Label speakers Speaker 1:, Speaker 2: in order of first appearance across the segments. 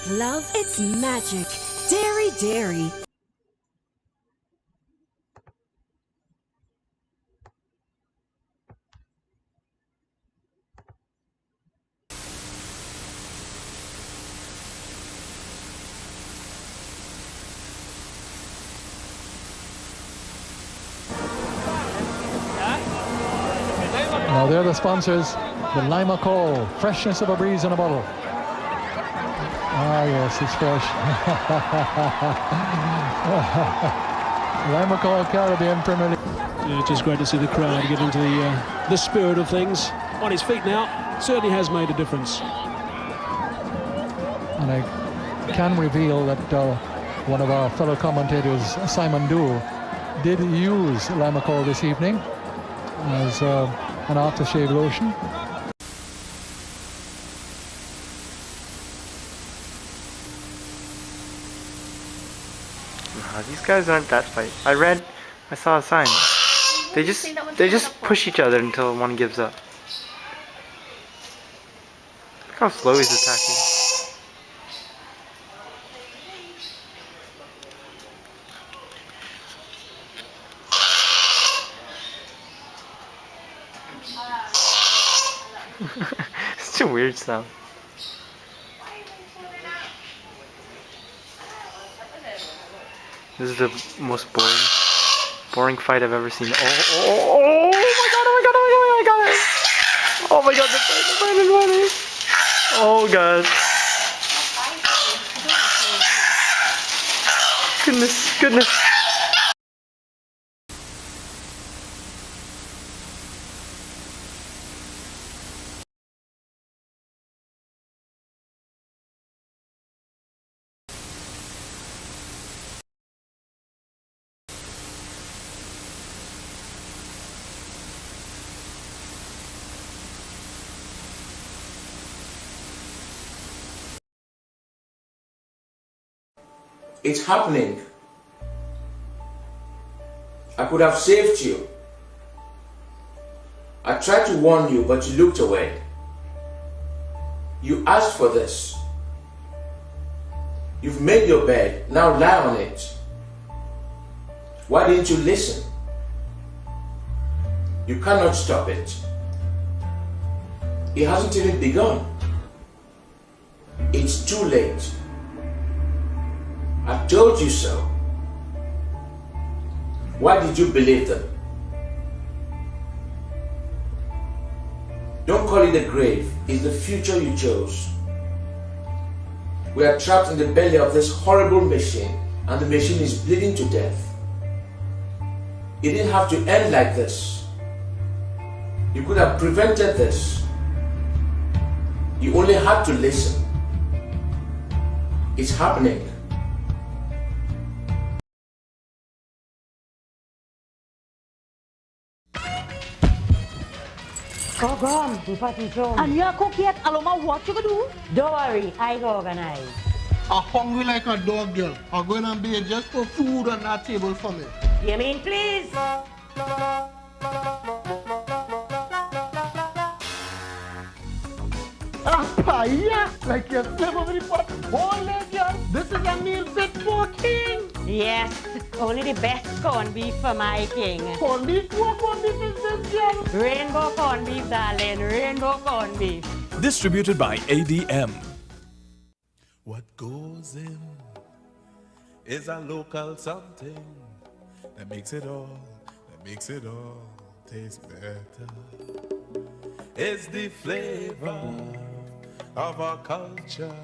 Speaker 1: with love, it's magic. Dairy Dairy.
Speaker 2: Now they're the sponsors, the Lima Call, freshness of a breeze in a bottle. Ah yes, it's fresh. Lima Call Caribbean Premier League.
Speaker 3: Yeah, it's just great to see the crowd get into the spirit of things. On his feet now, certainly has made a difference.
Speaker 2: And I can reveal that one of our fellow commentators, Simon Dool, did use Lima Call this evening as an aftershave lotion.
Speaker 4: These guys aren't that fight. I saw a sign. They just push each other until one gives up. Look how slow he's attacking. It's a weird sound. This is the most boring fight I've ever seen. Oh my god, oh my god, the fight is running. Oh god. Goodness.
Speaker 5: It's happening. I could have saved you. I tried to warn you, but you looked away. You asked for this. You've made your bed, now lie on it. Why didn't you listen? You cannot stop it. It hasn't even begun. It's too late. I told you so. Why did you believe them? Don't call it a grave. It's the future you chose. We are trapped in the belly of this horrible machine, and the machine is bleeding to death. It didn't have to end like this. You could have prevented this. You only had to listen. It's happening.
Speaker 6: Go come, the party's on.
Speaker 7: And you are cooking at Aloma, what you gonna do?
Speaker 6: Don't worry, I go organize.
Speaker 8: I'm hungry like a dog, girl. I'm going to be just for food on that table for me.
Speaker 6: You mean please?
Speaker 8: Yeah, like your flip over the pot. Holy girl, this is a meal fit for a king.
Speaker 6: Yes, only the best corned beef for my king.
Speaker 8: Corned beef? What corned beef is this, girl?
Speaker 6: Rainbow corned beef, darling, rainbow corned beef.
Speaker 9: Distributed by ADM.
Speaker 10: What goes in is a local something that makes it all taste better. It's the flavor of our culture.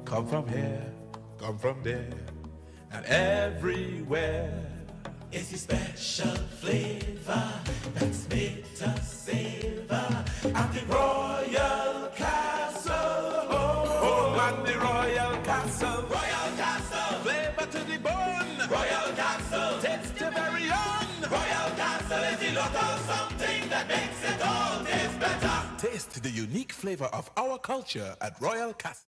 Speaker 10: Come from here, come from there, and everywhere. It's the special flavor that's made us savor at the Royal Castle. Oh, at the Royal Castle. Royal Castle. Flavor to the bone. Royal Castle. Taste the very own. Royal Castle is the local something that makes it all taste better. Taste the unique flavor of our culture at Royal Castle.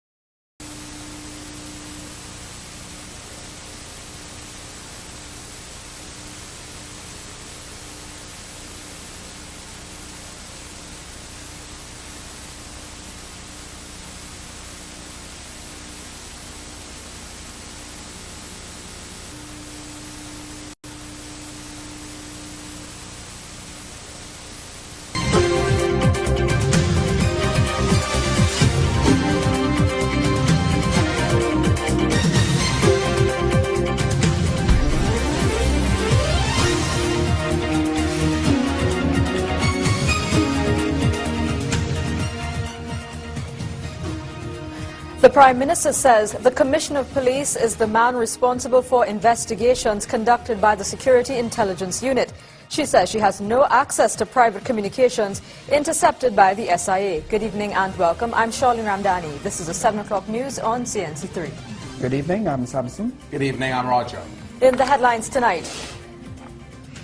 Speaker 11: Prime Minister says the Commissioner of Police is the man responsible for investigations conducted by the Security Intelligence Unit. She says she has no access to private communications intercepted by the SIA. Good evening and welcome. I'm Charlene Ramdani. This is the 7 o'clock news on CNC3.
Speaker 12: Good evening, I'm Samson.
Speaker 13: Good evening, I'm Roger.
Speaker 11: In the headlines tonight,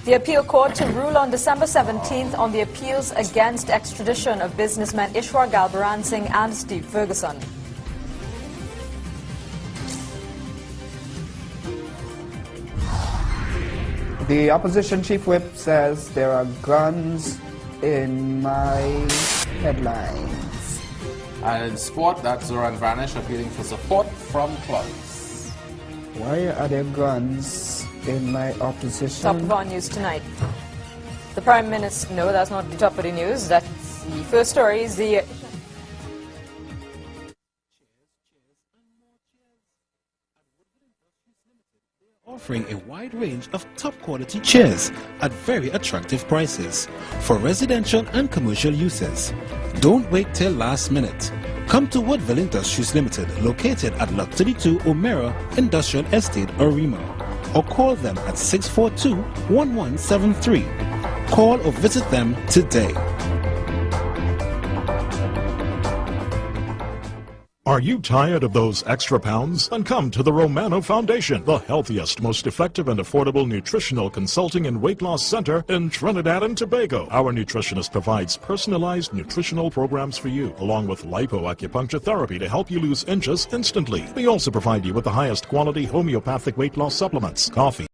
Speaker 11: the appeal court to rule on December 17th on the appeals against extradition of businessmen Ishwar Galbaran Singh and Steve Ferguson.
Speaker 12: The opposition chief whip says there are guns in my headlines.
Speaker 13: And in sport, that's Zoran Vanish appealing for support from clubs.
Speaker 12: Why are there guns in my opposition?
Speaker 11: Top of our news tonight. The Prime Minister, no, that's not the top of the news. That's the first story is the
Speaker 14: offering a wide range of top quality chairs at very attractive prices for residential and commercial uses. Don't wait till last minute. Come to Woodville Industries Limited, located at Lot 32 Omera Industrial Estate, Arima, or call them at 642-1173. Call or visit them today.
Speaker 15: Are you tired of those extra pounds? Then come to the Romano Foundation, the healthiest, most effective and affordable nutritional consulting and weight loss center in Trinidad and Tobago. Our nutritionist provides personalized nutritional programs for you, along with lipoacupuncture therapy to help you lose inches instantly. We also provide you with the highest quality homeopathic weight loss supplements, coffee,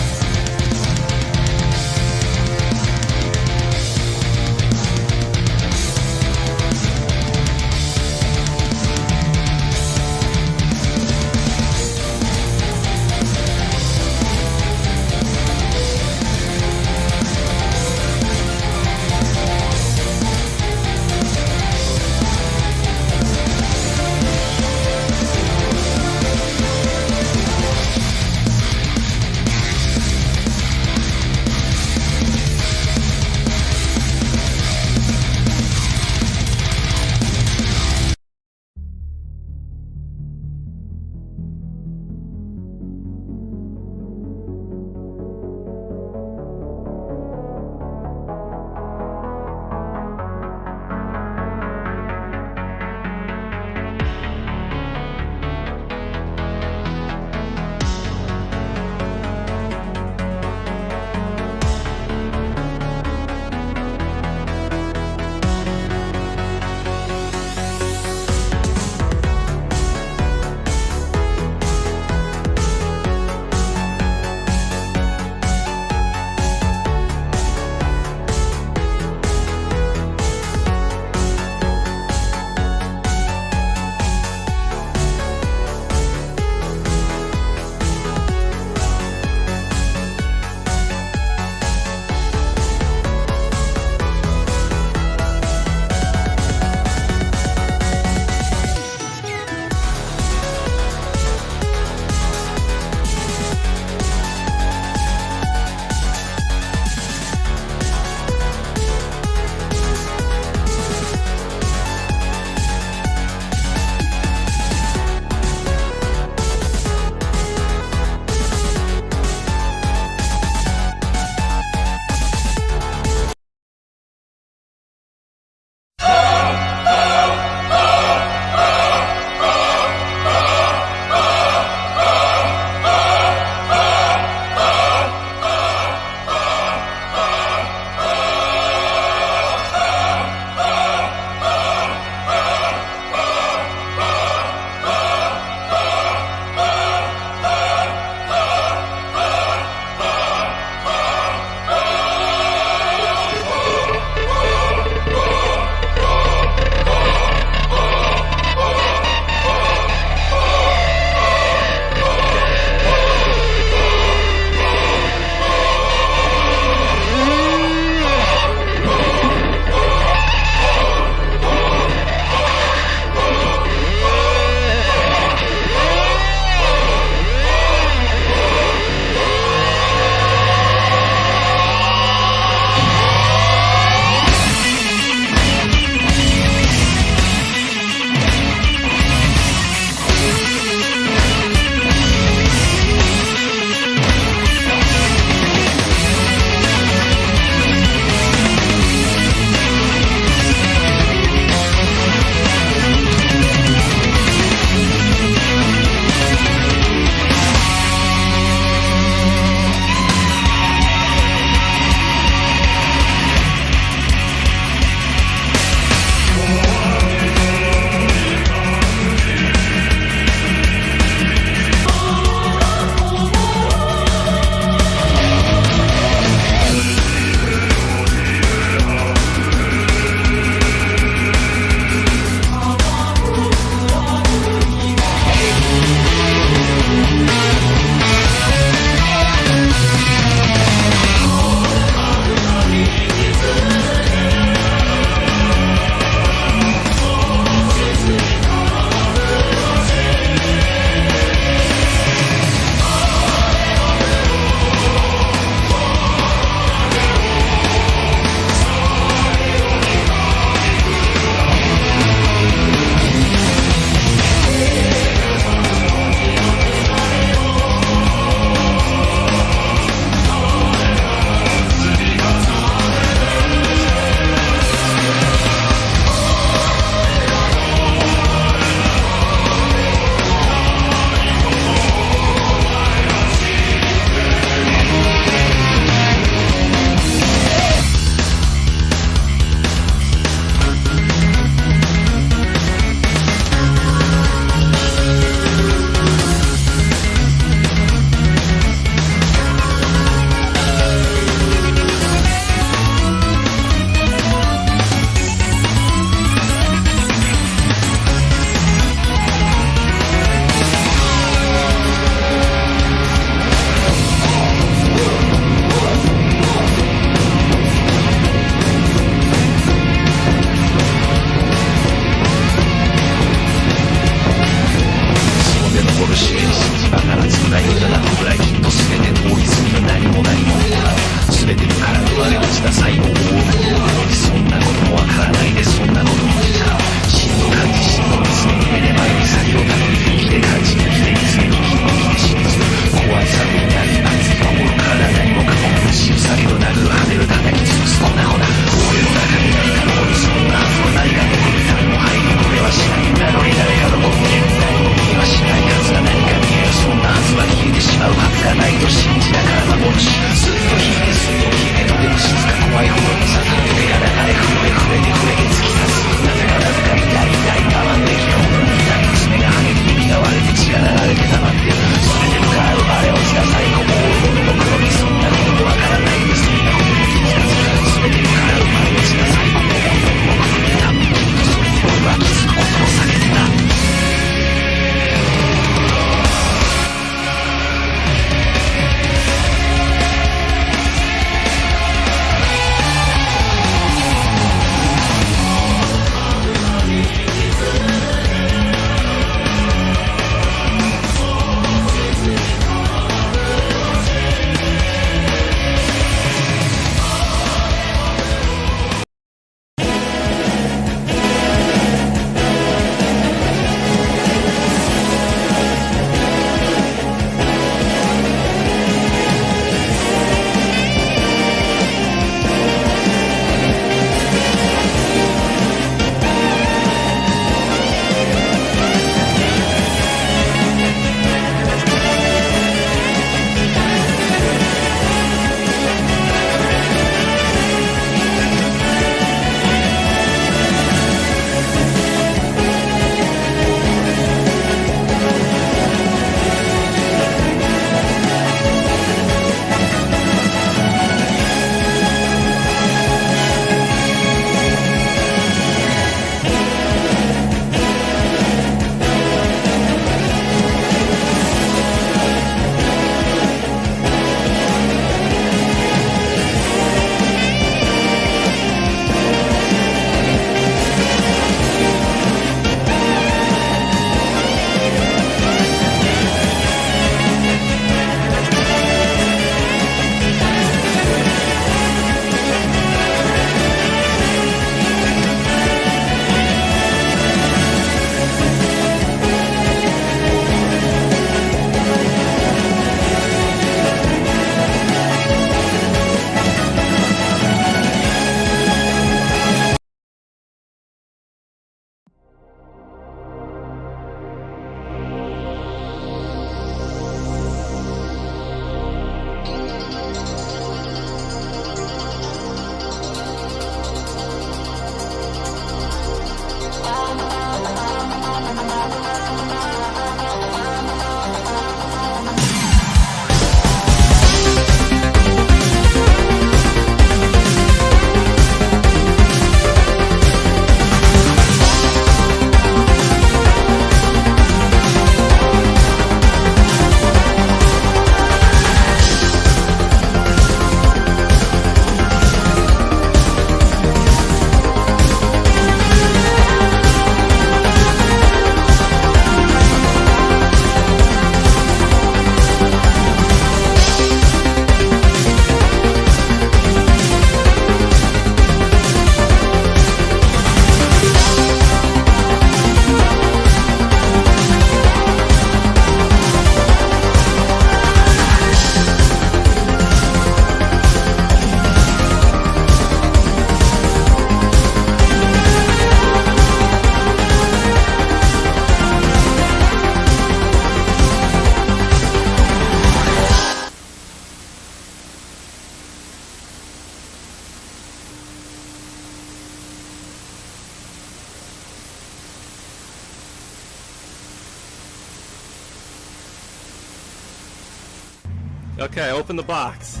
Speaker 16: Okay, open the box.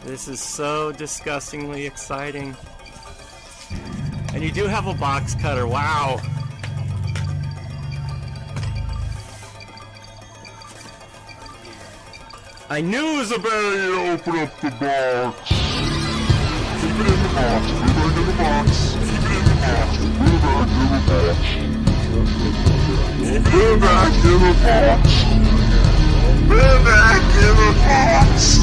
Speaker 16: This is so disgustingly exciting. And you do have a box cutter, wow. I knew it was a berry. Open up the box. Keep it in the box. Put it back in the box. Keep it in the box. Put it back in the box. Put it back in the box.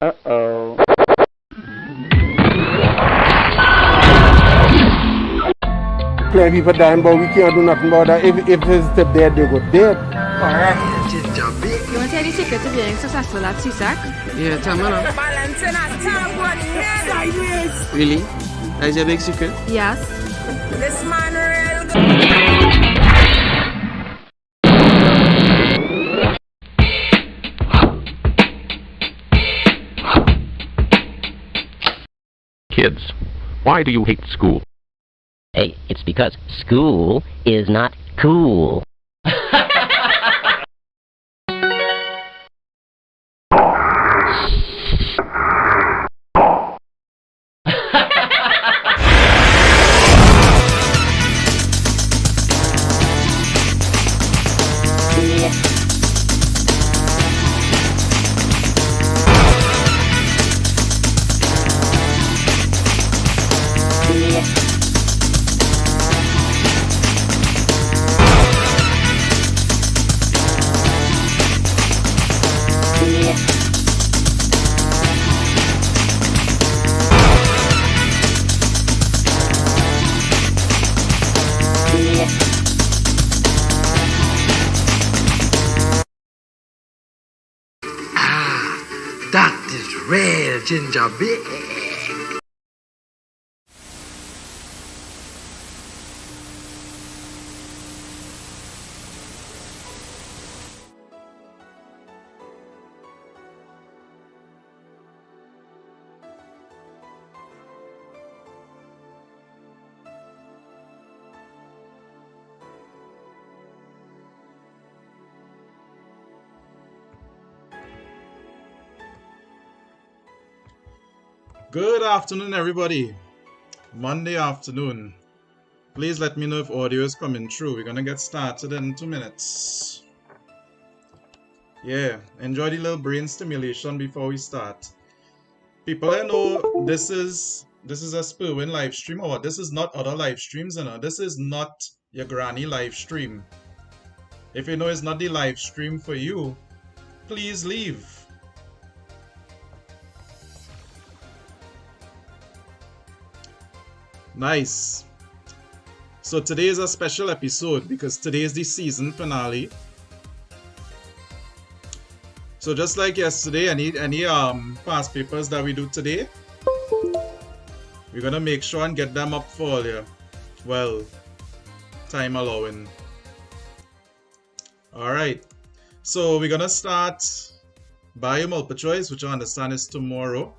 Speaker 17: Uh-oh. Plenty people dying, but we can't do nothing about that. If it's step dead, they go dead. Alright.
Speaker 18: You want to tell the secret to being successful at CSEC?
Speaker 19: Yeah, tell me now.
Speaker 18: Balancing a tongue sideways.
Speaker 19: Really? That's your big secret?
Speaker 18: Yes. This man
Speaker 20: Kids, why do you hate school?
Speaker 21: Hey, it's because school is not cool.
Speaker 22: That is real ginger beer.
Speaker 23: Good afternoon, everybody. Monday afternoon. Please let me know if audio is coming through. We're gonna get started in 2 minutes. Yeah, enjoy the little brain stimulation before we start. People, I know this is a Sperwin live stream, or this is not other live streams, you know. This is not your granny live stream. If you know it's not the live stream for you, please leave. Nice. So today is a special episode because today is the season finale. So just like yesterday, any past papers that we do today, we're gonna make sure and get them up for all you. Well, time allowing. Alright. So we're gonna start bio multiple choice, which I understand is tomorrow.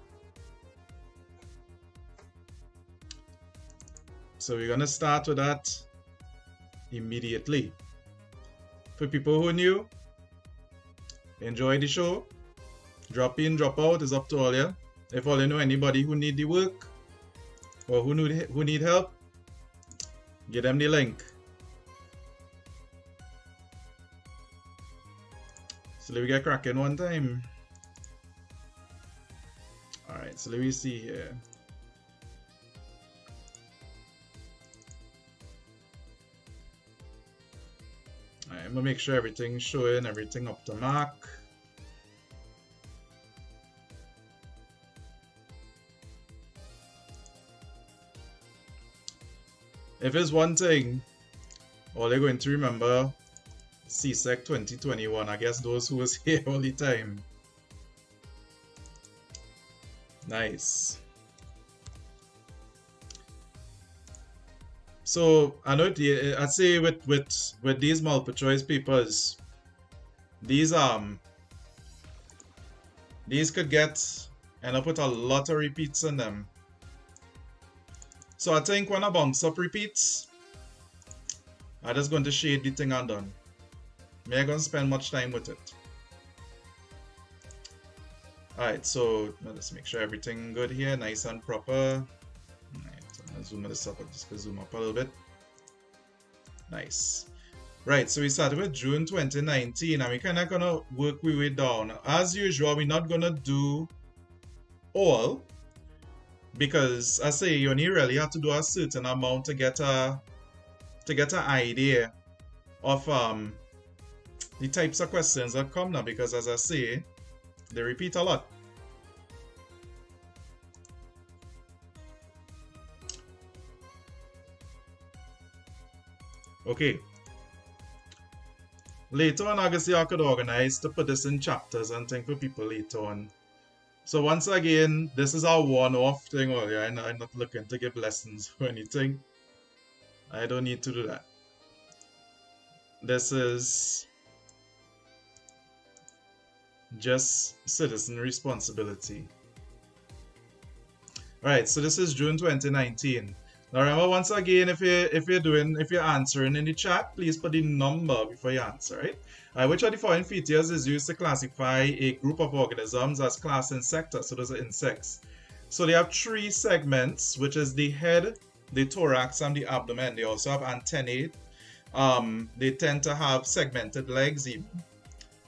Speaker 23: So we're gonna start with that immediately. For people who are new, enjoy the show. Drop in, drop out, is up to all you. If all you know anybody who need the work or who need help, give them the link. So let me get cracking one time. Alright, so let me see here. I'm gonna make sure everything's showing, everything up to mark. If it's one thing, all they're going to remember, CSEC 2021, I guess those who was here all the time. Nice. So I know I'd say with these multiple choice papers, these could end up with a lot of repeats in them. So I think when I bounce up repeats, I'm just going to shade the thing and done. I'm not going to spend much time with it. Alright, so let's make sure everything good here, nice and proper. Alright, so I'm gonna zoom this up, I'm just gonna zoom up a little bit. Nice. Right, so we started with June 2019 and we're kinda gonna work our way down. As usual, we're not gonna do all, because I say you only really have to do a certain amount to get an idea of the types of questions that come now, because as I say, they repeat a lot. Okay. Later on, obviously, I could organize to put this in chapters and things for people later on. So once again, this is our one-off thing. I'm not looking to give lessons or anything. I don't need to do that. This is just citizen responsibility. Right, so this is June 2019. Now remember, once again, if you're answering in the chat, please put the number before you answer, right? Which of the following features is used to classify a group of organisms as class insecta? So those are insects. So they have 3 segments, which is the head, the thorax, and the abdomen. They also have antennae. They tend to have segmented legs even.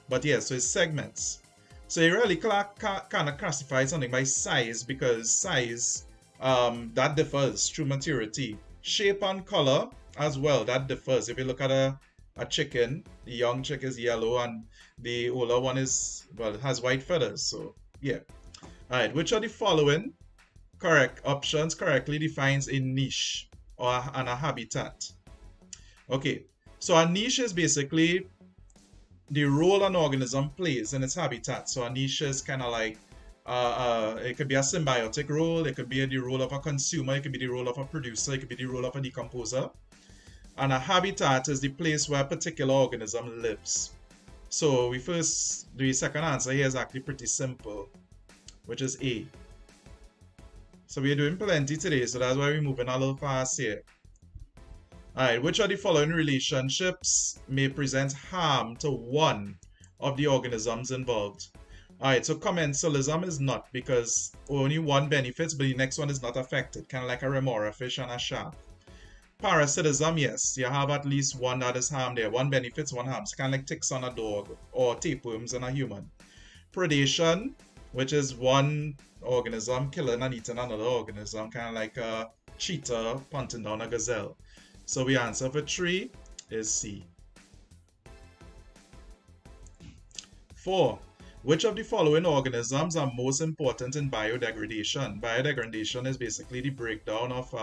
Speaker 23: But yeah, so it's segments. So you really kind of classify something by size, because size that differs through maturity. Shape and color as well, that differs. If you look at a chicken, the young chick is yellow and the older one is, well, has white feathers. So yeah. Alright, which of the following correct options correctly defines a niche and a habitat? Okay, so a niche is basically the role an organism plays in its habitat. So a niche is kind of like it could be a symbiotic role, it could be the role of a consumer, it could be the role of a producer, it could be the role of a decomposer. And a habitat is the place where a particular organism lives. So the second answer here is actually pretty simple, which is A. So we're doing plenty today, so that's why we're moving a little fast here. Alright, which of the following relationships may present harm to one of the organisms involved? Alright, so commensalism is not, because only one benefits, but the next one is not affected, kind of like a remora fish and a shark. Parasitism, yes, you have at least one that is harmed there. One benefits, one harms, kind of like ticks on a dog or tapeworms on a human. Predation, which is one organism killing and eating another organism, kind of like a cheetah punting down a gazelle. So the answer for 3 is C. 4. Which of the following organisms are most important in biodegradation? Biodegradation is basically the breakdown of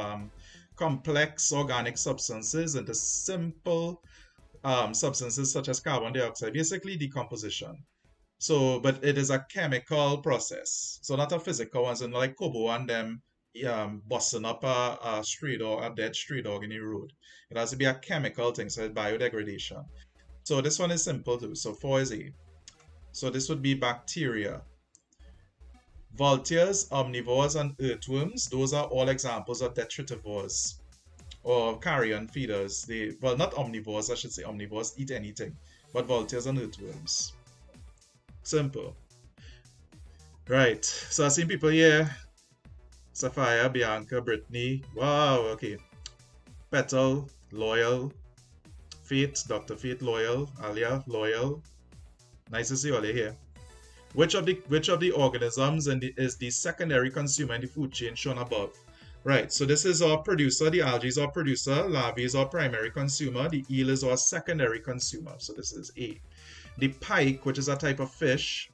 Speaker 23: complex organic substances into simple substances such as carbon dioxide, basically decomposition. So, but it is a chemical process, so not a physical one, so not like Kobo and them busting up a stray dog, a dead stray dog in the road. It has to be a chemical thing, so it's biodegradation. So this one is simple too, so 4 is A. So this would be bacteria. Vultures, omnivores, and earthworms, those are all examples of detritivores or carrion feeders. Well, not omnivores, I should say omnivores eat anything, but vultures and earthworms. Simple. Right, so I've seen people here. Sapphire, Bianca, Brittany. Wow, okay. Petal, Loyal. Fate, Dr. Fate, Loyal. Alia, Loyal. Nice to see all you here. Which of the organisms is the secondary consumer in the food chain shown above? Right, so this is our producer. The algae is our producer. Larvae is our primary consumer. The eel is our secondary consumer. So this is A. The pike, which is a type of fish,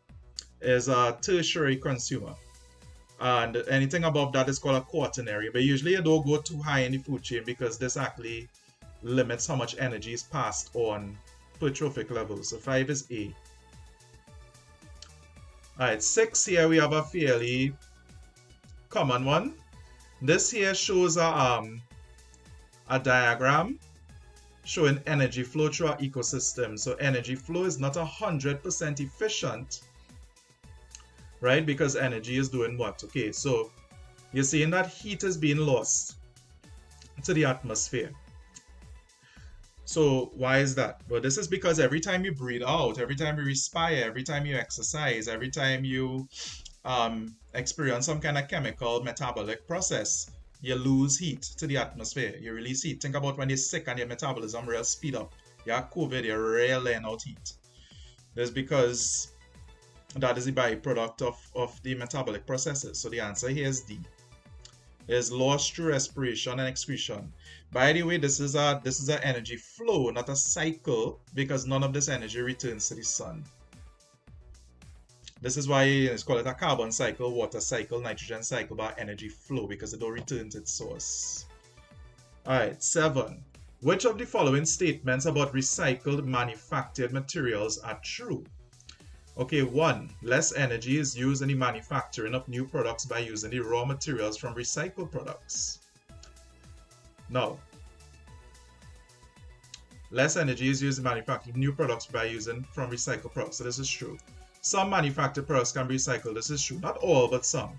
Speaker 23: is a tertiary consumer. And anything above that is called a quaternary. But usually you don't go too high in the food chain, because this actually limits how much energy is passed on per trophic level. So 5 is A. Alright, 6 here we have a fairly common one. This here shows a diagram showing energy flow through our ecosystem. So energy flow is not 100% efficient, right? Because energy is doing what? Okay, so you're seeing that heat is being lost to the atmosphere. So why is that? Well, this is because every time you breathe out, every time you respire, every time you exercise, every time you experience some kind of chemical metabolic process, you lose heat to the atmosphere. You release heat. Think about when you're sick and your metabolism real speed up. You have COVID, you're really letting out heat. That's because that is the byproduct of the metabolic processes. So the answer here is D. Is lost through respiration and excretion. By the way, this is an energy flow, not a cycle, because none of this energy returns to the sun. This is why it's called a carbon cycle, water cycle, nitrogen cycle, but energy flow, because it don't return to its source. Alright, 7. Which of the following statements about recycled manufactured materials are true? Okay, 1. Less energy is used in the manufacturing of new products by using the raw materials from recycled products. Now, less energy is used in manufacturing new products by using from recycled products. So this is true. Some manufactured products can be recycled. This is true. Not all, but some.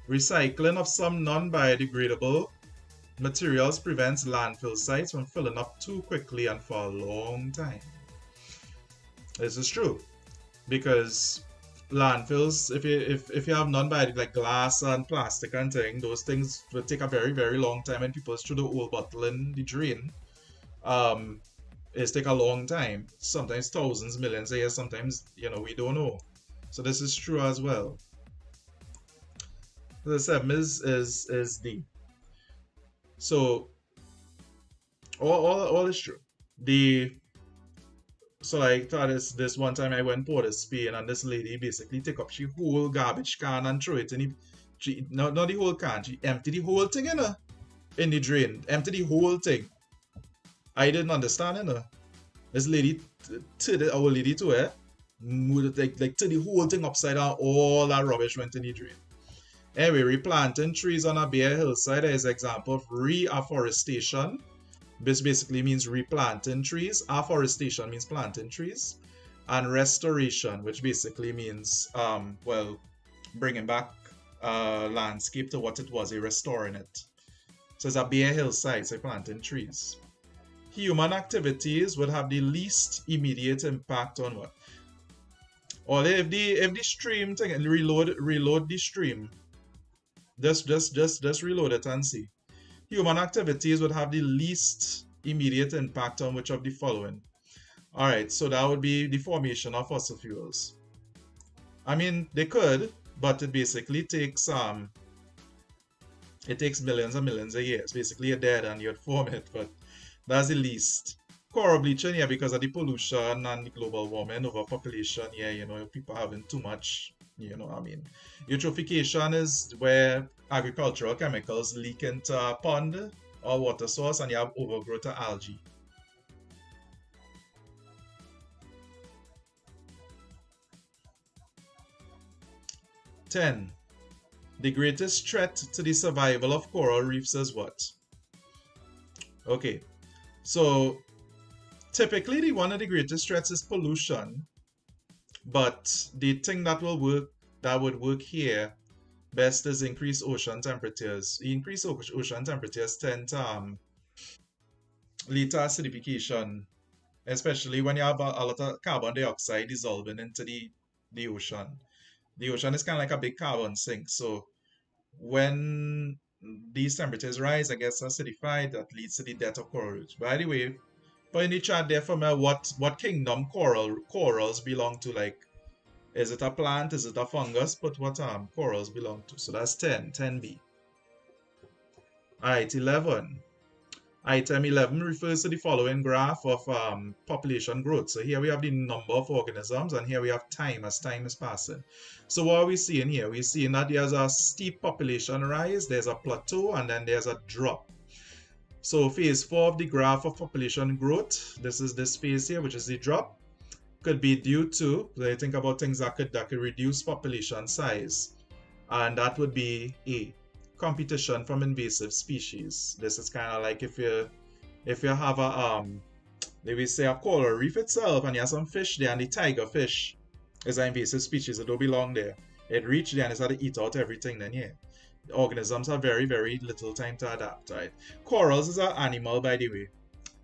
Speaker 23: Recycling of some non-biodegradable materials prevents landfill sites from filling up too quickly and for a long time. This is true. Because landfills, if you have non-biodegradable like glass and plastic and things, those things will take a very, very long time, and people throw the whole bottle in the drain. It's take a long time, sometimes thousands, millions of years, sometimes, we don't know. So this is true as well. The 7 is D. So all is true. So I thought this one time I went to Spain, and this lady basically take up she whole garbage can and throw it in the, not the whole can, she empty the whole thing in the drain, empty the whole thing. I didn't understand, This lady, our lady to her, like to the whole thing upside down, all that rubbish went in the drain. Anyway, replanting trees on a bare hillside is an example of reforestation. This basically means replanting trees. Afforestation means planting trees. And restoration, which basically means, bringing back landscape to what it was, restoring it. So it's a bare hillside, so planting trees. Human activities would have the least immediate impact on what? Or if the stream thing, reload the stream. Just reload it and see. Human activities would have the least immediate impact on which of the following? Alright, so that would be the formation of fossil fuels. I mean, they could, but it basically takes millions and millions of years. Basically, you're dead and you'd form it, but that's the least. Coral bleaching, yeah, because of the pollution and the global warming, overpopulation, yeah, people having too much, Eutrophication is where agricultural chemicals leak into a pond or water source and you have overgrowth of algae. Ten. The greatest threat to the survival of coral reefs is what? Okay, so typically one of the greatest threats is pollution, but the thing that would work here best is increased ocean temperatures. Increased ocean temperatures tend to lead to acidification, especially when you have a lot of carbon dioxide dissolving into the ocean. The ocean is kind of like a big carbon sink, so when these temperatures rise and gets acidified, that leads to the death of coral reefs. By the way, put in the chat there for me what kingdom corals belong to, like, is it a plant, is it a fungus, but what corals belong to. So that's 10B. Alright, 11. Item 11 refers to the following graph of population growth. So here we have the number of organisms, and here we have time as time is passing. So what are we seeing here? We're seeing that there's a steep population rise, there's a plateau, and then there's a drop. So phase 4 of the graph of population growth, this is this phase here, which is the drop, could be due to, when you think about things that could reduce population size, and that would be A. competition from invasive species. This is kind of like if you have a they will say a coral reef itself, and you have some fish there, and the tiger fish is an invasive species. It don't belong there. It reached there and it's had to eat out everything. Then yeah, the organisms have very, very little time to adapt. Right? Corals is an animal, by the way,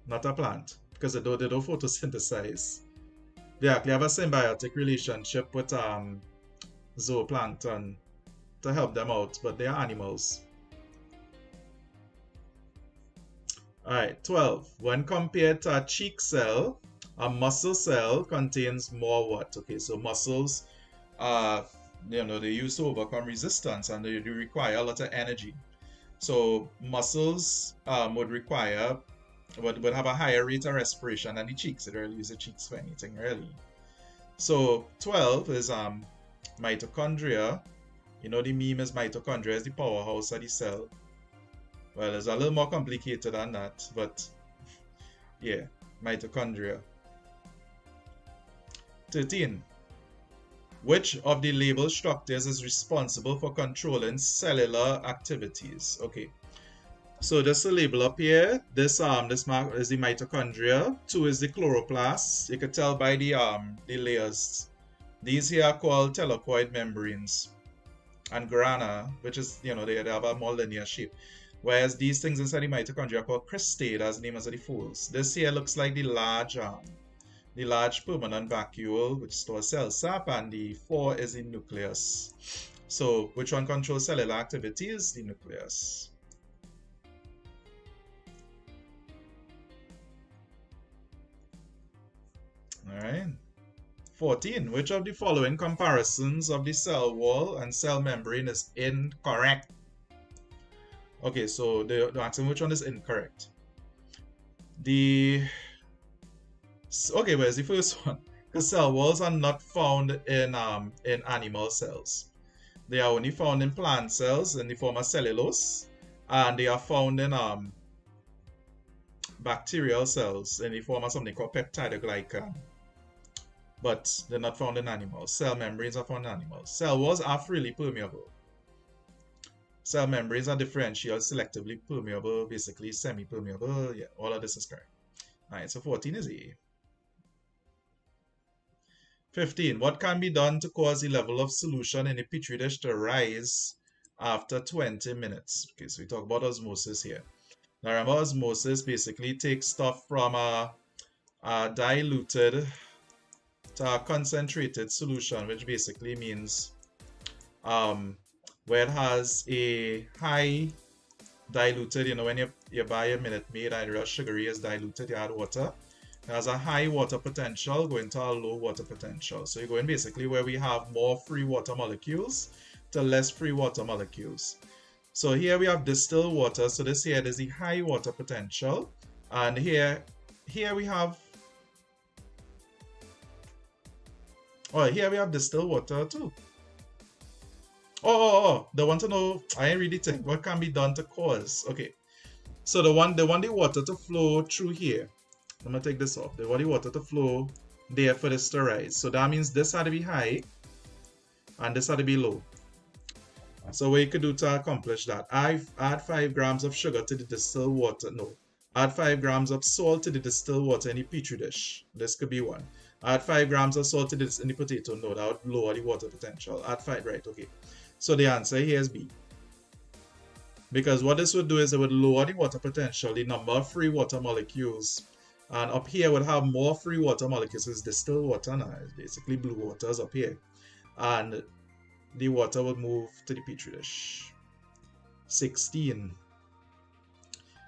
Speaker 23: not a plant, because they don't photosynthesize. They actually have a symbiotic relationship with zooplankton to help them out, but they are animals. Alright, 12. When compared to a cheek cell, a muscle cell contains more what? Okay, so muscles, they use to overcome resistance, and they do require a lot of energy. So muscles would have a higher rate of respiration than the cheeks. They don't really use the cheeks for anything, really. So 12 is mitochondria. You know, the meme is mitochondria is the powerhouse of the cell. Well, it's a little more complicated than that, but yeah, mitochondria. 13. Which of the labeled structures is responsible for controlling cellular activities? Okay, so this is a label up here. This mark is the mitochondria. 2 is the chloroplast. You can tell by the layers. These here are called thylakoid membranes, and grana, which is, they have a more linear shape. Whereas these things inside the mitochondria are called cristae, as the name of the folds. This here looks like the large permanent vacuole, which stores cell sap, and the 4 is the nucleus. So which one controls cellular activities? The nucleus. Alright. 14. Which of the following comparisons of the cell wall and cell membrane is incorrect? Okay, so the answer which one is incorrect. Okay, where's the first one? Because cell walls are not found in animal cells. They are only found in plant cells in the form of cellulose, and they are found in bacterial cells in the form of something called peptidoglycan. But they're not found in animals. Cell membranes are found in animals. Cell walls are freely permeable. Cell membranes are differential, selectively permeable, basically semi-permeable. Yeah, all of this is correct. Alright, so 14 is A. 15. What can be done to cause the level of solution in a petri dish to rise after 20 minutes? Okay, so we talk about osmosis here. Now remember, osmosis basically takes stuff from a diluted to a concentrated solution, which basically means where it has a high diluted, when you buy a Minute Maid and real sugary is diluted, you add water. It has a high water potential going to a low water potential. So you're going basically where we have more free water molecules to less free water molecules. So here we have distilled water. So this here is the high water potential. And here we have here we have distilled water too. They want to know, I ain't really think what can be done to cause. Okay, so they want the water to flow through here. I'm gonna take this off. They want the water to flow there for this to rise. So that means this had to be high and this had to be low. So what you could do to accomplish that, add 5 grams of sugar to the distilled water. No, add 5 grams of salt to the distilled water in the petri dish. This could be one. Add 5 grams of salt to this in the potato. No, that would lower the water potential. Add 5, right? Okay. So the answer here is B. Because what this would do is it would lower the water potential, the number of free water molecules. And up here would have more free water molecules. It's distilled water now. It's basically blue waters up here. And the water would move to the petri dish. 16.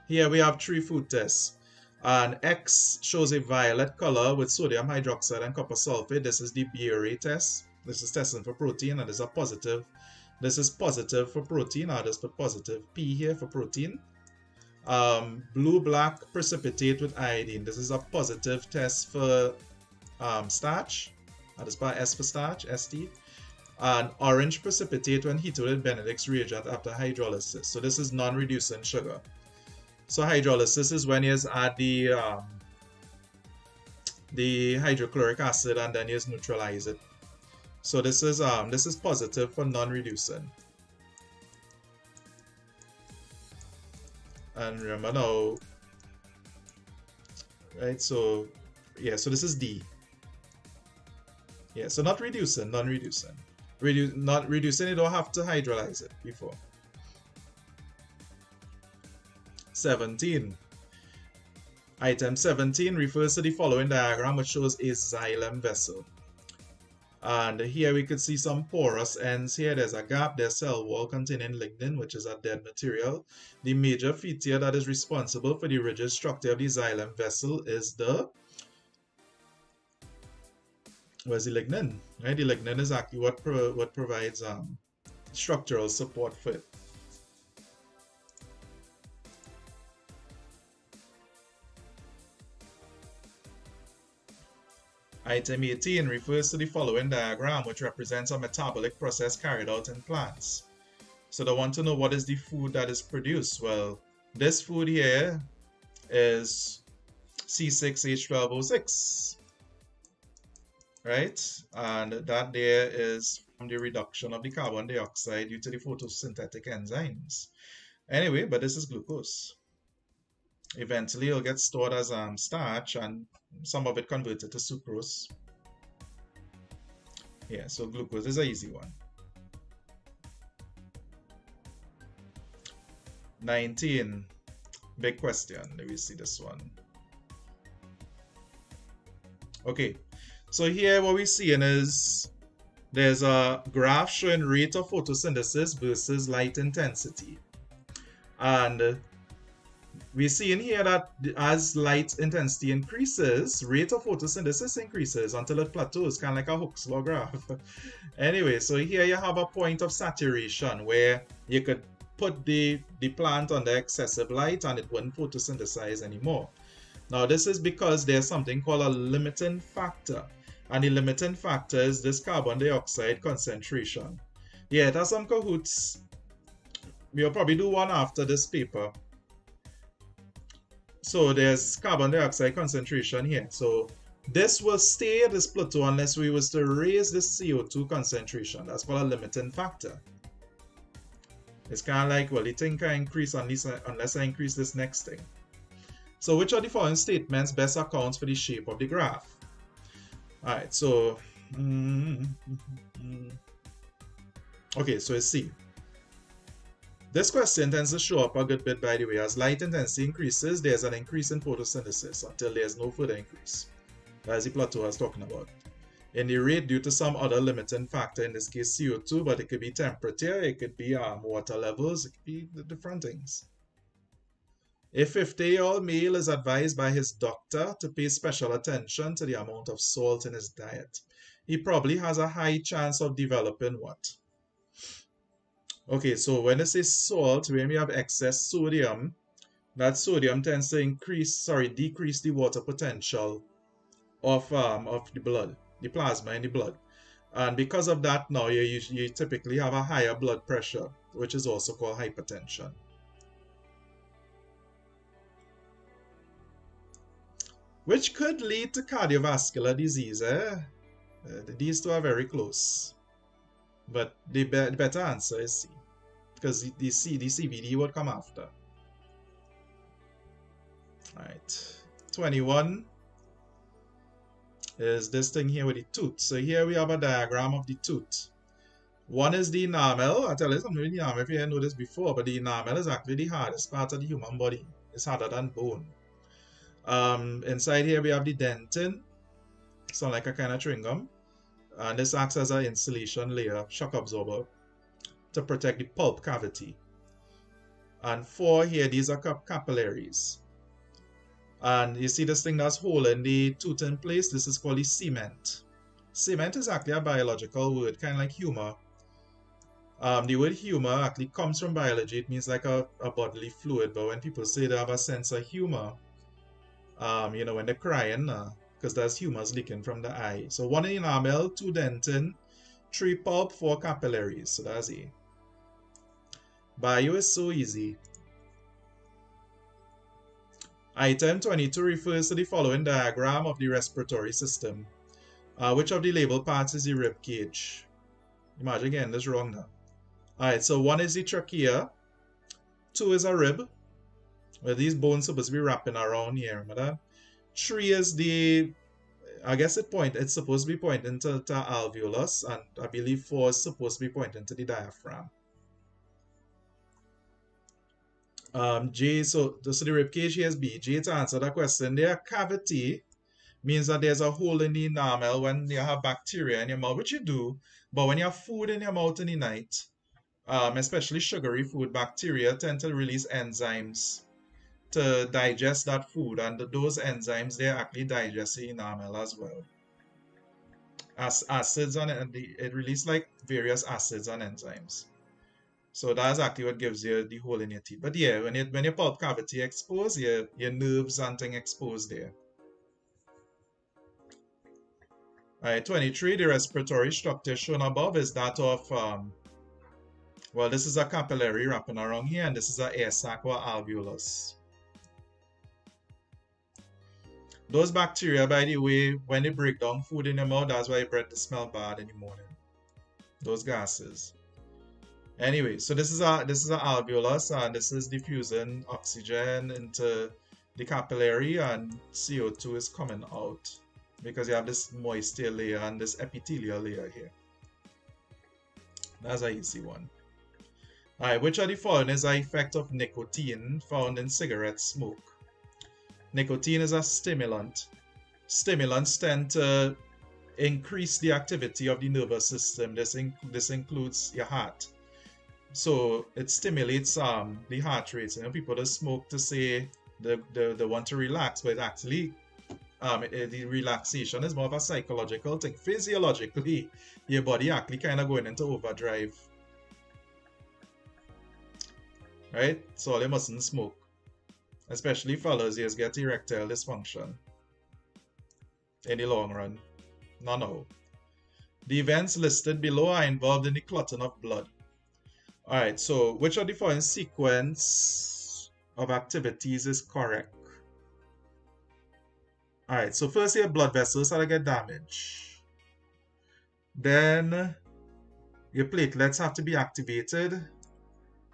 Speaker 23: Here we have 3 food tests. And X shows a violet color with sodium hydroxide and copper sulfate. This is the BRA test. This is testing for protein, and this is a positive. This is positive for protein. I'll just put positive P here for protein. Blue-black precipitate with iodine. This is a positive test for starch. I'll just put S for starch, ST. And orange precipitate when heated with Benedict's reagent after hydrolysis. So this is non-reducing sugar. So hydrolysis is when you add the hydrochloric acid and then you just neutralize it. So this is positive for non-reducing. And remember now, right? So, yeah, so this is D. Yeah, so not reducing, non-reducing. Not reducing, you don't have to hydrolyze it before. 17. Item 17 refers to the following diagram, which shows a xylem vessel. And here we could see some porous ends here. There's a gap, there's cell wall containing lignin, which is a dead material. The major feature that is responsible for the rigid structure of the xylem vessel is the lignin, right? The lignin is actually what provides structural support for it. Item 18 refers to the following diagram, which represents a metabolic process carried out in plants. So they want to know what is the food that is produced. Well, this food here is C6H12O6, right? And that there is from the reduction of the carbon dioxide due to the photosynthetic enzymes. Anyway, but this is glucose. Eventually, it'll get stored as starch, and some of it converted to sucrose. Yeah, so glucose is an easy one. 19. Big question. Let me see this one. Okay, so here what we're seeing is there's a graph showing rate of photosynthesis versus light intensity. And we're seeing here that as light intensity increases, rate of photosynthesis increases until it plateaus, kind of like a Hooke's law graph. Anyway, so here you have a point of saturation where you could put the plant under excessive light and it wouldn't photosynthesize anymore. Now this is because there's something called a limiting factor, and the limiting factor is this carbon dioxide concentration. Yeah, it has some cahoots. We'll probably do one after this paper. So there's carbon dioxide concentration here. So this will stay at this plateau unless we was to raise the CO2 concentration. That's called a limiting factor. It's kind of like, well, the thing can increase unless I increase this next thing. So which of the following statements best accounts for the shape of the graph? Alright, so okay, so it's C. This question tends to show up a good bit, by the way. As light intensity increases, there's an increase in photosynthesis until there's no further increase. That's the plateau I was talking about. In the rate due to some other limiting factor, in this case CO2, but it could be temperature, it could be water levels, it could be the different things. A 50-year-old male is advised by his doctor to pay special attention to the amount of salt in his diet. He probably has a high chance of developing what? Okay, so when they say salt, when we have excess sodium, that sodium tends to decrease the water potential of the blood, the plasma in the blood. And because of that now, you typically have a higher blood pressure, which is also called hypertension. Which could lead to cardiovascular disease. These two are very close. But the better answer is C, because the CVD would come after. Alright, 21 is this thing here with the tooth. So here we have a diagram of the tooth. One is the enamel. I'll tell you something with the enamel if you didn't know this before, but the enamel is actually the hardest part of the human body. It's harder than bone. Inside here we have the dentin. Sound like a kind of chewing gum. And this acts as an insulation layer, shock absorber, to protect the pulp cavity. And 4 here, these are capillaries. And you see this thing that's holding the tooth in place? This is called the cement. Cement is actually a biological word, kind of like humor. The word humor actually comes from biology. It means like a bodily fluid. But when people say they have a sense of humor, you know, when they're crying, because there's humors leaking from the eye. So 1 enamel, 2 dentin, 3 pulp, 4 capillaries. So that's A. Bio is so easy. Item 22 refers to the following diagram of the respiratory system. Which of the labeled parts is the rib cage? Imagine getting this wrong now. Alright, so 1 is the trachea, 2 is a rib, Well, these bones supposed to be wrapping around here, remember that? 3 is the, I guess it's supposed to be pointing to alveolus, and I believe 4 is supposed to be pointing to the diaphragm. J, so the rib cage here is B. J, to answer that question, there cavity means that there's a hole in the enamel when you have bacteria in your mouth, which you do, but when you have food in your mouth in the night, especially sugary food, bacteria tend to release enzymes to digest that food, and those enzymes, they actually digest the enamel as well. As acids on it, it releases like various acids and enzymes. So that's actually what gives you the hole in your teeth. But yeah, when your pulp cavity exposed, your nerves and things exposed there. Alright, 23, the respiratory structure shown above is that of, well, this is a capillary wrapping around here, and this is an air sac or alveolus. Those bacteria, by the way, when they break down food in your mouth, that's why your breath smells bad in the morning. Those gases. Anyway, so this is an alveolus, and this is diffusing oxygen into the capillary, and CO2 is coming out because you have this moisture layer and this epithelial layer here. That's an easy one. Alright, which of the following is an effect of nicotine found in cigarette smoke? Nicotine is a stimulant. Stimulants tend to increase the activity of the nervous system. This includes your heart. So it stimulates the heart rate. You know, people that smoke to say they want to relax, but actually the relaxation is more of a psychological thing. Physiologically, your body actually kind of going into overdrive. Right? So they mustn't smoke. Especially fellas, you get erectile dysfunction in the long run. No. The events listed below are involved in the clotting of blood. Alright, so which of the following sequence of activities is correct? Alright, so first your blood vessels are to get damaged. Then your platelets have to be activated.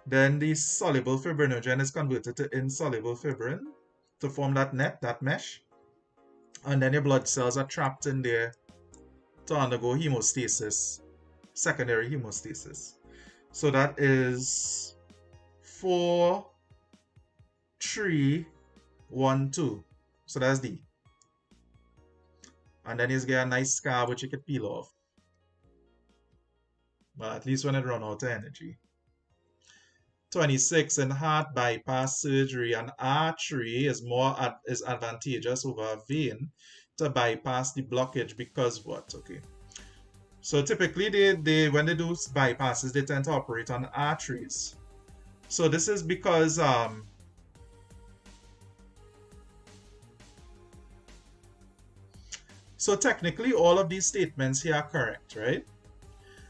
Speaker 23: Then the soluble fibrinogen is converted to insoluble fibrin to form that net, that mesh. And then your blood cells are trapped in there to undergo hemostasis, secondary hemostasis. So that is 4, 3, 1, 2. So that's D. And then you get a nice scar which you can peel off. But at least when it runs out of energy. 26, in heart bypass surgery, an artery is advantageous over a vein to bypass the blockage because what? Okay. So typically when they do bypasses, they tend to operate on arteries. So this is because so technically all of these statements here are correct, right?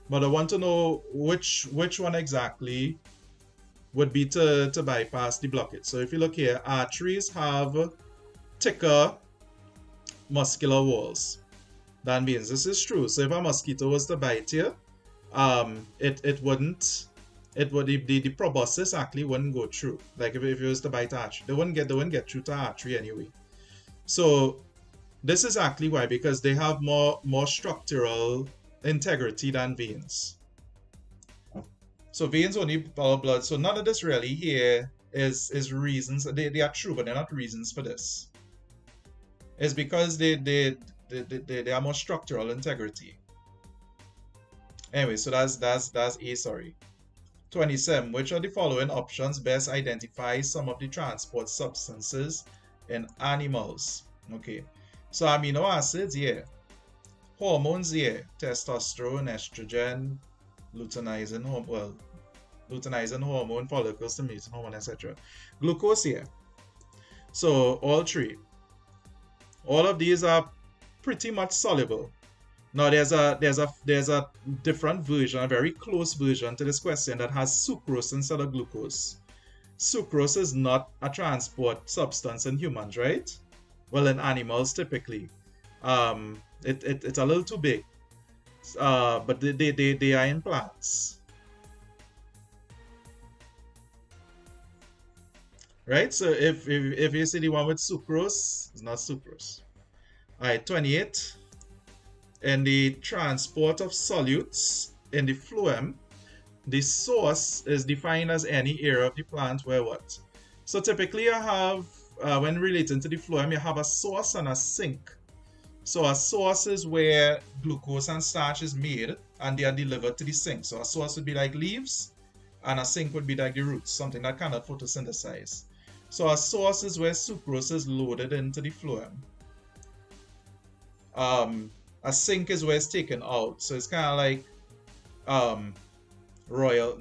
Speaker 23: But I want to know which one exactly would be to bypass the blockage. So if you look here, arteries have thicker muscular walls than veins. This is true. So if a mosquito was to bite you, the proboscis actually wouldn't go through. Like if it was to bite artery, they wouldn't get through to artery anyway. So this is actually why, because they have more structural integrity than veins. So veins only power blood. So none of this really here is reasons. They are true, but they're not reasons for this. It's because they are more structural integrity. Anyway, so that's A, sorry. 27. Which of the following options best identifies some of the transport substances in animals? Okay. So amino acids, yeah. Hormones, yeah. Testosterone, estrogen, luteinizing hormone, follicle stimulating hormone, etc. Glucose, yeah. So all three. All of these are pretty much soluble. Now there's a different version, a very close version to this question that has sucrose instead of glucose. Sucrose is not a transport substance in humans, right? Well, in animals typically. It's a little too big. But they are in plants. Right? So if you see the one with sucrose, it's not sucrose. Alright, 28. In the transport of solutes in the phloem, the source is defined as any area of the plant where what? So typically you have, when relating to the phloem, you have a source and a sink. So a source is where glucose and starch is made and they are delivered to the sink. So a source would be like leaves and a sink would be like the roots, something that cannot photosynthesize. So a source is where sucrose is loaded into the phloem. A sink is where it's taken out. So it's kind of like Royal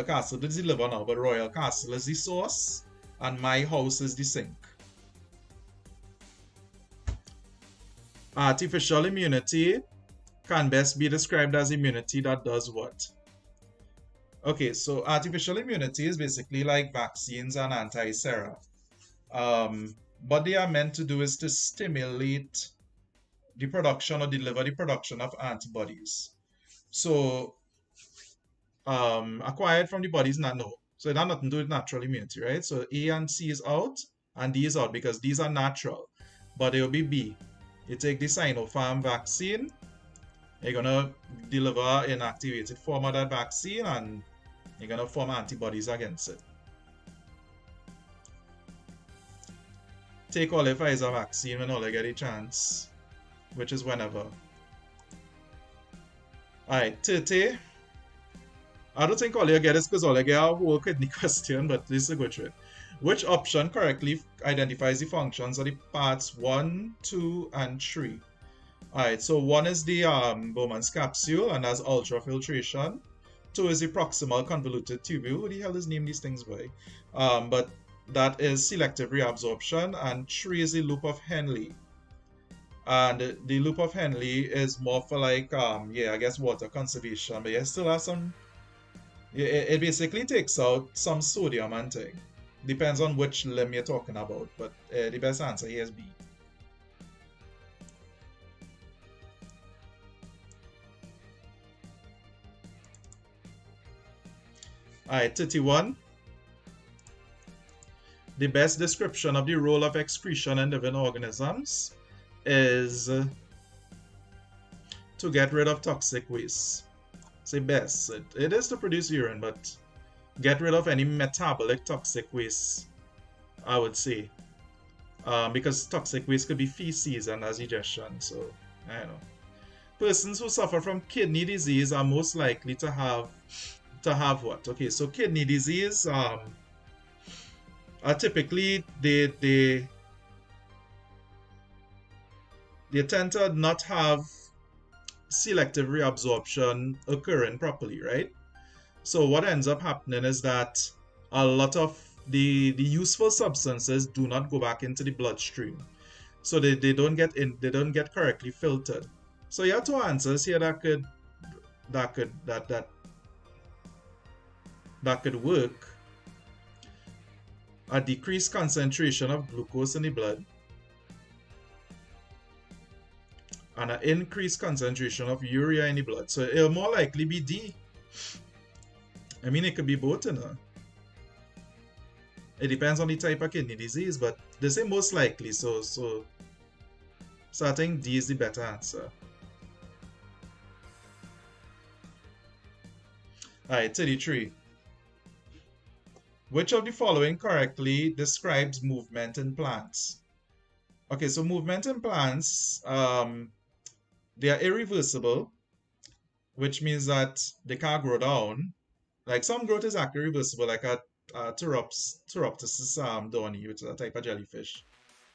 Speaker 23: Castle is deliver now, but Royal Castle is the source and my house is the sink. Artificial immunity can best be described as immunity that does what? Okay, so artificial immunity is basically like vaccines and anti-sera. What they are meant to do is to stimulate the production or deliver the production of antibodies. So, acquired from the body is not no. So it has nothing to do with natural immunity, right? So A and C is out and D is out because these are natural. But it will be B. You take the Sinopharm vaccine, you're gonna deliver an activated form of that vaccine and you're gonna form antibodies against it. Take all the Pfizer vaccine when all you get a chance, which is whenever. Alright, 30. I don't think all you get is because all you get a whole kidney question, but this is a good trip. Which option correctly identifies the functions of the parts 1, 2, and 3? Alright, so 1 is the Bowman's capsule, and that's ultrafiltration. 2 is the proximal convoluted tubule. Who the hell is named these things by? But that is selective reabsorption, and 3 is the loop of Henle. And the loop of Henle is more for like, I guess water conservation, but you still have some. It basically takes out some sodium and thing. Depends on which limb you're talking about, but the best answer here is B. Alright, 31. The best description of the role of excretion in living organisms is to get rid of toxic waste. Say best. It is to produce urine, but get rid of any metabolic toxic waste, I would say. Because toxic waste could be feces and as egestion, so I don't know. Persons who suffer from kidney disease are most likely to have what? Okay, so kidney disease are typically they tend to not have selective reabsorption occurring properly, right? So what ends up happening is that a lot of the useful substances do not go back into the bloodstream. So they don't get in, they don't get correctly filtered. So you have two answers here that could work. A decreased concentration of glucose in the blood and an increased concentration of urea in the blood. So it'll more likely be D. I mean, it could be both, you know. It depends on the type of kidney disease, but they say most likely. So I think D is the better answer. Alright, 33. Which of the following correctly describes movement in plants? Okay, so movement in plants, they are irreversible, which means that they can't grow down. Like some growth is actually reversible, like a Pteroptis downy, which is a type of jellyfish.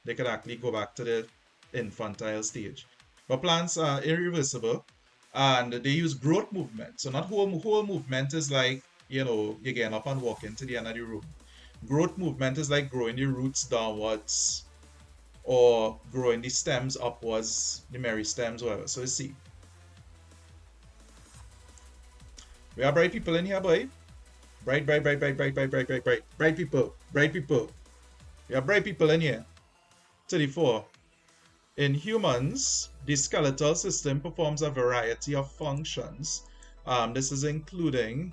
Speaker 23: They could actually go back to the infantile stage. But plants are irreversible, and they use growth movement. So not whole movement is like, you know, you're getting up and walking to the end of the room. Growth movement is like growing the roots downwards or growing the stems upwards, the meristems, whatever. So you see. We are bright people in here, boy. Bright people. Bright people. We are bright people in here. 34. In humans, the skeletal system performs a variety of functions. This is including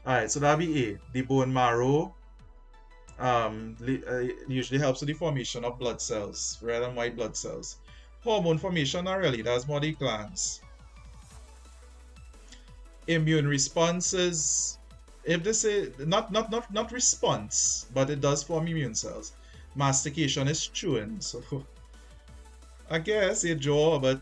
Speaker 23: Alright, so that'll be A. The bone marrow usually helps with the formation of blood cells, red and white blood cells. Hormone formation, not really, that's more the glands. Immune responses, if they say not response, but it does form immune cells. Mastication is chewing, so I guess a jaw, but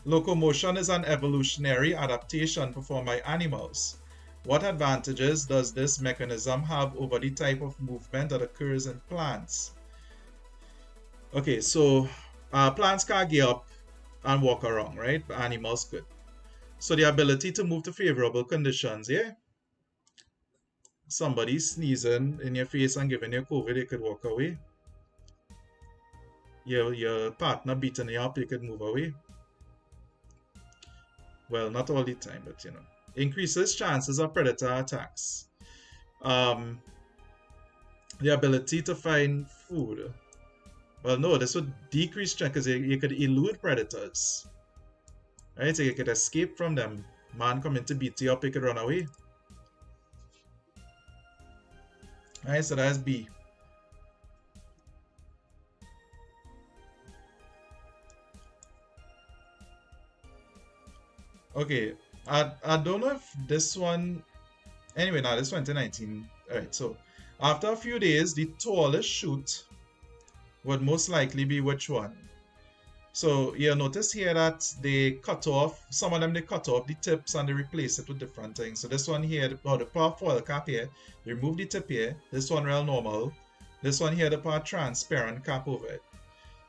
Speaker 23: locomotion is an evolutionary adaptation performed by animals. What advantages does this mechanism have over the type of movement that occurs in plants? Okay, so plants can't get up and walk around, right? But animals could. So the ability to move to favorable conditions, yeah? Somebody sneezing in your face and giving you COVID, you could walk away. Your partner beating you up, you could move away. Well, not all the time, but you know. Increases chances of predator attacks. The ability to find food. Well, no, this would decrease chances because you could elude predators. Right, so you could escape from them. Man coming to beat you up, you could run away. Alright, so that's B. Okay, I don't know if this one... Anyway, now this is 2019. Alright, so after a few days, the tallest shoot would most likely be which one? So you'll notice here that they cut off, some of them they cut off the tips and they replace it with different things. So this one here, the part foil cap here, they remove the tip here. This one real normal. This one here, the part transparent cap over it.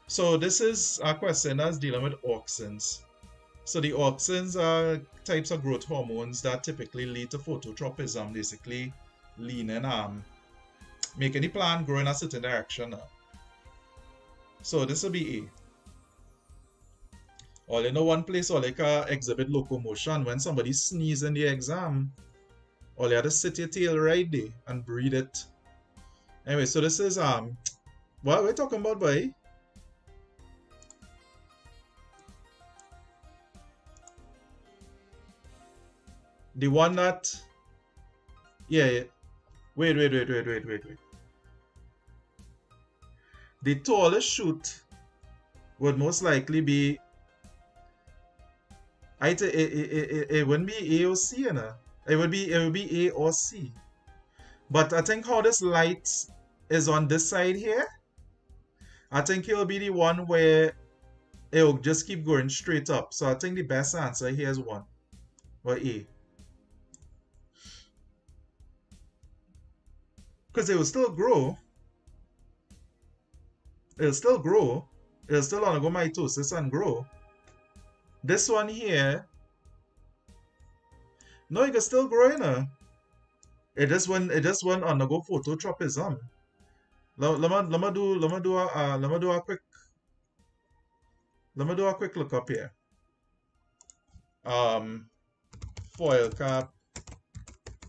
Speaker 23: So this is a question that's dealing with auxins. So the auxins are types of growth hormones that typically lead to phototropism, basically leaning, making the plant grow in a certain direction. So this will be A. All you know, one place all you can exhibit locomotion when somebody sneezes in the exam. All you have to sit your tail right there and breathe it. Anyway, so this is what we're talking about, boy. The one that yeah. Wait. The tallest shoot would most likely be it wouldn't be A or C, you know. It would be A or C. But I think how this light is on this side here, I think it'll be the one where it'll just keep going straight up. So I think the best answer here is 1 or A. Because it will still grow. It'll still grow. It'll still undergo mitosis and grow. This one here, no, it can still grow, you know. It just won't undergo phototropism. Let me do a quick look up here. Foil cap.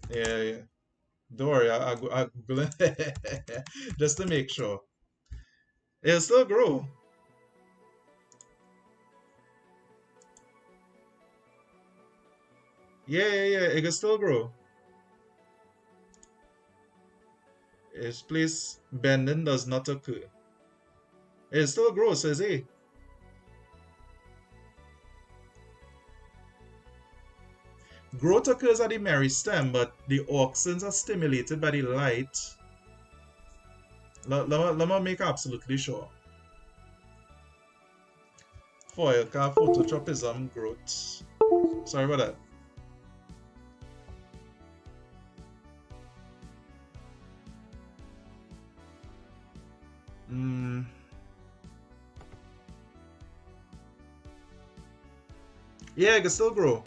Speaker 23: Yeah. Don't worry, I Google it just to make sure. It'll still grow. Yeah, it can still grow. Its place bending does not occur. It still grows, says A. Growth occurs at the meristem, but the auxins are stimulated by the light. Let me make absolutely sure. Foil cap, phototropism, growth. Sorry about that. Yeah, it can still grow.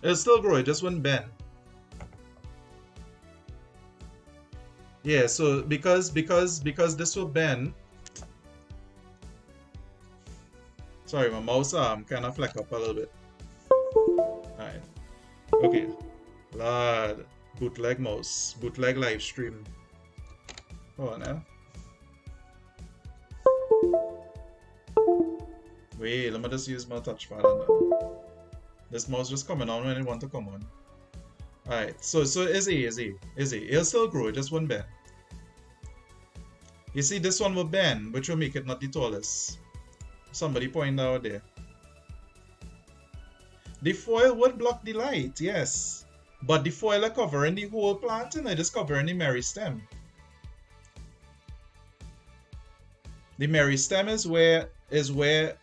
Speaker 23: It'll still grow, it just won't bend. Yeah, so because this will bend. Sorry, my mouse kind of fleck up a little bit. Alright. Okay. Lord. Bootleg mouse. Bootleg live stream. Hold on now. Wait, let me just use my touchpad on that. This mouse just coming on when it want to come on. Alright, so is A. It'll still grow, it just won't bend. You see, this one will bend, which will make it not the tallest. Somebody point out there. The foil would block the light, yes. But the foil are covering the whole plant and just covering the meristem. The meristem is where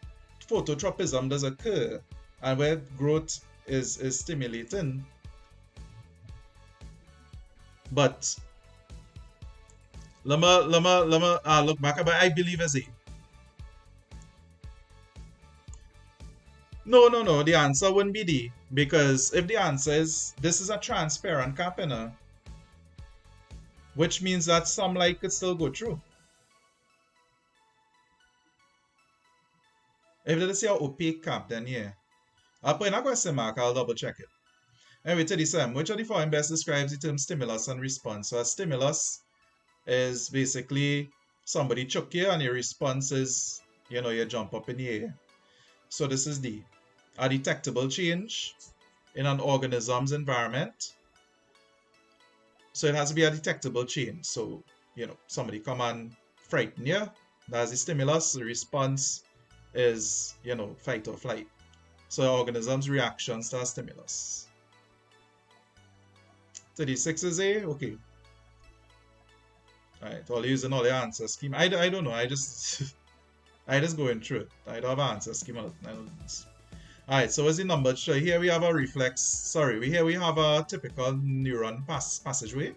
Speaker 23: phototropism does occur and where growth is stimulating. But look back, but I believe as A. No, the answer wouldn't be D, because if the answer is this is a transparent cap, which means that some light could still go through. If they say an opaque cap, then yeah. I'll put in a question mark, I'll double check it. Anyway, 37. Which of the following best describes the term stimulus and response? So a stimulus is basically somebody chuck you and your response is, you jump up in the air. So this is D. A detectable change in an organism's environment. So it has to be a detectable change. So, somebody come and frighten you. That's the stimulus. The response is, fight or flight. So the organism's reactions to a stimulus. 36 is A? Okay. Alright, all using all the answer scheme. I don't know. I just going through it. I don't have an answer scheme. Alright, so what's the number? So here we have a reflex. Sorry, here we have a typical neuron passageway.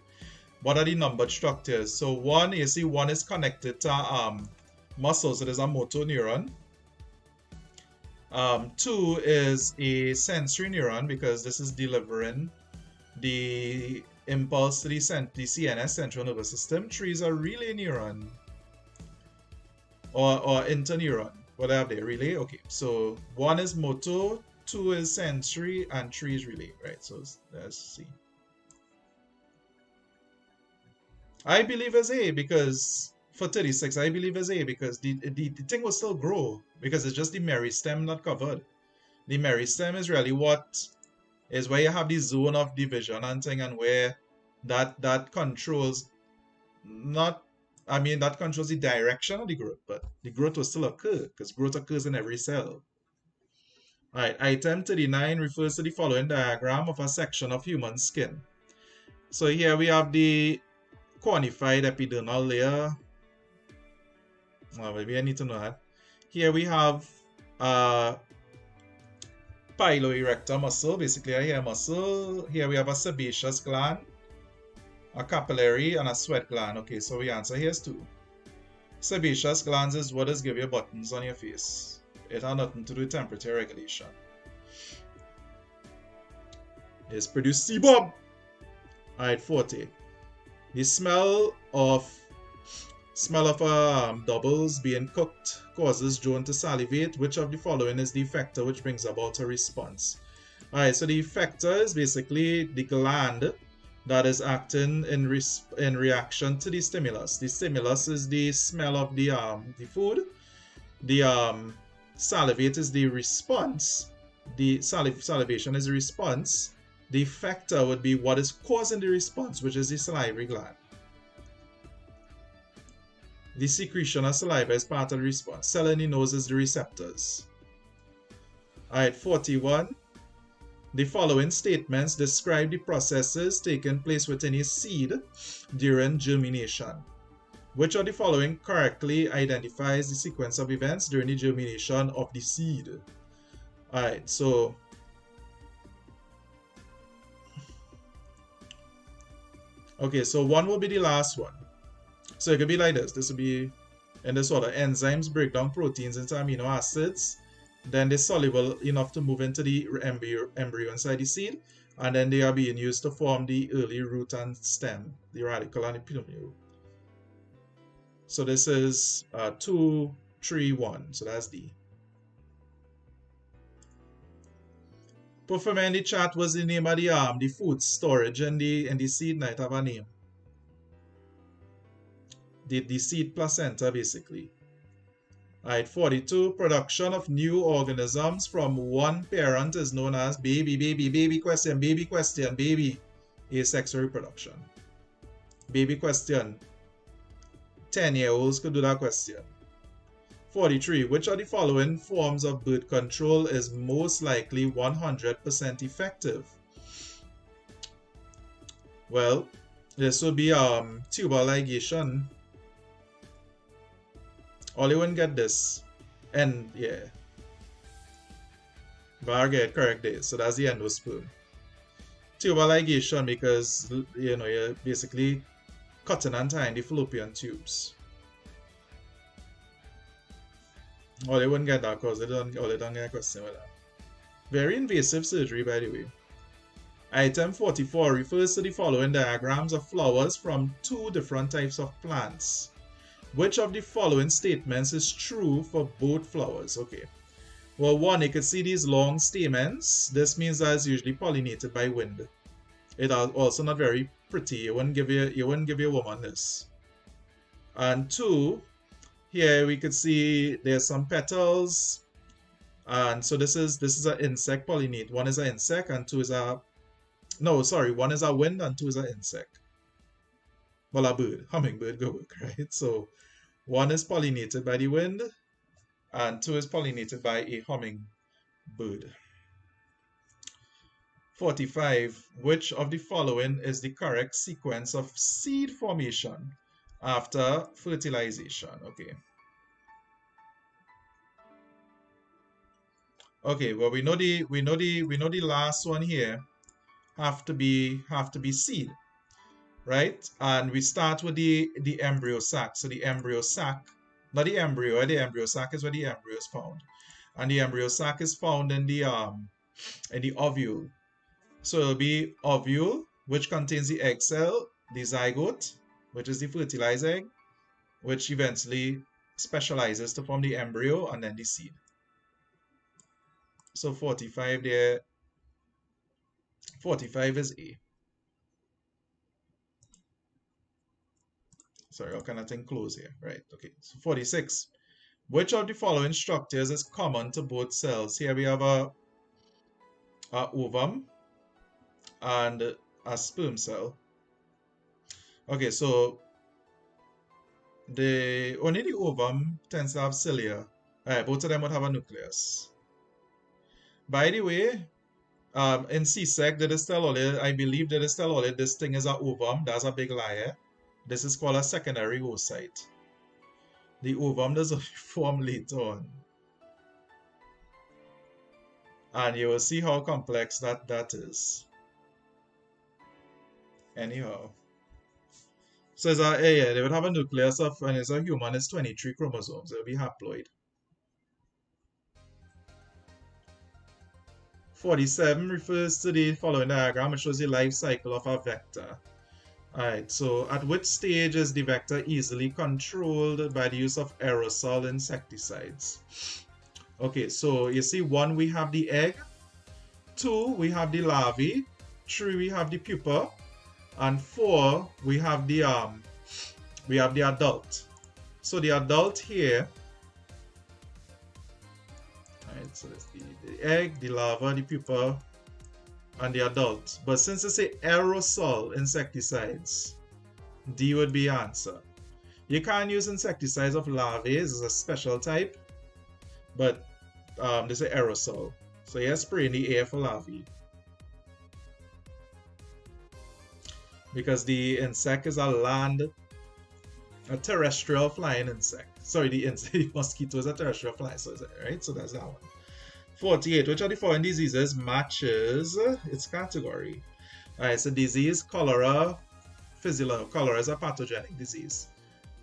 Speaker 23: What are the numbered structures? So one, you see one is connected to muscle, so there's a motor neuron. 2 is a sensory neuron because this is delivering the impulse to the CNS, central nervous system. 3 is a relay neuron or interneuron. What have they? Relay? Okay, so 1 is motor, 2 is sensory, and 3 is relay, right? So let's see. I believe as A because for 36, I believe as A because the thing will still grow because it's just the meristem not covered. The meristem is really what is where you have the zone of division and thing, and where that controls that controls the direction of the growth, but the growth will still occur because growth occurs in every cell. Alright, item 39 refers to the following diagram of a section of human skin. So here we have the cornified epidermal layer. Maybe I need to know that. Here we have piloerector muscle, basically a hair muscle. Here we have a sebaceous gland, a capillary, and a sweat gland. Okay, so the answer here is 2. Sebaceous glands is what does give you buttons on your face. It has nothing to do with temperature regulation. It's produce sebum. Alright, 40. The smell of doubles being cooked causes Joan to salivate. Which of the following is the effector which brings about a response? Alright, so the effector is basically the gland that is acting in reaction to the stimulus. The stimulus is the smell of the food. The salivate is the response. The salivation is the response. The effector would be what is causing the response, which is the salivary gland. The secretion of saliva is part of the response. Cell in the nose is the receptors. Alright, 41. The following statements describe the processes taking place within a seed during germination. Which of the following correctly identifies the sequence of events during the germination of the seed? Alright, so okay, so 1 will be the last one. So it could be like this. This will be in this order. Enzymes break down proteins into amino acids. Then they're soluble enough to move into the embryo inside the seed. And then they are being used to form the early root and stem, the radicle and the plumule. So this is 2, 3, 1. So that's D. Put for me in the chat was the name of the food storage and the seed might have a name. The seed placenta basically. Alright, 42. Production of new organisms from one parent is known as baby question, baby. Asexual reproduction. Baby question. 10-year-olds could do that question. 43. Which of the following forms of birth control is most likely 100% effective? Well, this would be tubal ligation. All you won't get this. And yeah. Bar get correct there. So that's the endosperm. Tubal ligation because you're basically cutting and tying the fallopian tubes. Oh, they wouldn't get that because they don't get a question with that. Very invasive surgery, by the way. Item 44 refers to the following diagrams of flowers from two different types of plants. Which of the following statements is true for both flowers? Okay. Well, one, you can see these long stamens. This means that it's usually pollinated by wind. It is also not very pretty. You wouldn't give your woman this. And two, here we could see there's some petals, and so this is an insect pollinate. One is an insect, and two is a one is a wind, and two is an insect. Well, a bird, hummingbird go work, right? So one is pollinated by the wind, and two is pollinated by a hummingbird. 45. Which of the following is the correct sequence of seed formation after fertilization? Okay, well we know the last one here have to be seed, right? And we start with the embryo sac. So the embryo sac, not the embryo, the embryo sac is where the embryo is found. And the embryo sac is found in the ovule. So it'll be ovule, which contains the egg cell, the zygote, which is the fertilized egg, which eventually specializes to form the embryo and then the seed. So 45 there. 45 is A. Sorry, I cannot enclose here. Right, okay. So 46. Which of the following structures is common to both cells? Here we have a ovum and a sperm cell. Okay, so only the ovum tends to have cilia. Alright, both of them would have a nucleus. By the way, in CSEC, did it tell all it? I believe did it tell all it? This thing is an ovum. That's a big lie. This is called a secondary oocyte. The ovum does only form later on. And you will see how complex that is. Anyhow. So it's they would have a nucleus of, and as a human, it's 23 chromosomes. It will be haploid. 47 refers to the following diagram. It shows the life cycle of a vector. Alright, so at which stage is the vector easily controlled by the use of aerosol insecticides? Okay, so you see, 1 we have the egg, 2 we have the larvae, 3 we have the pupa, and 4 we have the adult. So the adult here, alright, so that's the egg, the larva, the pupa, and the adult. But since it's a aerosol insecticides, D would be answer. You can't use insecticides of larvae, it's a special type, but this is aerosol. So you spray in the air for larvae. Because the insect is a terrestrial flying insect. Sorry, the mosquito is a terrestrial flying, so right? So that's that one. 48. Which of the following diseases matches its category? Alright, so disease, cholera, physiological. Cholera is a pathogenic disease.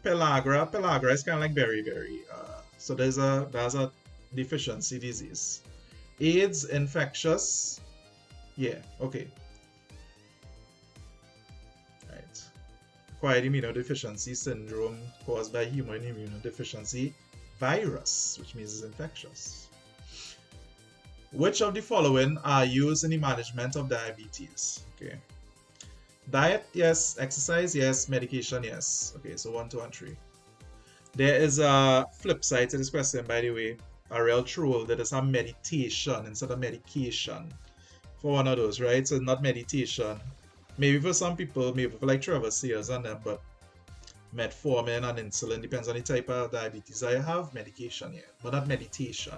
Speaker 23: Pellagra is kind of like beriberi. So that's a deficiency disease. AIDS, infectious. Yeah, okay. Right. Acquired immunodeficiency syndrome caused by human immunodeficiency virus, which means it's infectious. Which of the following are used in the management of diabetes? Okay. Diet, yes. Exercise, yes. Medication, yes. Okay, so 1, 2, and 3. There is a flip side to this question, by the way. A real troll that is a meditation instead of medication for one of those, right? So not meditation. Maybe for some people, maybe for like Trevor Sears and them, but metformin and insulin depends on the type of diabetes I have. Medication here, but not meditation.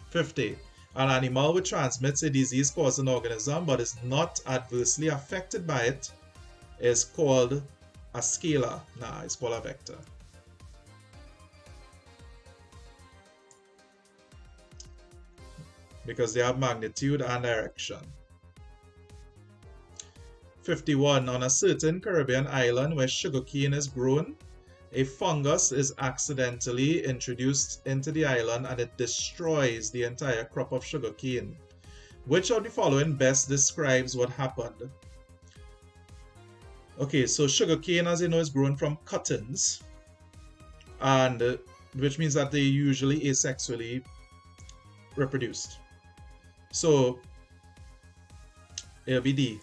Speaker 23: 50. An animal which transmits a disease causing organism but is not adversely affected by it is called a scalar. Nah, it's called a vector. Because they have magnitude and direction. 51. On a certain Caribbean island where sugarcane is grown, a fungus is accidentally introduced into the island and it destroys the entire crop of sugarcane. Which of the following best describes what happened? Okay, so sugarcane, as you know, is grown from cuttings, and which means that they usually asexually reproduced. So it'll be D.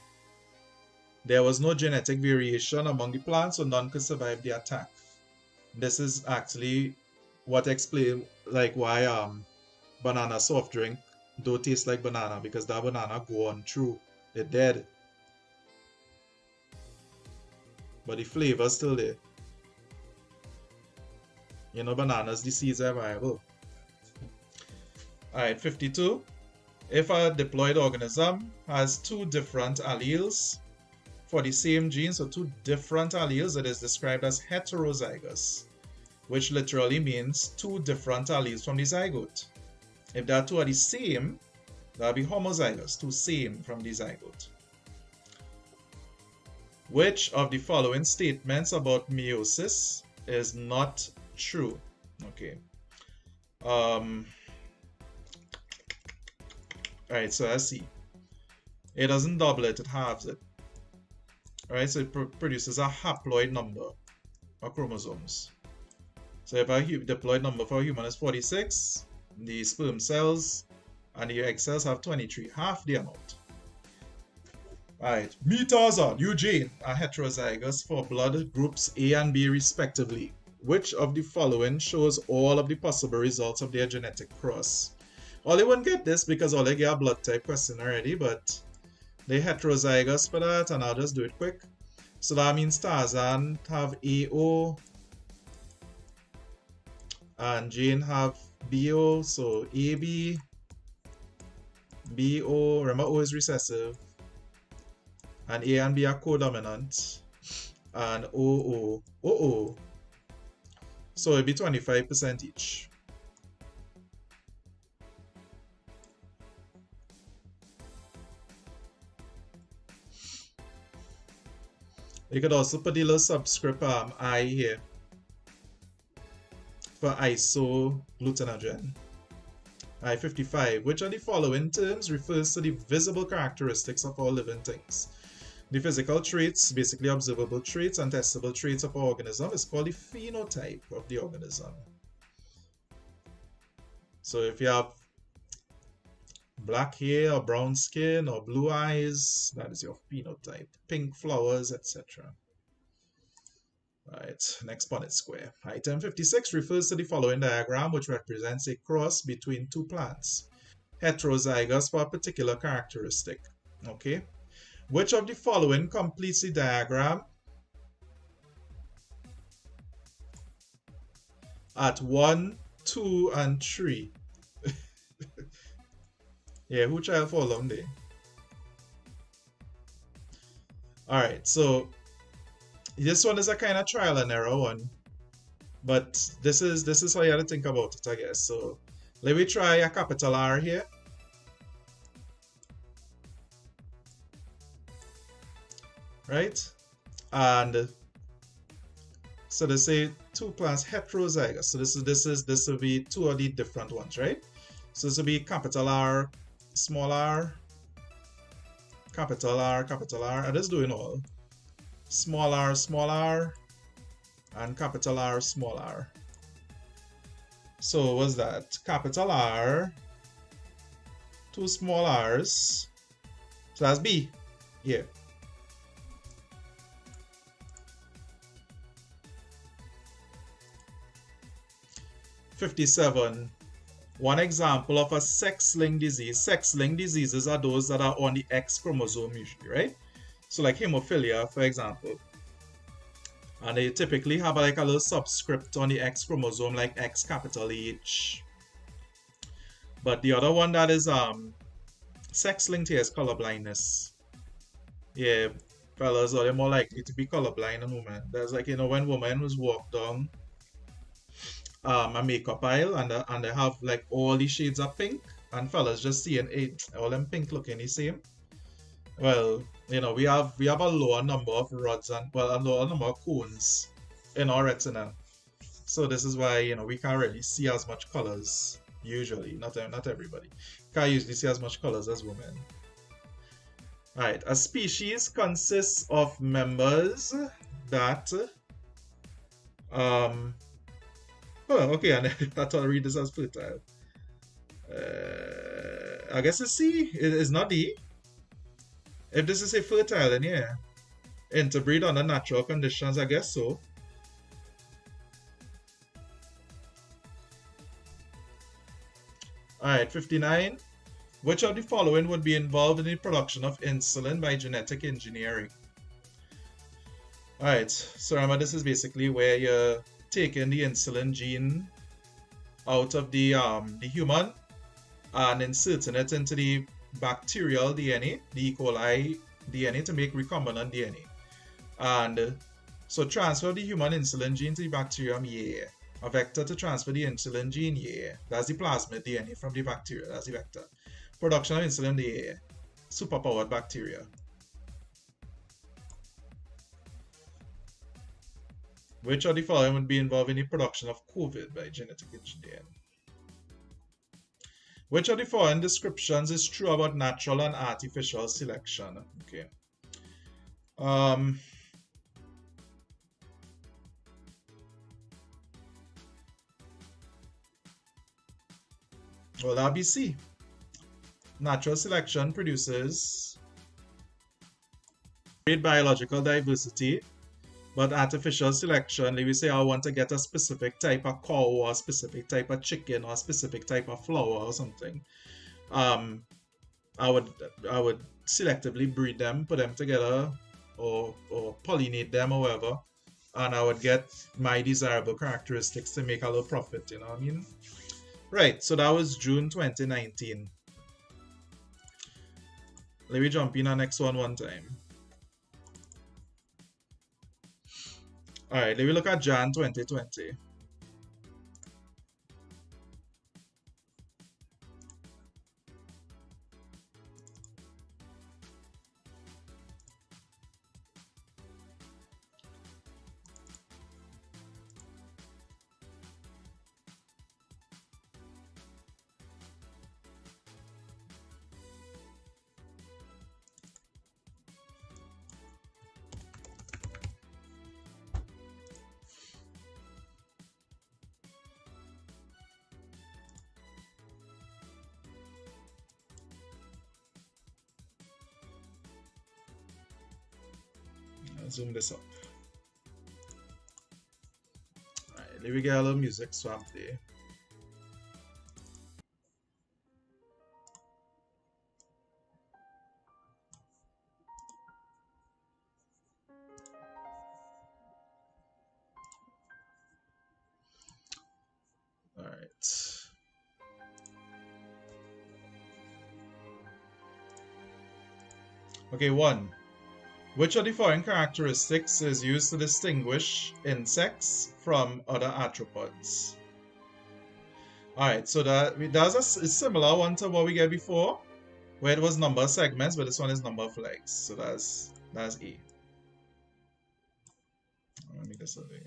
Speaker 23: There was no genetic variation among the plants, so none could survive the attack. This is actually what explains like why banana soft drink don't taste like banana, because that banana go on through. It dead. But the flavor is still there. You know, bananas, the seeds are viable. Alright, 52. If a diploid organism has two different alleles for the same gene, so two different alleles, it is described as heterozygous, which literally means two different alleles from the zygote. If that two are the same, that will be homozygous, two same from the zygote. Which of the following statements about meiosis is not true? Okay. Alright, so let's see. It doesn't double it, it halves it. Alright, so it produces a haploid number of chromosomes. So if a diploid number for a human is 46, the sperm cells and the egg cells have 23, half the amount. Alright, me Tassa, Eugene are heterozygous for blood groups A and B respectively. Which of the following shows all of the possible results of their genetic cross? Ollie won't get this because Ollie get a blood type question already, but they're heterozygous for that, and I'll just do it quick. So that means Tarzan have AO and Jane have BO, so AB, BO, remember O is recessive, and A and B are codominant, and OO. So it'll be 25% each. You could also put the little subscript I here for isoglutinogen. I-55. Which of the following terms refers to the visible characteristics of all living things? The physical traits, basically observable traits and testable traits of an organism, is called the phenotype of the organism. So if you have black hair or brown skin or blue eyes, that is your phenotype. Pink flowers, etc. Right, next Punnett square. Item 56 refers to the following diagram, which represents a cross between two plants, heterozygous for a particular characteristic. Okay, which of the following completes the diagram at 1, 2, and 3? Yeah, who tried for a long day? Alright, so this one is a kind of trial and error one, but this is how you have to think about it, I guess. So let me try a capital R here. Right? And so they say two plants heterozygous. So this will be two of the different ones, right? So this will be capital R, small r, capital R, capital R. I'm just doing all. Small r, and capital R, small r. So what's that? Capital R, two small r's. So that's B here. 57. One example of a sex-linked disease. Sex-linked diseases are those that are on the X chromosome usually, right? So like hemophilia, for example. And they typically have like a little subscript on the X chromosome, like X capital H. But the other one that is sex-linked here is color blindness. Yeah, fellas are more likely to be colorblind than women. There's like, you know, when women was walk down a makeup aisle and they have like all the shades of pink, and fellas just seeing all them pink looking the same. Well, you know, we have a lower number of rods and a lower number of cones in our retina. So this is why, you know, we can't really see as much colors usually. Not everybody can't usually see as much colors as women. Alright, a species consists of members that okay, and I thought I'd read this as fertile. I guess it's C. It is not D. If this is a fertile, then yeah. Interbreed under natural conditions, I guess so. Alright, 59. Which of the following would be involved in the production of insulin by genetic engineering? Alright, so remember this is basically where you're taking the insulin gene out of the human and inserting it into the bacterial DNA, the E. coli DNA, to make recombinant DNA. And so transfer of the human insulin gene to the bacterium, yeah. A vector to transfer the insulin gene, yeah. That's the plasmid DNA from the bacteria, that's the vector. Production of insulin, yeah. Superpowered bacteria. Which of the following would be involved in the production of COVID by genetic engineering? Which of the following descriptions is true about natural and artificial selection? Okay. Well, that'll be C. Natural selection produces great biological diversity, but artificial selection, let me say I want to get a specific type of cow or a specific type of chicken or a specific type of flower or something. I would selectively breed them, put them together, or pollinate them or whatever, and I would get my desirable characteristics to make a little profit, you know what I mean? Right, so that was June 2019. Let me jump in on the next one time. Alright, let me look at Jan 2020. Zoom this up. Alright, let me get a little music swap there. Alright. Okay, 1. Which of the following characteristics is used to distinguish insects from other arthropods? Alright, so that's a similar one to what we get before, where it was number of segments, but this one is number of legs. So that's A. Let me get something.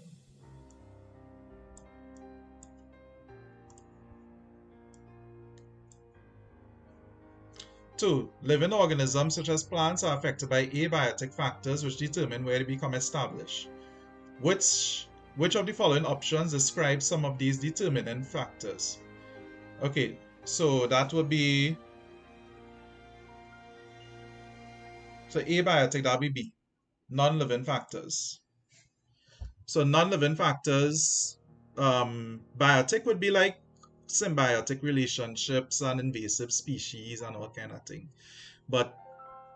Speaker 23: 2. Living organisms such as plants are affected by abiotic factors which determine where they become established. Which of the following options describe some of these determining factors? Okay, so that would be... So abiotic, that would be B. Non-living factors. So non-living factors biotic would be like symbiotic relationships and invasive species and all kind of thing. But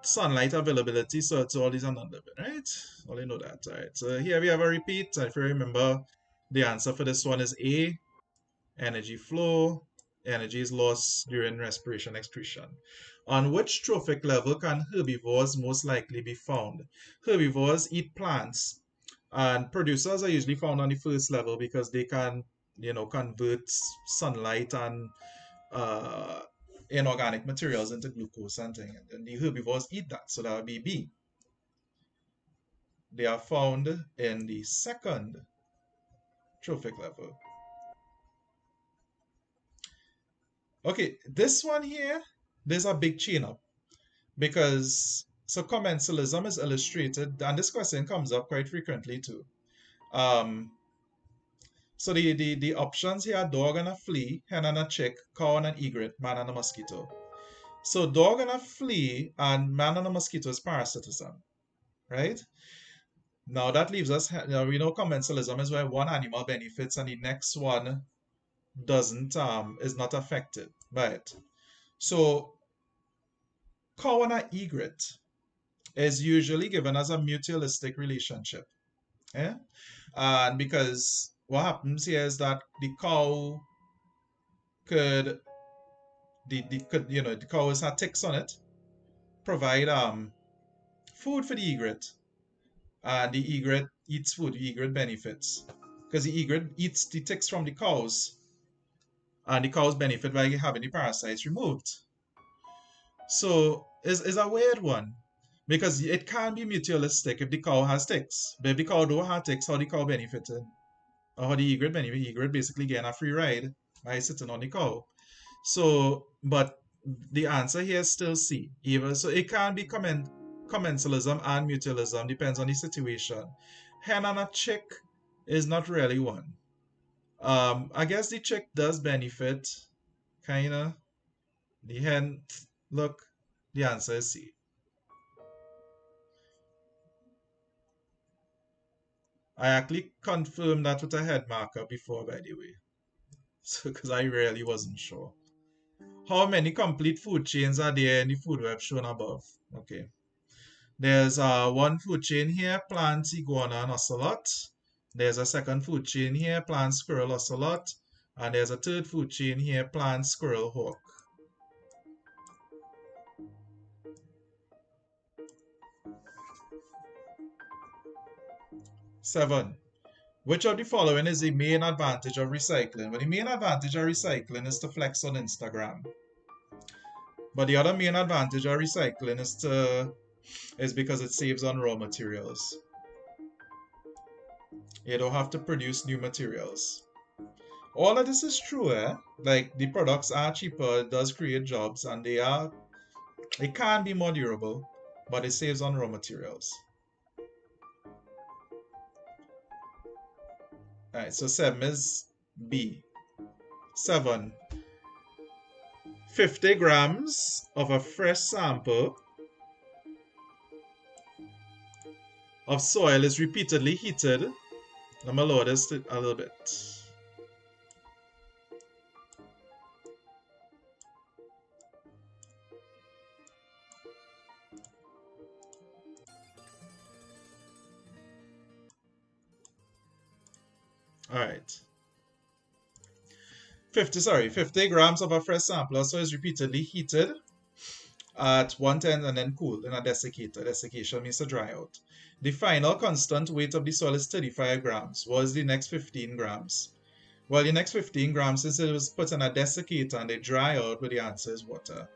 Speaker 23: sunlight availability, so it's all these are non-living, right? Only know that, right? So here we have a repeat. If you remember, the answer for this one is A, energy flow. Energy is lost during respiration excretion. On which trophic level can herbivores most likely be found? Herbivores eat plants, and producers are usually found on the first level because they can, convert sunlight and inorganic materials into glucose and things. And the herbivores eat that, so that would be B. They are found in the second trophic level. Okay, this one here, there's a big chain up because so commensalism is illustrated, and this question comes up quite frequently too. So the options here are dog and a flea, hen and a chick, cow and an egret, man and a mosquito. So dog and a flea and man and a mosquito is parasitism, right? Now that leaves us, we know commensalism is where one animal benefits and the next one doesn't, is not affected by it. So cow and an egret is usually given as a mutualistic relationship. Yeah? And because what happens here is that the cow could, the cow has ticks on it, provide food for the egret, and the egret eats food, the egret benefits. Because the egret eats the ticks from the cows, and the cows benefit by having the parasites removed. So it's a weird one, because it can be mutualistic if the cow has ticks. But if the cow don't have ticks, how the cow benefited? Or how the egret benefited? The egret basically getting a free ride by sitting on the cow. So, but the answer here is still C. Even so, it can be commensalism and mutualism, depends on the situation. Hen and a chick is not really one. I guess the chick does benefit, kinda. The hen, look, the answer is C. I actually confirmed that with a head marker before, by the way. So, because I really wasn't sure. How many complete food chains are there in the food web shown above? Okay. There's one food chain here, plant, iguana, and ocelot. There's a second food chain here, plant, squirrel, ocelot. And there's a third food chain here, plant, squirrel, hawk. Seven. Which of the following is the main advantage of recycling? Well, the main advantage of recycling is to flex on Instagram. But the other main advantage of recycling is because it saves on raw materials. You don't have to produce new materials. All of this is true, eh? Like, the products are cheaper, it does create jobs, and it can be more durable, but it saves on raw materials. Alright, so 7 is B. 7. 50 grams of a fresh sample of soil is repeatedly heated. I'm going to lower this a little bit. Alright. 50 grams of a fresh sample of soil is repeatedly heated at 110 and then cooled in a desiccator. Desiccation means to dry out. The final constant weight of the soil is 35 grams. What is the next 15 grams? Well, the next 15 grams, since it was put in a desiccator and they dry out, but the answer is water.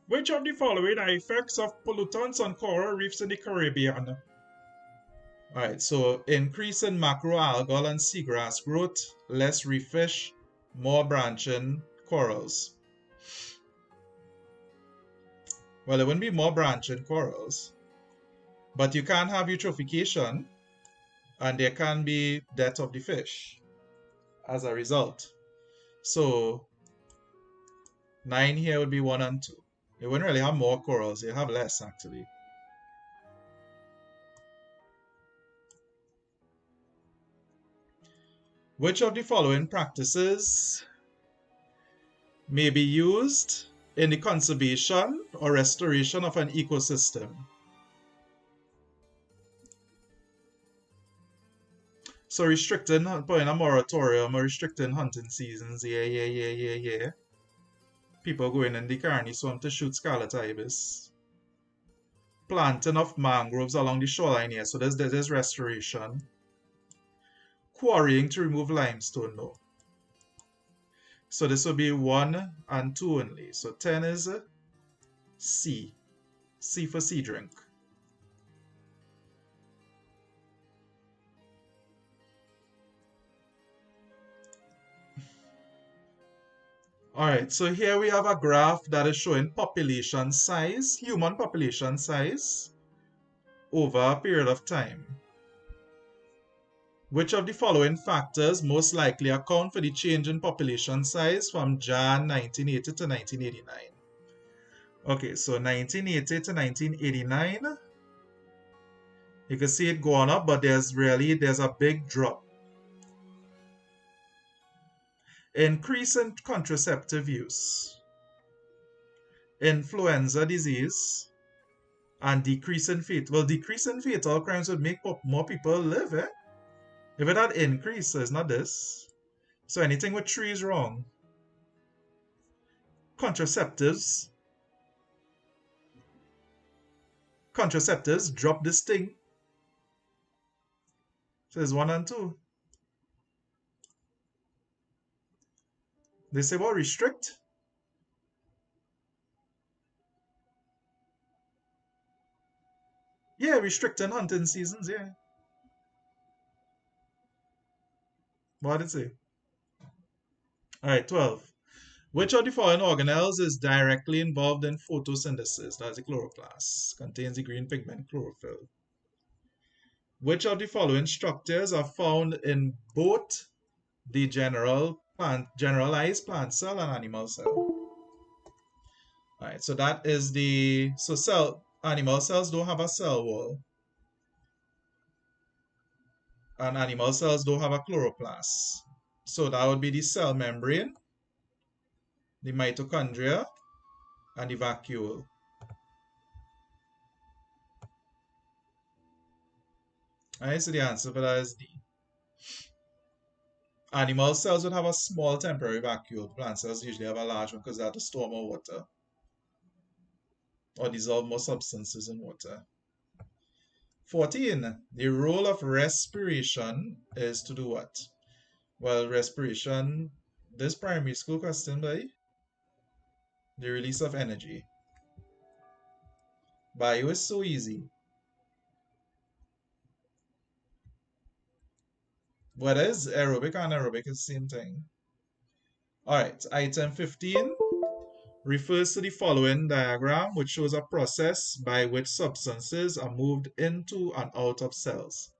Speaker 23: Which of the following are effects of pollutants on coral reefs in the Caribbean? Alright, so increase in macroalgal and seagrass growth, less reef fish, more branching corals. Well, it wouldn't be more branching corals, but you can have eutrophication, and there can be death of the fish as a result. So 9 here would be 1 and 2. You wouldn't really have more corals, you have less actually. Which of the following practices may be used in the conservation or restoration of an ecosystem? So restricting, putting a moratorium or restricting hunting seasons, yeah. People going in the Carney swamp to shoot scarlet ibis. Planting of mangroves along the shoreline here, so there's restoration. Quarrying to remove limestone, no. So this will be 1 and 2 only. So 10 is C. C for sea drink. Alright, so here we have a graph that is showing population size, human population size, over a period of time. Which of the following factors most likely account for the change in population size from Jan 1980 to 1989? Okay, so 1980 to 1989, you can see it going up, but there's a big drop. Increase in contraceptive use, influenza disease, and decrease in fatal crimes would make more people live, eh? If it had increased, so it's not this. So anything with 3 is wrong. Contraceptives drop this thing. So it's 1 and 2. They say, well, restrict. Yeah, restricting hunting seasons, yeah. What did it say? Alright, 12. Which of the following organelles is directly involved in photosynthesis? That's the chloroplast. Contains the green pigment chlorophyll. Which of the following structures are found in both the generalized plant cell and animal cell? Alright, so that is animal cells don't have a cell wall. And animal cells don't have a chloroplast. So that would be the cell membrane, the mitochondria, and the vacuole. Alright, so the answer for that is D. Animal cells would have a small temporary vacuole. Plant cells usually have a large one because they have to store more water or dissolve more substances in water. 14. The role of respiration is to do what? Well, respiration, this primary school question, by the release of energy. Bio is so easy. What is aerobic and anaerobic is the same thing. Alright, item 15 refers to the following diagram, which shows a process by which substances are moved into and out of cells,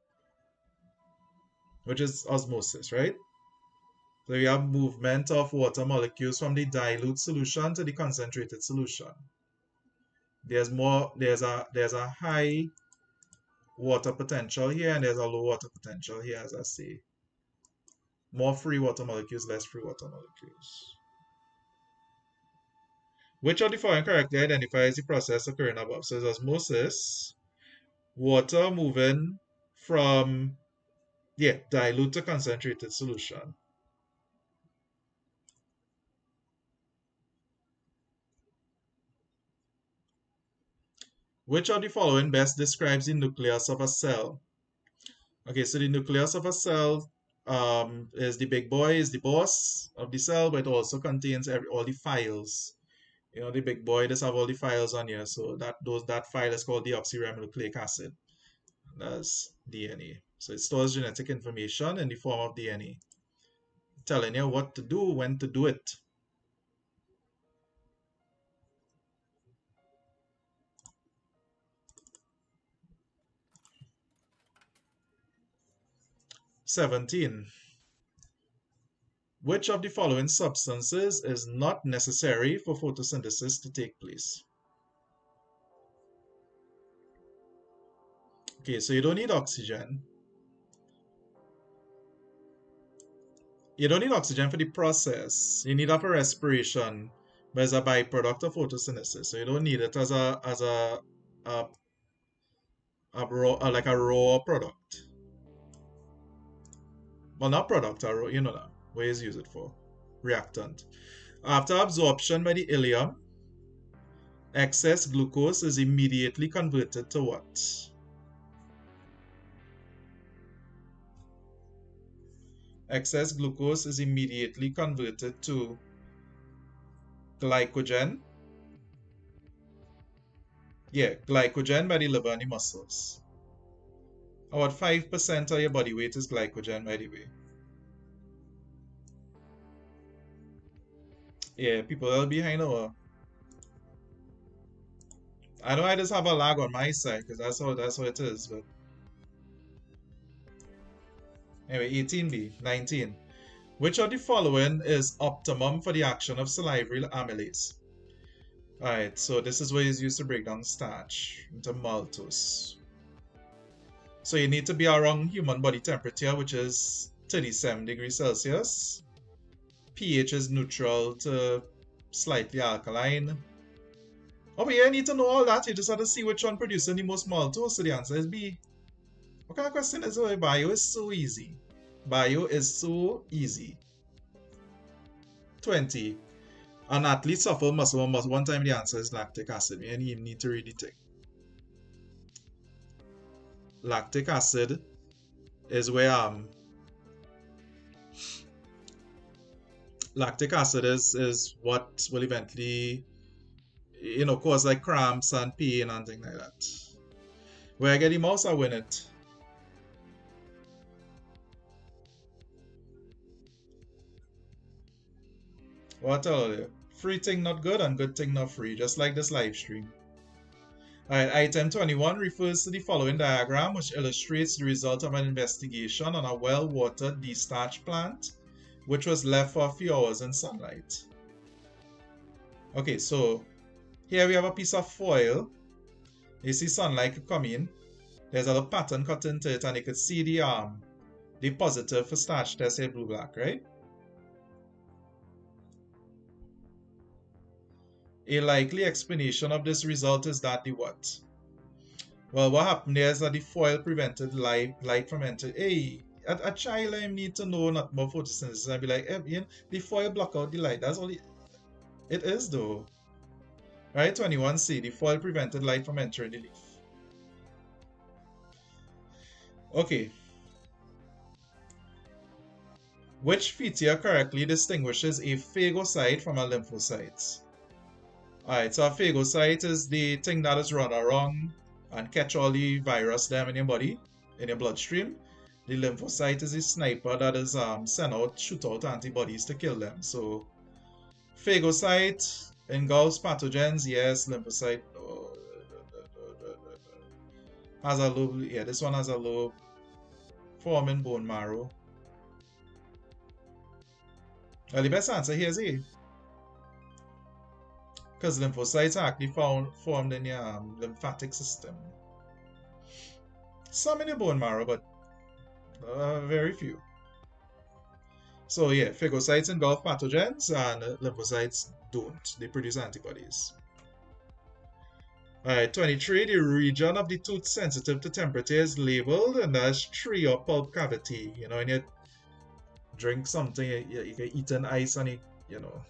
Speaker 23: which is osmosis, right? So we have movement of water molecules from the dilute solution to the concentrated solution. There's a high water potential here and there's a low water potential here, as I say. More free water molecules, less free water molecules. Which of the following correctly identifies the process occurring above? So it's osmosis, water moving from dilute to concentrated solution. Which of the following best describes the nucleus of a cell? Okay, so the nucleus of a cell is the big boy, is the boss of the cell, but it also contains all the files. You know, the big boy does have all the files on here, so that file is called deoxyribonucleic acid. That's DNA. So it stores genetic information in the form of DNA, telling you what to do, when to do it. (17) Which of the following substances is not necessary for photosynthesis to take place? Okay, so you don't need oxygen. You don't need oxygen for the process. You need that for respiration, but it's a byproduct of photosynthesis. So you don't need it as a raw, like a raw product. Well, not product, a raw, you know that. What is use it for? Reactant. After absorption by the ileum, excess glucose is immediately converted to what? Excess glucose is immediately converted to glycogen. Yeah, glycogen by the liver and the muscles. About 5% of your body weight is glycogen, by the way. Yeah, people are behind our. I know I just have a lag on my side because that's how it is, but anyway, 18b, 19. Which of the following is optimum for the action of salivary amylase? Alright, so this is what is used to break down starch into maltose. So you need to be around human body temperature, which is 37 degrees Celsius. pH is neutral to slightly alkaline. Oh, but yeah, you need to know all that. You just have to see which one produces the most maltose. So the answer is B. What kind of question is it? Bio is so easy. Bio is so easy. 20. An athlete suffer muscle one time. The answer is lactic acid. You even need to read the thing. Lactic acid is where lactic acid is what will eventually, you know, cause like cramps and pain and things like that. Where I get the mouse, I win it. What I tell you? Free thing not good and good thing not free, just like this live stream. Alright, item 21 refers to the following diagram, which illustrates the result of an investigation on a well-watered destarch plant, which was left for a few hours in sunlight. Okay, so here we have a piece of foil. You see sunlight come in. There's a little pattern cut into it, and you could see the positive for starch test here, blue-black, right? A likely explanation of this result is that the what? Well, what happened there is that the foil prevented light from entering. Hey, a child I need to know not about photosynthesis and be like, hey, the foil block out the light. That's all it is though. Right, 21C, the foil prevented light from entering the leaf. Okay. Which feature correctly distinguishes a phagocyte from a lymphocyte? Alright, so a phagocyte is the thing that is run around and catch all the virus them in your body, in your bloodstream. The lymphocyte is the sniper that is shoot out antibodies to kill them. So phagocyte engulfs pathogens, yes. Lymphocyte has a lobe, yeah, this one has a lobe forming bone marrow. Well, the best answer here is A. Because lymphocytes are actually formed in your lymphatic system. Some in the bone marrow, but very few. So yeah, phagocytes engulf pathogens and lymphocytes don't. They produce antibodies. Alright, 23. The region of the tooth sensitive to temperature is labeled, and that's tree or pulp cavity. You know, when you drink something, you can eat an ice and it, you know,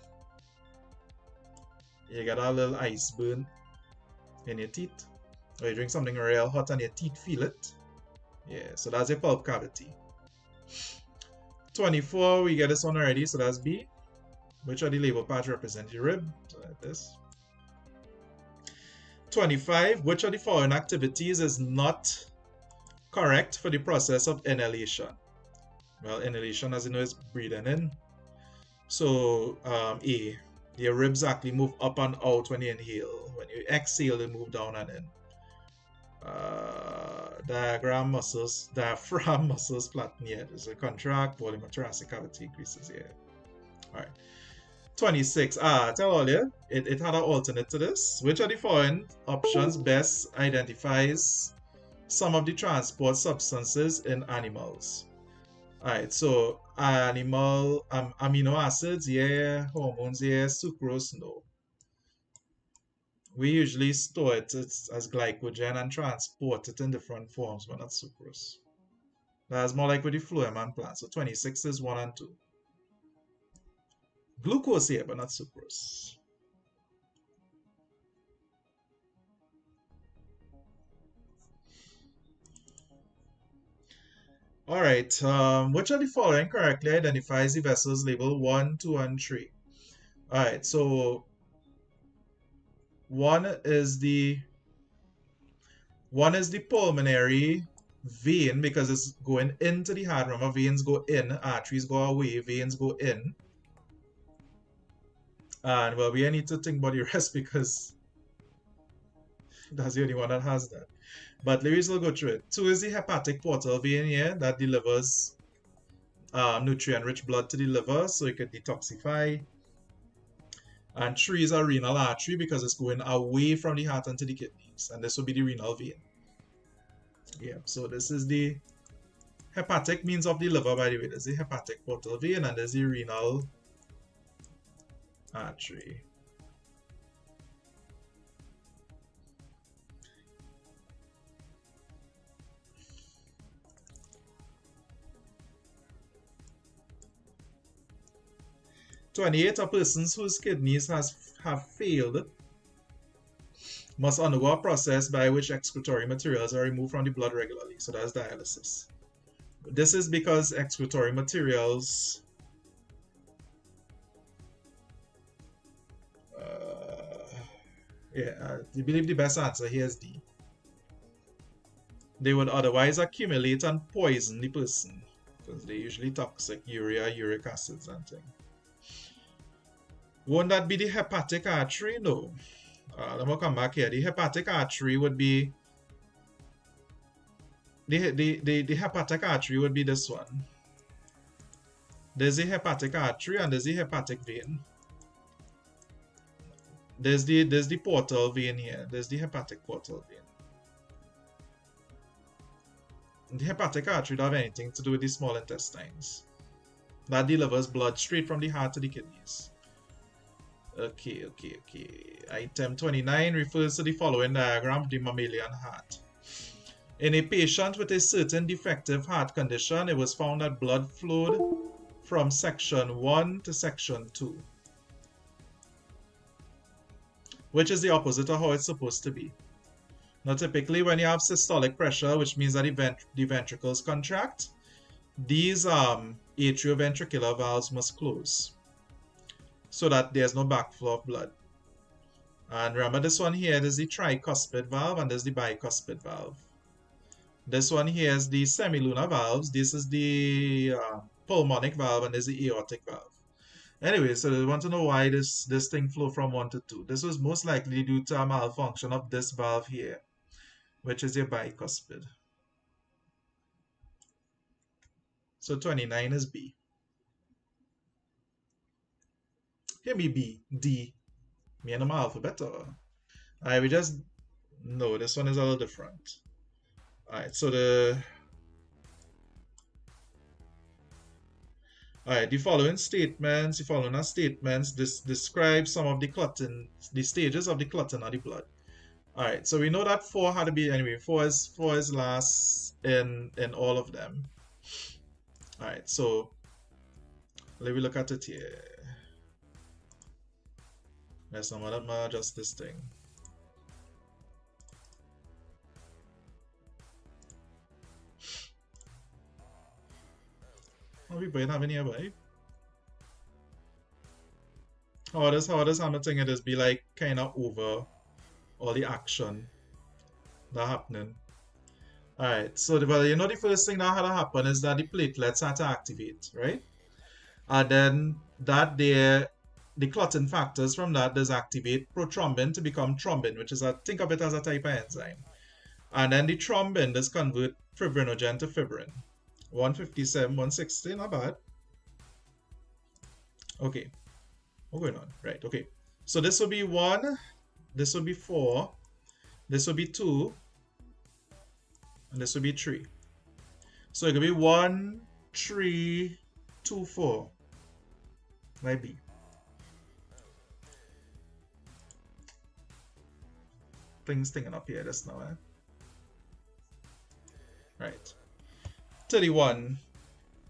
Speaker 23: you get a little ice burn in your teeth. Or you drink something real hot and your teeth feel it. Yeah, so that's a pulp cavity. 24, we get this one already, so that's B. Which of the label parts represent your rib? So like this. 25, which of the following activities is not correct for the process of inhalation? Well, inhalation, as you know, is breathing in. So, A. Your ribs actually move up and out when you inhale. When you exhale, they move down and in. Diaphragm muscles flatten here. There's a contract, volume of thoracic cavity increases here. Alright. 26. Tell all you, it had an alternate to this. Which of the following options best identifies some of the transport substances in animals. Alright, so animal amino acids, yeah, hormones, yeah, sucrose, no. We usually store it as glycogen and transport it in different forms, but not sucrose. That's more like with the phloem and plant. So 26 is 1 and 2. Glucose here, but not sucrose. Alright, which of the following correctly identifies the vessels labeled 1, 2, and 3? Alright, so one is the pulmonary vein because it's going into the heart. Remember, veins go in, arteries go away, veins go in. And well, we need to think about the rest because that's the only one that has that. But Larry's will go through it. 2 is the hepatic portal vein here that delivers nutrient-rich blood to the liver so it can detoxify. And 3 is a renal artery because it's going away from the heart into the kidneys. And this will be the renal vein. Yeah, so this is the hepatic means of the liver, by the way. There's the hepatic portal vein and there's the renal artery. A persons whose kidneys have failed must undergo a process by which excretory materials are removed from the blood regularly. So that's dialysis. This is because excretory materials I believe the best answer here is D. They would otherwise accumulate and poison the person because they're usually toxic, urea, uric acids and things. Won't that be the hepatic artery? No. Let me come back here. The hepatic artery would be the hepatic artery would be this one. There's the hepatic artery and there's the hepatic vein. There's the portal vein here. There's the hepatic portal vein. The hepatic artery don't have anything to do with the small intestines. That delivers blood straight from the heart to the kidneys. Okay. Item 29 refers to the following diagram of the mammalian heart. In a patient with a certain defective heart condition, it was found that blood flowed from section 1 to section 2, which is the opposite of how it's supposed to be. Now, typically, when you have systolic pressure, which means that the ventricles contract, these atrioventricular valves must close, so that there's no backflow of blood. And remember this one here, there's the tricuspid valve and there's the bicuspid valve. This one here is the semilunar valves. This is the pulmonic valve and there's the aortic valve. Anyway, so they want to know why this thing flow from 1 to 2. This was most likely due to a malfunction of this valve here, which is your bicuspid. So 29 is B. Here me B, D. Me and my alphabet. Alright, we just no, this one is a little different. Alright, so the following statements describe some of the stages of the clotting of the blood. Alright, so we know that 4 had to be anyway. 4 is last in all of them. Alright, so let me look at it here. Let's adjust this thing. What we both have in here, boy? How does thing it is be like kind of over all the action that happening? Alright, so the first thing that had to happen is that the platelets had to activate, right? And then the clotting factors from that does activate prothrombin to become thrombin, which is think of it as a type of enzyme. And then the thrombin does convert fibrinogen to fibrin. 157, 160, not bad. Okay, what's going on? Right, okay. So this will be 1, this will be 4, this will be 2, And this would be 3. So it could be 1, 3, 2, 4. Might be. Things thinking up here just now, eh? Right. 31.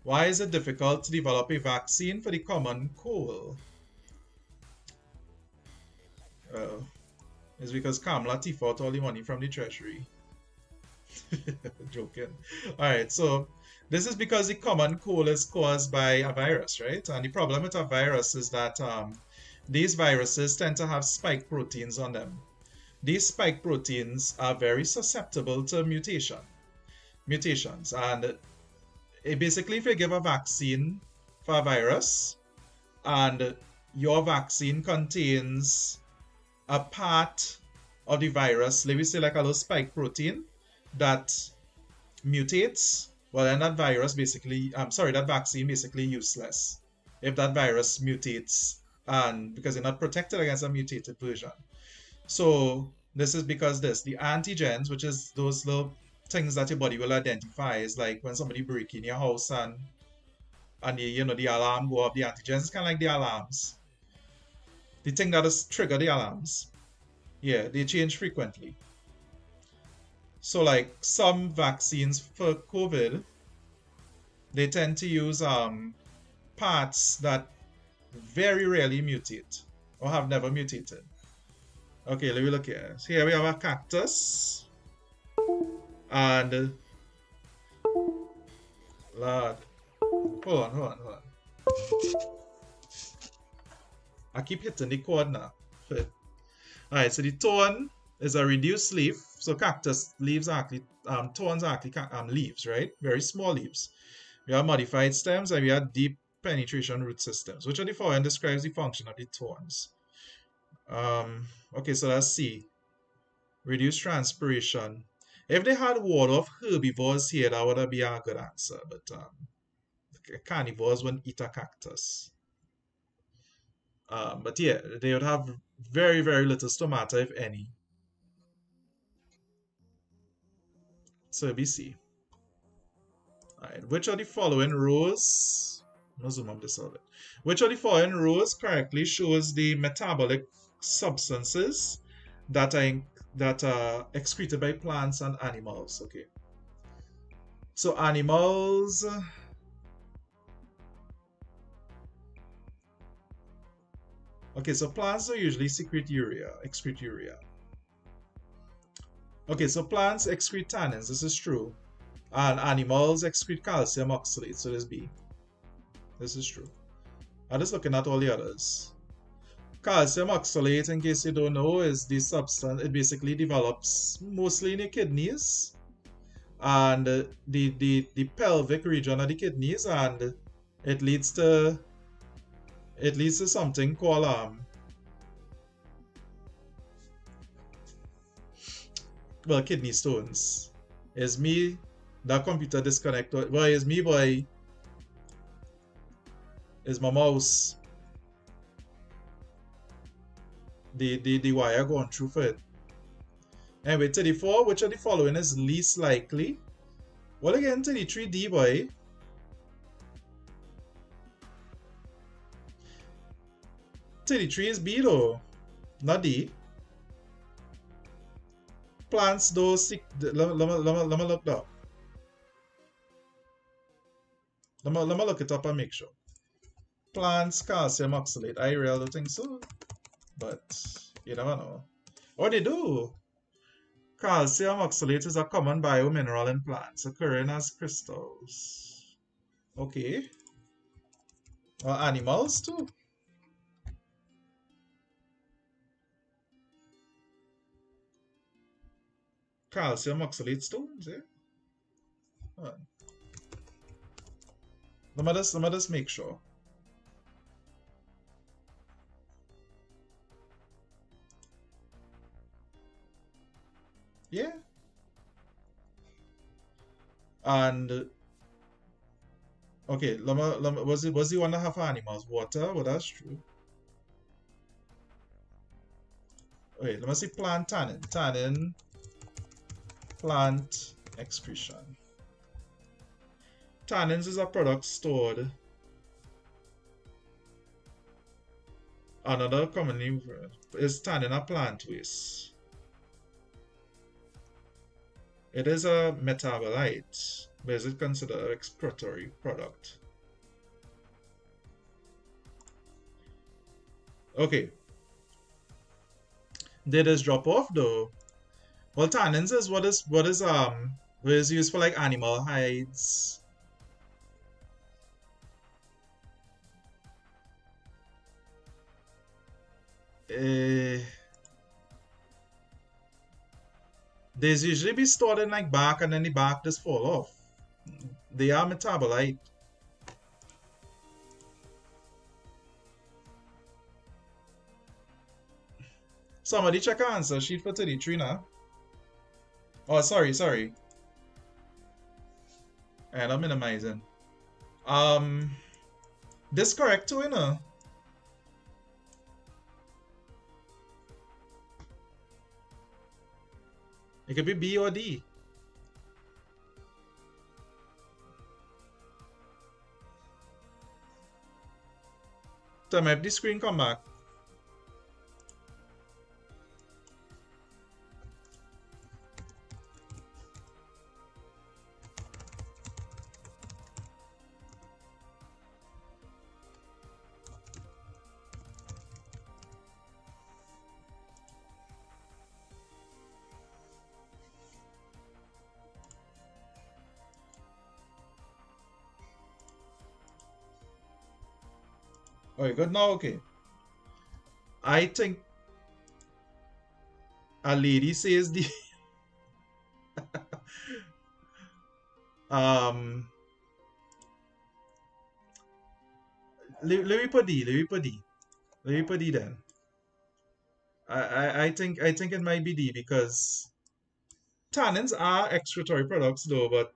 Speaker 23: Why is it difficult to develop a vaccine for the common cold? It's because Kamala thief out all the money from the treasury. Joking. Alright, so this is because the common cold is caused by a virus, right? And the problem with a virus is that these viruses tend to have spike proteins on them. These spike proteins are very susceptible to mutations. And basically, if you give a vaccine for a virus and your vaccine contains a part of the virus, let me say like a little spike protein that mutates, well then that vaccine basically useless if that virus mutates, and because you're not protected against a mutated version. So this is because the antigens, which is those little things that your body will identify, is like when somebody break in your house and the alarm go off. The antigens is kind of like the alarms. The thing that is trigger the alarms. Yeah, they change frequently. So like some vaccines for COVID, they tend to use parts that very rarely mutate or have never mutated. Okay, let me look here. So here we have a cactus. And Lord. Hold on. I keep hitting the cord now. Alright, so the thorn is a reduced leaf. So cactus leaves are actually thorns are actually leaves, right? Very small leaves. We have modified stems and we have deep penetration root systems. Which of the following describes the function of the thorns? Okay, so let's see. Reduced transpiration. If they had water of herbivores here, that would be a good answer. But carnivores wouldn't eat a cactus. But yeah, they would have very, very little stomata, if any. So BC. Alright, which of the following rows? I'm gonna zoom up this a little bit. Which of the following rows correctly shows the metabolic substances that are excreted by plants and animals? Okay. So animals. Okay, so plants don't usually excrete urea. Okay, so plants excrete tannins, this is true. And animals excrete calcium oxalate, so this B. This is true. I'm just looking at all the others. Calcium oxalate, in case you don't know, is the substance. It basically develops mostly in the kidneys and the pelvic region of the kidneys, and it leads to something called kidney stones. Is me that computer disconnected? Well, is me, boy. Is my mouse. The wire going through for it. Anyway, 34, which of the following is least likely? Well, again, 33D, boy. $33 is B though, not D. Plants though, let me look that. Let me look it up and make sure. Plants, calcium oxalate. I really don't think so, but you never know. Oh, they do. Calcium oxalate is a common biomineral in plants, occurring as crystals. Okay. Well, animals too. Calcium oxalate stones, yeah. Right. Let me just make sure. Yeah. And okay, was the one that have animals? Water? Well, that's true. Wait, let me see plant tannin. Tannin, plant excretion. Tannins is a product stored. Another commonly is tannin a plant waste. It is a metabolite, but is it considered an excretory product? Okay. Did this drop off though? Well, tannins is what is used for like animal hides. These usually be stored in like bark and then the bark just fall off. They are metabolite. Somebody check our answer sheet for 33 now. Oh, sorry. And I'm minimizing. This correct too, you know? It could be B or D. Time if the screen come back. Alright, good now, okay. I think a lady says the let me put D then. I think it might be D because tannins are excretory products though, but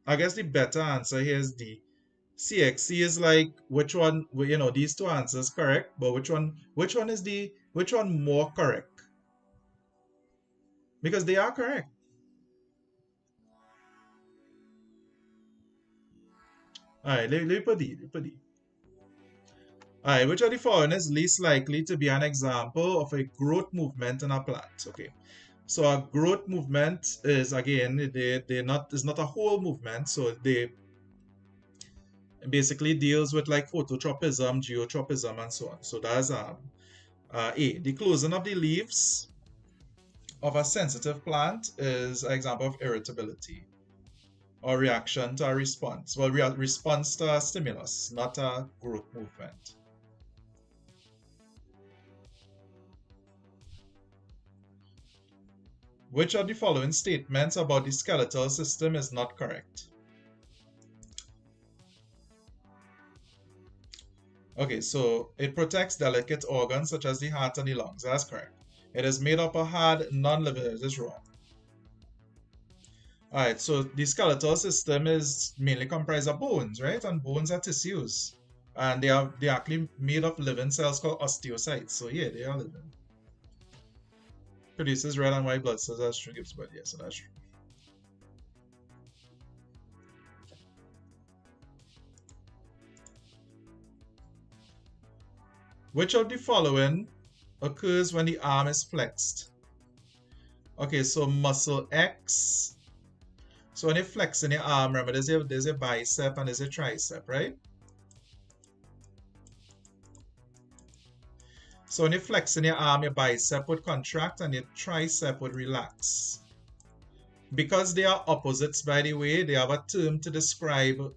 Speaker 23: I guess the better answer here is D. CXC is like which one, you know, these two answers correct, but which one more correct? Because they are correct. Alright, let me put D. Alright, which of the following is least likely to be an example of a growth movement in a plant? Okay. So a growth movement is again it's not a whole movement, so they basically deals with like phototropism, geotropism, and so on. So that's A. The closing of the leaves of a sensitive plant is an example of irritability or reaction to a response. Well, response to a stimulus, not a growth movement. Which of the following statements about the skeletal system is not correct? Okay, so it protects delicate organs such as the heart and the lungs. That's correct. It is made up of hard, non-living. It is wrong. Alright, so the skeletal system is mainly comprised of bones, right? And bones are tissues. And they are actually made of living cells called osteocytes. So yeah, they are living. Produces red and white blood cells. That's true. Gives blood. Yes, so that's true. Which of the following occurs when the arm is flexed? Okay, so muscle X. So when you flex in your arm, remember there's a bicep and there's a tricep, right? So when you flex in your arm, your bicep would contract and your tricep would relax. Because they are opposites, by the way, they have a term to describe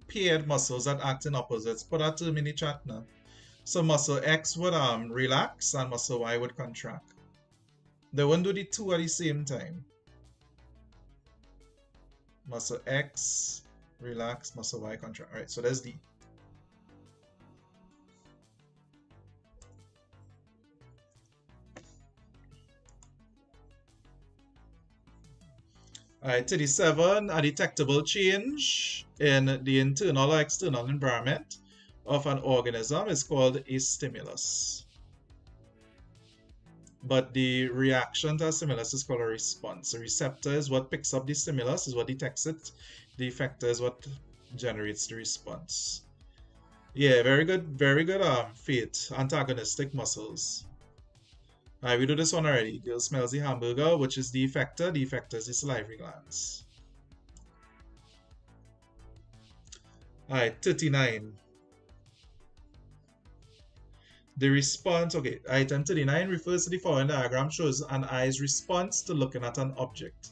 Speaker 23: paired muscles that act in opposites. Put that term in the chat now. So muscle X would relax and muscle Y would contract. They won't do the two at the same time. Muscle X, relax, muscle Y, contract. Alright, so that's D. Alright, 37, a detectable change in the internal or external environment of an organism is called a stimulus. but the reaction to a stimulus is called a response. The receptor is what picks up the stimulus, is what detects it. The effector is what generates the response. Yeah, very good, fate. Antagonistic muscles. Alright, we do this one already. Girl smells the hamburger, which is the effector. The effector is the salivary glands. Alright, 39. The response, okay, item 39 refers to the following diagram, shows an eye's response to looking at an object.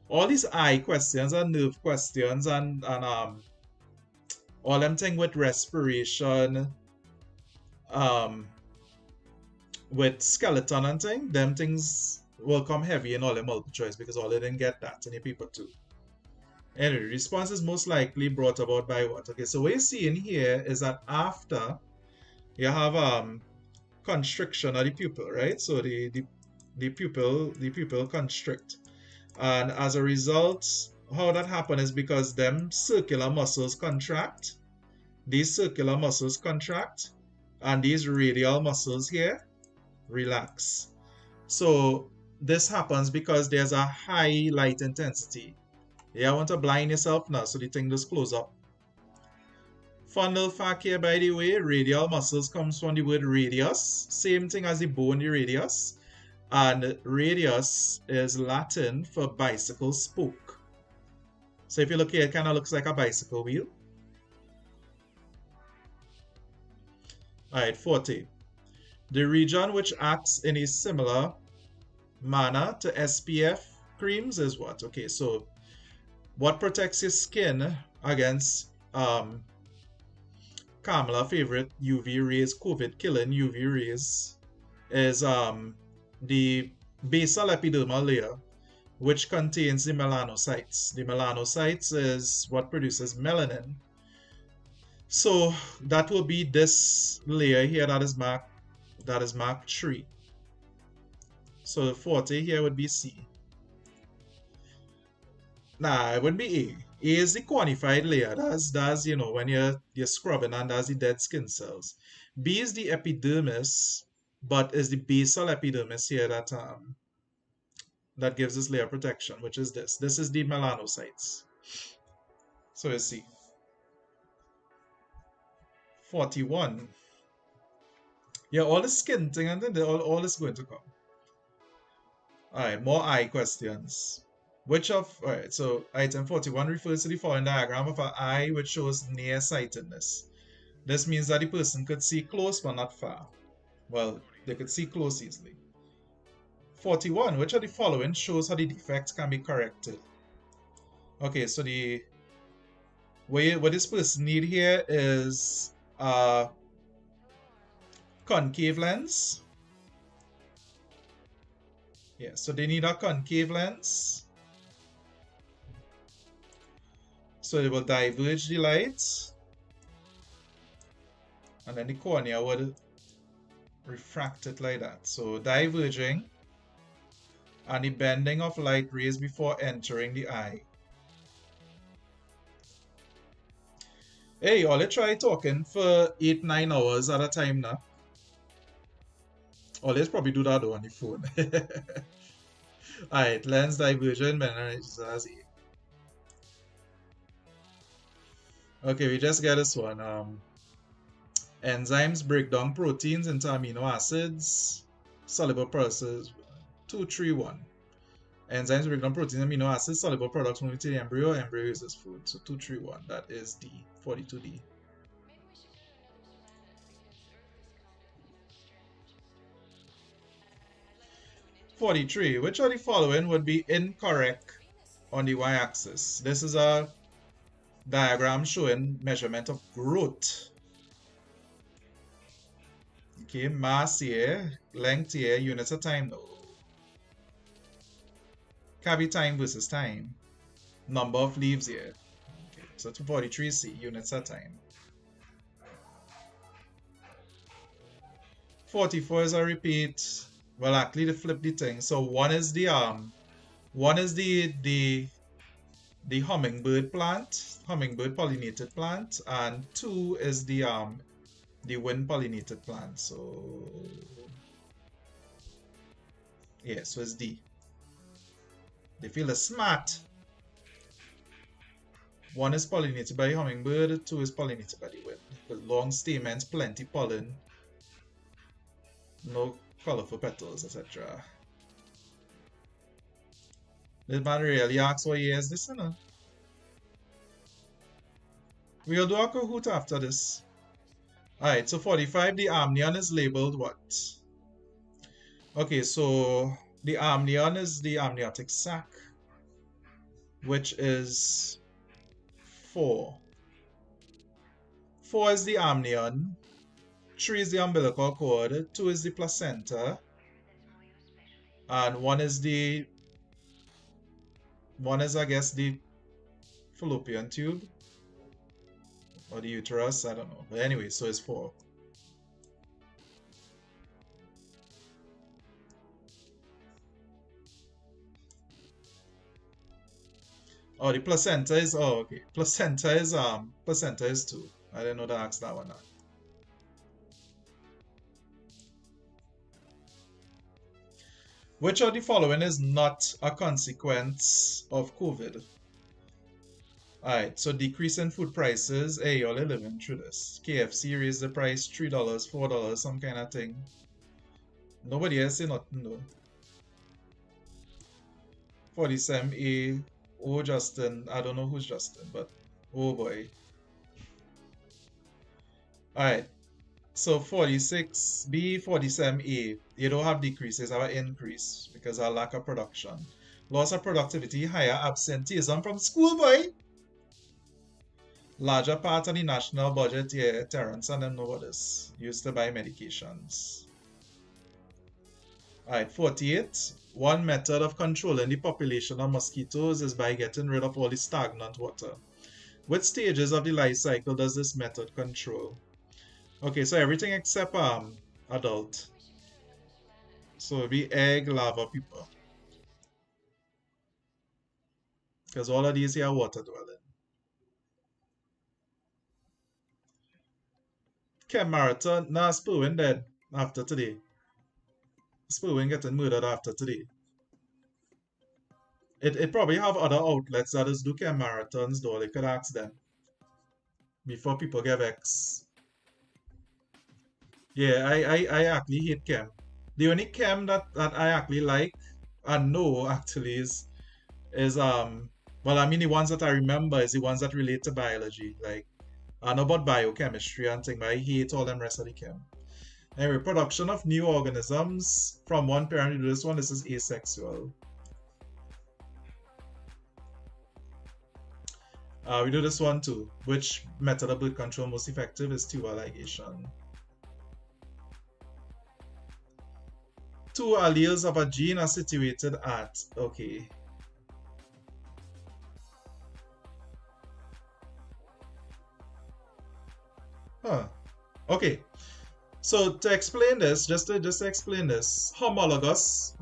Speaker 23: All these eye questions are nerve questions and all them thing with respiration, with skeleton and thing, them things will come heavy in all the multiple choice because all they didn't get that in the paper too. Anyway, response is most likely brought about by what? Okay, so what you see in here is that after you have constriction of the pupil, right? So the pupil constrict, and as a result, how that happens is because them circular muscles contract. These circular muscles contract, and these radial muscles here relax. So this happens because there's a high light intensity. Yeah, I want to blind yourself now, so the thing just close up. Fun little fact here, by the way, radial muscles comes from the word radius. Same thing as the bone, the radius. And radius is Latin for bicycle spoke. So if you look here, it kind of looks like a bicycle wheel. Alright, 40. The region which acts in a similar manner to SPF creams is what? Okay, so what protects your skin against Kamala favorite UV rays, COVID killing UV rays, is the basal epidermal layer, which contains the melanocytes. The melanocytes is what produces melanin. So that will be this layer here that is marked 3. So the 40 here would be C. Nah, it wouldn't be A. A is the quantified layer. That's you know, when you're scrubbing, and that's the dead skin cells. B is the epidermis, but is the basal epidermis here that gives this layer protection, which is this. This is the melanocytes. So you see. 41. Yeah, all the skin thing, and then all is going to come. Alright, more eye questions. Alright, so item 41 refers to the following diagram of an eye which shows nearsightedness. This means that the person could see close but not far. Well, they could see close easily. 41, which of the following shows how the defect can be corrected? Okay, so what this person need here is a concave lens. Yeah, so they need a concave lens. So it will diverge the light, and then the cornea would refract it like that. So diverging and the bending of light rays before entering the eye. Hey, all try talking for 8-9 hours at a time now. Or let's probably do that on the phone. Alright, lens diversion, as A. Okay, we just got this one. Enzymes break down proteins into amino acids. Soluble process 231. Enzymes break down proteins and amino acids. Soluble products moving to the embryo. Embryo uses food. So 231. That is D. 42D. (43) Which of the following would be incorrect on the y-axis? This is a diagram showing measurement of growth. Okay, mass here, length here, units of time though. Can be time versus time. Number of leaves here. Okay, so 243C, units of time. 44 is a repeat. Well, actually, they flip the thing. So one is the hummingbird plant, hummingbird pollinated plant, and 2 is the wind pollinated plant. So Yeah, so it's D. They feel smart. 1 is pollinated by hummingbird, 2 is pollinated by the wind. With long stamens, plenty pollen, no colorful petals, etc. This man really asks what year is this, you know? We'll do a Kahoot after this. Alright, so 45, the amnion is labeled what? Okay, so the amnion is the amniotic sac, which is 4. 4 is the amnion, 3 is the umbilical cord, 2 is the placenta, and 1 is I guess the fallopian tube or the uterus, I don't know. But anyway, so it's 4. Oh, the placenta is okay. Placenta is 2. I didn't know to ask that one now. Which of the following is not a consequence of COVID? Alright, so decrease in food prices. Hey, y'all are living through this. KFC raised the price $3, $4, some kind of thing. Nobody else say nothing though. 47A. Oh, Justin. I don't know who's Justin, but oh boy. Alright. So 46B, 47A, you don't have decreases, have an increase because of lack of production. Loss of productivity, higher absenteeism from school, boy. Larger part of the national budget, yeah, Terrence and them know what this. Used to buy medications. Alright, 48. One method of controlling the population of mosquitoes is by getting rid of all the stagnant water. Which stages of the life cycle does this method control? Okay, so everything except adult. So it'll be egg, larva, pupa. Because all of these here are water dwelling. Chem marathon, nah, Sperwin dead after today. Sperwin getting murdered after today. It probably have other outlets that is do chem marathons though, they could ask them. Before people get vexed. Yeah, I actually hate chem. The only chem that I actually like and know actually is well, I mean the ones that I remember is the ones that relate to biology. Like I know about biochemistry and things, but I hate all them rest of the chem. Anyway, production of new organisms from one parent to this one, this is asexual. We do this one too. Which method of birth control most effective is tubal ligation. 2 alleles of a gene are situated at, okay. Huh. Okay. So to explain this, just to explain this, homologous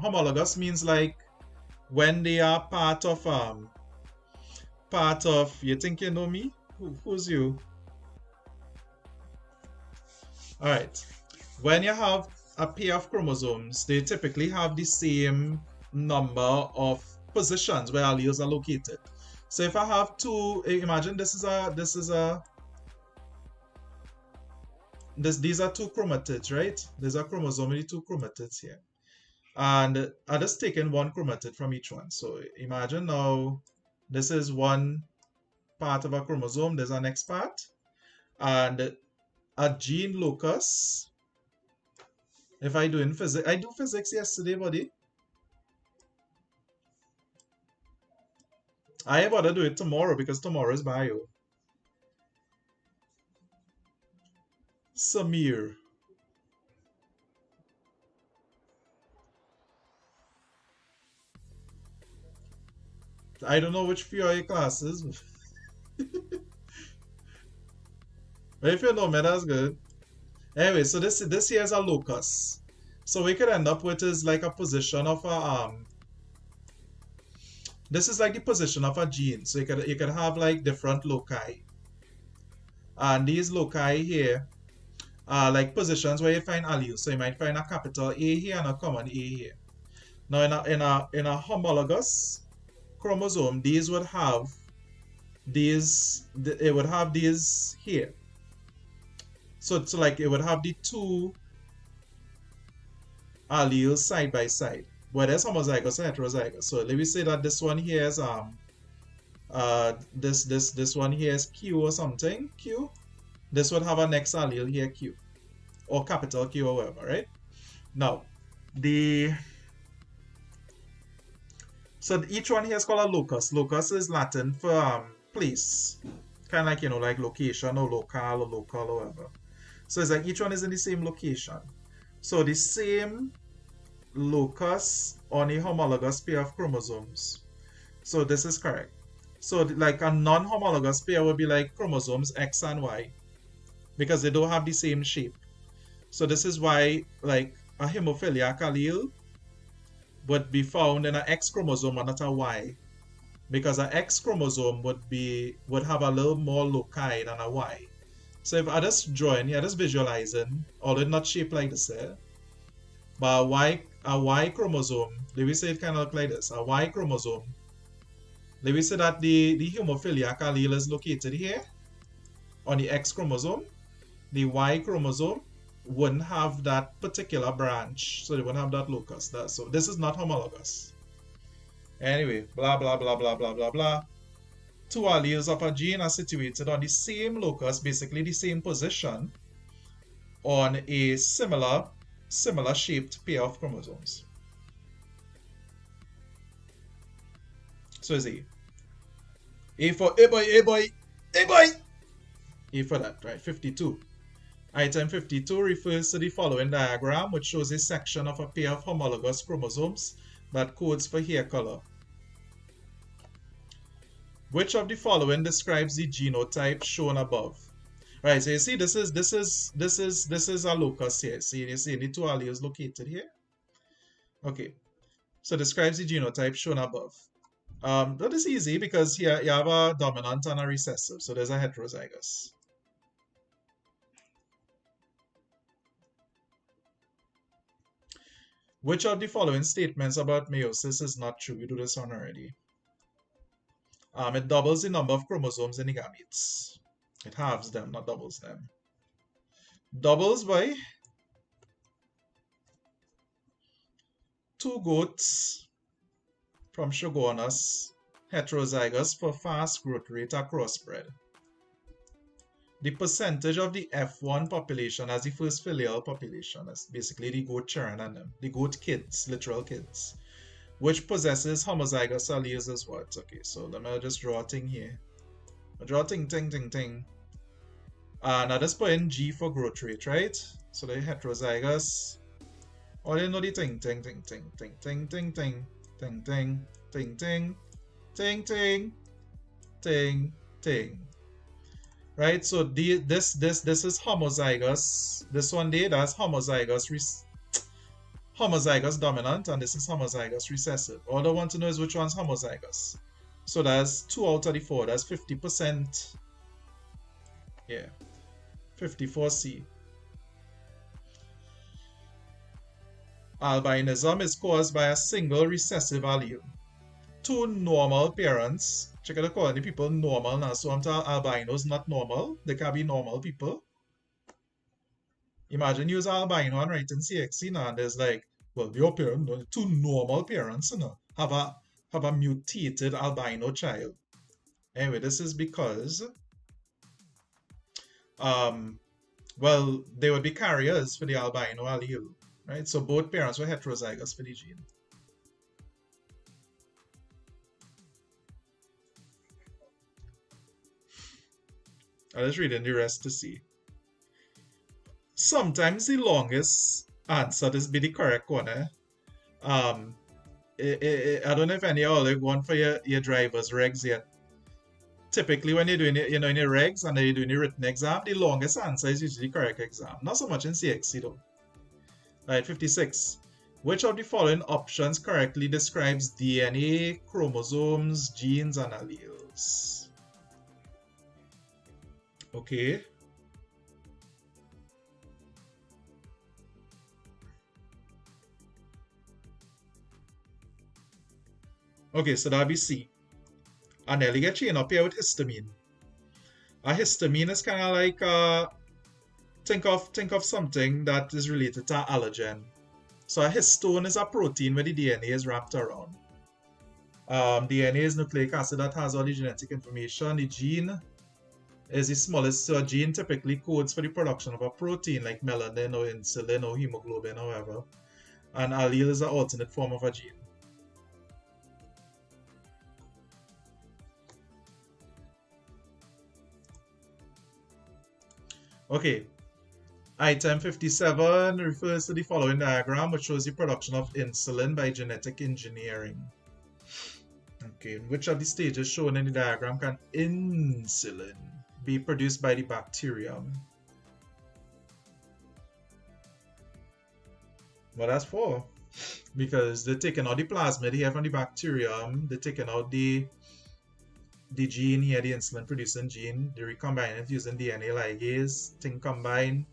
Speaker 23: means like when they are part of you think you know me? Who's you? Alright. When you have a pair of chromosomes, they typically have the same number of positions where alleles are located. So if I have 2, imagine these are 2 chromatids, right? There's a chromosome with 2 chromatids here. And I just taken 1 chromatid from each one. So imagine now this is one part of a chromosome, there's a next part. And a gene locus. If I do in physics, I do physics yesterday, buddy. I have to do it tomorrow because tomorrow is bio. Samir. I don't know which few of your classes. But if you know me, that's good. Anyway, so this here is a locus. So we could end up with is like a position of a this is like the position of a gene. So you could have like different loci. And these loci here are like positions where you find alleles. So you might find a capital A here and a common A here. Now in a homologous chromosome, these would have it would have these here. So like it would have the two alleles side by side. Where there's homozygous and heterozygous. So let me say that this one here is this one here is Q or something, Q. This would have a next allele here, Q, or capital Q or whatever, right? Now, so each one here is called a locus. Locus is Latin for place, kind of like, you know, like location or local or local or whatever. So it's like each one is in the same location. So the same locus on a homologous pair of chromosomes. So this is correct. So like a non-homologous pair would be like chromosomes X and Y, because they don't have the same shape. So this is why like a hemophiliac allele would be found in an X chromosome and not a Y, because an X chromosome would have a little more loci than a Y. So if I just drawing here, just visualizing, although not shaped like this here, but a Y chromosome, let me say it kind of look like this. A Y chromosome, let me say that the hemophiliac allele is located here on the X chromosome. The Y chromosome wouldn't have that particular branch, so they wouldn't have that locus. So this is not homologous. Anyway, blah blah blah blah blah blah blah. Two alleles of a gene are situated on the same locus, basically the same position, on a similar shaped pair of chromosomes. So is A. A for A boy, A boy, A boy. A for that, right? 52. Item 52 refers to the following diagram, which shows a section of a pair of homologous chromosomes that codes for hair color. Which of the following describes the genotype shown above? Right, so you see this is a locus here. See, you see the two alleles located here. Okay, so describes the genotype shown above. That is easy because here you have a dominant and a recessive, so there's a heterozygous. Which of the following statements about meiosis is not true? We do this one already. It doubles the number of chromosomes in the gametes. It halves them, not doubles them. Doubles by 2 goats from Shogonus, heterozygous for fast growth rate are crossbred. The percentage of the F1 population as the first filial population, that's basically the goat churn and them, the goat kids, literal kids, which possesses homozygous alleles as what? Okay, so let me just draw a thing here. I'll draw a thing. Now just put in G for growth rate, right? So the heterozygous. Or you know the ting. Right, so this is homozygous. This one there, that's homozygous dominant, and this is homozygous recessive. All I want to know is which one's homozygous. So that's 2 out of the 4. That's 50%. Yeah, 54C. Albinism is caused by a single recessive allele. 2 normal parents. Check out calling the people normal now. So I'm telling albinos not normal. They can be normal people. Imagine use albino and write in CXC now, and there's like, well, your parent, 2 normal parents, you know, have a mutated albino child. Anyway, this is because well, they would be carriers for the albino allele, right? So both parents were heterozygous for the gene. I'll just read in the rest to see. Sometimes the longest answer this be the correct one. I don't know if any of you are going for your driver's regs yet. Typically when you're doing it, you know, in your regs and then you're doing your written exam, the longest answer is usually the correct exam. Not so much in CXC though. Right, 56. Which of the following options correctly describes DNA, chromosomes, genes, and alleles? Okay. Okay, so that'll be C. And nearly get chained up here with histamine. A histamine is kind of like think of something that is related to allergen. So a histone is a protein where the DNA is wrapped around. DNA is nucleic acid that has all the genetic information. The gene is the smallest. So a gene typically codes for the production of a protein like melanin or insulin or hemoglobin or whatever. And allele is an alternate form of a gene. Okay. Item 57 refers to the following diagram, which shows the production of insulin by genetic engineering. Okay, in which of the stages shown in the diagram can insulin be produced by the bacterium? Well, that's 4. Because they're taking out the plasmid here from the bacterium, they're taking out the gene here, the insulin producing gene, they recombine it using DNA ligase, thing combine,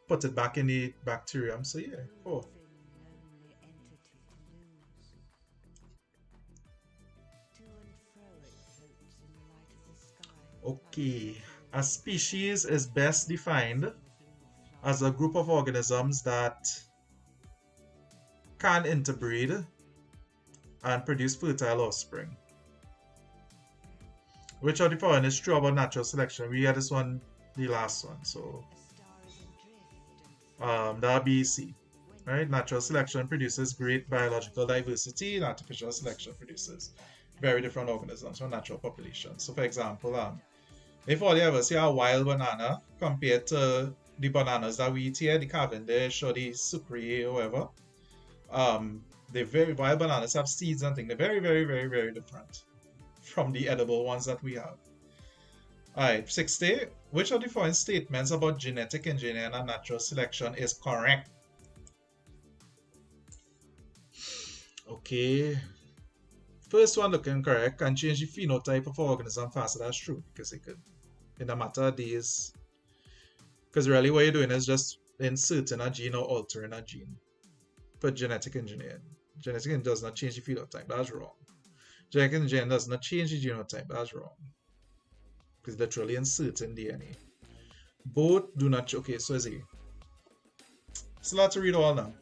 Speaker 23: put it back in the bacterium. So yeah, 4. Okay, a species is best defined as a group of organisms that can interbreed and produce fertile offspring. Which of the following is true about natural selection? We had this one, the last one, so that'll be C. Right? Natural selection produces great biological diversity, and artificial selection produces very different organisms from natural populations. So for example, if all you ever see a wild banana compared to the bananas that we eat here, the Cavendish or the Sucre or whatever, the very wild bananas have seeds and things. They're very, very, very, very different from the edible ones that we have. Alright, 60. Which of the following statements about genetic engineering and natural selection is correct? Okay. First one looking correct. Can change the phenotype of an organism faster. That's true, because it could, in a matter of days. Because really what you're doing is just inserting a gene or altering a gene. But genetic engineering. Genetic engineering does not change the phenotype. That's wrong. Genetic engineering does not change the genotype. That's wrong. Because literally inserting DNA. Both do not. Okay, so is A. It's a lot to read all now.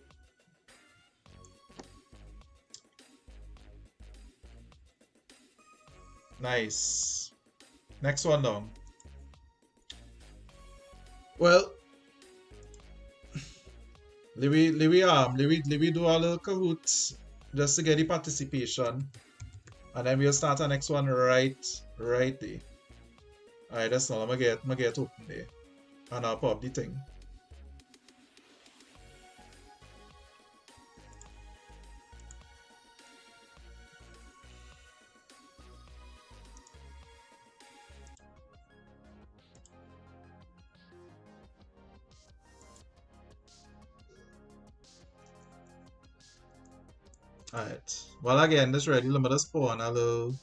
Speaker 23: Nice. Next one down. Well, let me do a little Kahoot just to get the participation, and then we'll start our next one right there. Alright, that's all. I'm gonna get open there, and I'll pop the thing. Alright. Well, again, this ready. Let me just spawn a little.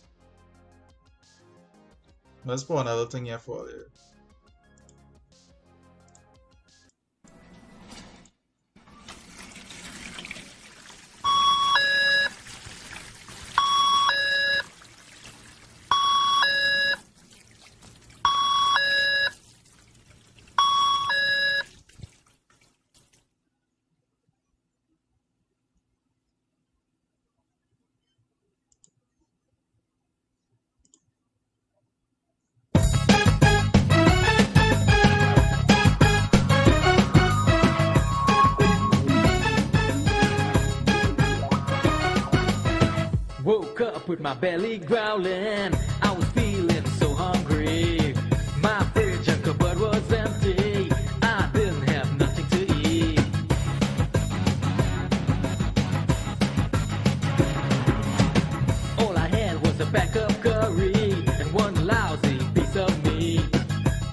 Speaker 23: Let's spawn a little thing here for you.
Speaker 1: Woke up with my belly growling. I was feeling so hungry. My fridge and cupboard was empty. I didn't have nothing to eat. All I had was a pack of curry and one lousy piece of meat.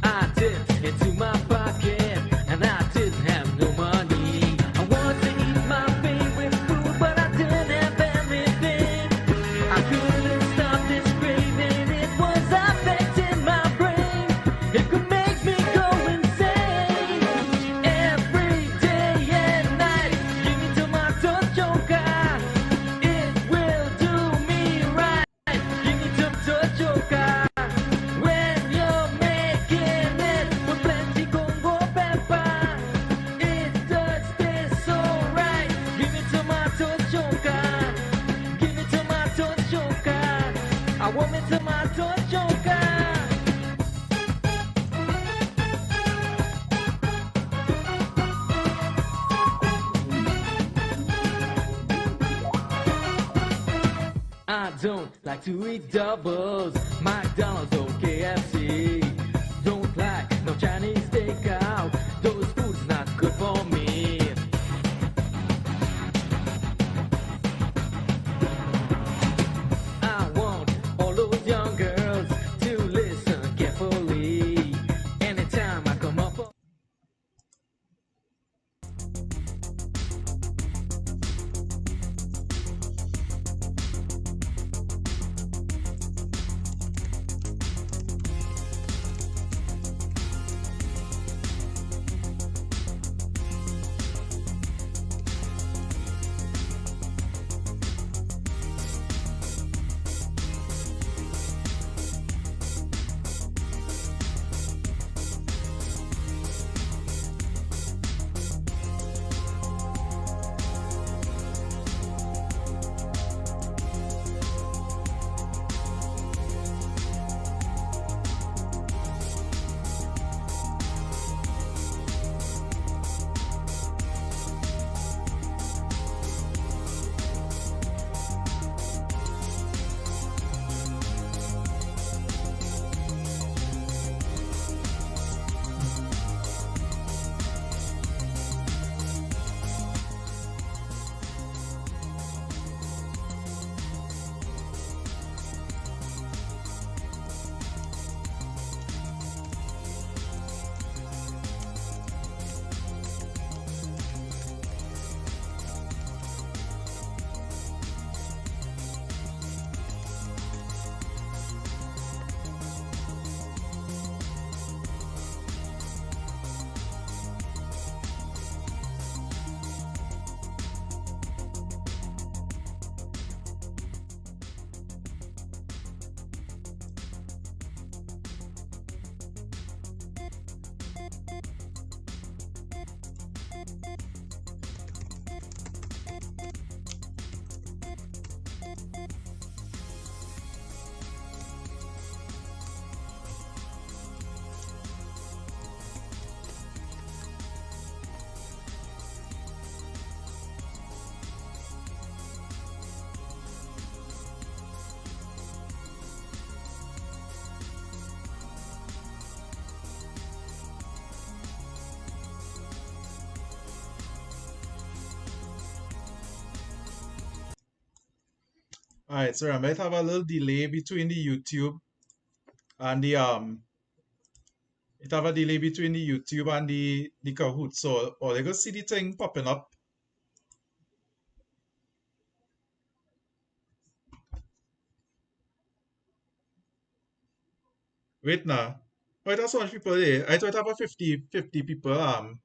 Speaker 1: I dipped into my pocket and I didn't have no money. I wanted to eat my favorite food, but I didn't have anything. I couldn't stop this craving, it was affecting my don't like to eat doubles. McDonald's or KFC. Don't like no Chinese takeout. Those foods not good for me. I want all those young girls to listen carefully. Anytime I come up.
Speaker 23: Alright, so I might have a little delay between the YouTube and the it have a delay between the YouTube and the Kahoot. So all you gonna see the thing popping up. Wait now. Wait, that's so much people there. I thought I have a 50 people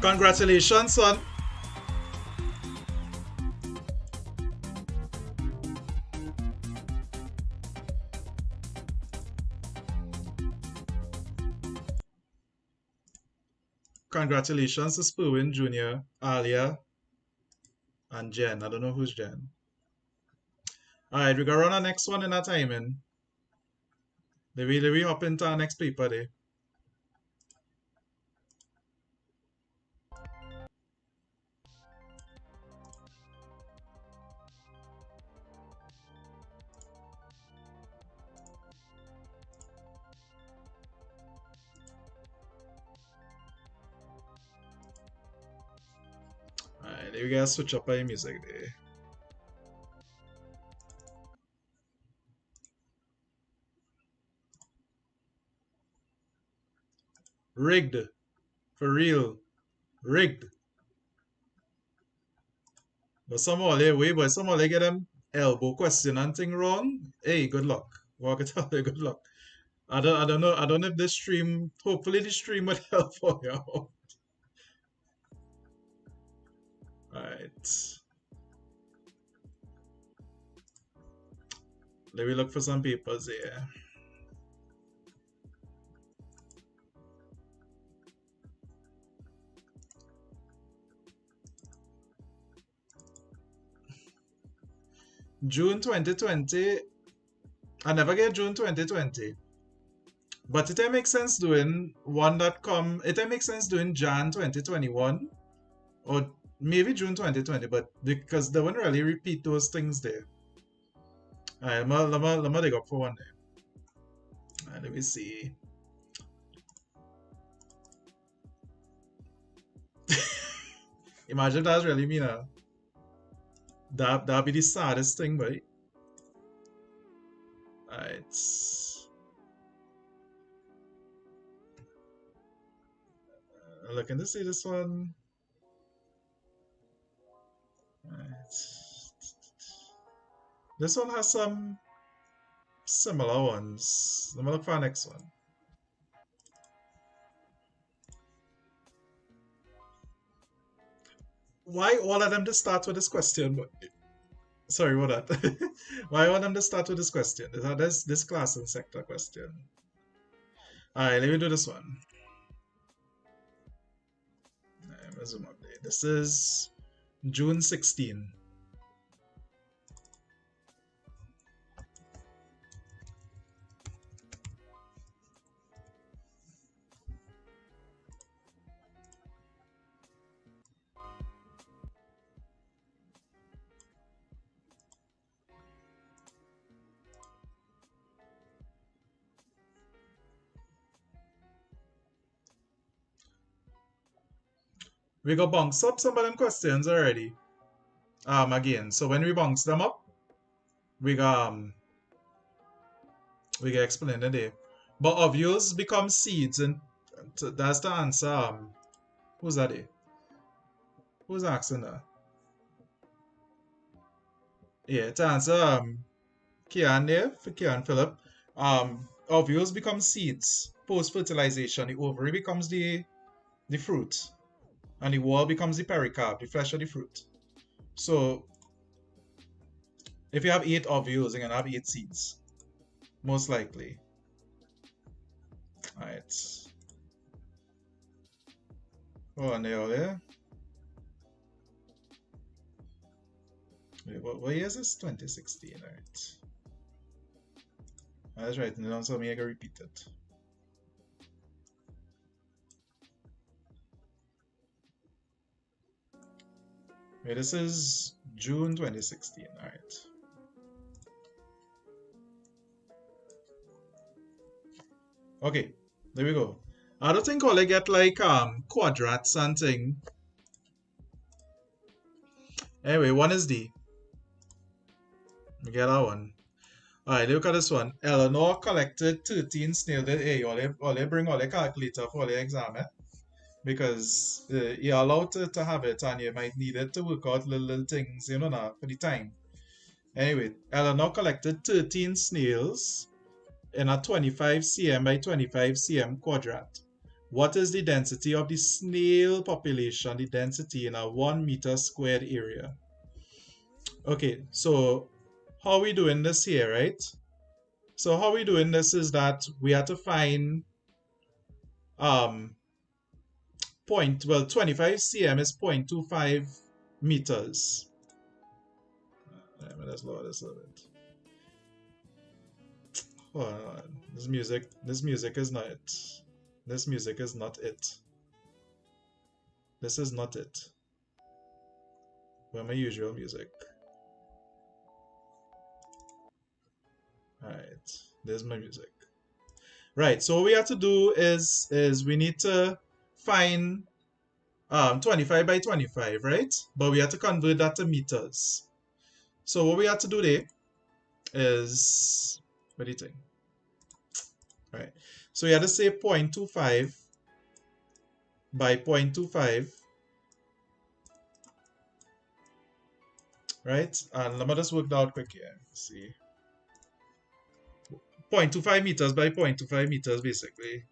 Speaker 23: Congratulations, son. Congratulations to Sperwin Jr., Alia, and Jen. I don't know who's Jen. Alright, we're gonna run our next one in our timing. Let we hop into our next paper there. Alright, you guys switch up our music there. Rigged. For real. Rigged. But somehow they get them elbow question and thing wrong. Hey, good luck. Walk it out there, good luck. I don't know if this stream, hopefully the stream would help for you. Alright. Let me look for some papers here. June 2020. I never get June 2020. But it makes sense doing one that come. It makes sense doing Jan 2021 or maybe June 2020. But because they won't really repeat those things there. Alright, let me dig up for one there. Alright, let me see. Imagine that's really me now. That'd be the saddest thing, right? Alright. Looking to see this one. Alright. This one has some similar ones. Let me look for the next one. Why all of them to start with this question? Sorry, what that? Why all of them to start with this question? This class and sector question. Alright, let me do this one. Right, zoom up there. This is June 16. We got bounce up some of them questions already. Again, so when we bounce them up, we got explained today. But ovules become seeds, and that's the answer. Who's that? Who's asking that? Yeah, to answer Kian there for Kian Philip. Ovules become seeds post fertilization. The ovary becomes the fruit. And the wall becomes the pericarp, the flesh of the fruit. So, if you have 8 ovules, you're going to have 8 seeds. Most likely. Alright. Oh, and there. Wait, what year is this? 2016, alright. That's right, and then so me I can repeat it. Okay, this is June 2016, alright. Okay, there we go. I don't think all I get like quadrats and thing. Anyway, one is D. We get that one. Alright, look at this one. Eleanor collected 13 snails. Hey, all they bring all the calculator for the exam, eh? Because you're allowed to have it and you might need it to work out little things, you know, now, for the time. Anyway, Eleanor collected 13 snails in a 25 cm by 25 cm quadrat. What is the density of the snail population, the density in a 1 meter squared area? Okay, so how are we doing this here, right? So how we doing this is that we have to find 25 cm is 0.25 meters. Let's lower this a little bit. Hold on. This music is not it. This music is not it. This is not it. Where my usual music? Alright, there's my music. Right, so what we have to do is we need to find 25 by 25, right? But we have to convert that to meters. So what we have to do there is, what do you think? All right. So we have to say 0.25 by 0.25, right? And let me just work that out quick here. Let's see. 0.25 meters by 0.25 meters, basically.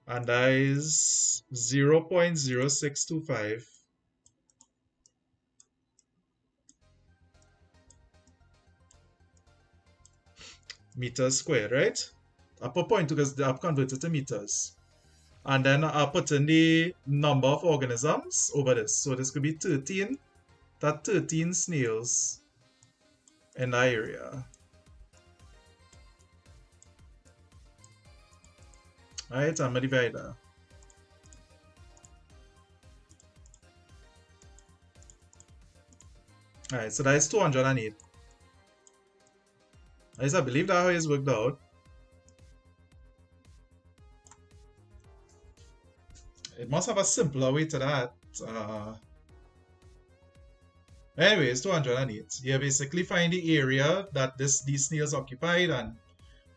Speaker 23: And that is 0.0625 meters squared, right? I put 0.2 because I've converted to meters. And then I put in the number of organisms over this. So this could be 13. That's 13 snails in that area. Alright, I'm going to divide that. Alright, so that is 208. I believe that how it's worked out. It must have a simpler way to that. Anyways, 208. You basically find the area that these snails occupied and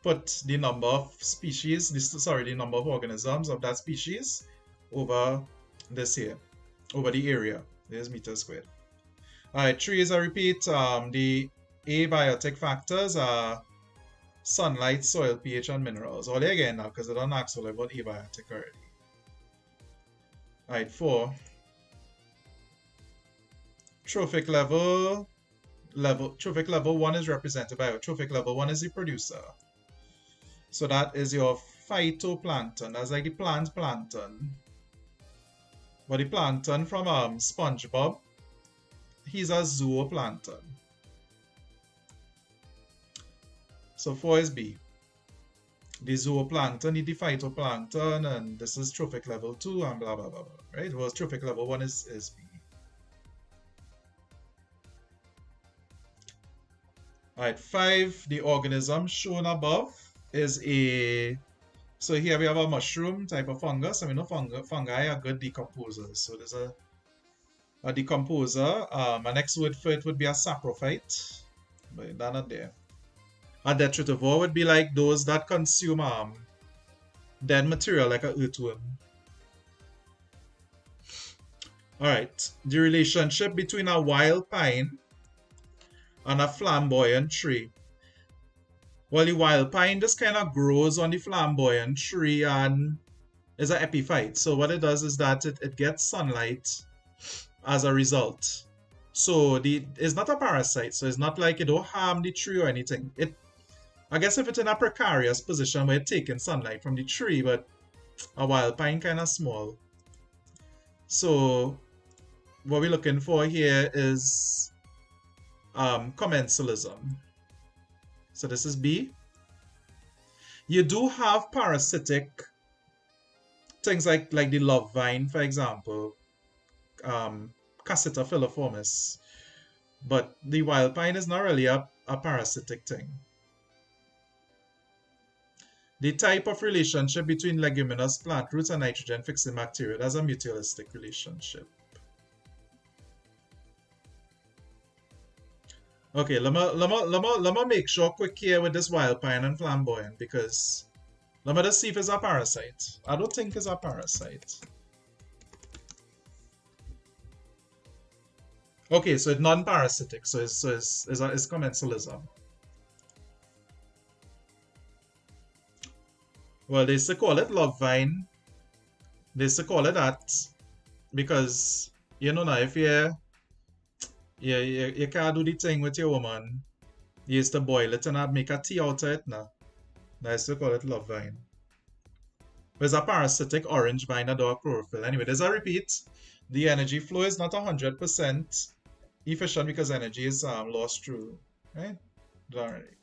Speaker 23: put the number of species, the number of organisms of that species over this here, over the area. There's meters squared. Alright, 3 is a repeat. The abiotic factors are sunlight, soil, pH, and minerals. All again now, because I don't ask all about abiotic already. Alright, 4. Trophic level 1 is represented by trophic level 1 is the producer. So that is your phytoplankton. That's like the plant plankton. But the plankton from SpongeBob, he's a zooplankton. So 4 is B. The zooplankton, the phytoplankton, and this is trophic level 2 and blah blah blah, right? Well, trophic level 1 is B. Alright, 5, the organism shown above is a, so here we have a mushroom type of fungus. I mean, no fungi are good decomposers. So there's a decomposer. My next word for it would be a saprophyte, but they're not there. A detritivore would be like those that consume dead material, like an earthworm. Alright, the relationship between a wild pine and a flamboyant tree. Well, the wild pine just kind of grows on the flamboyant tree and is an epiphyte. So what it does is that it gets sunlight as a result. So it's not a parasite. So it's not like it don't harm the tree or anything. I guess if it's in a precarious position where it's taking sunlight from the tree, but a wild pine kind of small. So what we're looking for here is commensalism. So this is B. You do have parasitic things like the love vine, for example, Cassita filiformis. But the wild pine is not really a parasitic thing. The type of relationship between leguminous plant roots and nitrogen-fixing bacteria, that's a mutualistic relationship. Okay, let me make sure quick here with this wild pine and flamboyant, because let me just see if it's a parasite. I don't think it's a parasite. Okay, so it's non-parasitic, so it's commensalism. Well, they used to call it love vine. They used to call it that because, you know, now if you can't do the thing with your woman, you used to boil it and make a tea out of it now. They used to call it love vine. There's a parasitic orange vine that don't have chlorophyll. Anyway, there's a repeat. The energy flow is not 100% efficient because energy is lost through, right? Alright.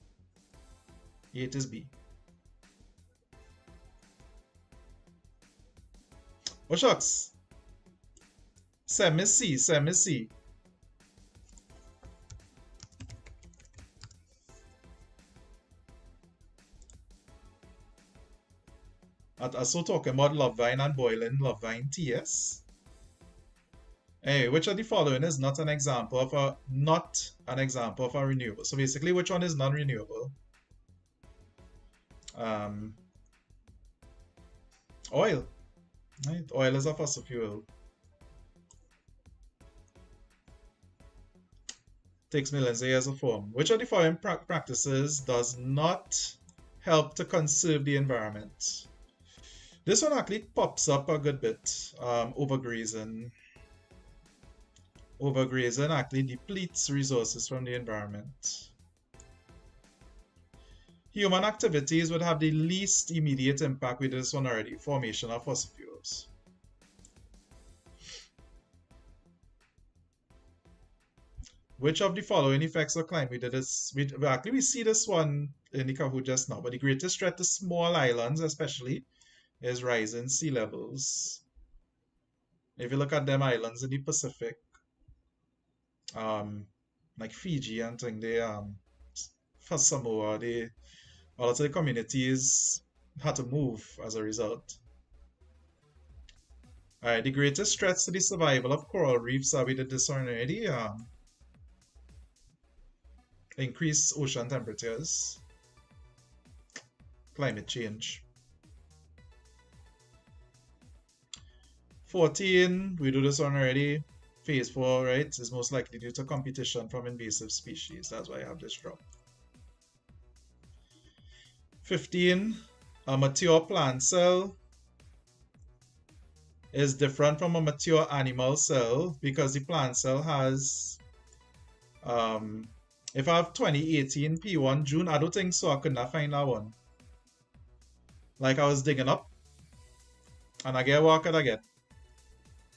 Speaker 23: 8 is B. Oh shucks. 7 is C. 7 is C. I also talking about love vine and boiling love vine TS. Hey, which of the following is not an example of a renewable? So basically, which one is non-renewable? Oil. Right? Oil is a fossil fuel. Takes millions of years to form. Which of the following practices does not help to conserve the environment? This one actually pops up a good bit. Overgrazing. Overgrazing actually depletes resources from the environment. Human activities would have the least immediate impact. We did this one already. Formation of fossil fuels. Which of the following effects of climate? We did this. We see this one in the Kahoot just now. But the greatest threat to small islands, especially, is rising sea levels. If you look at them islands in the Pacific, like Fiji and thing, they for Samoa, a lot of the communities had to move as a result. Alright, the greatest threats to the survival of coral reefs, we did this already. Increased ocean temperatures, climate change. 14, we do this one already. Phase 4, right, is most likely due to competition from invasive species. That's why I have this drop. 15, a mature plant cell is different from a mature animal cell because the plant cell has if I have 2018 P1 June, I don't think so. I could not find that one. Like I was digging up and I get what could I get?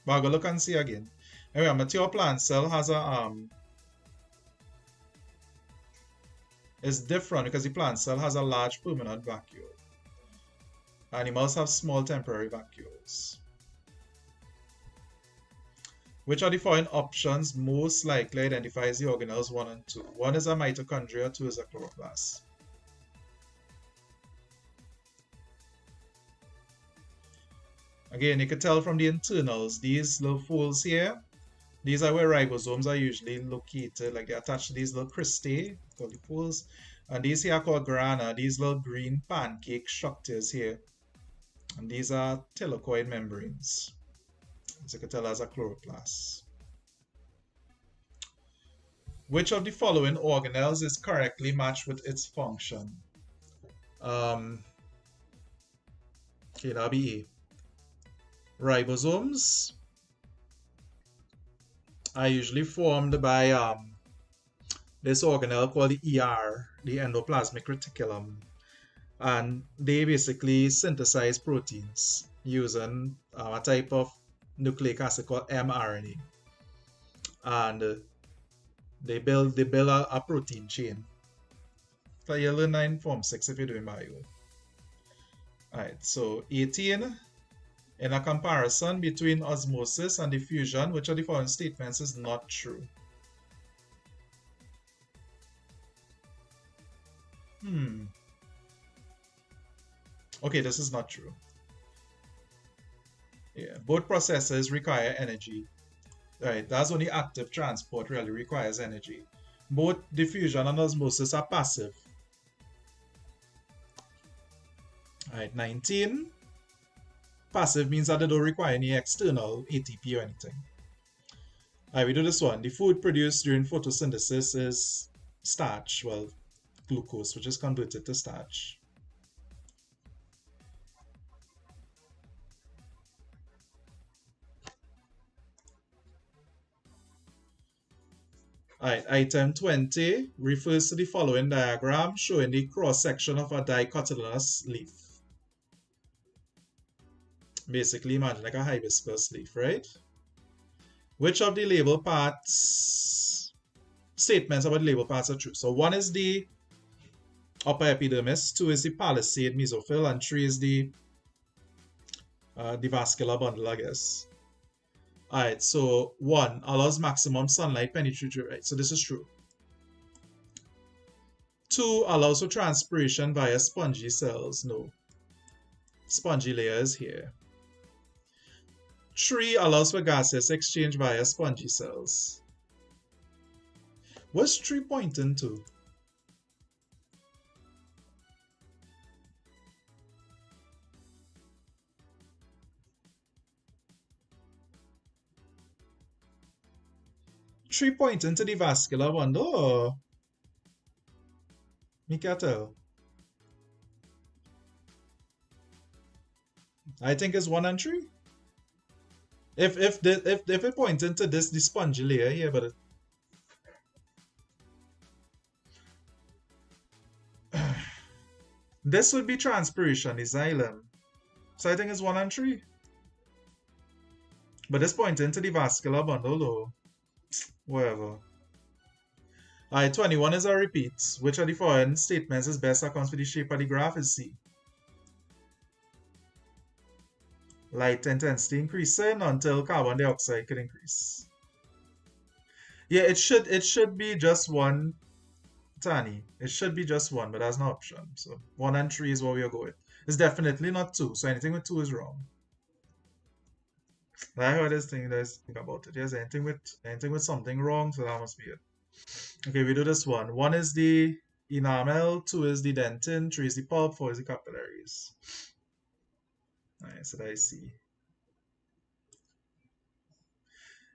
Speaker 23: But I'll go look and see again. Anyway, a mature plant cell has a it's different because the plant cell has a large permanent vacuole. Animals have small temporary vacuoles. Which of the following options most likely identifies the organelles 1 and 2? 1 is a mitochondria, 2 is a chloroplast. Again, you can tell from the internals, these little folds here, these are where ribosomes are usually located, like they attach to these little cristae, called the folds. And these here are called grana, these little green pancake structures here. And these are thylakoid membranes. As you can tell, as a chloroplast. Which of the following organelles is correctly matched with its function? Okay, that'll be A. Ribosomes are usually formed by this organelle called the ER, the endoplasmic reticulum. And they basically synthesize proteins using a type of nucleic acid called mRNA, and they build a protein chain. So you learn 9 Form 6 if you're doing bio. Alright, so 18, in a comparison between osmosis and diffusion, which of the following statements is not true? Okay, this is not true. Yeah, both processes require energy. Right, that's only active transport really requires energy. Both diffusion and osmosis are passive. Alright, 19. Passive means that they don't require any external ATP or anything. Alright, we do this one. The food produced during photosynthesis is starch, well, glucose, which is converted to starch. Alright, item 20 refers to the following diagram showing the cross-section of a dicotyledonous leaf. Basically, imagine like a hibiscus leaf, right? Which of the label parts, statements about label parts are true? So 1 is the upper epidermis, 2 is the palisade mesophyll, and 3 is the vascular bundle, I guess. Alright, so 1 allows maximum sunlight penetration, right? So this is true. 2 allows for transpiration via spongy cells. No. spongy layer is here. 3 allows for gaseous exchange via spongy cells. What's 3 pointing to? Tree pointing to the vascular bundle, or me can't tell. I think it's 1 and 3. If it pointing to this the spongy layer here, but this would be transpiration, the xylem. So I think it's 1 and 3. But it's pointing to the vascular bundle, or whatever. Alright, 21 is a repeat. Which of the following statements is best accounts for the shape of the graph is C. Light intensity increasing until carbon dioxide could increase. Yeah, it should be just 1, Tani. It should be just 1, but that's an option. So 1 and 3 is what we are going. It's definitely not 2. So anything with 2 is wrong. I heard this thing. Let's think about it. Yes, anything with something wrong, so that must be it. Okay, we do this one. 1 is the enamel, 2 is the dentin, 3 is the pulp, 4 is the capillaries. Alright, so that I see.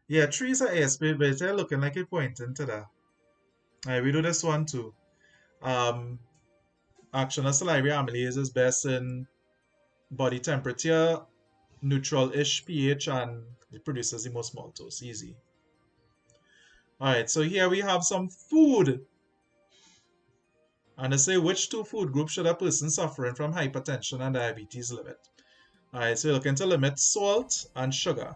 Speaker 23: Yeah, 3 is an airspace, but it's looking like it pointing to that. Alright, we do this one too. Action of salivary amylase is best in body temperature, neutral-ish pH, and it produces the most maltose. Easy. Alright, so here we have some food. And they say, which 2 food groups should a person suffering from hypertension and diabetes limit? Alright, so we're looking to limit salt and sugar.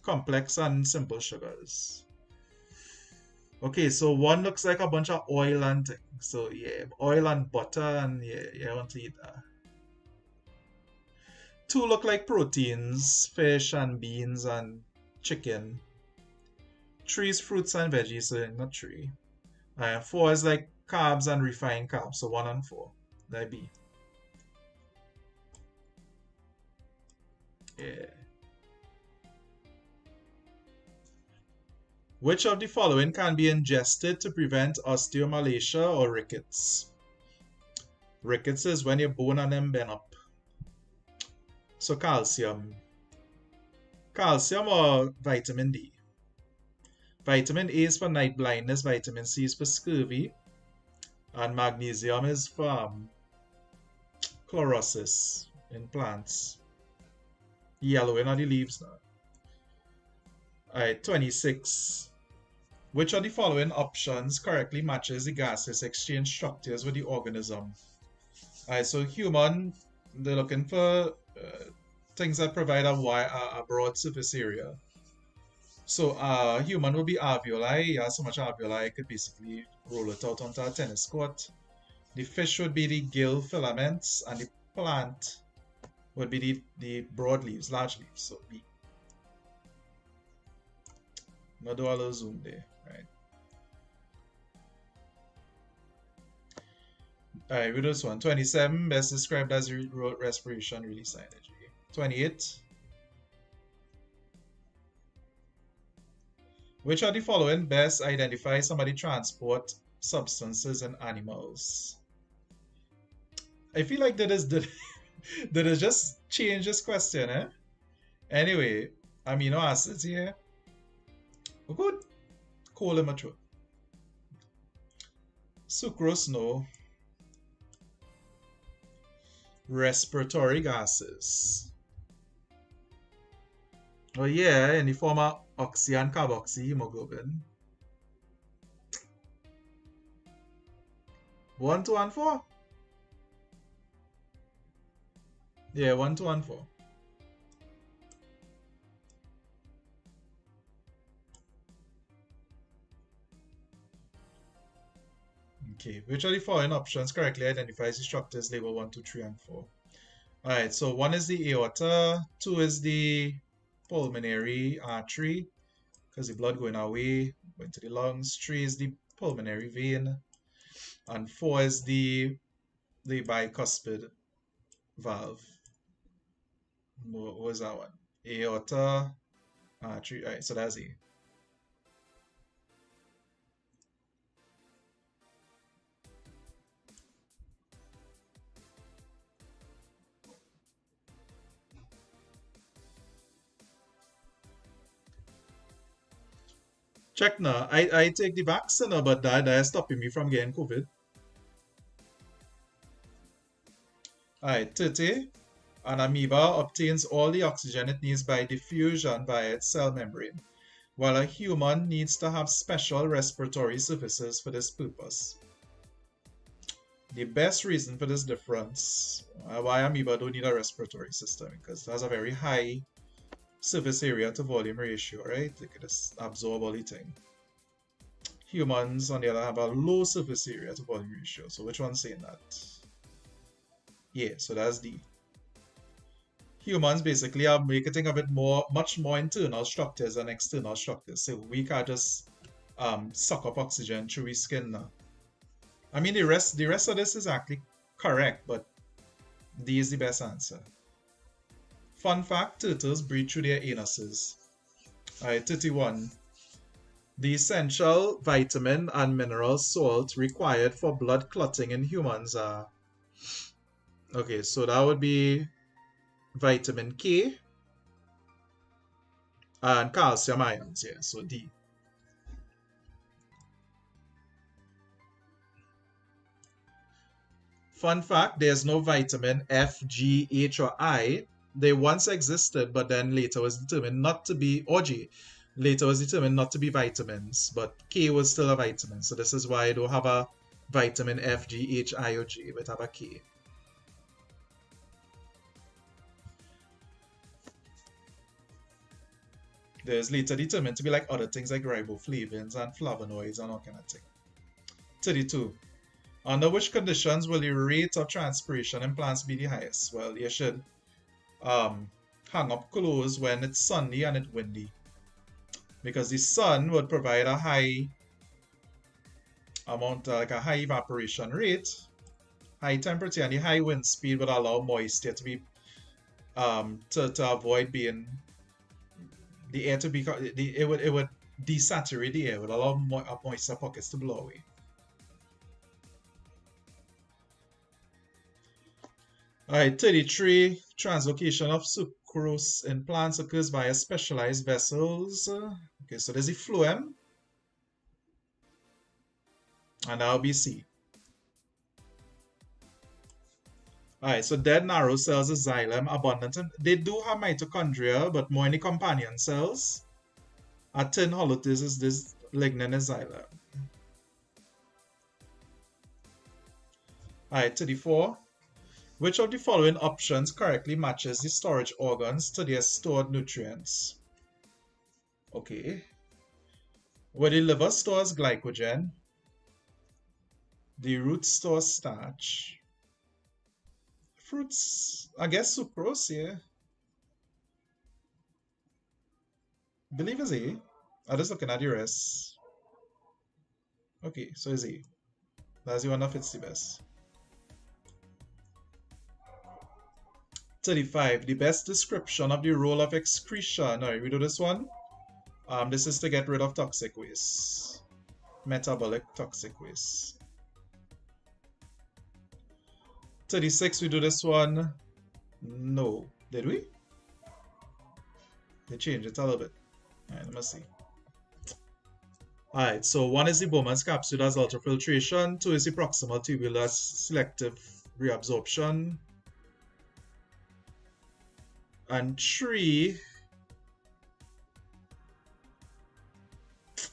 Speaker 23: Complex and simple sugars. Okay, so 1 looks like a bunch of oil and things. So yeah, oil and butter, and yeah, I want to eat that. 2 look like proteins, fish and beans and chicken. 3 is fruits and veggies, so not 3. 4 is like carbs and refined carbs, so 1 and 4. That be. Yeah. Which of the following can be ingested to prevent osteomalacia or rickets? Rickets is when your bone and them bend up. So calcium. Calcium or vitamin D? Vitamin A is for night blindness, vitamin C is for scurvy, and magnesium is for chlorosis in plants. Yellowing of the leaves now. Alright, 26. Which of the following options correctly matches the gaseous exchange structures with the organism? Alright, so human, they're looking for things that provide a broad surface area. So human will be alveoli. Yeah, so much alveoli, I could basically roll it out onto a tennis court. The fish would be the gill filaments, and the plant would be the broad leaves, large leaves. So B. Not do a little zoom there, right? Alright, we do this one. 27, best described as respiration, release energy. 28. Which of the following best identify some of the transport substances in animals? I feel like that is just change this question, eh? Anyway, amino acids here. Good. Coal in my throat. Sucrose, no. Respiratory gases. Oh yeah, in the form of oxy and carboxy hemoglobin. 1, 2, and 4. Yeah, 1, 2, and 4. Okay, which of the following options correctly identifies the structures labeled 1, 2, 3, and 4? Alright, so 1 is the aorta, 2 is the pulmonary artery, because the blood going away, going to the lungs. 3 is the pulmonary vein, and 4 is the bicuspid valve. What was that one? Aorta, artery. Alright, so that's A. Check now. I take the vaccine, but that is stopping me from getting COVID. Alright, 30. An amoeba obtains all the oxygen it needs by diffusion via its cell membrane, while a human needs to have special respiratory surfaces for this purpose. The best reason for this difference, why amoeba don't need a respiratory system, because it has a very high surface area to volume ratio, right? They can just absorb all the thing. Humans, on the other hand, have a low surface area to volume ratio. So which one's saying that? Yeah, so that's D. Humans basically are making a bit more, much more internal structures than external structures. So we can't just suck up oxygen through our skin now. I mean, the rest of this is actually correct, but D is the best answer. Fun fact, turtles breathe through their anuses. Alright, 31. The essential vitamin and mineral salt required for blood clotting in humans are... Okay, so that would be vitamin K and calcium ions, yeah, so D. Fun fact, there's no vitamin F, G, H, or I. They once existed, but then later was determined not to be, or G, later was determined not to be vitamins, but K was still a vitamin. So this is why I don't have a vitamin F, G, H, I, or G, but have a K. There's later determined to be like other things like riboflavins and flavonoids and all kind of thing. 32. Under which conditions will the rate of transpiration in plants be the highest? Well, you should hang up clothes when it's sunny and it's windy, because the sun would provide a high amount, like a high evaporation rate, high temperature, and the high wind speed would allow moisture to be to avoid being the air to be it would desaturate the air, would allow moisture pockets to blow away. Alright, 33. Translocation of sucrose in plants occurs via specialized vessels. Okay, so there's the phloem. And that will be C. Alright, so dead narrow cells is xylem, abundant. They do have mitochondria, but more in the companion cells. At tin holotis is this lignin is xylem. Alright, 34. Which of the following options correctly matches the storage organs to their stored nutrients? Okay. Where the liver stores glycogen, the root stores starch. Fruits, I guess sucrose, yeah. Believe it's A. I'm just looking at the rest. Okay, so it's A. That's the one that fits the best. 35. The best description of the role of excretion. Alright, we do this one. This is to get rid of toxic waste. Metabolic toxic waste. 36. We do this one. No. Did we? They changed it a little bit. Alright, let me see. Alright, so 1 is the Bowman's capsule as ultrafiltration. 2 is the proximal tubular selective reabsorption. And 3,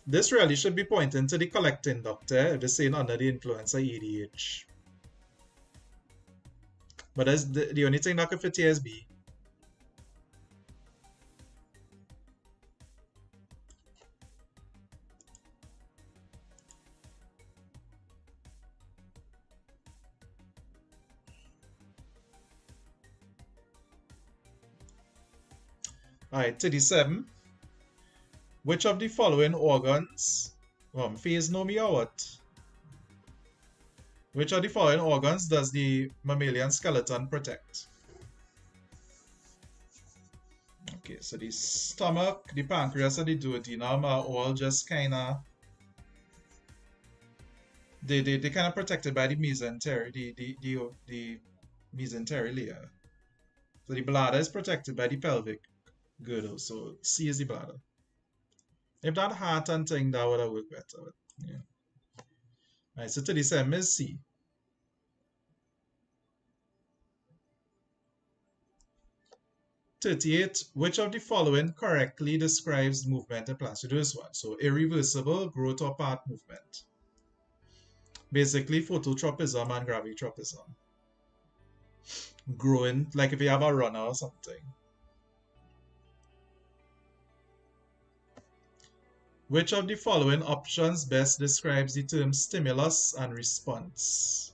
Speaker 23: this really should be pointing to the collecting ductor, if they're saying under the influence of EDH. But that's the only thing that could fit here is B. Alright, 37. Which of the following organs, phase know me or what? Which of the following organs does the mammalian skeleton protect? Okay, so the stomach, the pancreas, and the duodenum are all just kind of they kind of protected by the mesentery, the mesentery layer. So the bladder is protected by the pelvic girdle. So C is the bladder. If that heart and thing, that would have worked better. But, yeah. Alright, so 37 is C. Which of the following correctly describes movement in plastic? This one. So irreversible growth or part movement. Basically phototropism and gravitropism. Growing, like if you have a runner or something. Which of the following options best describes the term stimulus and response?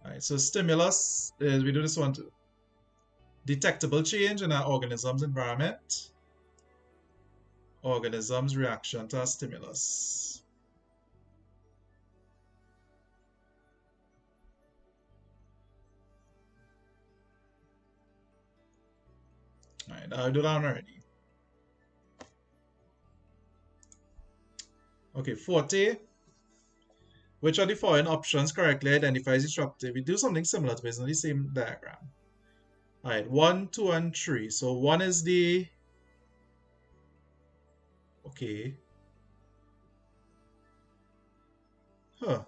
Speaker 23: Alright, so stimulus is, we do this one too. Detectable change in our organism's environment. Organism's reaction to a stimulus. Alright, I'll do that one already. Okay, 40. Which of the following options correctly identifies the structure? We do something similar to this, not the same diagram. Alright, 1, 2, and 3. So 1 is the... Okay. Huh.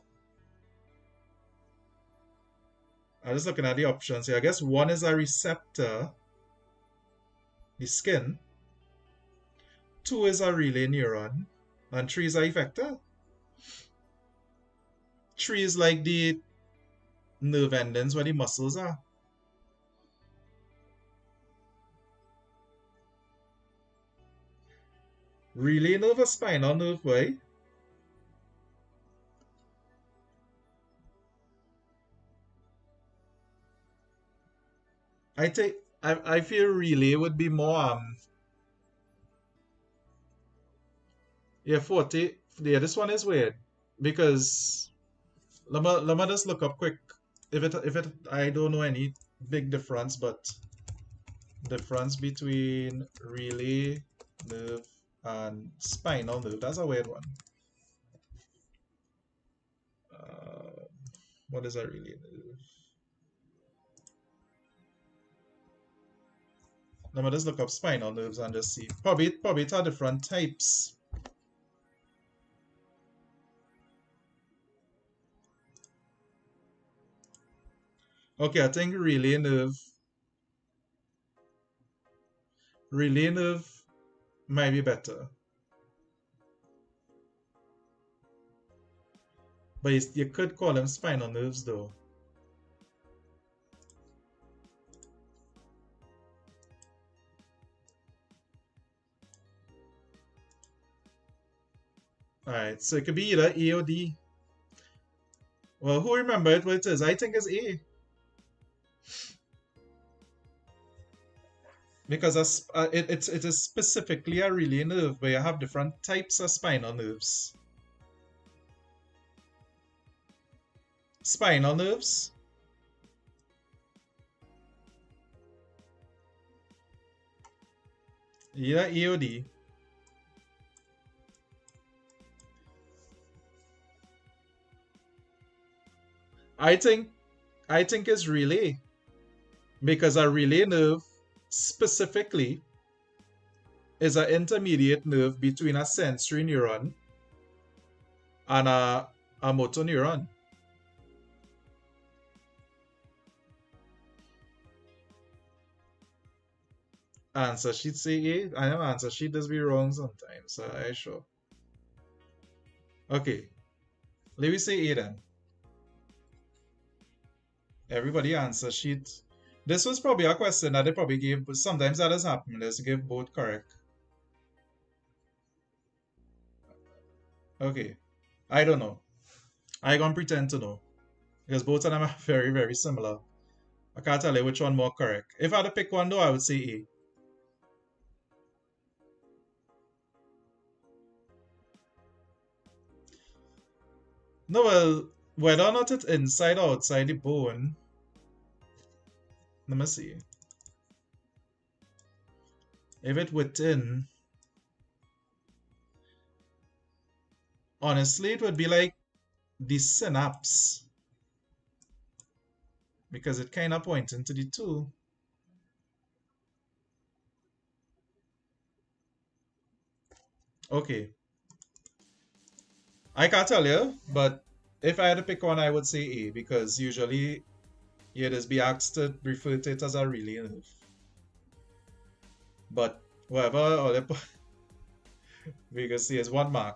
Speaker 23: I'm just looking at the options here. I guess 1 is a receptor, the skin. 2 is a relay neuron. And 3 is a effector. 3 is like the nerve endings where the muscles are. Relay nerve or spinal nerve, why? I feel relay would be more yeah, 40. Yeah, this one is weird because let me just look up quick. If it I don't know any big difference, but difference between relay nerve and spinal nerve. That's a weird one. What is a relay nerve? Let me just look up spinal nerves and just see. Probably it are different types. Okay, I think relay nerve might be better. But you could call them spinal nerves though. Alright, so it could be either A or D. Well, who remembers what it is? I think it's A. Because it is specifically a relay nerve where you have different types of spinal nerves. Spinal nerves. Either A or D. I think it's relay. Because a relay nerve specifically is an intermediate nerve between a sensory neuron and a motor neuron. Answer sheet say A. I know answer sheet does be wrong sometimes, so I sure. Okay, let me say A then. Everybody answer sheet. This was probably a question that they probably gave, but sometimes that does happen. Let's give both correct. Okay, I don't know. I gonna pretend to know because both of them are very, very similar. I can't tell you which one more correct. If I had to pick one though, I would say A. No, well, whether or not it's inside or outside the bone. Let me see. if it within, honestly, it would be like the synapse, because it kind of pointing to the 2. Okay. I can't tell you, but if I had to pick one, I would say A, because usually you'd just be asked to refer to it as a relay nerve. But whatever, all we can see is 1 mark.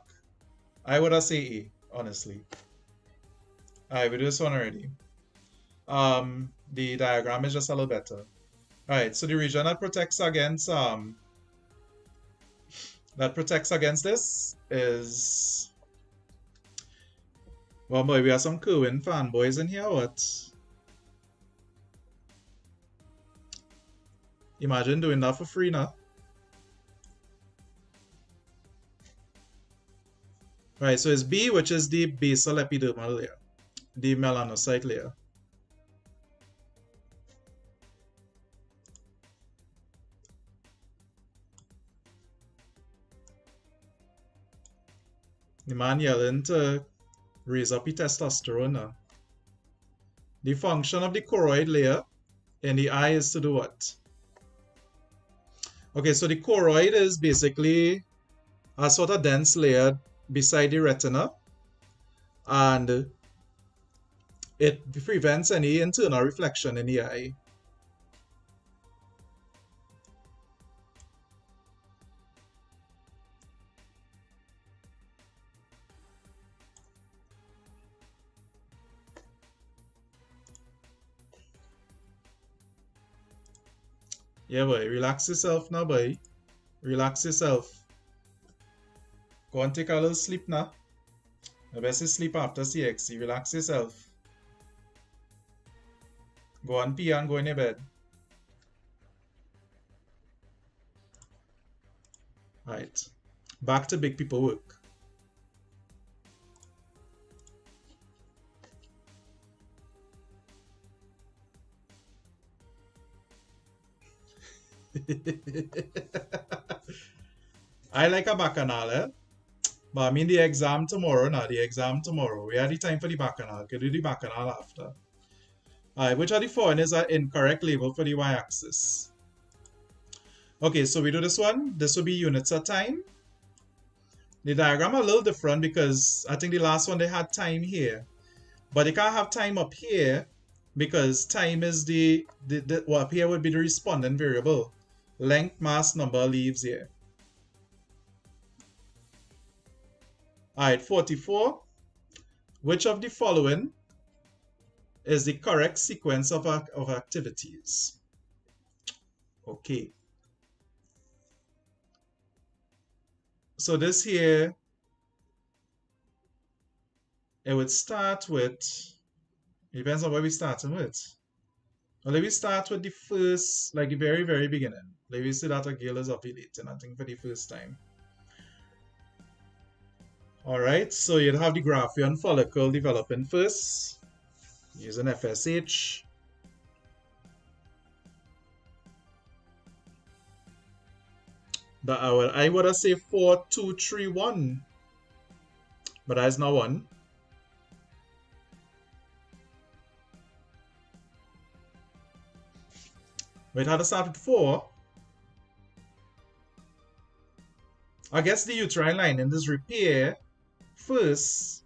Speaker 23: I would have say A, honestly. Alright, we do this one already. The diagram is just a little better. Alright, so the region that protects against this is, well, boy, we have some Kerwin fanboys in here. What? Imagine doing that for free now. Right, so it's B, which is the basal epidermal layer, the melanocyte layer. The man yelling to raise up the testosterone now. The function of the choroid layer in the eye is to do what? Okay, so the choroid is basically a sort of dense layer beside the retina, and it prevents any internal reflection in the eye. Yeah, boy, relax yourself now, boy. Relax yourself. Go and take a little sleep now. The best is sleep after CXC. Relax yourself. Go and pee and go in your bed. Alright. Back to big people work. I like a bacchanal, eh? But I mean the exam tomorrow, not the exam tomorrow. We have the time for the bacchanal. Can do the bacchanal after. Alright, which of the following is an incorrect label for the y-axis? Okay, so we do this one. This will be units of time. The diagram a little different because I think the last one they had time here. But they can't have time up here because time is well, up here would be the respondent variable. Length, mass, number, leaves here. Alright, 44. Which of the following is the correct sequence of activities? Okay. So this here, it would start with, it depends on where we're starting with. Well, let me start with the first, like the very, very beginning. Let me see that a girl is ovulating, I think, for the first time. Alright, so you'd have the Graafian follicle developing first, using FSH. I would have say 4, 2, 3, 1. But that is not 1. Wait, how to start with 4? I guess the uterine lining is repair first,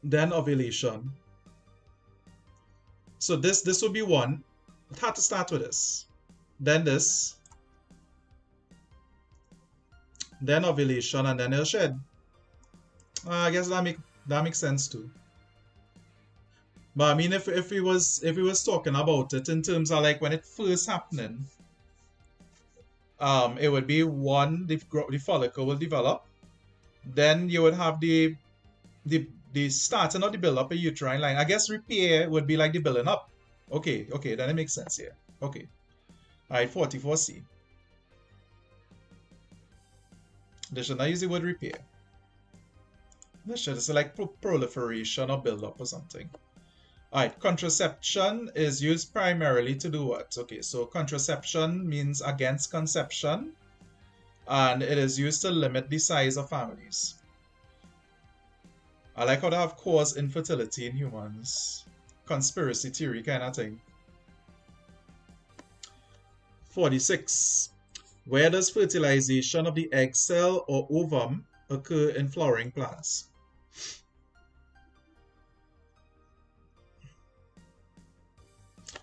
Speaker 23: then ovulation. So this will be 1. It had to start with this. Then this. Then ovulation, and then it'll shed. I guess that makes sense too. But I mean, if we was talking about it in terms of like when it first happening, it would be 1, the follicle will develop. Then you would have the starting of the build up a uterine line. I guess repair would be like the building up. Okay, then it makes sense here. Okay. Alright, 44C. They should not use the word repair. They should say like proliferation or build up or something. Alright, contraception is used primarily to do what? Okay, so contraception means against conception, and it is used to limit the size of families. I like how they have caused infertility in humans. Conspiracy theory kind of thing. 46. Where does fertilization of the egg cell or ovum occur in flowering plants?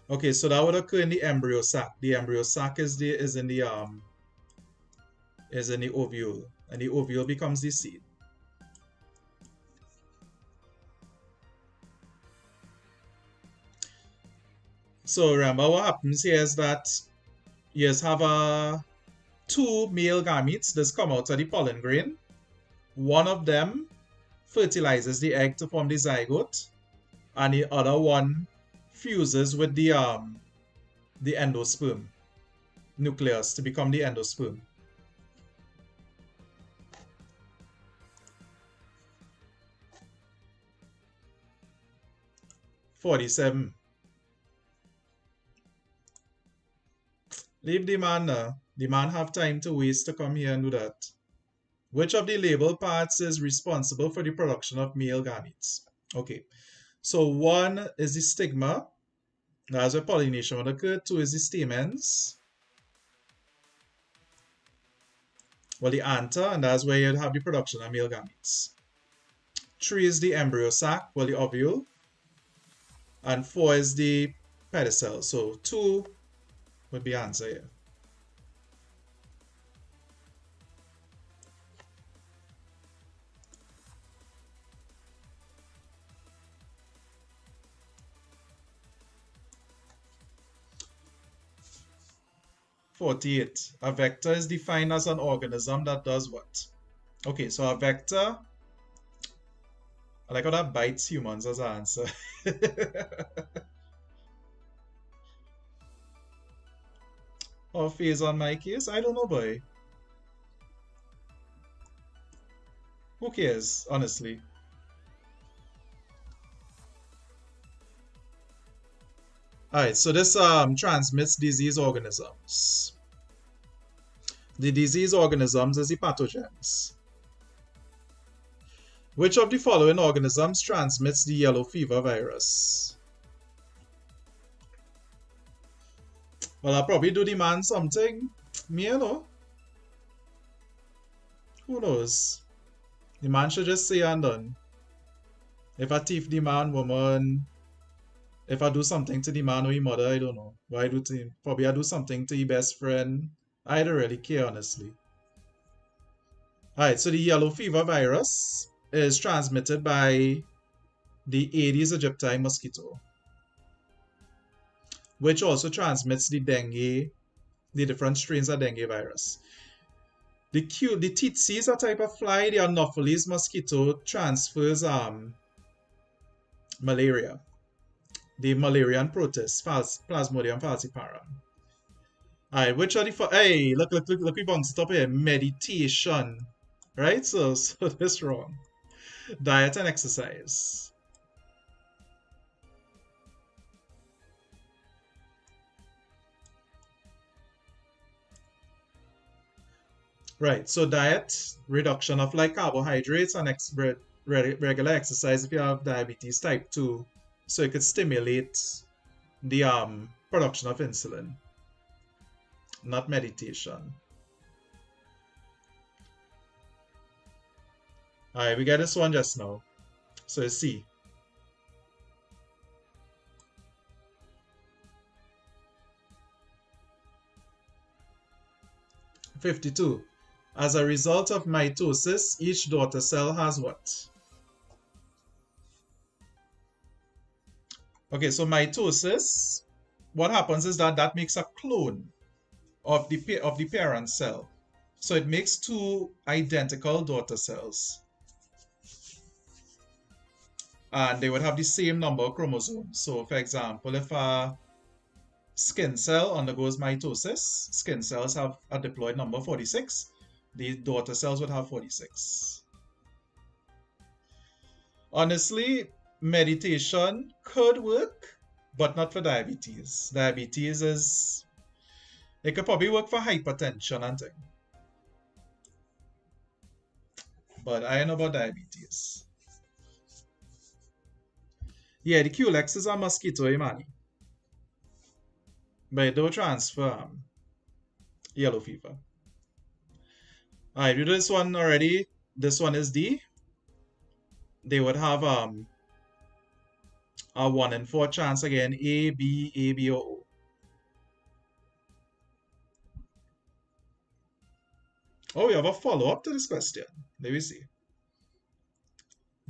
Speaker 23: Okay, so that would occur in the embryo sac. The embryo sac is in the ovule, and the ovule becomes the seed. So remember, what happens here is that you just have two male gametes that come out of the pollen grain. One of them fertilizes the egg to form the zygote, and the other one fuses with the endosperm nucleus to become the endosperm. "47. Leave the man now. The man have time to waste to come here and do that. Which of the label parts is responsible for the production of male gametes? Okay, so one is the stigma. That's where pollination would occur. Two is the stamens. Well, the anther, and that's where you'd have the production of male gametes. 3 is the embryo sac, well, the ovule. And 4 is the pedicel. So 2 would be answer here. "48. A vector is defined as an organism that does what?" Okay, so a vector, I like how that bites humans as an answer. Or phase on my case? I don't know, boy. Who cares, honestly? Alright, so this transmits disease organisms. The disease organisms is the pathogens. Which of the following organisms transmits the yellow fever virus? Well, I'll probably do the man something. Me, you know. Who knows? The man should just say and done. If I thief the man, woman, if I do something to the man or his mother, I don't know. Why do to probably I do something to your best friend. I don't really care, honestly. Alright, so the yellow fever virus is transmitted by the Aedes aegypti mosquito, which also transmits the dengue, the different strains of dengue virus. The tsetse is a type of fly. The Anopheles mosquito transfers malaria. The Malarian protist, Plasmodium falciparum. Alright, which are the hey, look, we bounced up here. Meditation. Right? So this wrong. Diet and exercise. Right, so diet, reduction of like carbohydrates, and regular exercise if you have diabetes type 2, so it could stimulate the production of insulin, not meditation. Alright, we got this one just now. So C. "52. As a result of mitosis, each daughter cell has what?" Okay, so mitosis, what happens is that makes a clone of the parent cell. So it makes two identical daughter cells. And they would have the same number of chromosomes. So for example, if a skin cell undergoes mitosis, skin cells have a diploid number 46. The daughter cells would have 46. Honestly, meditation could work, but not for diabetes. Diabetes is, it could probably work for hypertension and thing. But I don't know about diabetes. Yeah, the Culex is a mosquito, man. But it don't transfer yellow fever. Alright, we do this one already. This one is D. They would have a 1 in 4 chance again. A, B, or O. Oh, we have a follow-up to this question. Let me see.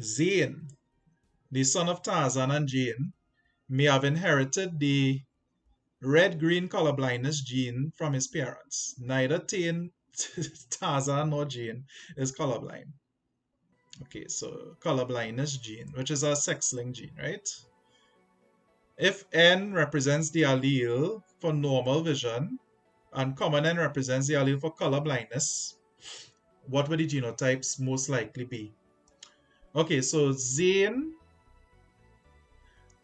Speaker 23: Zane, the son of Tarzan and Jane, may have inherited the red-green color blindness gene from his parents. Neither Tarzan nor Jane is colorblind. Okay, so color blindness gene, which is a sex-linked gene, right? If N represents the allele for normal vision and common N represents the allele for color blindness, what would the genotypes most likely be? Okay, so Zane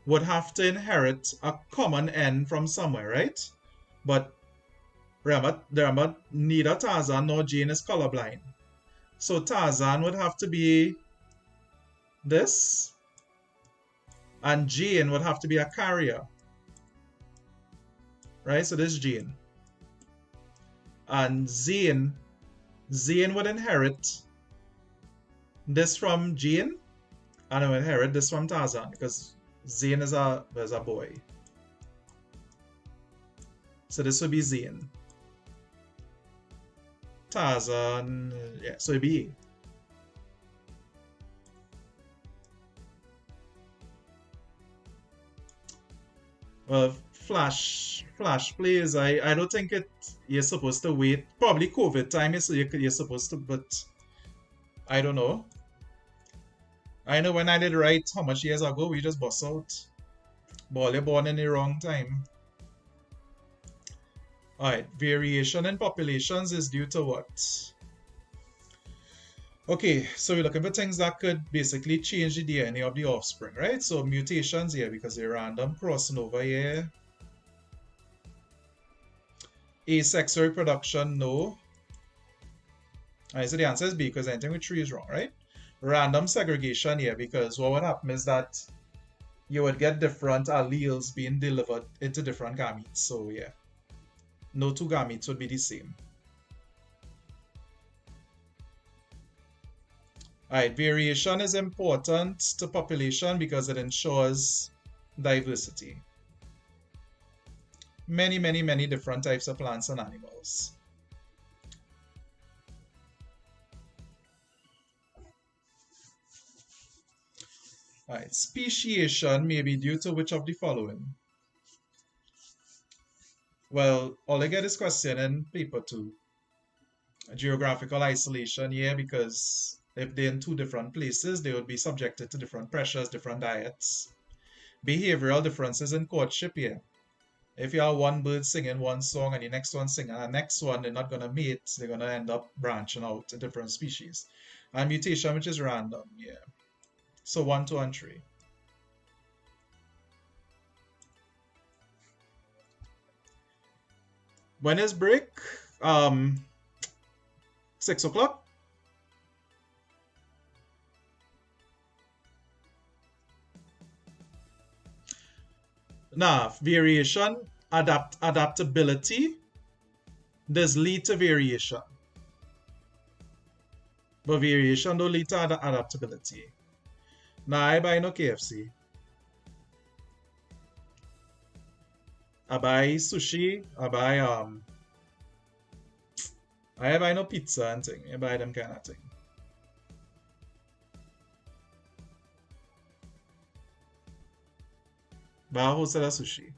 Speaker 23: would have to inherit a common N from somewhere, right? But remember, neither Tarzan nor Jane is colorblind. So Tarzan would have to be this, and Jane would have to be a carrier, right? So this is Jane. And Zane would inherit this from Jane, and I would inherit this from Tarzan, because Zane is a boy. So this would be Zane. Tarzan, yeah, so it'd be A. Well, Flash plays, I don't think you're supposed to wait. Probably COVID time, you're supposed to, but I don't know. I know when I did write how much years ago, we just bust out. But you're born in the wrong time. Alright, variation in populations is due to what? Okay, so we're looking for things that could basically change the DNA of the offspring, right? So mutations here, because they're random, crossing over here. Asexual reproduction, no. Alright, so the answer is B, because anything with 3 is wrong, right? Random segregation here, because what would happen is that you would get different alleles being delivered into different gametes. So yeah, no 2 gametes would be the same. Alright, variation is important to population because it ensures diversity. Many different types of plants and animals. Alright, speciation may be due to which of the following? Well, all I get is question in paper 2. Geographical isolation here, because if they're in 2 different places, they would be subjected to different pressures, different diets. Behavioral differences in courtship here. If you have one bird singing one song and the next one singing, and the next one, they're not going to mate, they're going to end up branching out to different species. And mutation, which is random, yeah. So 1, 2, and 3. When is break? 6 o'clock? Now, variation, adaptability, does lead to variation. But variation don't lead to adaptability. Now, I buy no KFC. I buy sushi. I buy no pizza and thing. I buy them kind of thing. But I wholesale sushi.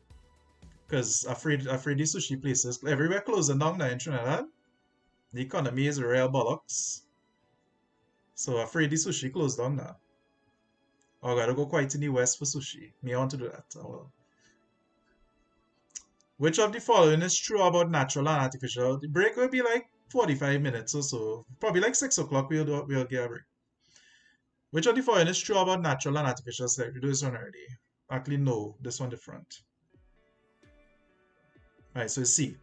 Speaker 23: Because afraid the sushi places everywhere closing down now in Trinidad. The economy is real bollocks. So afraid the sushi closed down now. I gotta go quite in the west for sushi. Me, I want to do that. Oh, well. Which of the following is true about natural and artificial? The break will be like 45 minutes or so. Probably like 6 o'clock we'll get a break. Which of the following is true about natural and artificial selection? We do this one already. Actually, no. This one different. Alright, so C.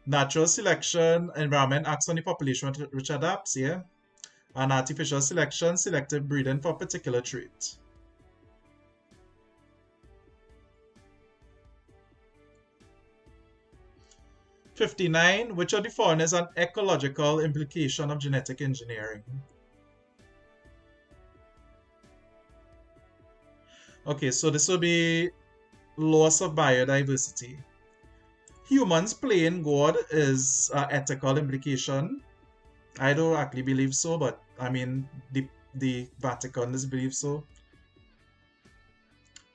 Speaker 23: Natural selection, environment acts on the population which adapts, yeah? And artificial selection, selective breeding for a particular trait. '59. Which of the following is an ecological implication of genetic engineering? Okay, so this will be loss of biodiversity. Humans playing God is an ethical implication. I don't actually believe so, but I mean, the Vatican does believe so.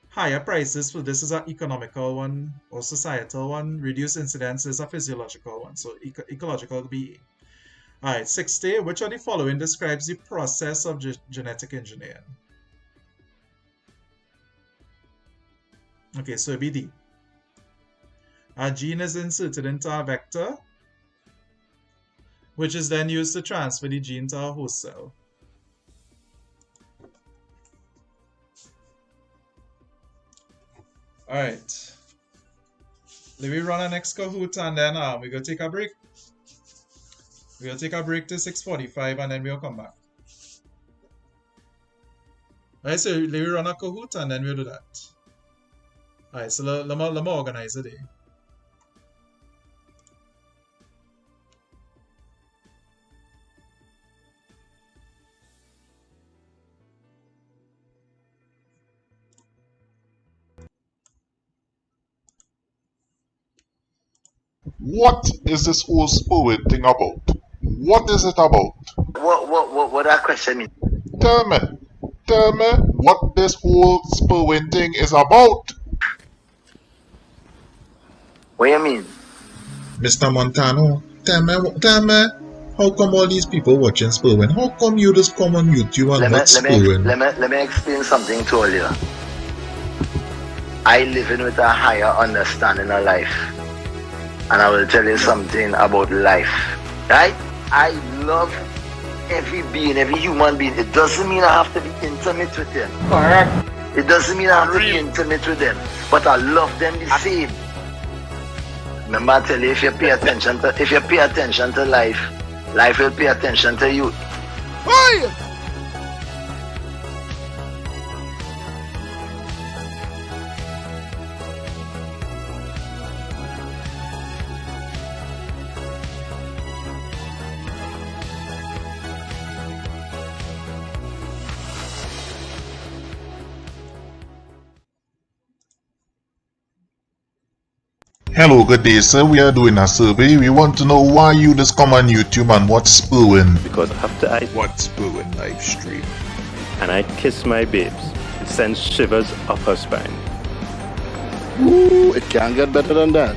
Speaker 23: Higher prices for this is an economical one or societal one. Reduced incidence is a physiological one. So ecological be. Alright, 60. Which of the following describes the process of genetic engineering? Okay, so BD. A gene is inserted into a vector, which is then used to transfer the gene to a host cell. Alright. Let me run our next Kahoot and then we're going to take a break. We're going to take a break till 6:45 and then we'll come back. Alright, so let me run a Kahoot and then we'll do that. Alright, so let me organize the day.
Speaker 2: What is this whole sperwin thing about? What is it about?
Speaker 22: What that question mean?
Speaker 2: Tell me what this whole sperwin thing is about.
Speaker 22: What you mean?
Speaker 2: Mr. Montano, tell me, how come all these people watching sperwin? How come you just come on YouTube and watch sperwin?
Speaker 22: Let me explain something to all you. I live in with a higher understanding of life. And I will tell you something about life. Right? I love every being, every human being. It doesn't mean I have to be intimate with them.
Speaker 8: Correct.
Speaker 22: It doesn't mean I have to be intimate with them. But I love them the same. Remember, I tell you, if you pay attention to life, life will pay attention to you.
Speaker 2: Hey! Hello, good day, sir. We are doing a survey. We want to know why you just come on YouTube and watch sperwin.
Speaker 3: Because after I
Speaker 2: watch sperwin live stream
Speaker 3: and I kiss my babes, it sends shivers up her spine.
Speaker 2: Ooh, it can't get better than that.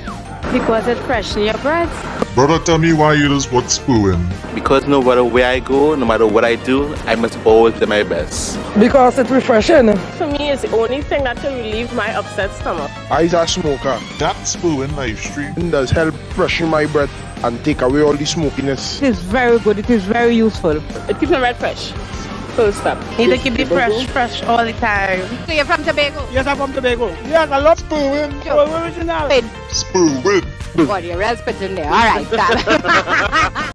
Speaker 6: Because it freshens your breath.
Speaker 2: Brother, tell me why you just watch sperwin.
Speaker 3: Because no matter where I go, no matter what I do, I must always do my best.
Speaker 8: Because it's refreshing.
Speaker 4: For me, it's the only thing that can relieve my upset stomach.
Speaker 17: I'm a smoker.
Speaker 2: That sperwin live stream
Speaker 17: It does help freshen my breath and take away all the smokiness.
Speaker 6: It is very good. It is very useful.
Speaker 4: It keeps my breath fresh. Full stop.
Speaker 6: Need to keep it fresh all the time. So you're from Tobago?
Speaker 8: Yes, I'm from Tobago. Yes, I love sperwin. Original.
Speaker 2: Sperwin.
Speaker 6: God, you're real spit in there. All right, stop.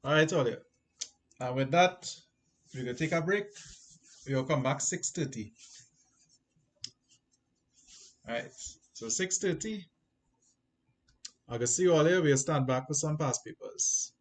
Speaker 23: Alright, all you. And with that, we're going to take a break. We'll come back 6:30. Alright, so 6:30. I'm going to see you all here. We'll stand back for some past papers.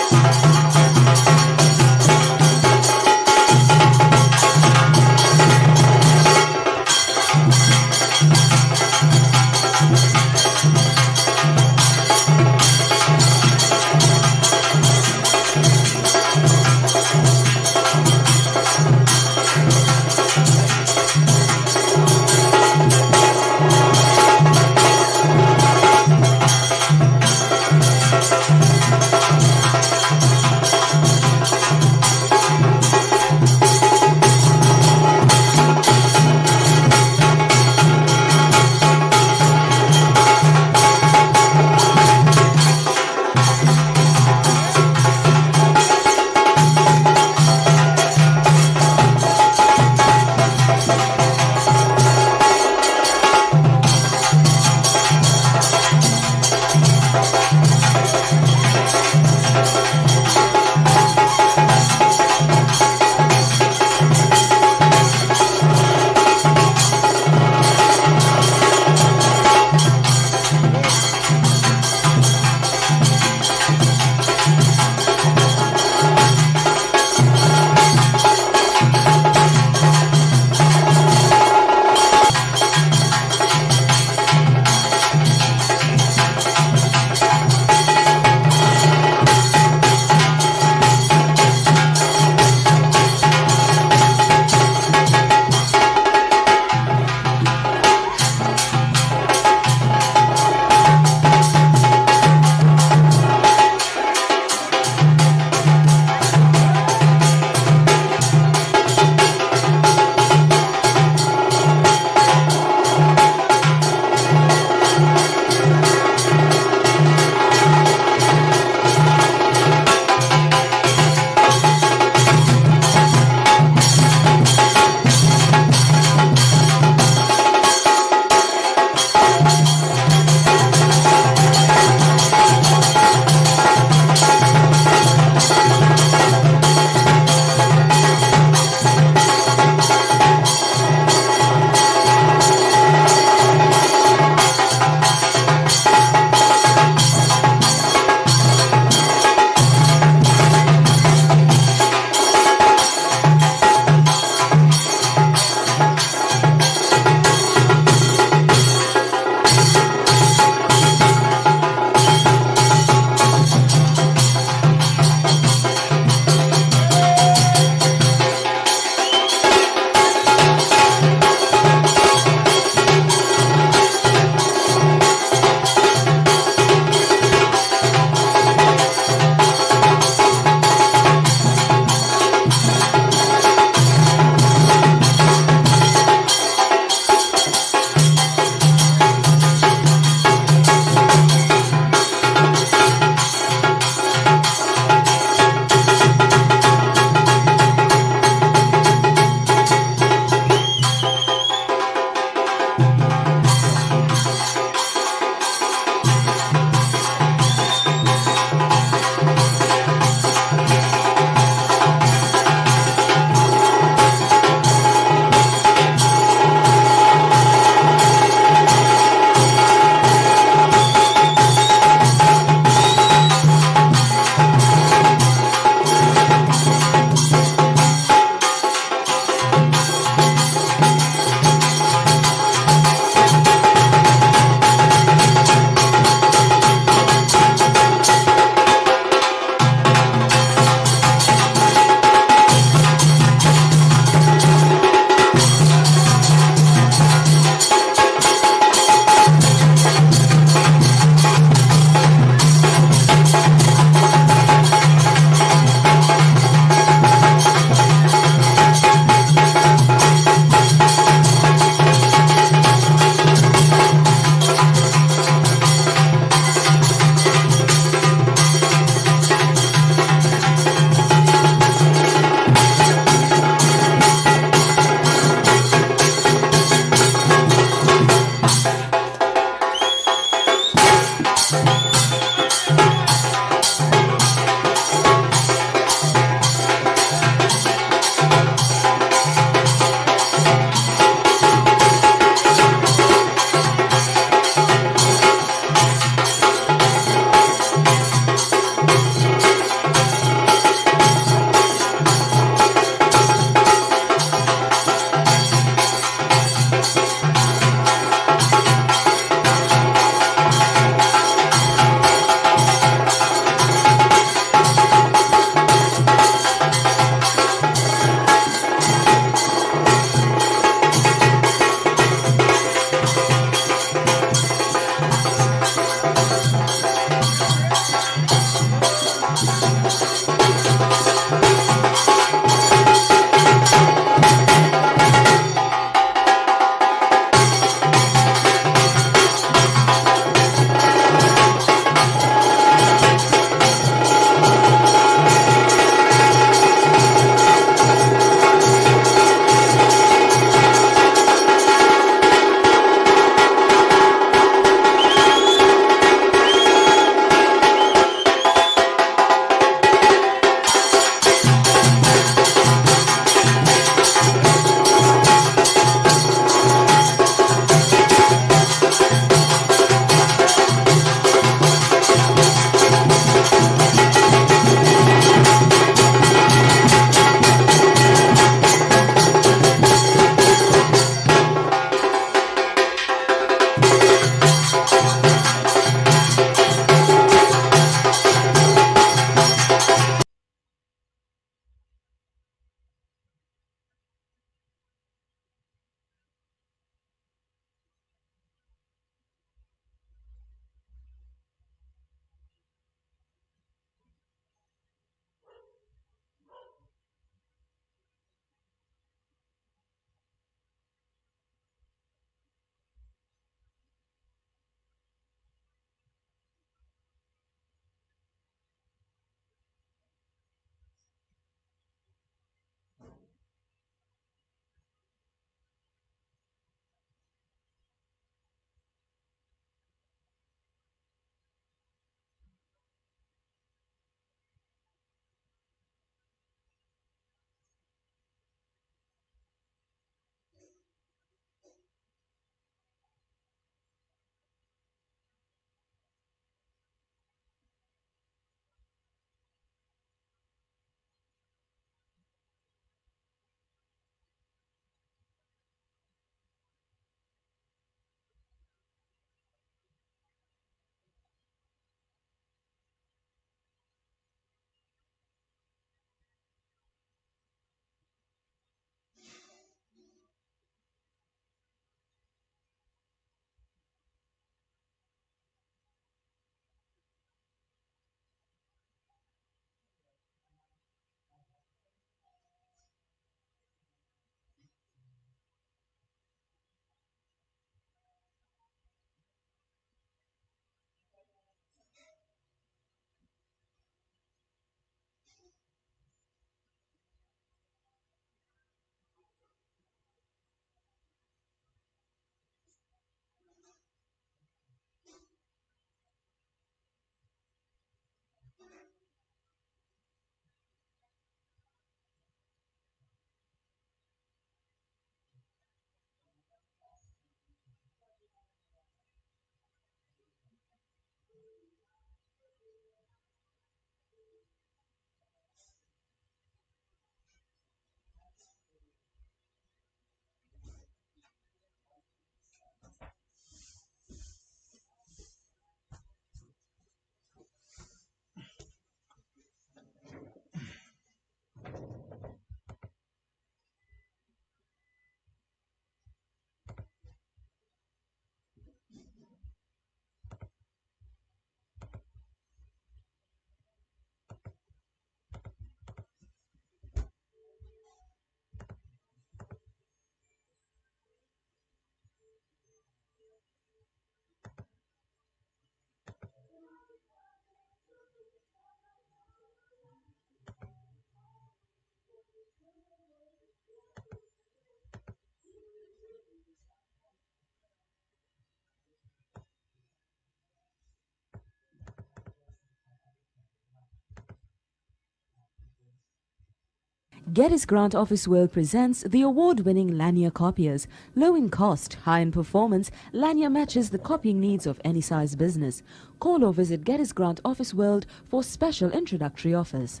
Speaker 5: Geddes Grant Office World presents the award-winning Lanier copiers. Low in cost, high in performance, Lanier matches the copying needs of any size business. Call or visit Geddes Grant Office World for special introductory offers.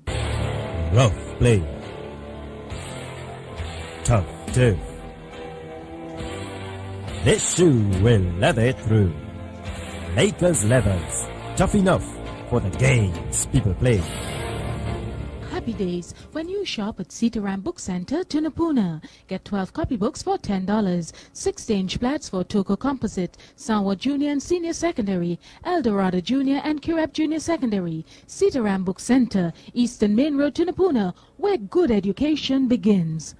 Speaker 7: Rough play. Tough turf. This shoe will leather through. Lakers leathers. Tough enough for the games people play.
Speaker 9: Happy days when you shop at Sitaram Book Center, Tunapuna. Get 12 copybooks for $10, 16-inch plats for Toko Composite, Sanwa Junior and Senior Secondary, Eldorado Junior and Curab Junior Secondary. Sitaram Book Center, Eastern Main Road, Tunapuna, where good education begins.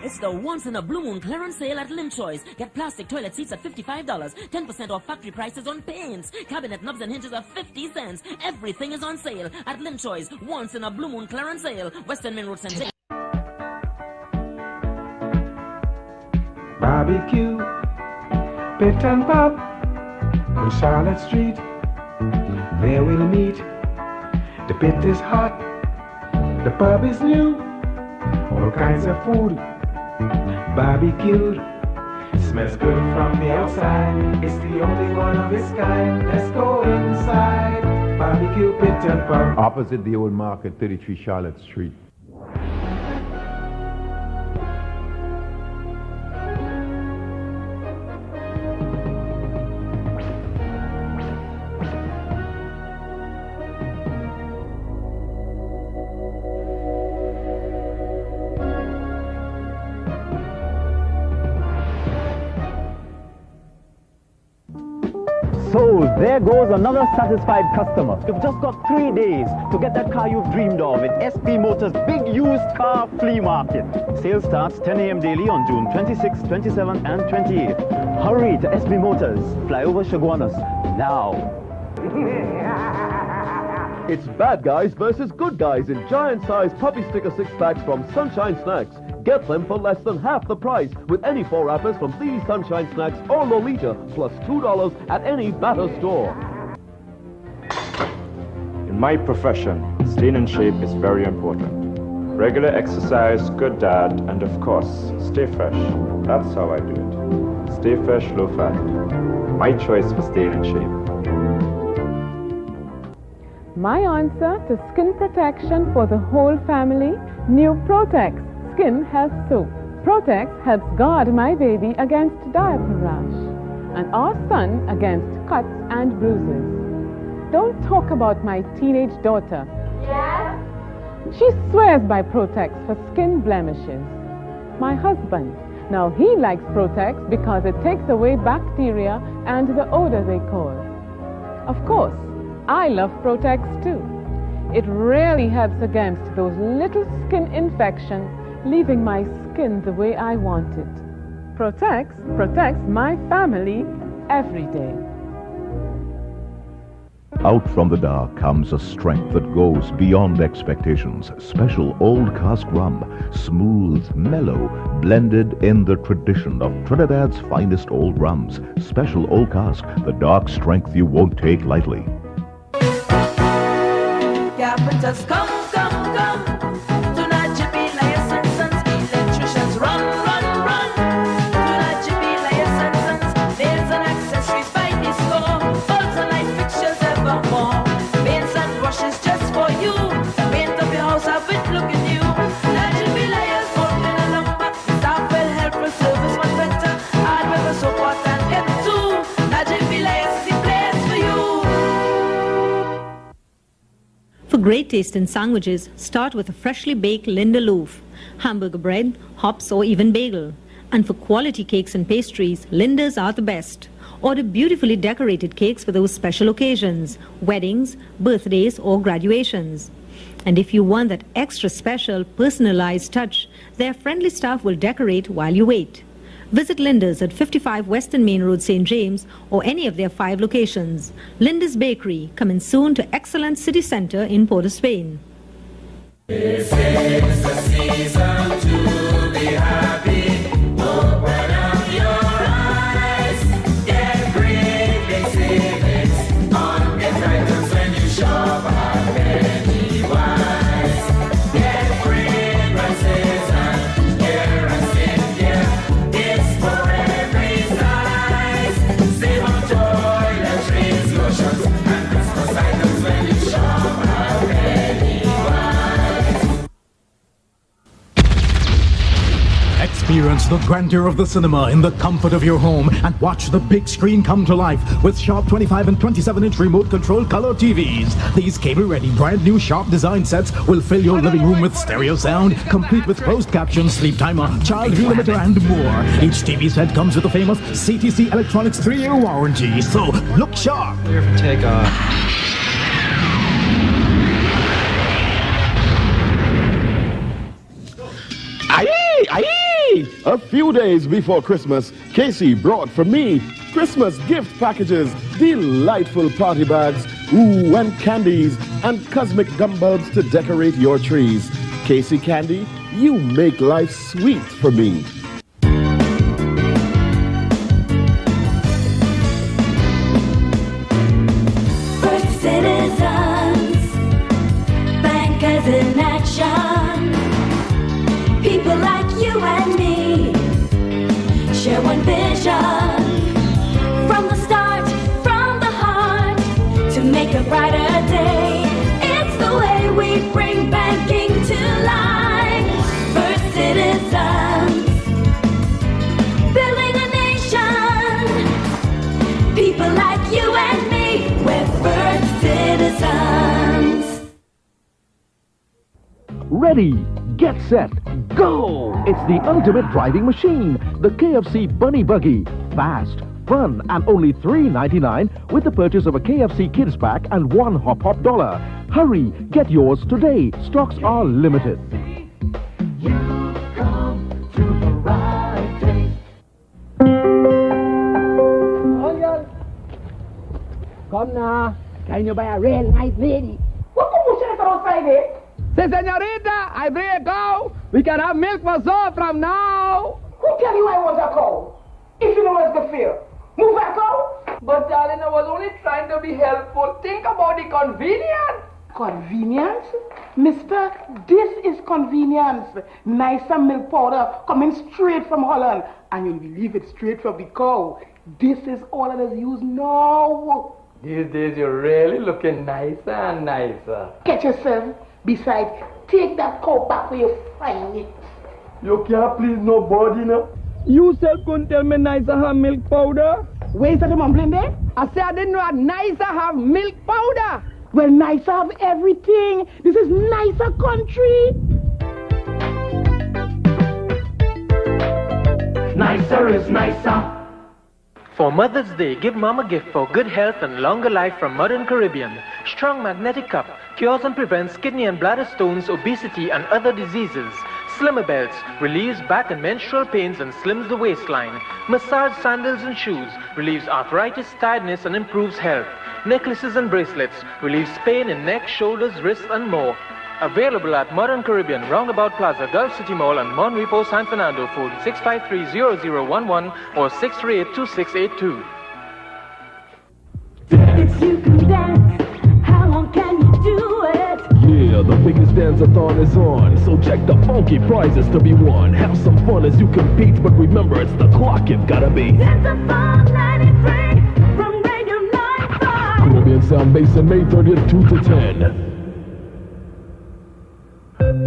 Speaker 24: It's the once-in-a-blue-moon clearance sale at Choice. Get plastic toilet seats at $55, 10% off factory prices on paints. Cabinet knobs and hinges at 50 cents. Everything is on sale at Choice. Once-in-a-blue-moon clearance sale. Western Main Road, St.
Speaker 25: Barbecue, pit and pub on Charlotte Street. There we'll meet. The pit is hot, the pub is new. All kinds of food, barbecued. Smells good from the outside. It's the only one of its kind. Let's go inside. Barbecue pit and pub.
Speaker 26: Opposite the old market, 33 Charlotte Street.
Speaker 27: So there goes another satisfied customer. You've just got 3 days to get that car you've dreamed of at SP Motors' big used car flea market. Sale starts 10 a.m. daily on June 26, 27 and 28. Hurry to SP Motors, Flyover Chaguanas, now.
Speaker 28: It's bad guys versus good guys in giant-sized puppy sticker 6-packs from Sunshine Snacks. Get them for less than half the price with any 4 wrappers from these Sunshine Snacks or Lolita, plus $2 at any Batter store.
Speaker 29: In my profession, staying in shape is very important. Regular exercise, good diet, and of course, stay fresh. That's how I do it. Stay fresh, low fat. My choice for staying in shape.
Speaker 30: My answer to skin protection for the whole family, new Protex Skin Health Soap. Protex helps guard my baby against diaper rash and our son against cuts and bruises. Don't talk about my teenage daughter. Yes? She swears by Protex for skin blemishes. My husband, now he likes Protex because it takes away bacteria and the odor they cause. Of course, I love Protex too. It really helps against those little skin infections, leaving my skin the way I want it. Protex protects my family every day.
Speaker 31: Out from the dark comes a strength that goes beyond expectations. Special old cask rum, smooth, mellow, blended in the tradition of Trinidad's finest old rums. Special old cask, the dark strength you won't take lightly.
Speaker 1: Yeah, but just come. Tonight you be licensed electricians. Run. Tonight you be licensed nails and accessories by the store. Bulbs and light fixtures evermore. Paints and brushes just for you. Paint up your house, have it looking new. Tonight you be liars, open and lumber. Staff well, helpful service, much better. Hardware, so forth and get too. Tonight you be liars, the place for you.
Speaker 32: For great taste in sandwiches, start with a freshly baked Linda loaf, hamburger bread, hops or even bagel. And for quality cakes and pastries, Linda's are the best. Order beautifully decorated cakes for those special occasions, weddings, birthdays or graduations. And if you want that extra special, personalized touch, their friendly staff will decorate while you wait. Visit Linda's at 55 Western Main Road, St. James, or any of their 5 locations. Linda's Bakery, coming soon to Excellent City Centre in Port of Spain.
Speaker 1: This is the season to be happy. Open up your eyes. Get great big savings on gift items when you shop at Pennywise. Get great
Speaker 10: Experience the grandeur of the cinema in the comfort of your home and watch the big screen come to life with sharp 25 and 27-inch remote control color TVs. These cable-ready brand new sharp design sets will fill your living room with stereo sound, complete with closed caption, sleep timer, child view limiter and more. Each TV set comes with the famous CTC Electronics 3-year warranty, so look sharp.
Speaker 11: Clear for takeoff.
Speaker 28: Aye, aye! A few days before Christmas, Casey brought for me Christmas gift packages, delightful party bags, ooh, and candies, and cosmic gum bulbs to decorate your trees. Casey Candy, you make life sweet for me.
Speaker 12: First citizens, bankers in action. People like you and me share one vision. From the start, from the heart, to make a brighter day. It's the way we bring banking to life. First citizens, building a nation. People like you and me, we're first citizens.
Speaker 28: Ready, get set, go! It's the ultimate driving machine, the KFC Bunny Buggy. Fast, fun, and only $3.99 with the purchase of a KFC Kids Pack and one Hop Hop dollar. Hurry, get yours today. Stocks are limited.
Speaker 13: Come now, can you buy a real nice lady?
Speaker 8: What you say outside there?
Speaker 13: Say, senorita, I bring a cow. We can have milk for soul from now.
Speaker 8: Who tell you I want a cow? If you know what's the fear, move a cow.
Speaker 13: But darling, I was only trying to be helpful. Think about the convenience.
Speaker 8: Convenience? Mister, this is convenience. Nicer milk powder coming straight from Holland. And you'll believe it straight from the cow. This is all that is used now.
Speaker 13: These days you're really looking nicer and nicer.
Speaker 8: Get yourself. Besides, take that cow back where you find it.
Speaker 13: You can't please nobody, no? You self couldn't tell me nicer have milk powder?
Speaker 8: Where is that mumbling there?
Speaker 13: I said I didn't know how nicer have milk powder.
Speaker 8: Well, nicer have everything. This is nicer country.
Speaker 1: Nicer is nicer.
Speaker 14: For Mother's Day, give Mom a gift for good health and longer life from Modern Caribbean. Strong Magnetic Cup cures and prevents kidney and bladder stones, obesity and other diseases. Slimmer Belts relieves back and menstrual pains and slims the waistline. Massage sandals and shoes relieves arthritis, tiredness and improves health. Necklaces and bracelets relieves pain in neck, shoulders, wrists and more. Available at Modern Caribbean, Roundabout Plaza, Gulf City Mall and Mon Repo, San Fernando. Phone 653-0011 or 638-2682.
Speaker 12: If you can dance, how long can you do it?
Speaker 28: Yeah, the biggest dance-a-thon is on, so check the funky prizes to be won. Have some fun as you compete, but remember it's the clock you've gotta be.
Speaker 12: Dance-a-thon 93 from Radio 95.
Speaker 28: Caribbean Sound Basin, May 30th, 2 to 10.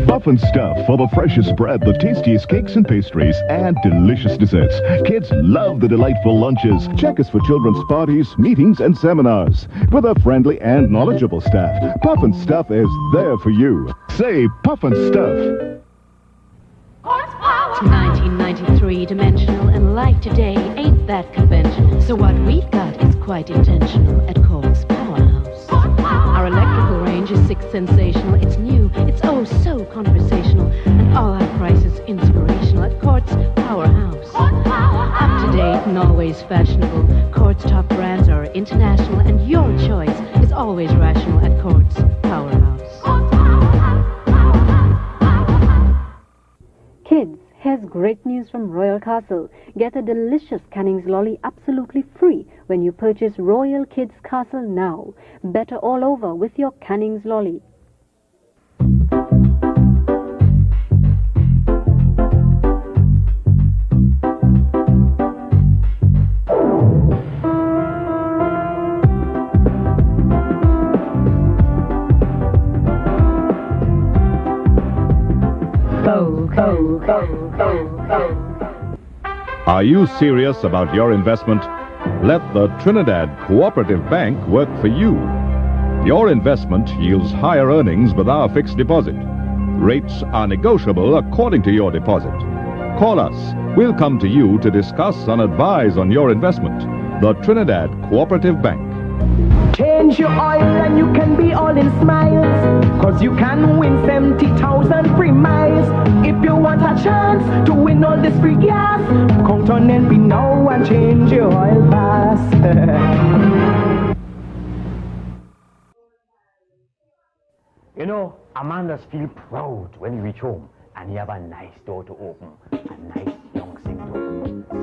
Speaker 31: Puff and Stuff for the freshest bread, the tastiest cakes and pastries, and delicious desserts. Kids love the delightful lunches. Check us for children's parties, meetings, and seminars. With a friendly and knowledgeable staff, Puff and Stuff is there for you. Say Puff and Stuff.
Speaker 32: 1993, dimensional, and like today ain't that conventional. So what we've got is quite intentional at Quartz Powerhouse. Our electrical range is sixth sensational. It's new, it's oh so conversational, and all our prices inspirational at Quartz Powerhouse. Up to date and always fashionable, Quartz top brands are international, and your choice is always rational at Quartz Powerhouse.
Speaker 15: Kids, here's great news from Royal Castle. Get a delicious Canning's Lolly absolutely free when you purchase Royal Kids Castle now. Better all over with your Canning's Lolly.
Speaker 12: Go, go, go, go, go.
Speaker 31: Are you serious about your investment? Let the Trinidad Cooperative Bank work for you. Your investment yields higher earnings with our fixed deposit. Rates are negotiable according to your deposit. Call us. We'll come to you to discuss and advise on your investment. The Trinidad Cooperative Bank.
Speaker 13: Change your oil and you can be all in smiles, 'cause you can win 70,000 free miles. If you want a chance to win all this free gas, count on NP now and change your oil fast.
Speaker 2: You know, Amanda's feel proud when you reach home and you have a nice door to open. A nice young sing door.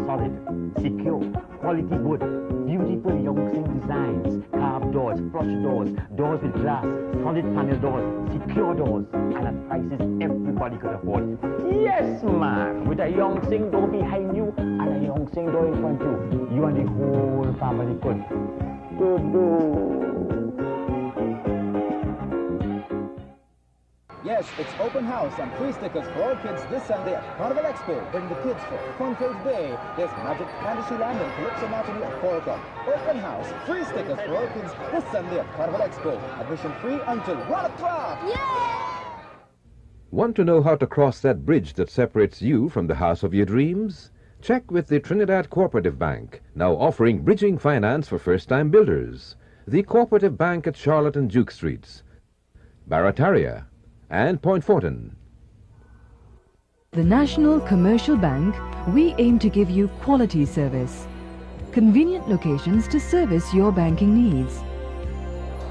Speaker 2: Solid, secure, quality wood, beautiful young sing designs, carved doors, flush doors, doors with glass, solid panel doors, secure doors, and at prices everybody could afford. Yes, man, with a young sing door behind you and a young sing door in front of you, you and the whole family could.
Speaker 3: Yes, it's open house and free stickers for all kids this Sunday at Carnival Expo. Bring the kids for a fun-filled day. There's Magic Fantasyland and Calypso Matinee at 4 o'clock. Open house, free stickers for all kids this Sunday at Carnival Expo. Admission free until 1 o'clock.
Speaker 4: Want to know how to cross that bridge that separates you from the house of your dreams? Check with the Trinidad Cooperative Bank, now offering bridging finance for first-time builders. The Cooperative Bank at Charlotte and Duke Streets, Barataria, and Point Fortin.
Speaker 6: The National Commercial Bank, we aim to give you quality service. Convenient locations to service your banking needs.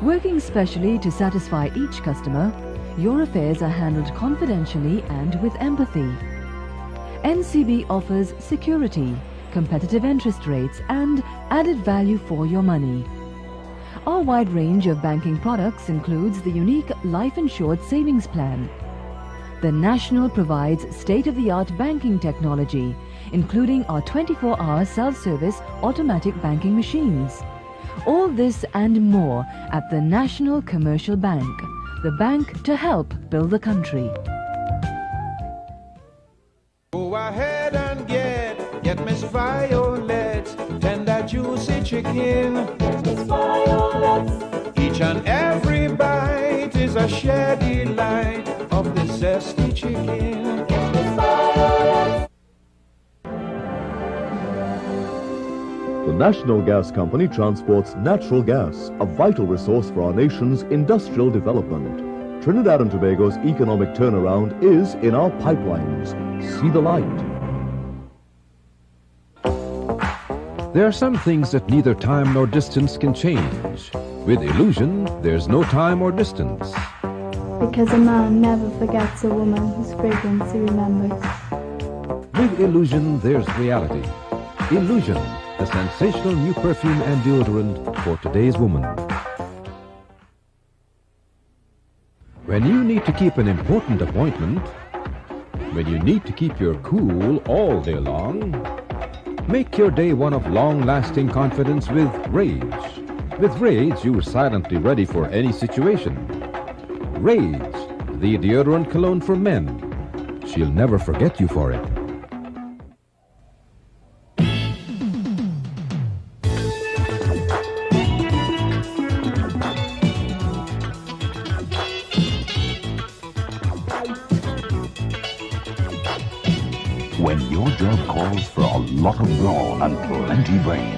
Speaker 6: Working specially to satisfy each customer, your affairs are handled confidentially and with empathy. NCB offers security, competitive interest rates and added value for your money. Our wide range of banking products includes the unique Life Insured Savings Plan. The National provides state-of-the-art banking technology, including our 24-hour self-service automatic banking machines. All this and more at the National Commercial Bank, the bank to help build the country.
Speaker 11: Go ahead and get Miss Violet, tender juicy chicken. Miss Violet. Each and every bite is a sheer delight of the zesty chicken. Miss Violet.
Speaker 28: The National Gas Company transports natural gas, a vital resource for our nation's industrial development. Trinidad and Tobago's economic turnaround is in our pipelines. See the light.
Speaker 4: There are some things that neither time nor distance can change. With Illusion, there's no time or distance.
Speaker 16: Because a man never forgets a woman whose fragrance he remembers.
Speaker 4: With Illusion, there's reality. Illusion, the sensational new perfume and deodorant for today's woman. When you need to keep an important appointment, when you need to keep your cool all day long, make your day one of long-lasting confidence with Rage. With Rage, you're silently ready for any situation. Rage, the deodorant cologne for men. She'll never forget you for it.
Speaker 31: When your job calls for a lot of brawn and plenty brain,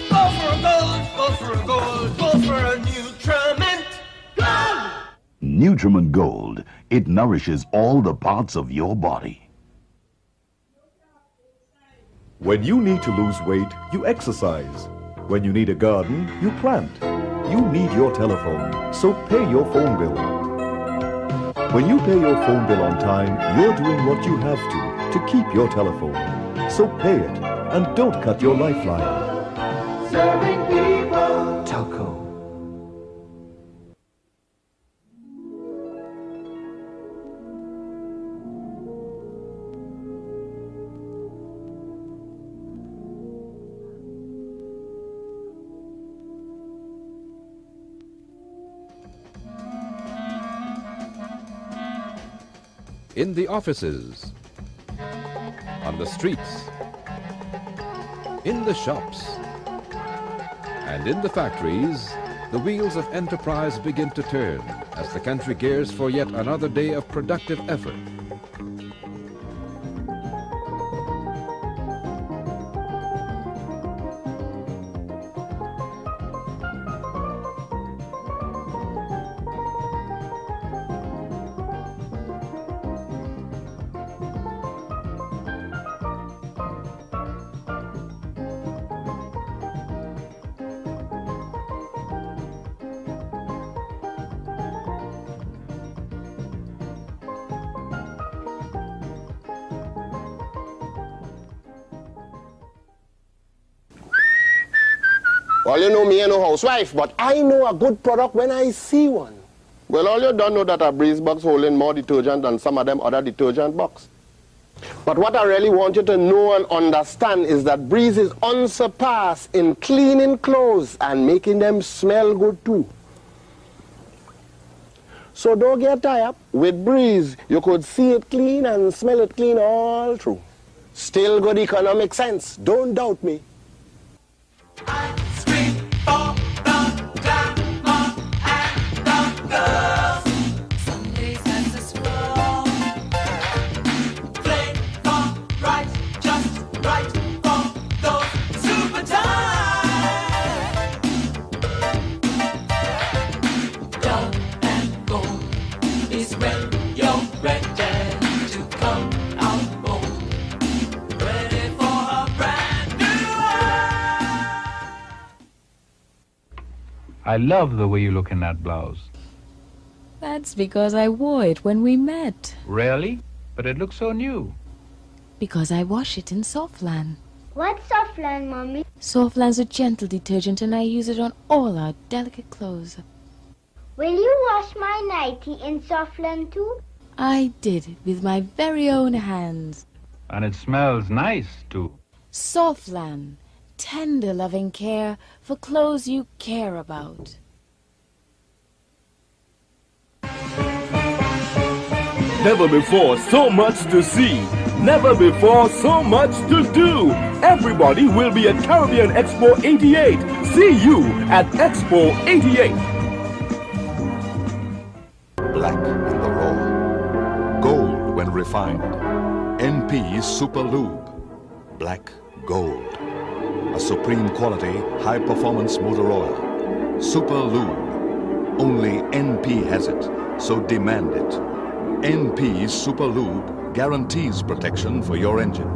Speaker 17: Go for a gold, go for a gold, go for a Nutriment Gold!
Speaker 31: Nutriment Gold, it nourishes all the parts of your body.
Speaker 18: When you need to lose weight, you exercise. When you need a garden, you plant. You need your telephone, so pay your phone bill. When you pay your phone bill on time, you're doing what you have to keep your telephone. So pay it, and don't cut your lifeline.
Speaker 17: Serving people.
Speaker 18: Telco.
Speaker 4: In the offices, a on the streets, in the shops, and in the factories, the wheels of enterprise begin to turn as the country gears for yet another day of productive effort.
Speaker 5: Well, you know me ain't no housewife, but I know a good product when I see one. Well, all you don't know that a breeze box holding more detergent than some of them other detergent box. But what I really want you to know and understand is that Breeze is unsurpassed in cleaning clothes and making them smell good too. So don't get tired up. With Breeze, you could see it clean and smell it clean all through. Still good economic sense. Don't doubt me.
Speaker 7: I love the way you look in that blouse.
Speaker 9: That's because I wore it when we met.
Speaker 7: Really? But it looks so new.
Speaker 9: Because I wash it in Softland.
Speaker 19: What's Softland, Mommy?
Speaker 9: Softland's a gentle detergent and I use it on all our delicate clothes.
Speaker 19: Will you wash my nightie in Softland too?
Speaker 9: I did it with my very own hands.
Speaker 7: And it smells nice, too.
Speaker 9: Softland. Tender loving care for clothes you care about.
Speaker 20: Never before so much to see. Never before so much to do. Everybody will be at Caribbean Expo 88. See you at Expo 88.
Speaker 18: Black in the raw. Gold when refined. NP Super Lube. Black gold. A supreme quality, high-performance motor oil. Super Lube. Only NP has it, so demand it. NP Super Lube guarantees protection for your engine.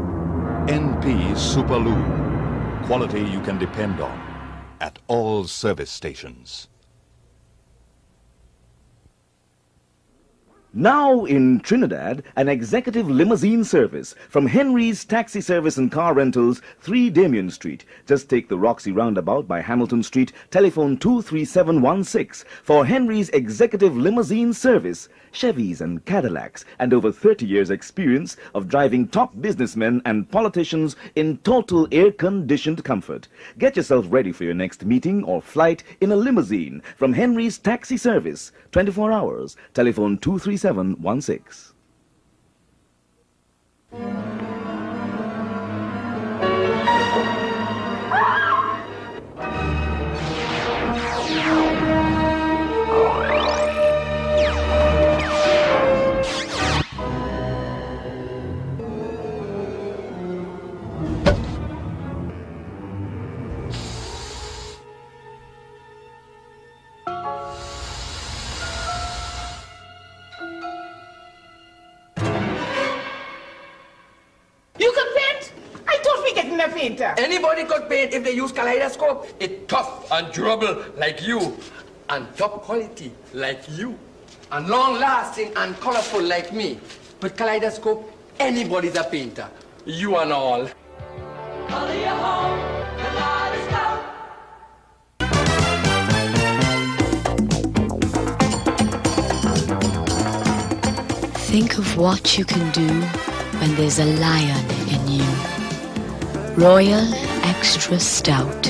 Speaker 18: NP Super Lube. Quality you can depend on at all service stations.
Speaker 21: Now in Trinidad, an executive limousine service from Henry's Taxi Service and Car Rentals, 3 Damien Street. Just take the Roxy roundabout by Hamilton Street, telephone 23716 for Henry's executive limousine service. Chevys and Cadillacs, and over 30 years' experience of driving top businessmen and politicians in total air-conditioned comfort. Get yourself ready for your next meeting or flight in a limousine from Henry's Taxi Service. 24 hours. Telephone 23716.
Speaker 17: Anybody could paint if they use kaleidoscope. It's tough and durable like you, and top quality like you, and long-lasting and colorful like me. With kaleidoscope, anybody's a painter. You and all. Color your home, kaleidoscope.
Speaker 22: Think of what you can do when there's a lion in you. Royal Extra Stout.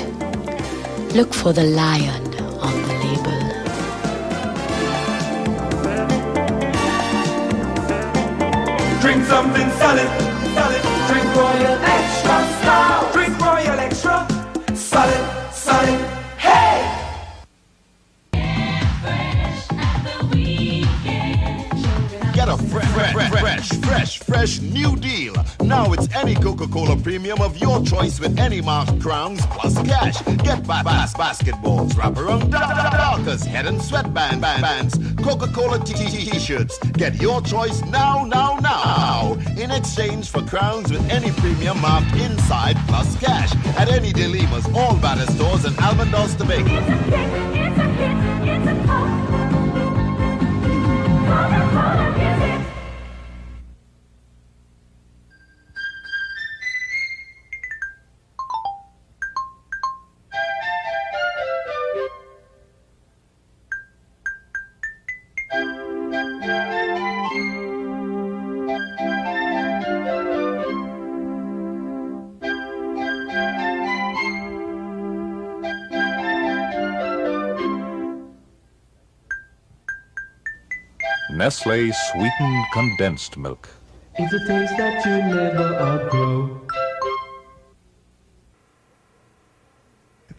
Speaker 22: Look for the lion on the label.
Speaker 17: Drink something solid, solid. Drink
Speaker 1: Get a fresh new deal. Now it's any Coca-Cola Premium of your choice with any marked crowns plus cash. Get basketballs, wraparound darkers, head and sweatband bands, Coca-Cola t-shirts. Get your choice now. In exchange for crowns with any premium marked inside plus cash at any Delimas, all banner stores and Almondos to Bake.
Speaker 12: It's a Coca-Cola music.
Speaker 8: Nestle sweetened condensed milk.
Speaker 10: It's a taste that you never outgrow.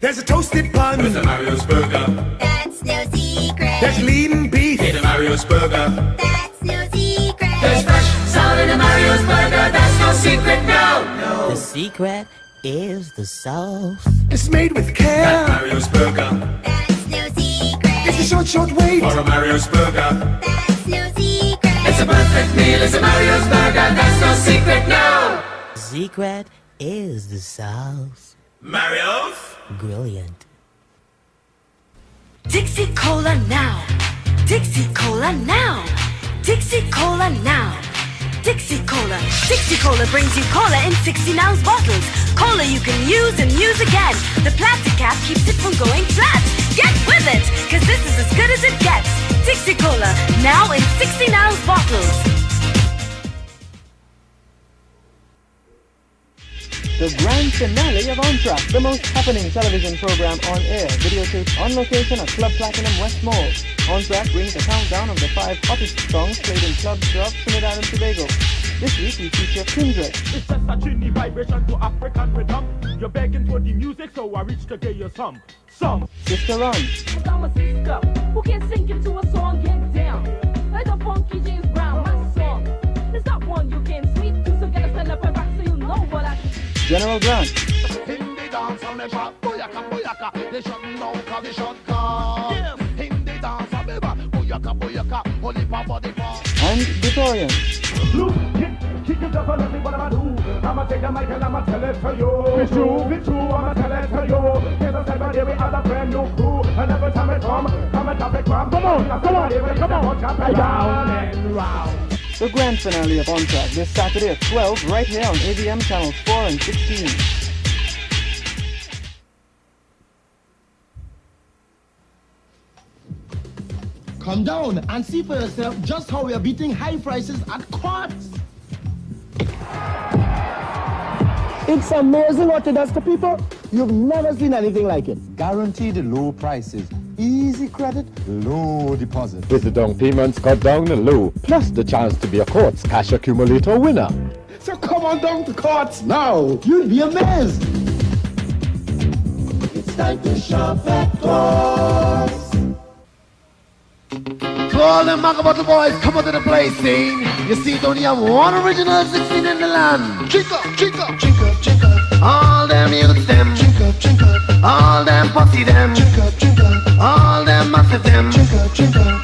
Speaker 14: There's a toasted bun
Speaker 23: with a Mario's burger.
Speaker 14: That's no secret. There's lean beef
Speaker 23: in a Mario's burger.
Speaker 14: That's no secret.
Speaker 23: There's fresh salad in a Mario's burger. That's no secret, no.
Speaker 24: The secret is the sauce.
Speaker 14: It's made with care.
Speaker 23: That Mario's burger.
Speaker 14: That's no secret. It's a short wait
Speaker 23: for a Mario's burger.
Speaker 14: That's no secret.
Speaker 23: It's a perfect meal. It's a Mario's burger. That's no secret, no.
Speaker 24: The secret is the sauce.
Speaker 23: Mario's?
Speaker 24: Brilliant.
Speaker 25: Dixie Cola now. Dixie Cola now. Dixie Cola now. Dixie Cola. Dixie Cola brings you cola in 16-ounce bottles. Cola you can use and use again. The plastic cap keeps it from going flat. Get with it, cause this is as good as it gets. Dixie Cola, now in 16-ounce bottles.
Speaker 3: The grand finale of On Track, the most happening television program on air, videotaped on location at Club Platinum West Mall. On Track brings a countdown of the 5 hottest songs played in clubs throughout Trinidad and Tobago. This week we feature Kindred.
Speaker 26: It's just a Trini vibration to African rhythm. You're begging for the music, so I reach to get you some.
Speaker 3: Sister Run.
Speaker 12: I'm a sister who can sink into a song, get down. Like a funky James Brown, my song. It's not one you can sleep to, so get a stand up and rock so you know what I can.
Speaker 3: General Grant.
Speaker 27: Hindi dance on the shot, boyaka, boyaka. They shut down, cause they shut down. Hindi dance on the shot, boyaka, boyaka. Holy papa, the bar.
Speaker 3: And Victorian.
Speaker 26: Look, kick it up a little, what I'ma do? I'ma take the mic and I'ma tell it to you. It's true, I'ma tell it to you. Here's a step and here we have a brand new crew. And every time it come and drop it from. Come on, here we come on, jump it down and round.
Speaker 3: The grand finale of On Track this Saturday at 12 right here on AVM channels 4 and 16.
Speaker 27: Come down and see for yourself just how we are beating high prices at Quartz. It's amazing what it does to people. You've never seen anything like it. Guaranteed low prices, easy credit, low deposit.
Speaker 29: With the down payments cut down and low, plus the chance to be a Quartz cash accumulator winner.
Speaker 27: So come on down to Quartz now. You'll be amazed. It's time to shop at Quartz. To all them Magabottle boys, come out to the play scene. You see, don't you have one original 16 in the land? Chink up, chink up, chink up, chink up. All them youths them. Chink up, chink up. All them posse them. Chink up, chink up. All them massive them. Chink up, chink up.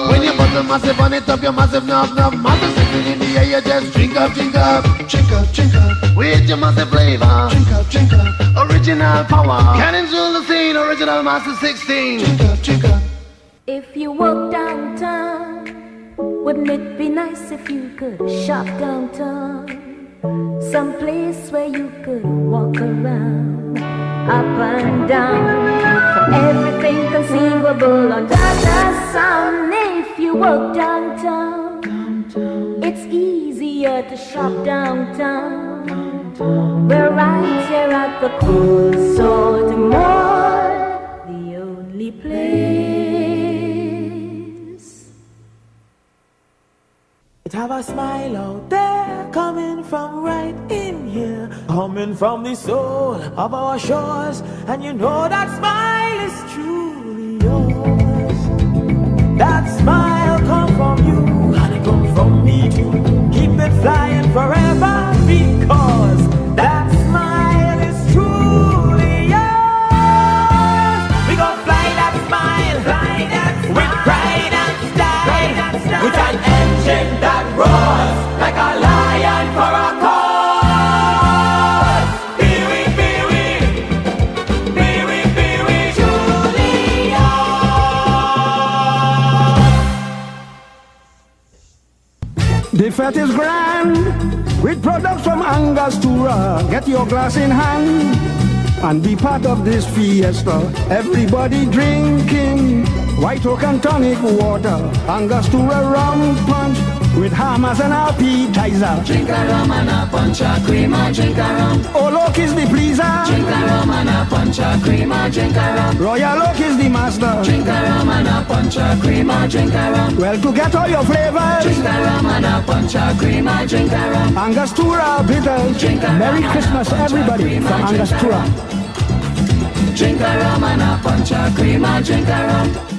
Speaker 27: When you put the massive on it up, your massive knob, massive 16 in the air, you just chink up, chink up. Chink up, chink up. With your massive flavor. Chink up, chink up. Original power. Cannons rule the scene, original massive 16. Chink up, chink up.
Speaker 12: If you walk downtown, wouldn't it be nice if you could shop downtown? Some place where you could walk around, up and down, for everything conceivable under the sun. If you walk downtown, it's easier to shop downtown. We're right here at the Cool Sword Mall, the only place.
Speaker 10: It have a smile out there, coming from right in here, coming from the soul of our shores, and you know that smile is truly yours. That smile come from you, and
Speaker 26: The fete is grand, with products from Angostura. Get your glass in hand and be part of this fiesta. Everybody drinking White Oak and tonic water, Angostura rum punch with hammers and appetizer.
Speaker 23: Drink a rum and a punch a creamer, drink a rum.
Speaker 26: Old Oak is the pleaser.
Speaker 23: Drink a rum and a punch a creamer, drink a rum.
Speaker 26: Royal Oak is the master.
Speaker 23: Drink a rum and a punch a creamer, drink a rum.
Speaker 26: Well, to get all your flavors,
Speaker 23: drink a rum and a punch a creamer, drink a rum.
Speaker 26: Angostura bitters.
Speaker 23: Drink a
Speaker 26: Merry Christmas, everybody from Angostura.
Speaker 23: Drink a rum and a punch a creamer, drink a rum.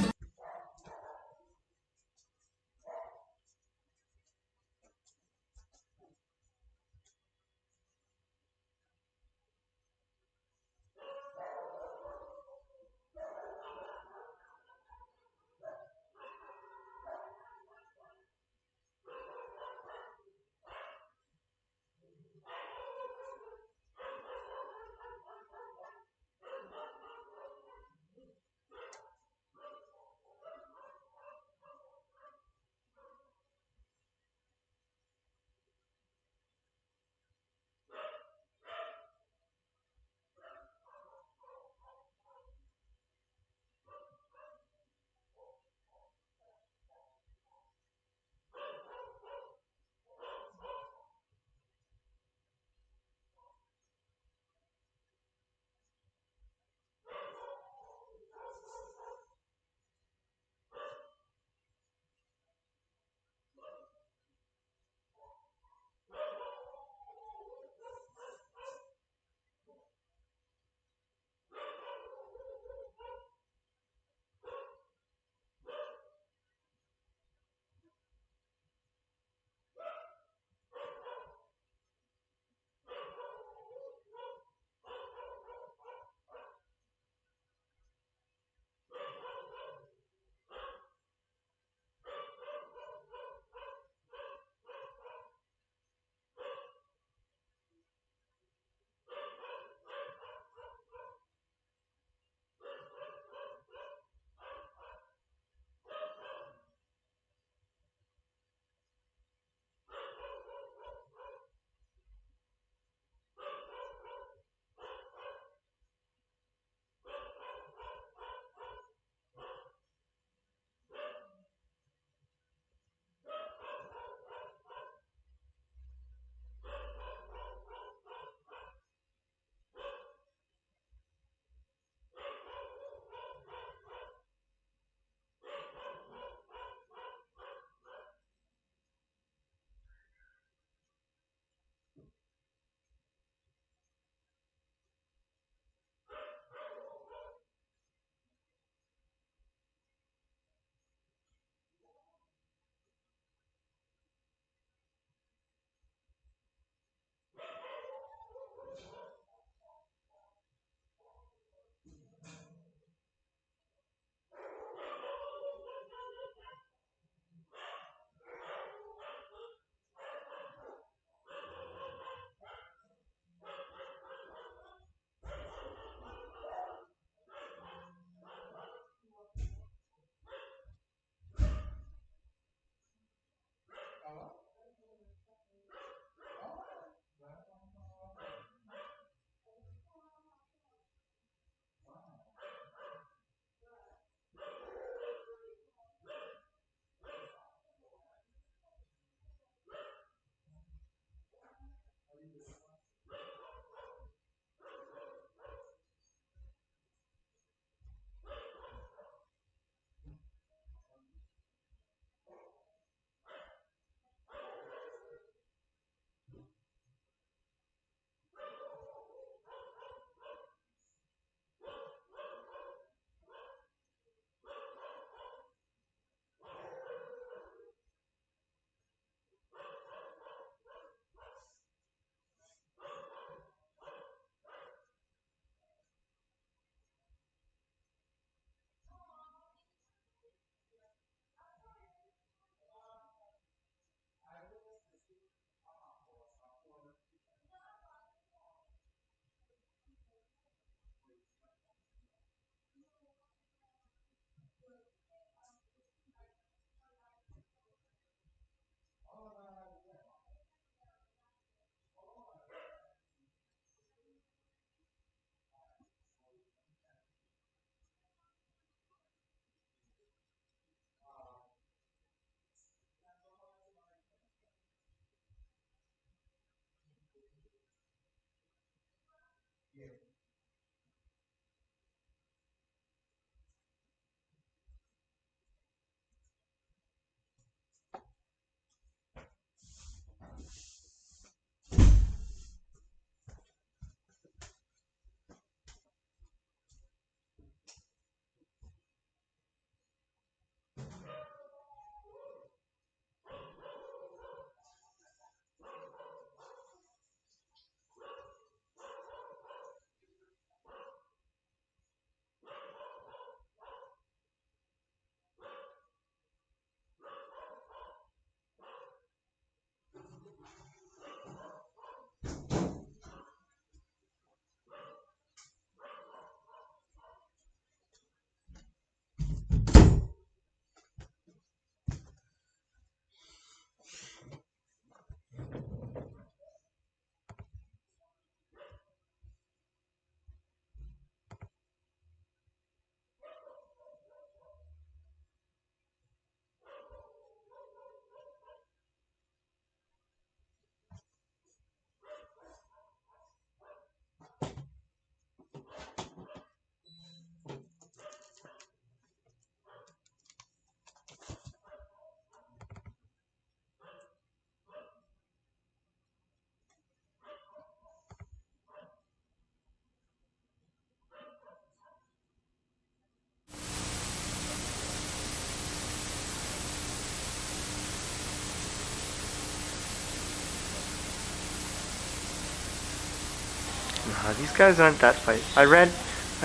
Speaker 2: Nah, these guys aren't that fight. I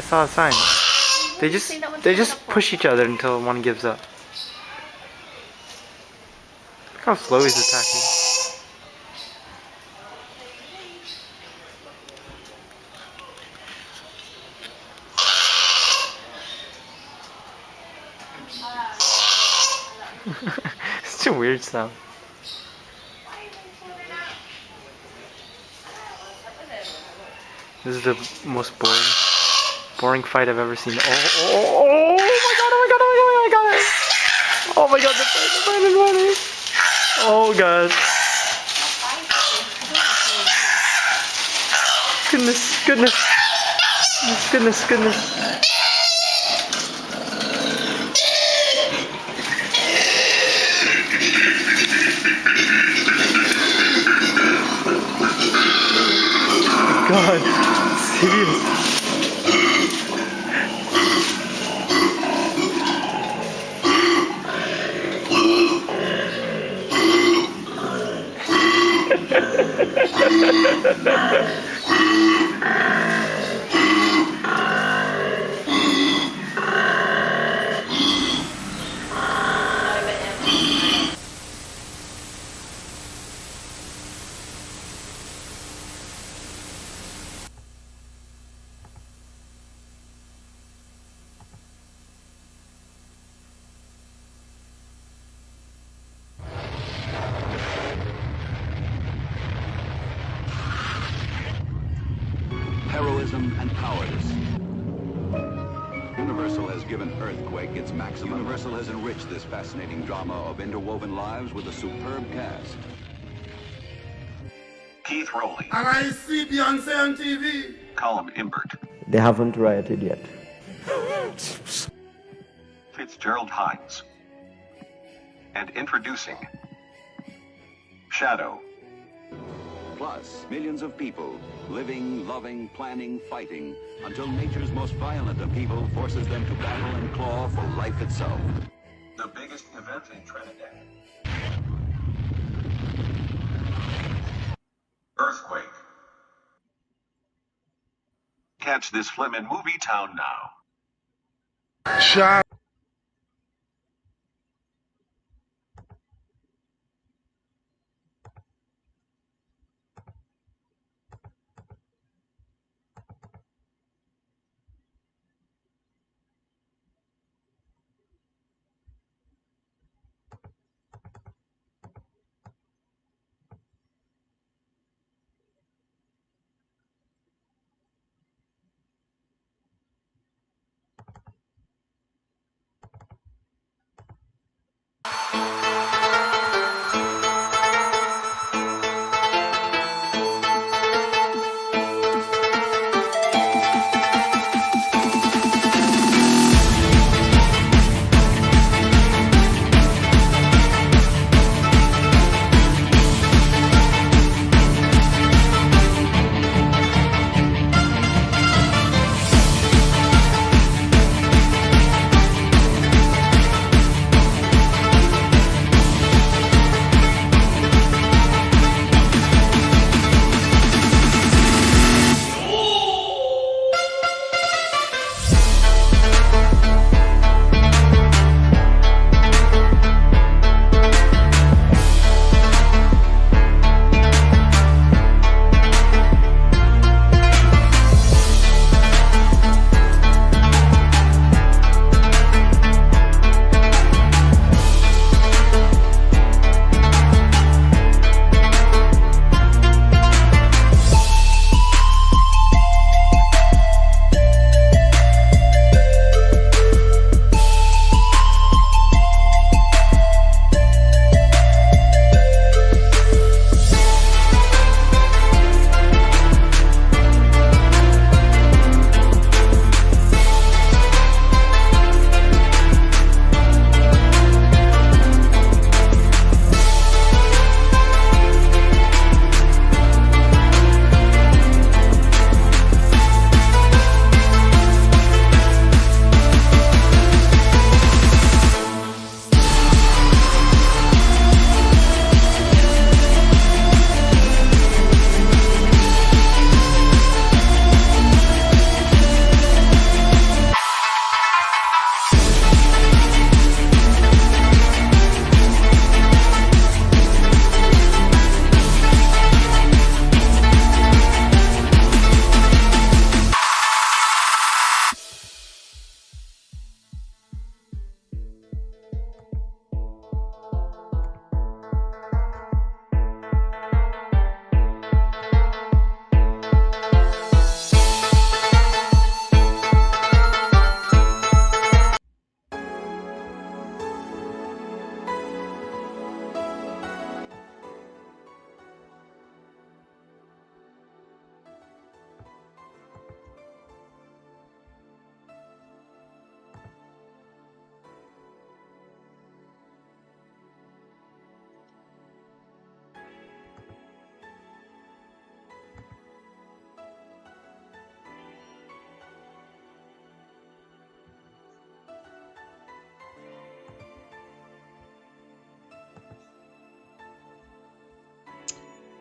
Speaker 2: saw a sign. They just push each other until one gives up. Look how slow he's attacking. It's a weird sound. This is the most boring fight I've ever seen. Oh my god, oh my god, oh my god, I got it! Oh my god, the fight is running! Oh god. Goodness. God, serious.
Speaker 4: Heroism and cowardice. Universal has given Earthquake its maximum. Universal has enriched this fascinating drama of interwoven lives with a superb cast. Keith Rowley.
Speaker 27: And I see Beyonce on TV.
Speaker 4: Colin Imbert.
Speaker 5: They haven't rioted yet.
Speaker 4: Fitzgerald Hines. And introducing Shadow. Plus, millions of people living, loving, planning, fighting until nature's most violent upheaval forces them to battle and claw for life itself. The biggest event in Trinidad. Earthquake. Catch this film in Movie Town now.
Speaker 27: Shadow.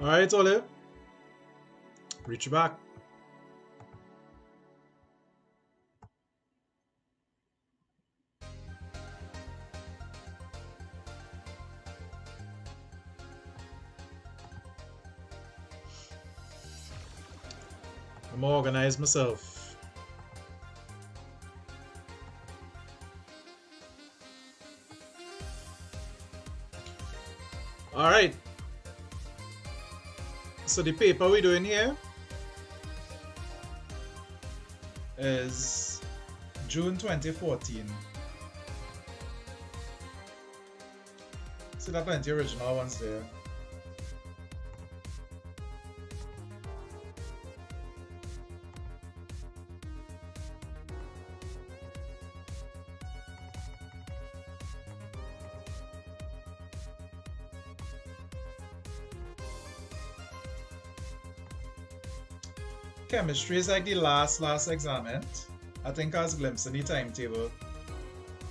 Speaker 6: Alright, Olive. Reach back. I'm organize myself. Alright. So the paper we're doing here is June 2014. See, there are plenty of original ones there. Chemistry is like the last exam. I think I was glimpsing the timetable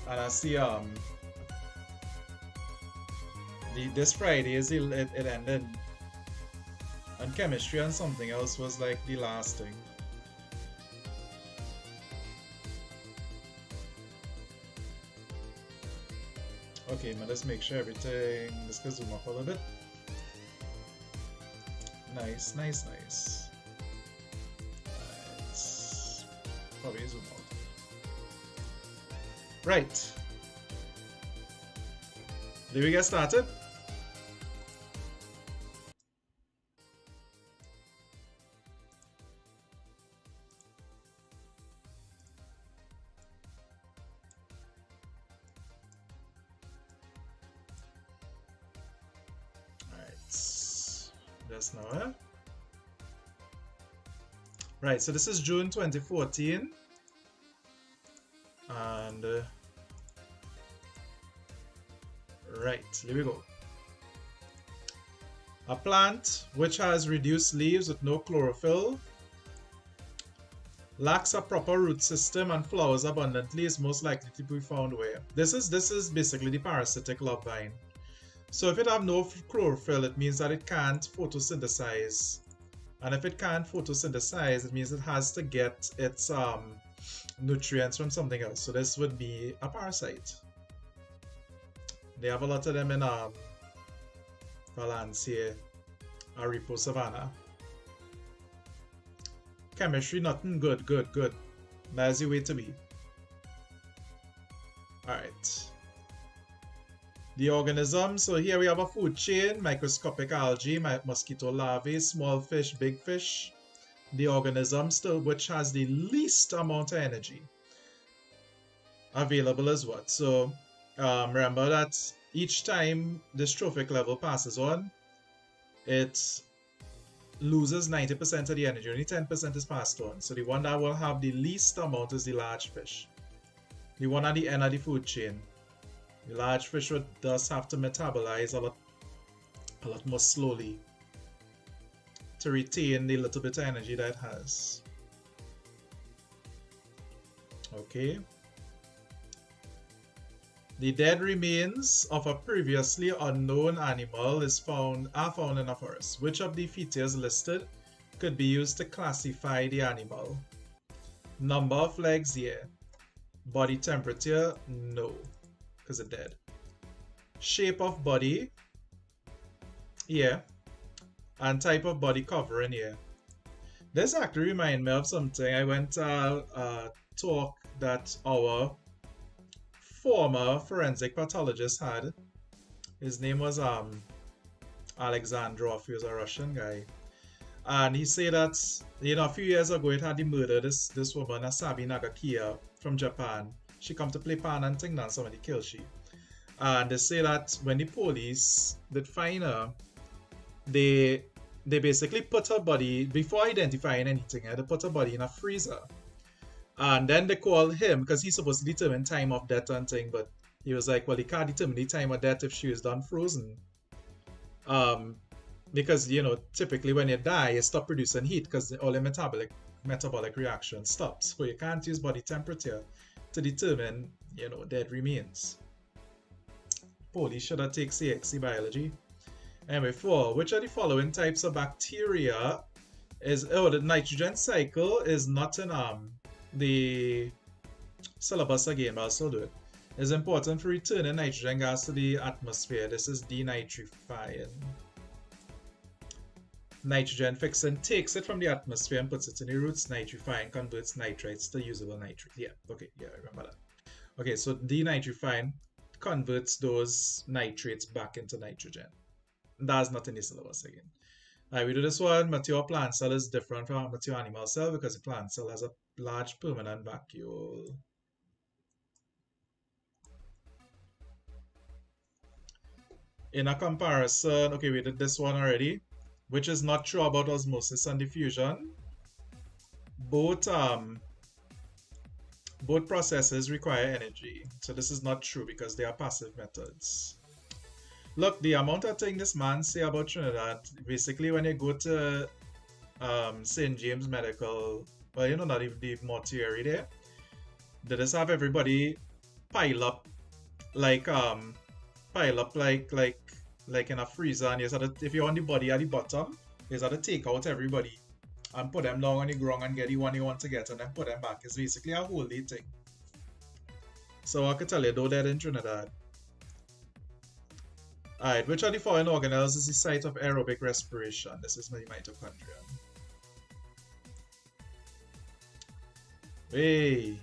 Speaker 6: and I see this Friday is it ended, and chemistry and something else was like the last thing. Okay, man, let's make sure everything, let's go zoom up a little bit. Nice. Probably zoom out. Right. Did we get started? Just now, Right, so this is June 2014, and right, here we go. A plant which has reduced leaves with no chlorophyll, lacks a proper root system, and flowers abundantly is most likely to be found where? This is basically the parasitic love vine. So if it have no chlorophyll, it means that it can't photosynthesize. And if it can't photosynthesize, it means it has to get its nutrients from something else. So this would be a parasite. They have a lot of them in Valencia, Aripo Savannah. Chemistry, nothing good. That's the way to be. Alright. The organism, so here we have a food chain, microscopic algae, mosquito larvae, small fish, big fish. The organism still which has the least amount of energy available is what? So remember that each time this trophic level passes on, it loses 90% of the energy, only 10% is passed on. So the one that will have the least amount is the large fish. The one at the end of the food chain. The large fish does have to metabolize a lot more slowly to retain the little bit of energy that it has. Okay. The dead remains of a previously unknown animal are found in a forest. Which of the features listed could be used to classify the animal? Number of legs, yeah. Body temperature, no. Because it's dead. Shape of body, yeah. And type of body covering, yeah. This actually reminds me of something. I went to a talk that our former forensic pathologist had. His name was Alexandrov. He was a Russian guy. And he said that, a few years ago it had the murder this woman, Asabi Nagakia from Japan. She come to play pan and thing, and somebody killed she. And they say that when the police did find her, they basically put her body, before identifying anything, they put her body in a freezer. And then they called him, because he's supposed to determine time of death and thing, but he was like, well, he can't determine the time of death if she was done frozen. Because, typically when you die, you stop producing heat because all the metabolic reaction stops. So you can't use body temperature to determine, dead remains. Police should have taken CSEC biology. Anyway, 4. Which of the following types of bacteria is... Oh, the nitrogen cycle is not in the syllabus again, but I'll still do it. It's important for returning nitrogen gas to the atmosphere. This is denitrifying. Nitrogen fixing takes it from the atmosphere and puts it in the roots. Nitrifying converts nitrates to usable nitrate. Yeah, okay, yeah, I remember that. Okay, so denitrifying converts those nitrates back into nitrogen. That's not in the syllabus again. Alright, we do this one. Mature plant cell is different from a mature animal cell because the plant cell has a large permanent vacuole. In a comparison, okay, we did this one already, which is not true about osmosis and diffusion. Both processes require energy, so this is not true because they are passive methods. Look, the amount of thing this man say about Trinidad, basically when you go to St. James Medical, well, you know, not even the mortuary there, they just have everybody pile up like in a freezer, and if you're on the body at the bottom, you have to take out everybody and put them down on the ground and get the one you want to get and then put them back. It's basically a whole day thing. So I could tell you, though, that in Trinidad. Alright, which of the following organelles is the site of aerobic respiration? This is my mitochondria. Hey,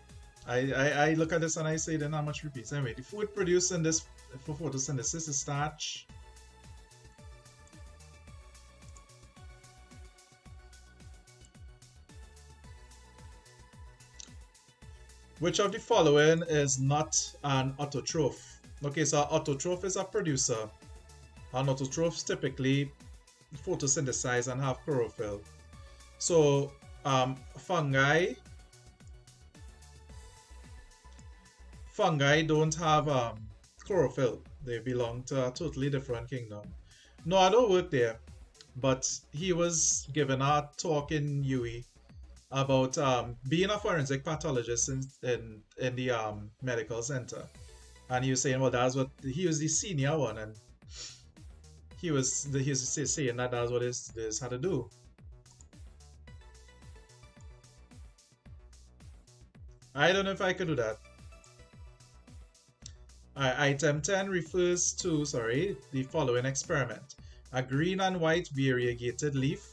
Speaker 6: I look at this and I say then how much repeats. Anyway, the food produced in this for photosynthesis is starch. Which of the following is not an autotroph? Okay, so an autotroph is a producer. An autotrophs typically photosynthesize and have chlorophyll. So fungi don't have chlorophyll. They belong to a totally different kingdom. No, I don't work there, but he was given a talk in UE about being a forensic pathologist in the medical center, and he was saying, well, that's what he was the senior one, and he was saying that that's what this had to do. I don't know if I could do that. Item 10 refers to, the following experiment. A green and white variegated leaf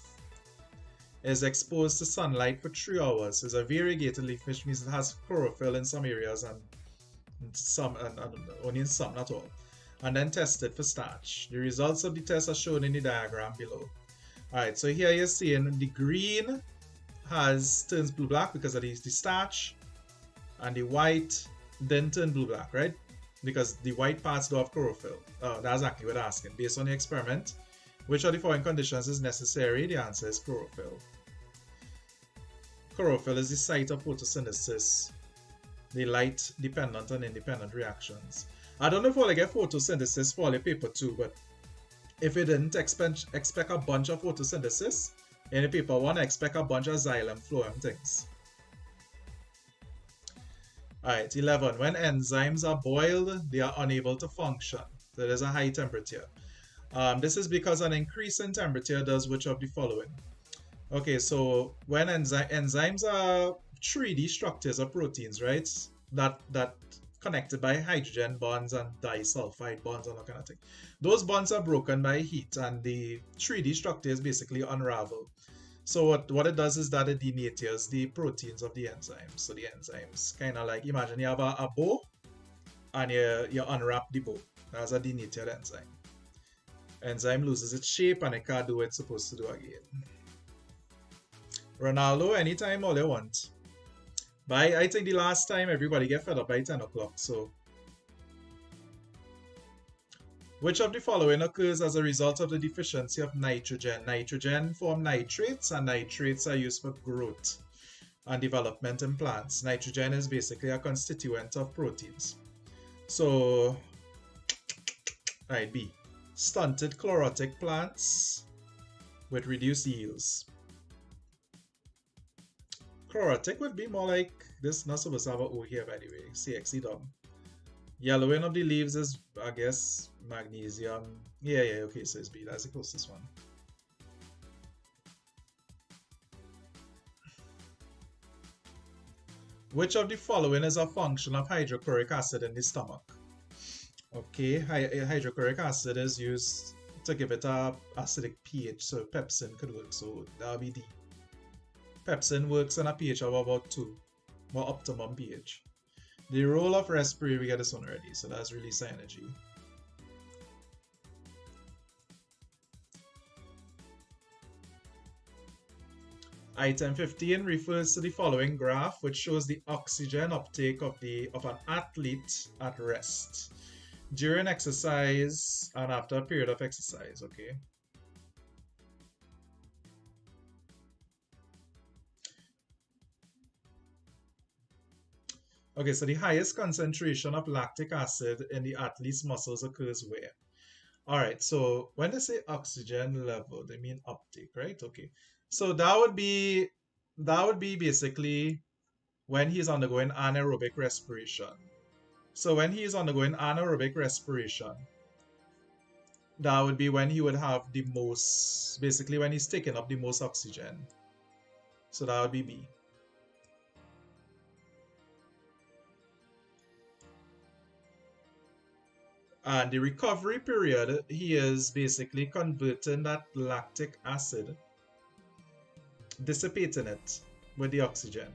Speaker 6: is exposed to sunlight for 3 hours. It's a variegated leaf, which means it has chlorophyll in some areas and some, and only in some, not all. And then tested for starch. The results of the test are shown in the diagram below. Alright, so here you're seeing the green turns blue-black because of the starch, and the white then turn blue-black, right? Because the white parts don't have chlorophyll. That's exactly what I'm asking. Based on the experiment, which of the following conditions is necessary? The answer is chlorophyll. Chlorophyll is the site of photosynthesis, the light dependent and independent reactions. I don't know if we'll get photosynthesis for your paper too, but if you didn't expect a bunch of photosynthesis in the paper 1, expect a bunch of xylem phloem things. Alright, 11. When enzymes are boiled, they are unable to function. So there's a high temperature. This is because an increase in temperature does which of the following? Okay, so when enzymes are 3D structures of proteins, right? That connected by hydrogen bonds and disulfide bonds and that kind of thing. Those bonds are broken by heat and the 3D structures basically unravel. So what it does is that it denatures the proteins of the enzymes. So the enzymes kind of like, imagine you have a bow and you unwrap the bow. That's a denatured enzyme. Enzyme loses its shape and it can't do what it's supposed to do again. Ronaldo, anytime, all you want. But I think the last time everybody get fed up by 10 o'clock, so. Which of the following occurs as a result of the deficiency of nitrogen? Nitrogen form nitrates, and nitrates are used for growth and development in plants. Nitrogen is basically a constituent of proteins. So, right, B. Stunted chlorotic plants with reduced yields. Chlorotic would be more like this, not supposed to have an O here by the way, CXC dom. Yellowing of the leaves is, I guess, magnesium. Yeah, okay, so it's B. That's the closest one. Which of the following is a function of hydrochloric acid in the stomach? Okay, hydrochloric acid is used to give it a acidic pH, so pepsin could work, so that would be D. Pepsin works on a pH of about 2, or optimum pH. The role of respiratory, we get this one already, so that's release energy. Item 15 refers to the following graph, which shows the oxygen uptake of an athlete at rest during exercise and after a period of exercise. Okay. Okay, so the highest concentration of lactic acid in the athlete's muscles occurs where? All right, so when they say oxygen level, they mean uptake, right? Okay, so that would be basically when he's undergoing anaerobic respiration. So when he is undergoing anaerobic respiration, that would be when he would have the most, basically when he's taking up the most oxygen. So that would be B. And the recovery period, he is basically converting that lactic acid, dissipating it with the oxygen.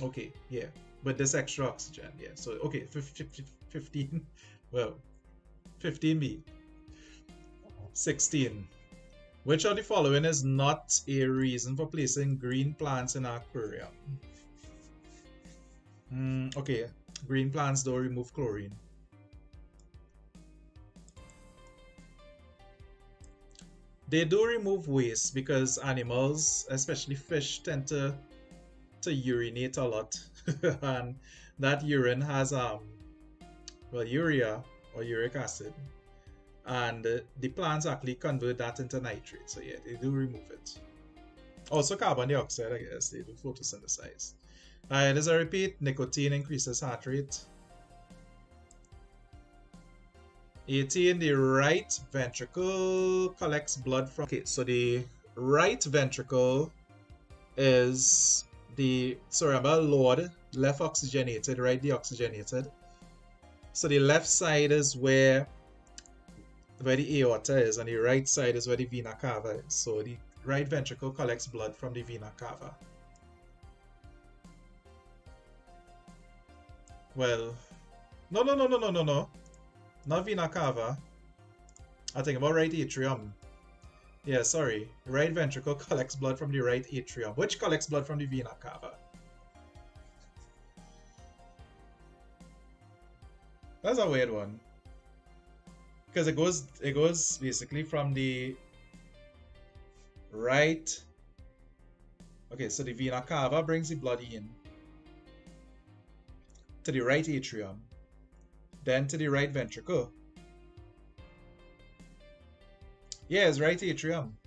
Speaker 6: Okay, yeah, with this extra oxygen, yeah. So, okay, 15, well, 15B. 16. Which of the following is not a reason for placing green plants in an aquarium? Okay, green plants don't remove chlorine. They do remove waste because animals, especially fish, tend to urinate a lot. And that urine has urea or uric acid. And the plants actually convert that into nitrate. So yeah, they do remove it. Also carbon dioxide, I guess, they do photosynthesize. As a repeat, nicotine increases heart rate. 18, the right ventricle collects blood from... Okay, so the right ventricle is the cerebral load, left oxygenated, right deoxygenated. So the left side is where the aorta is, and the right side is where the vena cava is. So the right ventricle collects blood from the vena cava. Well, no. Not vena cava. I think about right atrium. Yeah, sorry. Right ventricle collects blood from the right atrium, which collects blood from the vena cava. That's a weird one. Because it goes basically from the right. Okay, so the vena cava brings the blood in to the right atrium, then to the right ventricle. Yeah, it's right atrium.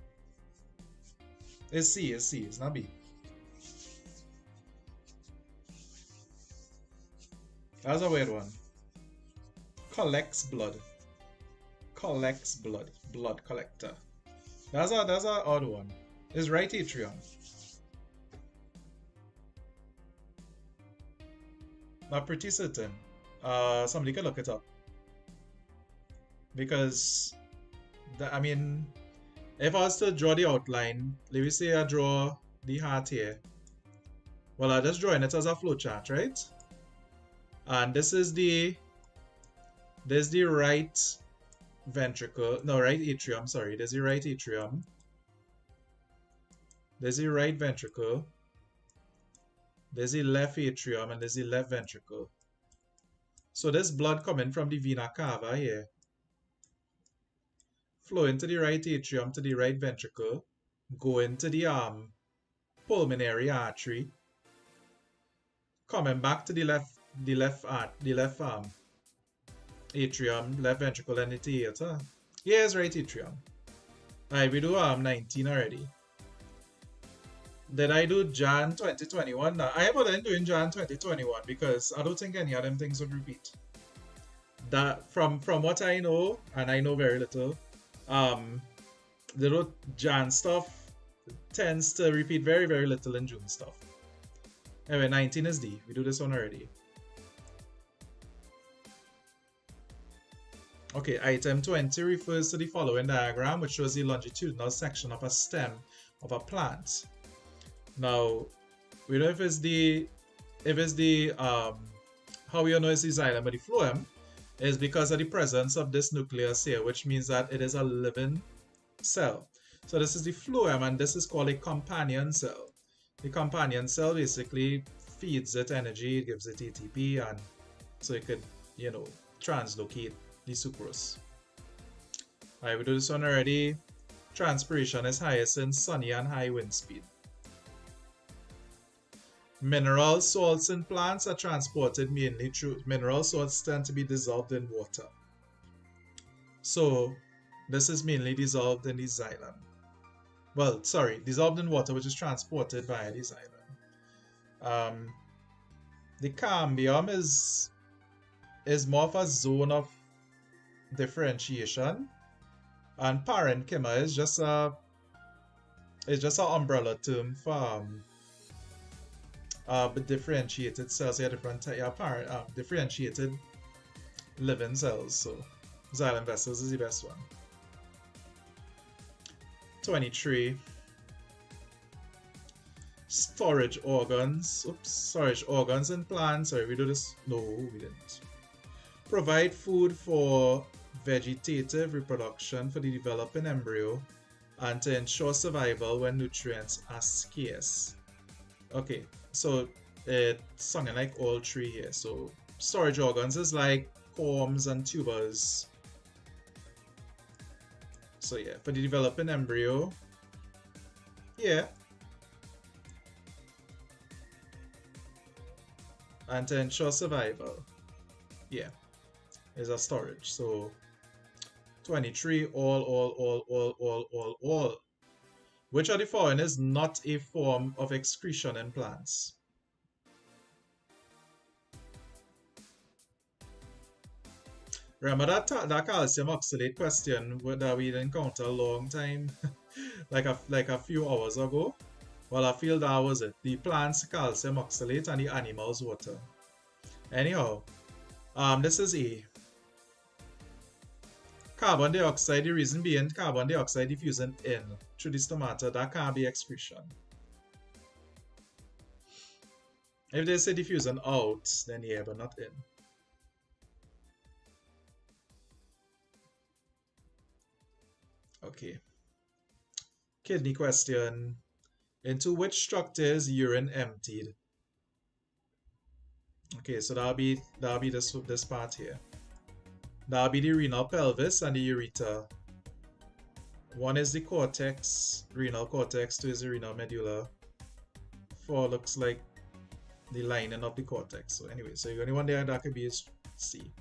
Speaker 6: It's C, it's not B. That's a weird one. Collects blood. Collects blood. Blood collector. That's an odd one. It's right atrium. Not pretty certain. Somebody can look it up. Because, I mean, if I was to draw the outline, let me say I draw the heart here. Well, I'm just drawing it as a flowchart, right? And this is the right ventricle, no, right atrium, sorry. There's the right atrium. There's the right ventricle. There's the left atrium, and there's the left ventricle. So there's blood coming from the vena cava here, flowing to the right atrium, to the right ventricle, going to the pulmonary artery, coming back to the left atrium, left ventricle, and the aorta. Yeah, it's right atrium. Alright, we do 19 already. Did I do Jan 2021? No, I wasn't doing Jan 2021 because I don't think any of them things would repeat. That from what I know, and I know very little, the Jan stuff tends to repeat very, very little in June stuff. Anyway, 19 is D. We do this one already. Okay, item 20 refers to the following diagram, which shows the longitudinal section of a stem of a plant. Now, we know if it's the how we know it's the xylem or the phloem is because of the presence of this nucleus here, which means that it is a living cell. So this is the phloem, and this is called a companion cell. The companion cell basically feeds it energy, it gives it ATP, and so it could, you know, translocate the sucrose. Alright, we do this one already. Transpiration is highest in sunny and high wind speed. Mineral salts in plants are transported mainly through mineral salts tend to be dissolved in water. So this is mainly dissolved in the xylem. Well, sorry, dissolved in water, which is transported via the xylem. The cambium is more of a zone of differentiation, and parenchyma is just an umbrella term for differentiated cells. Yeah, differentiated living cells. So xylem vessels is the best one. 23. Storage organs. Oops, storage organs in plants. Sorry, we do this. No, we didn't. Provide food for vegetative reproduction for the developing embryo and to ensure survival when nutrients are scarce. Okay, so it's something like all three here. So storage organs is like corms and tubers. So yeah, for the developing embryo, yeah. And to ensure survival, yeah, is a storage. So 23, all. Which of the following is not a form of excretion in plants? Remember that calcium oxalate question that we encountered a long time, like a few hours ago? Well, I feel that was it. The plant's calcium oxalate and the animal's water. Anyhow, this is A. Carbon dioxide, the reason being carbon dioxide diffusing in through the stomata, that can't be excretion. If they say diffusing out, then yeah, but not in. Okay. Kidney question. Into which structure is urine emptied? Okay, so that'll be this part here. That'll be the renal pelvis and the ureter. One is the cortex, renal cortex, 2 is the renal medulla. 4 looks like the lining of the cortex. So anyway, so the only one there that could be is C.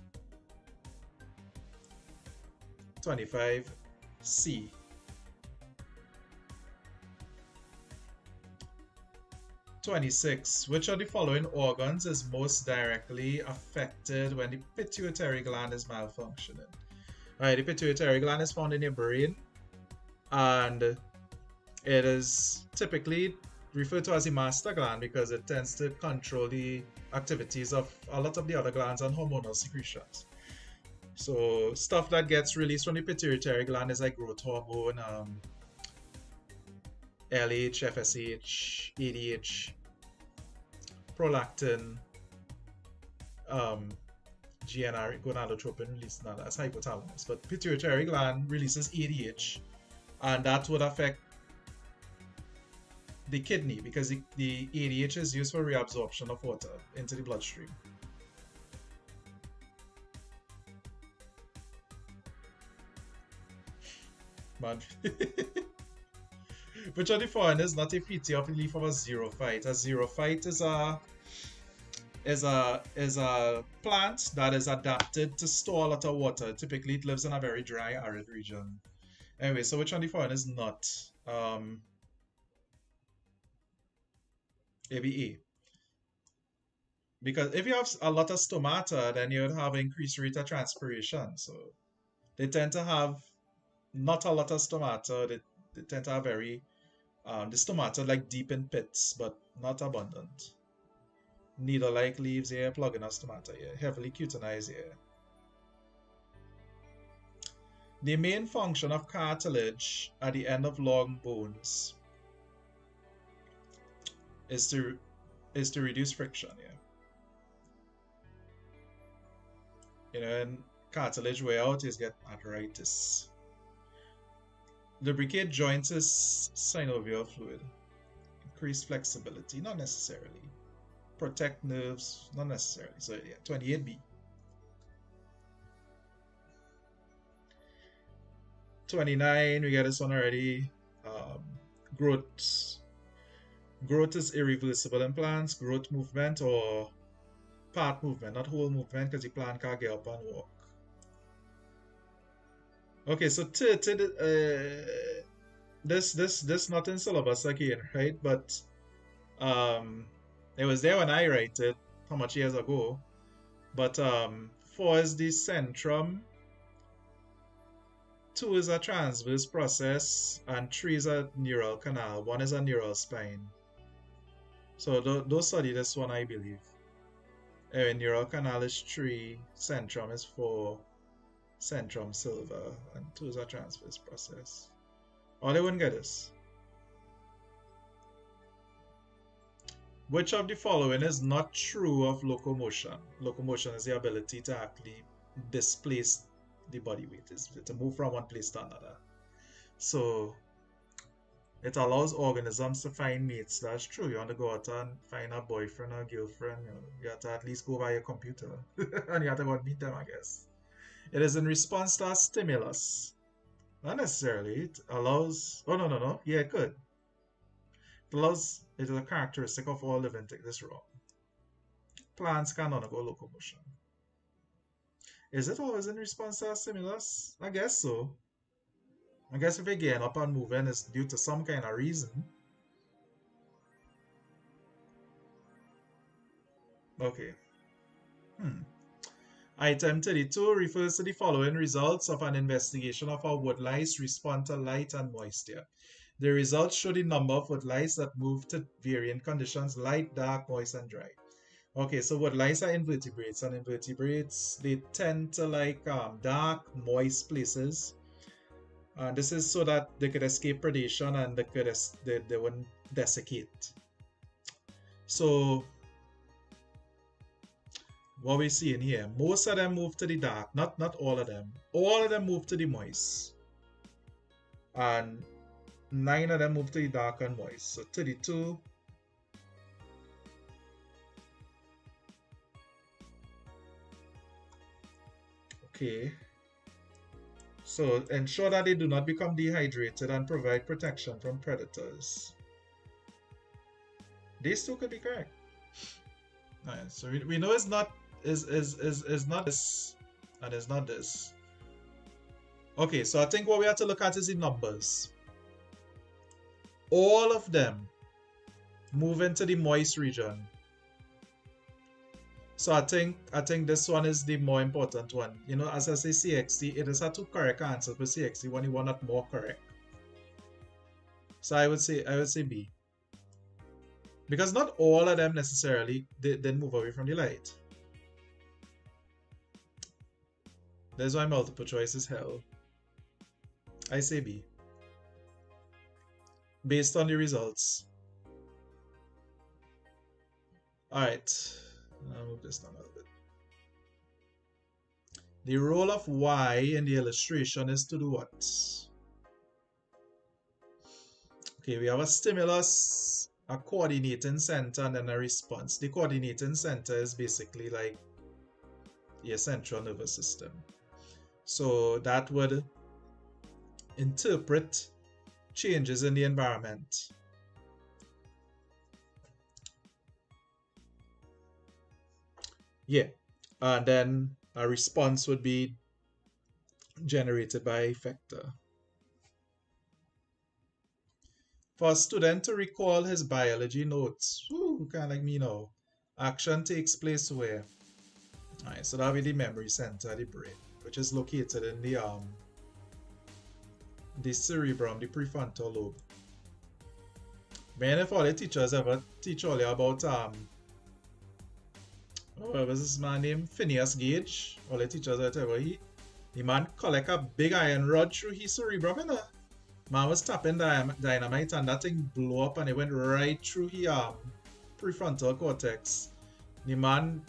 Speaker 6: 25, C. (26) Which of the following organs is most directly affected when the pituitary gland is malfunctioning? Alright, the pituitary gland is found in your brain, and it is typically referred to as the master gland because it tends to control the activities of a lot of the other glands and hormonal secretions. So stuff that gets released from the pituitary gland is like growth hormone, LH, FSH, ADH, prolactin, GnR, gonadotropin released, now that's hypothalamus, but pituitary gland releases ADH, and that would affect the kidney because the ADH is used for reabsorption of water into the bloodstream. Man. Which of the following is not a feature of the leaf of a xerophyte? A xerophyte is a plant that is adapted to store a lot of water. Typically, it lives in a very dry, arid region. Anyway, so which one of the following is not? ABE. Because if you have a lot of stomata, then you would have increased rate of transpiration. So they tend to have not a lot of stomata. They tend to have very, the stomata like deep in pits, but not abundant. Needle-like leaves here, plug-in of stomata here, heavily cutinized here. The main function of cartilage at the end of long bones is to reduce friction here. You know, and cartilage wear out, you get arthritis. Lubricate joints is synovial fluid. Increase flexibility, not necessarily. Protect nerves, not necessarily. So yeah, 28B. 29, we got this one already. Growth. Growth is irreversible in plants. Growth movement or part movement, not whole movement, because the plant can't get up and walk. Okay, so this not in syllabus again, right? But it was there when I write it, how much years ago. But 4 is the centrum, 2 is a transverse process, and 3 is a neural canal. 1 is a neural spine. So those study this one, I believe. Neural canal is 3, centrum is 4, centrum silver, and 2 is a transverse process. Or they wouldn't get this. Which of the following is not true of locomotion? Locomotion is the ability to actually displace the body weight, is to move from one place to another. So it allows organisms to find mates. That's true. You want to go out and find a boyfriend or girlfriend, you have to at least go by your computer. And you have to go and meet them, I guess. It is in response to a stimulus. Not necessarily. It allows... Oh, no. Yeah, it could. It allows... It is a characteristic of all living things. This is wrong. Plants can undergo locomotion. Is it always in response to a stimulus? I guess so. I guess if they get up and moving, it's due to some kind of reason. Okay. Item 32 refers to the following results of an investigation of how woodlice respond to light and moisture. The results show the number of woodlice that move to varying conditions: light, dark, moist, and dry. Okay, so woodlice are invertebrates, and invertebrates, they tend to like dark, moist places. This is so that they could escape predation and they wouldn't desiccate. So what we see in here, most of them move to the dark, not all of them. All of them move to the moist. And 9 of them move to the dark and moist. So 32. Okay. So ensure that they do not become dehydrated and provide protection from predators. These two could be correct. Alright, so we know it's not is not this and it's not this. Okay, so I think what we have to look at is the numbers. All of them move into the moist region. So I think this one is the more important one. You know, as I say CXT, it is a 2 correct answers, but CXT one you want not more correct. So I would say B. Because not all of them necessarily they move away from the light. That's why multiple choice is hell. I say B. Based on the results. Alright. I'll move this down a little bit. The role of Y in the illustration is to do what? Okay, we have a stimulus, a coordinating center, and then a response. The coordinating center is basically like your central nervous system. So that would interpret changes in the environment. Yeah, and then a response would be generated by effector. For a student to recall his biology notes, kind of like me now. Action takes place where? Alright, so that'll be the memory center of the brain, which is located in the cerebrum, the prefrontal lobe. Man, if all the teachers ever teach all you about what was this man named? Phineas Gage. All the teachers ever the man collect a big iron rod through his cerebrum, you know? Man was tapping dynamite and that thing blew up and it went right through his prefrontal cortex. The man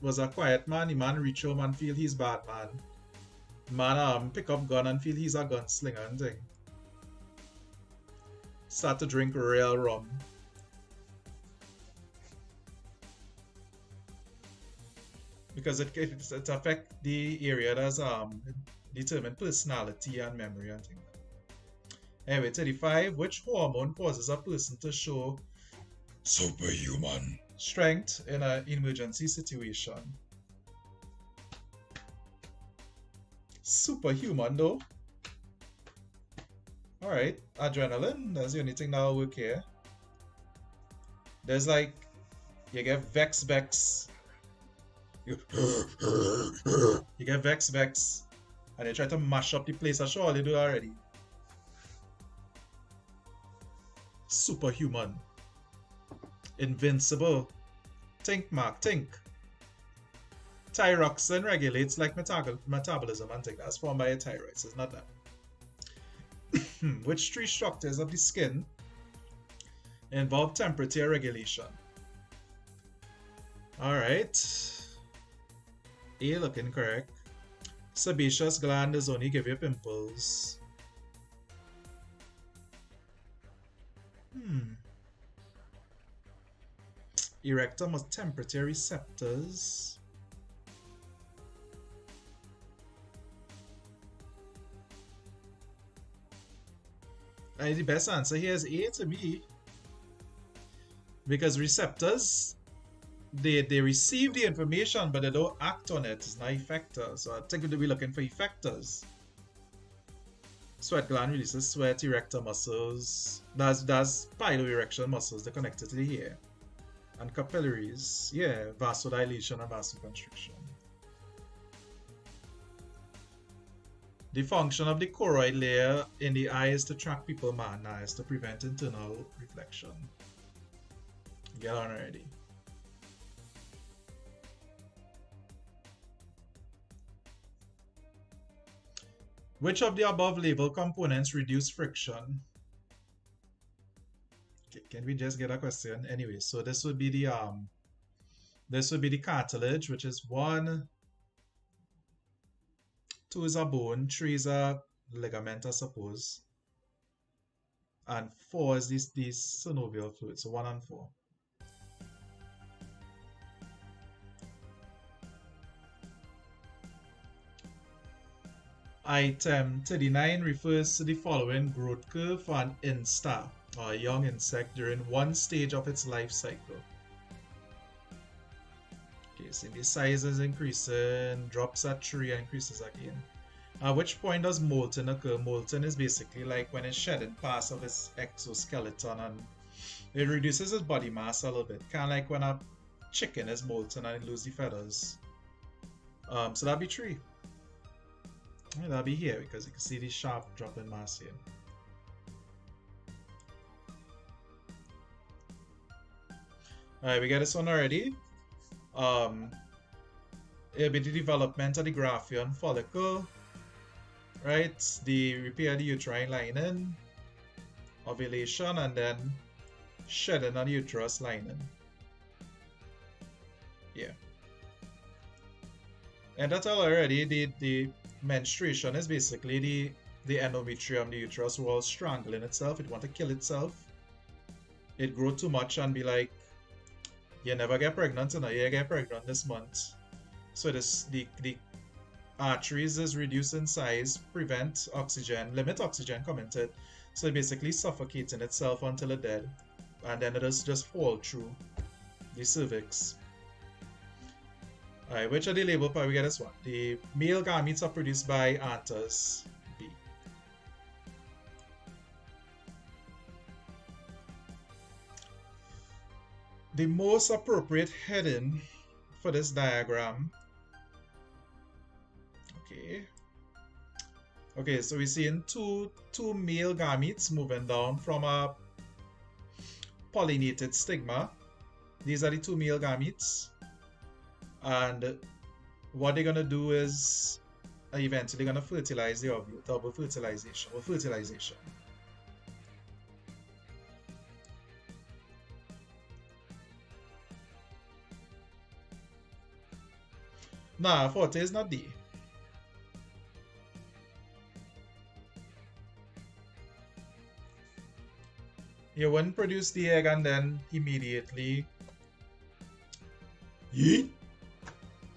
Speaker 6: was a quiet man. The man reach home and feel he's bad man. Man pick up gun and feel he's a gunslinger and thing. Start to drink real rum. Because it affects the area that's determine personality and memory and things. Anyway, 35. Which hormone causes a person to show superhuman strength in an emergency situation? Superhuman though. Alright, adrenaline, that's the only thing that will work here. There's like, you get vex. You get vex, and they try to mash up the place. I'm sure they do already. Superhuman. Invincible. Think, Mark, think. Thyroxine regulates like metabolism and think that's formed by a thyroid, so it's not that. Which three structures of the skin involve temperature regulation? Alright. A looking correct. Sebaceous gland is only give you pimples. Erectum was temperature receptors. The best answer here is A to B. Because receptors, they receive the information but they don't act on it. It's not effector. So I think we'll be looking for effectors. Sweat gland releases sweat, erector muscles. That's piloerection muscles. They're connected to the hair. And capillaries. Yeah, vasodilation and vasoconstriction. The function of the choroid layer in the eye is to track people man eyes to prevent internal reflection. Get on already. Which of the above labeled components reduce friction? Can we just get a question? Anyway, so this would be the cartilage, which is 1, 2 is a bone, 3 is a ligament, I suppose, and 4 is this synovial fluid. So 1 and 4. Item 39 refers to the following growth curve for an instar, or a young insect, during one stage of its life cycle. Okay, so the size is increasing, drops at 3 and increases again. At which point does molting occur? Molting is basically like when it's shedding parts of its exoskeleton and it reduces its body mass a little bit. Kind of like when a chicken is molting and it loses the feathers. So that'd be 3. That'll be here because you can see the sharp drop in mass here. Alright, we got this one already. It'll be the development of the Graafian follicle, right? The repair the uterine lining, ovulation, and then shedding of the uterus lining. Yeah. And that's all already. The menstruation is basically the endometrium, the uterus wall strangling itself. It want to kill itself. It grow too much and be like, you never get pregnant, and you get pregnant this month. So the arteries is reduced in size, prevent oxygen, limit oxygen coming to it. So it basically suffocating itself until it dead. And then it just fall through the cervix. Alright, which are the label part? We get this one. The male gametes are produced by anthers. B. the most appropriate heading for this diagram. Okay, so we're seeing two male gametes moving down from a pollinated stigma. These are the two male gametes, and what they're gonna do is eventually gonna fertilize the ovule, double fertilization or fertilization. Nah, forte is not D. You wouldn't produce the egg and then immediately yeet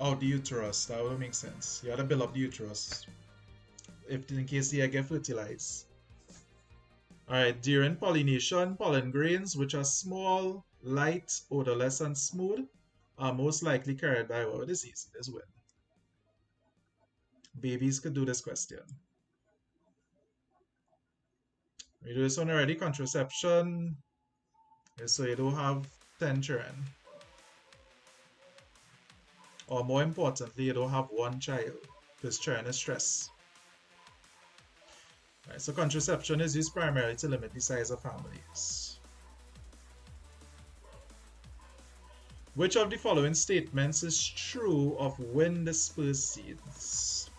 Speaker 6: out the uterus. That would make sense. You had to build up the uterus if in case the egg get fertilized. Alright, during pollination, pollen grains, which are small, light, odorless, and smooth, are most likely carried by what disease? This win. Babies could do this question. We do this one already, contraception. So you don't have 10 children. Or more importantly, you don't have one child, because children is stress. Right, so contraception is used primarily to limit the size of families. Which of the following statements is true of wind dispersed seeds?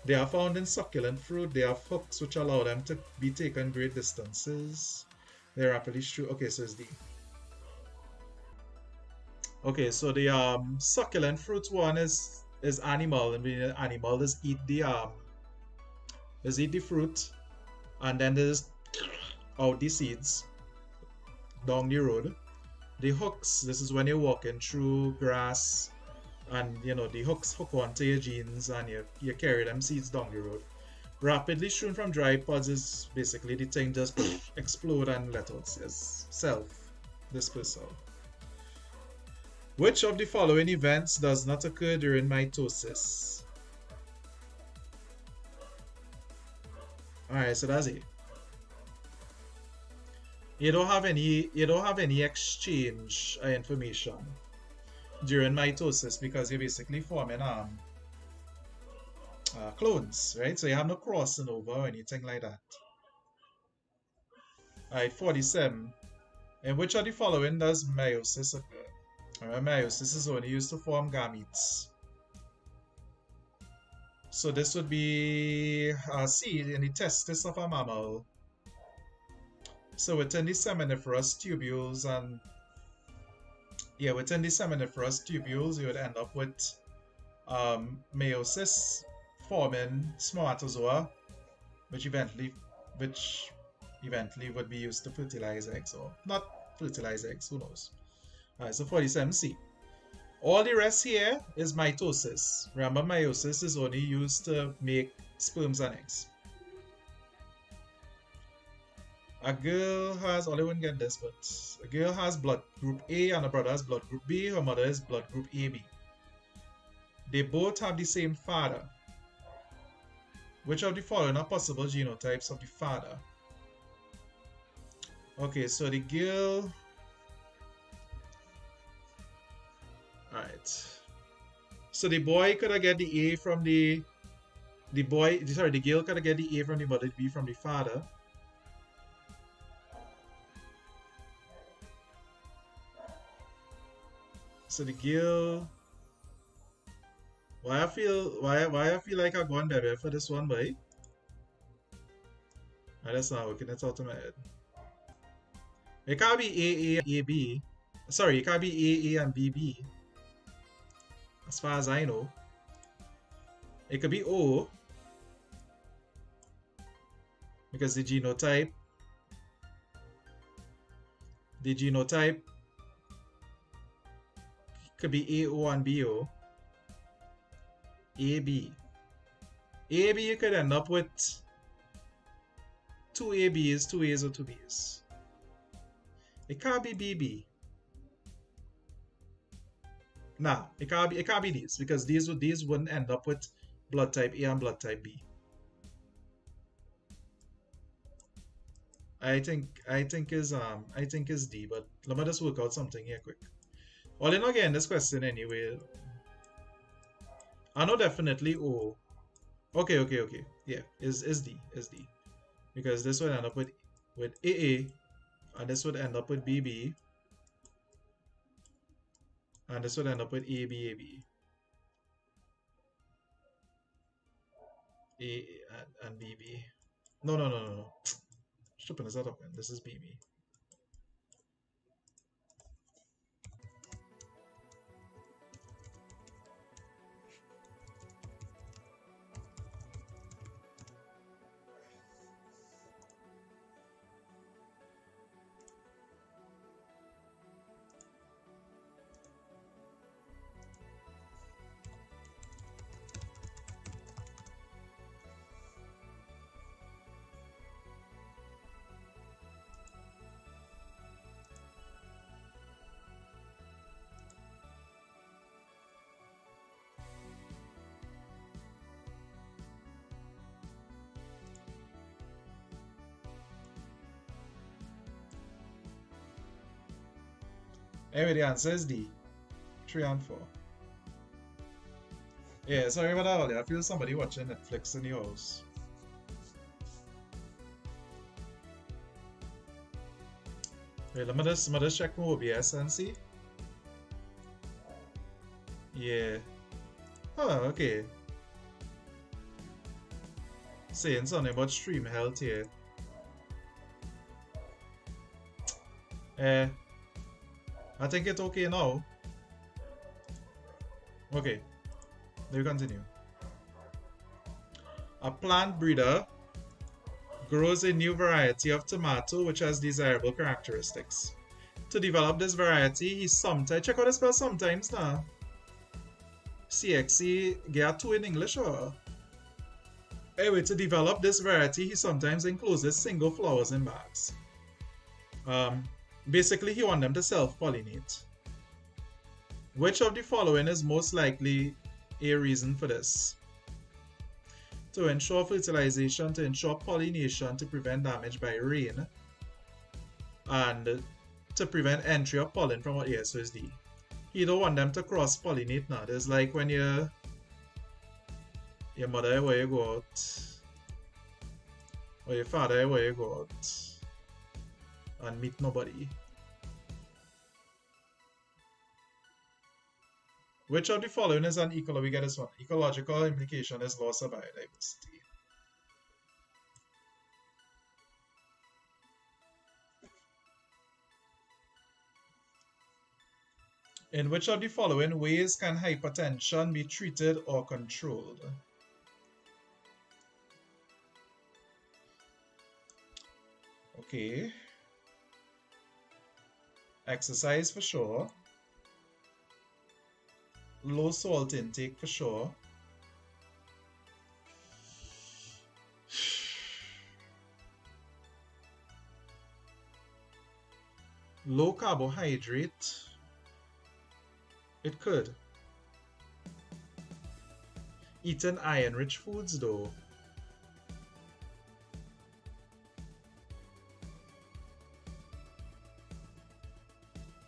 Speaker 6: They are found in succulent fruit. They have hooks which allow them to be taken great distances. They rapidly shoot. Okay, so it's D. Okay, so the succulent fruit one is animal, and the animal is eat the fruit, and then there's out the seeds down the road. The hooks, this is when you're walking through grass, and you know the hooks hook onto your jeans, and you carry them seeds down the road. Rapidly strewn from dry pods is basically the thing just explode and let out self dispersal. Which of the following events does not occur during mitosis? Alright, so that's it. You don't have any exchange information during mitosis because you're basically forming clones, right? So you have no crossing over or anything like that. Alright, 47. In which of the following does meiosis occur? Alright, meiosis is only used to form gametes. So this would be a seed in the testis of a mammal. So within the seminiferous tubules and within the seminiferous tubules you would end up with meiosis forming spermatozoa, which eventually would be used to fertilize eggs, or not fertilize eggs, who knows. Alright, so 47C. All the rest here is mitosis. Remember, meiosis is only used to make sperms and eggs. A girl has, I wouldn't get this, but a girl has blood group A and a brother has blood group B. Her mother is blood group AB. They both have the same father. Which of the following are possible genotypes of the father? Okay, so the girl... Alright. So the boy could have get the A from the girl could have get the A from the mother, the B from the father. So the girl, why I feel like I'm going there for this one, boy. That's not working, it's out of my head. It can't be A, sorry, it can't be A and B. As far as I know. It could be O, because the genotype could be AO and BO. AB. AB you could end up with 2 ABs, 2 A's or 2 B's. It can't be BB. Nah, it can't be these, because these wouldn't end up with blood type A and blood type B. I think is D, but let me just work out something here quick. Well, you know, again, this question anyway. I know definitely O. Okay. Yeah, is D. Because this would end up with AA, and this would end up with BB, and this would end up with AB. A and BB. No. Stupid, is that up? This is BB. Anyway, the answer is D. 3 and 4. Yeah, sorry about that earlier. I feel somebody watching Netflix in the house. Wait, let me just check my OBS and see. Yeah. Oh, okay. Saying something about stream health here. I think it's okay now. Okay, let me continue. A plant breeder grows a new variety of tomato which has desirable characteristics. To develop this variety, he sometimes, check out the spell sometimes now. CXC, get 2 in English or? Anyway, to develop this variety, he sometimes encloses single flowers in bags. Basically, he wants them to self-pollinate. Which of the following is most likely a reason for this? To ensure fertilization, to ensure pollination, to prevent damage by rain, and to prevent entry of pollen from what? Yes, so it's D. He don't want them to cross-pollinate now. There's like when your mother where you go out, or your father where you go out and meet nobody. Which of the following is an ecological? We get this one. Ecological implication is loss of biodiversity. In which of the following ways can hypertension be treated or controlled? Okay. Exercise for sure. Low salt intake for sure. Low carbohydrate. It could. Eating iron-rich foods though.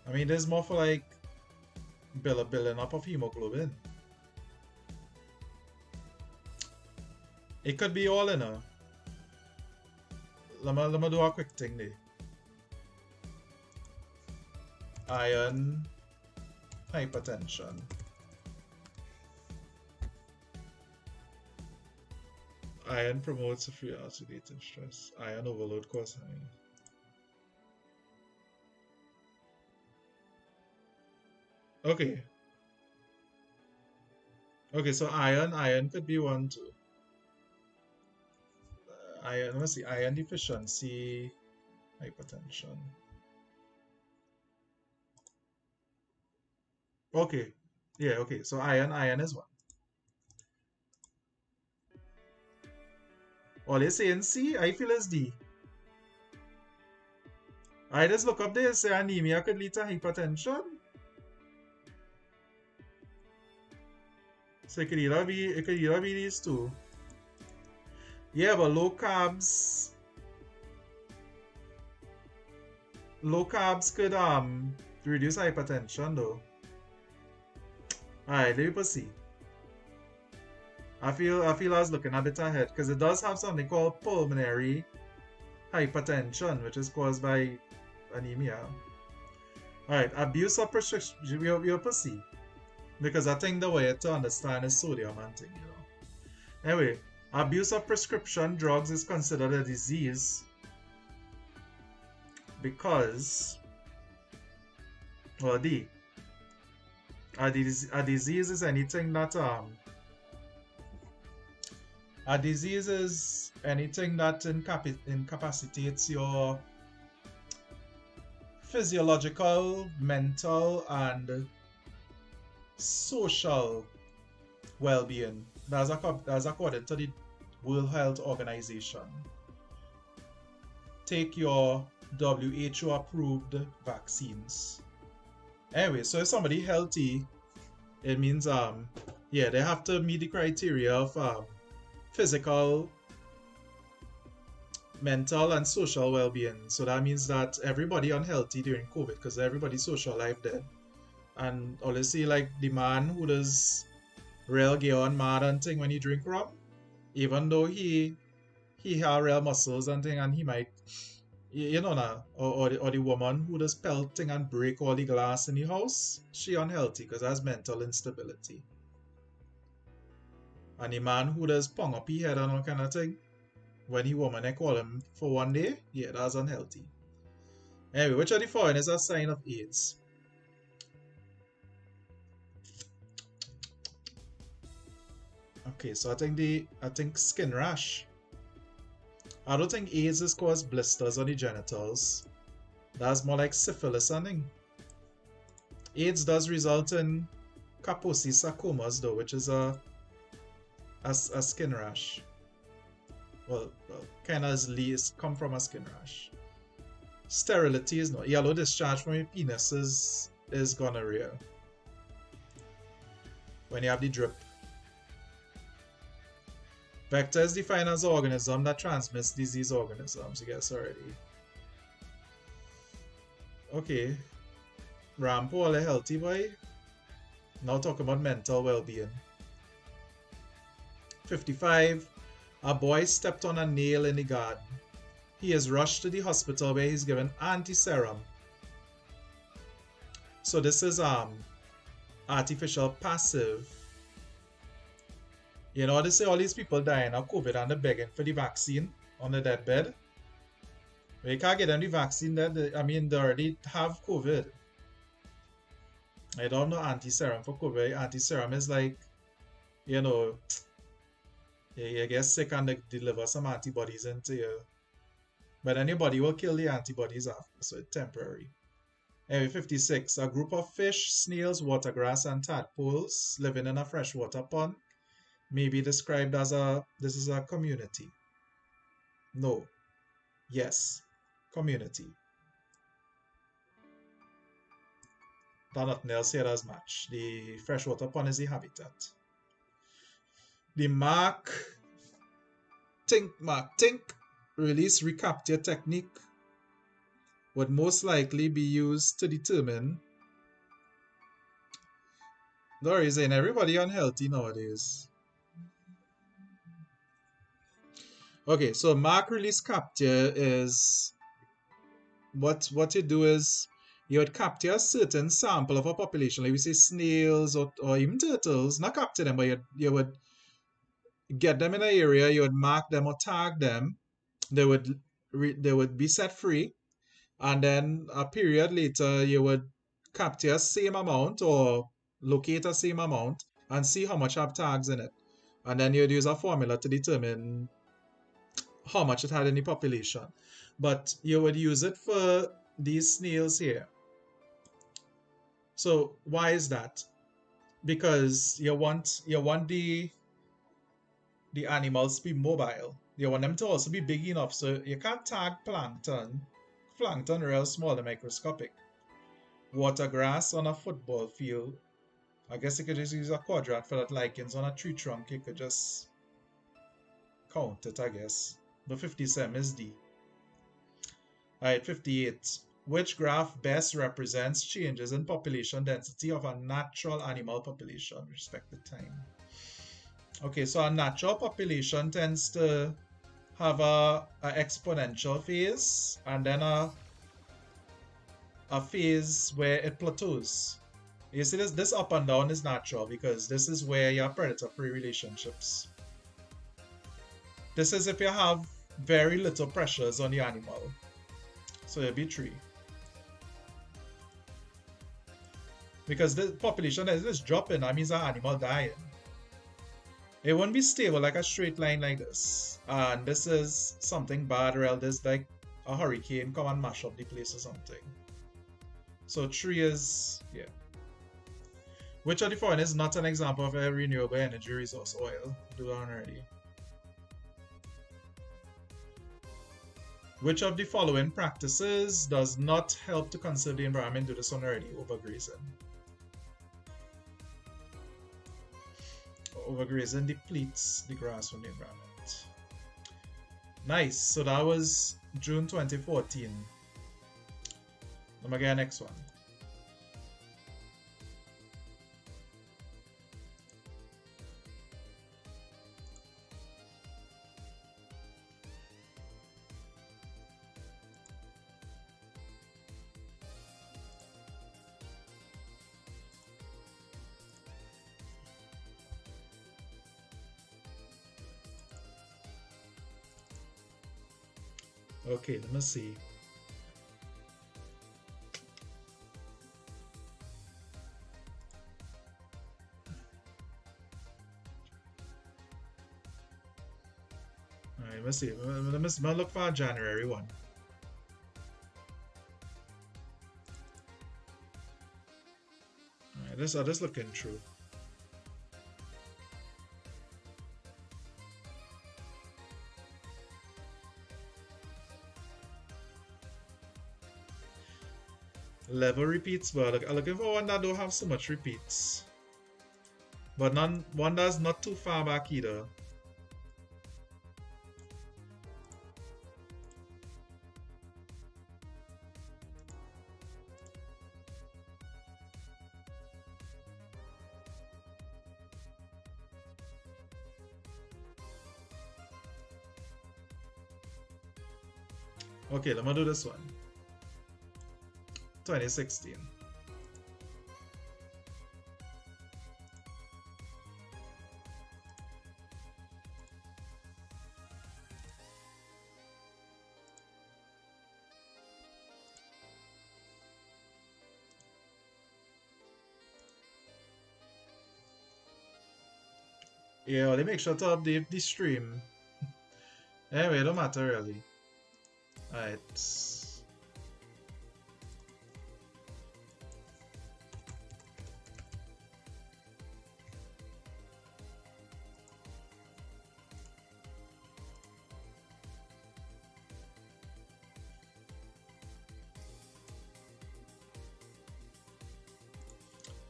Speaker 6: I mean, there's more for like building up of hemoglobin. It could be all in a. Let me do a quick thing there. Iron, hypertension. Iron promotes a free oxidative stress. Iron overload causes iron. Okay. Okay, so iron could be one too. Iron, let's see, iron deficiency, hypertension. Okay, yeah, okay, so iron is one. All they saying C, I feel is D. I just look up there, say anemia could lead to hypertension. So it could either be these two. Yeah, but low carbs. low carbs could reduce hypertension though. Alright, let me proceed. I feel I was looking a bit ahead because it does have something called pulmonary hypertension, which is caused by anemia. Alright, abuse of prescription, we'll proceed. Because I think the way to understand is sodium and thing, you know. Anyway, abuse of prescription drugs is considered a disease because, well, a disease is anything that a disease is anything that incapacitates your physiological, mental, and social well-being. That's according to the World Health Organization. Take your WHO approved vaccines. Anyway, so if somebody healthy, it means yeah, they have to meet the criteria of physical, mental, and social well-being. So that means that everybody unhealthy during COVID because everybody's social life dead. And honestly, like the man who does real get on mad and thing when he drink rum, even though he have real muscles and thing, and he might, you know now, or the woman who does pelting and break all the glass in the house, she unhealthy because that's mental instability. And the man who does pong up his head and all kind of thing, when he woman they call him for one day, yeah, that's unhealthy. Anyway, which of the following is a sign of AIDS? Okay, so I think skin rash. I don't think AIDS is caused blisters on the genitals. That's more like syphilis and thing. AIDS does result in Kaposi sarcomas though, which is a skin rash. Well, kind of as least come from a skin rash. Sterility is not. Yellow discharge from your penis is gonorrhea. When you have the drip. Vector is defined as an organism that transmits disease organisms, you guess already. Okay. Rampol, a healthy boy. Now talk about mental well-being. 55. A boy stepped on a nail in the garden. He is rushed to the hospital where he's given anti-serum. So this is artificial passive. You know, they say all these people dying of COVID and they're begging for the vaccine on the deathbed. They can't get them the vaccine that I mean, they already have COVID. I don't know anti-serum for COVID. Anti-serum is like, you know, you get sick and they deliver some antibodies into you. But then your body will kill the antibodies after, so it's temporary. Anyway, 56. A group of fish, snails, watergrass, and tadpoles living in a freshwater pond may be described as this is a community. No. Yes. Community. Nothing else here as much. The freshwater pond is the habitat. The Mark Tink release recapture technique would most likely be used to determine the reason everybody unhealthy nowadays. Okay, so mark release capture is what you do is you would capture a certain sample of a population, like we say snails or even turtles, not capture them, but you would get them in an area, you would mark them or tag them, they would be set free, and then a period later you would capture the same amount or locate the same amount and see how much have tags in it, and then you'd use a formula to determine how much it had in the population. But you would use it for these snails here. So why is that? Because you want the animals to be mobile. You want them to also be big enough, so you can't tag plankton. Plankton real small and microscopic. Watergrass on a football field. I guess you could just use a quadrat for that. Lichens on a tree trunk, you could just count it, I guess. But 57 is D. Alright, 58. which graph best represents changes in population density of a natural animal population with respect to time? Okay, so a natural population tends to have a exponential phase and then a phase where it plateaus. You see this up and down is natural because this is where you have predator-prey relationships. This is if you have very little pressures on the animal. So it'll be 3. Because the population is just dropping, that means the animal dying. It won't be stable like a straight line like this. And this is something bad, or else there's like a hurricane come and mash up the place or something. So 3 is, yeah. Which of the following is not an example of a renewable energy resource? Oil. Do that one already. Which of the following practices does not help to conserve the environment? Do this one already. Overgrazing. Overgrazing depletes the grass from the environment. Nice. So that was June 2014. Let me get next one. Okay, let me see. Alright, let me see. Let me look for a January one. Alright, I'm just looking through. Level repeats, but I'm looking for one that don't have so much repeats. But one that's not too far back either. Okay, let me do this one. 2016. Yeah, they make sure to update the stream. Anyway, it don't matter really. Alright.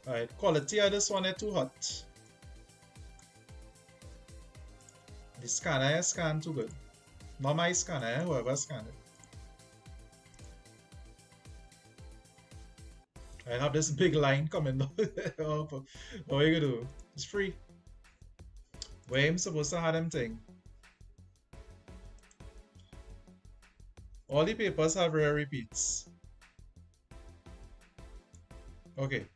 Speaker 6: Alright, quality of this one is too hot. The scanner scan too good. Not my scanner, whoever scanned it. I have this big line coming down. What are you gonna do? It's free. Where am supposed to have them thing? All the papers have rare repeats. Okay.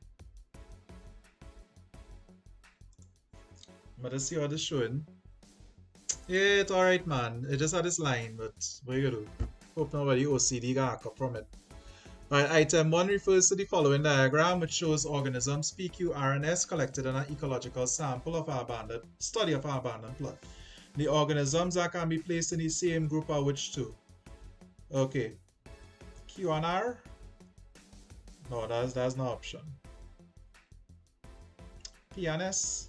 Speaker 6: But let's see how this showing. Yeah, it's alright, man. It just had this line, but what you gonna do? Hope nobody OCD got hacked up from it. Alright, item 1 refers to the following diagram, which shows organisms PQRNS collected in an ecological sample of an abandoned study of an abandoned plot. The organisms that can be placed in the same group are which two? Okay. Q and R? No, that's no option. P and S?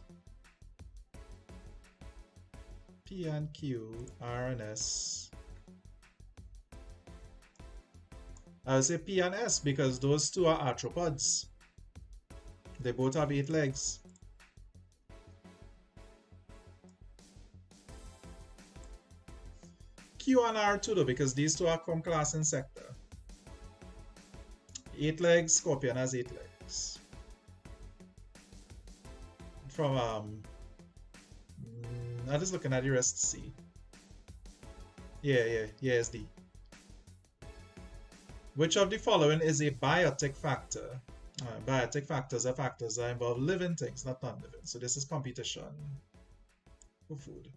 Speaker 6: P and Q, R and S. I would say P and S because those two are arthropods. They both have 8 legs. Q and R too though, because these two are from class Insecta. 8 legs, scorpion has 8 legs. From I'm just looking at the rest to see. Yeah, it's D. Which of the following is a biotic factor? Biotic factors are factors that involve living things, not non-living. So this is competition for food.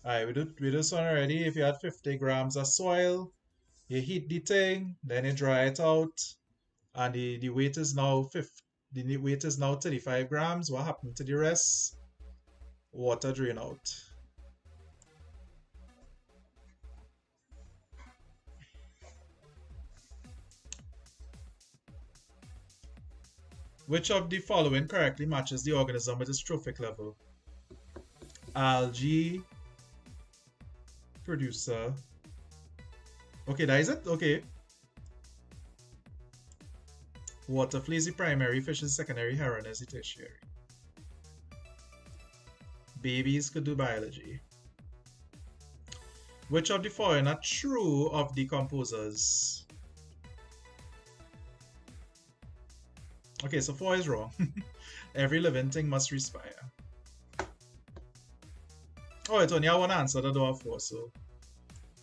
Speaker 6: Alright, we do this one already. If you had 50 grams of soil, you heat the thing, then you dry it out, and the weight is now 35 grams. What happened to the rest? Water drain out. Which of the following correctly matches the organism with its trophic level? Algae producer. Okay, that is it? Okay. Water flea is the primary, fish is secondary, heron is the tertiary. Babies could do biology. Which of the following are true of decomposers? Okay, so 4 is wrong. Every living thing must respire. Oh, it's only one answer that don't have 4, so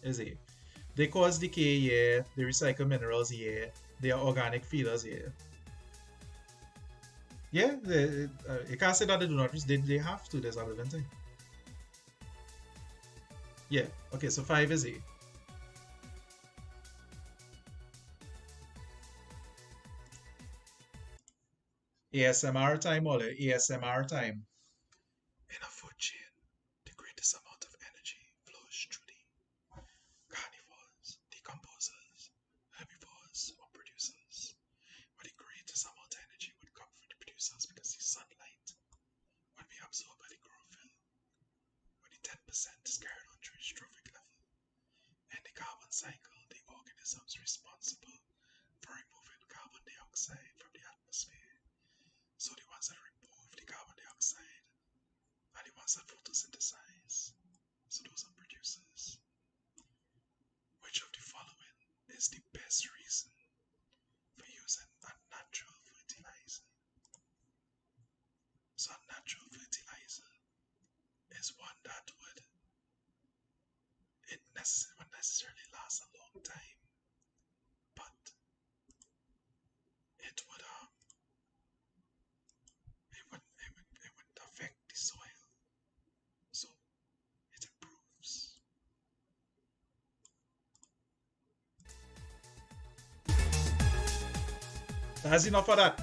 Speaker 6: is A. They cause decay, yeah. They recycle minerals, yeah. They are organic feeders, yeah. Yeah, you can't say that they do not. They have to. There's a living thing. Yeah. Okay, so 5 is A. ASMR time, Ole. ASMR time. In a food chain, the greatest amount of energy flows through the carnivores, decomposers, herbivores, or producers. But the greatest amount of energy would come from the producers because the sunlight would be absorbed by the chlorophyll, when the 10% is carried on through its trophic level. In the carbon cycle, the organisms responsible for removing carbon dioxide from the atmosphere. So the ones that remove the carbon dioxide are the ones that photosynthesize. So those are producers. Which of the following is the best reason for using a natural fertilizer? So a natural fertilizer is one that would necessarily last a long time, but it would affect the soil, so it improves. That's enough of that.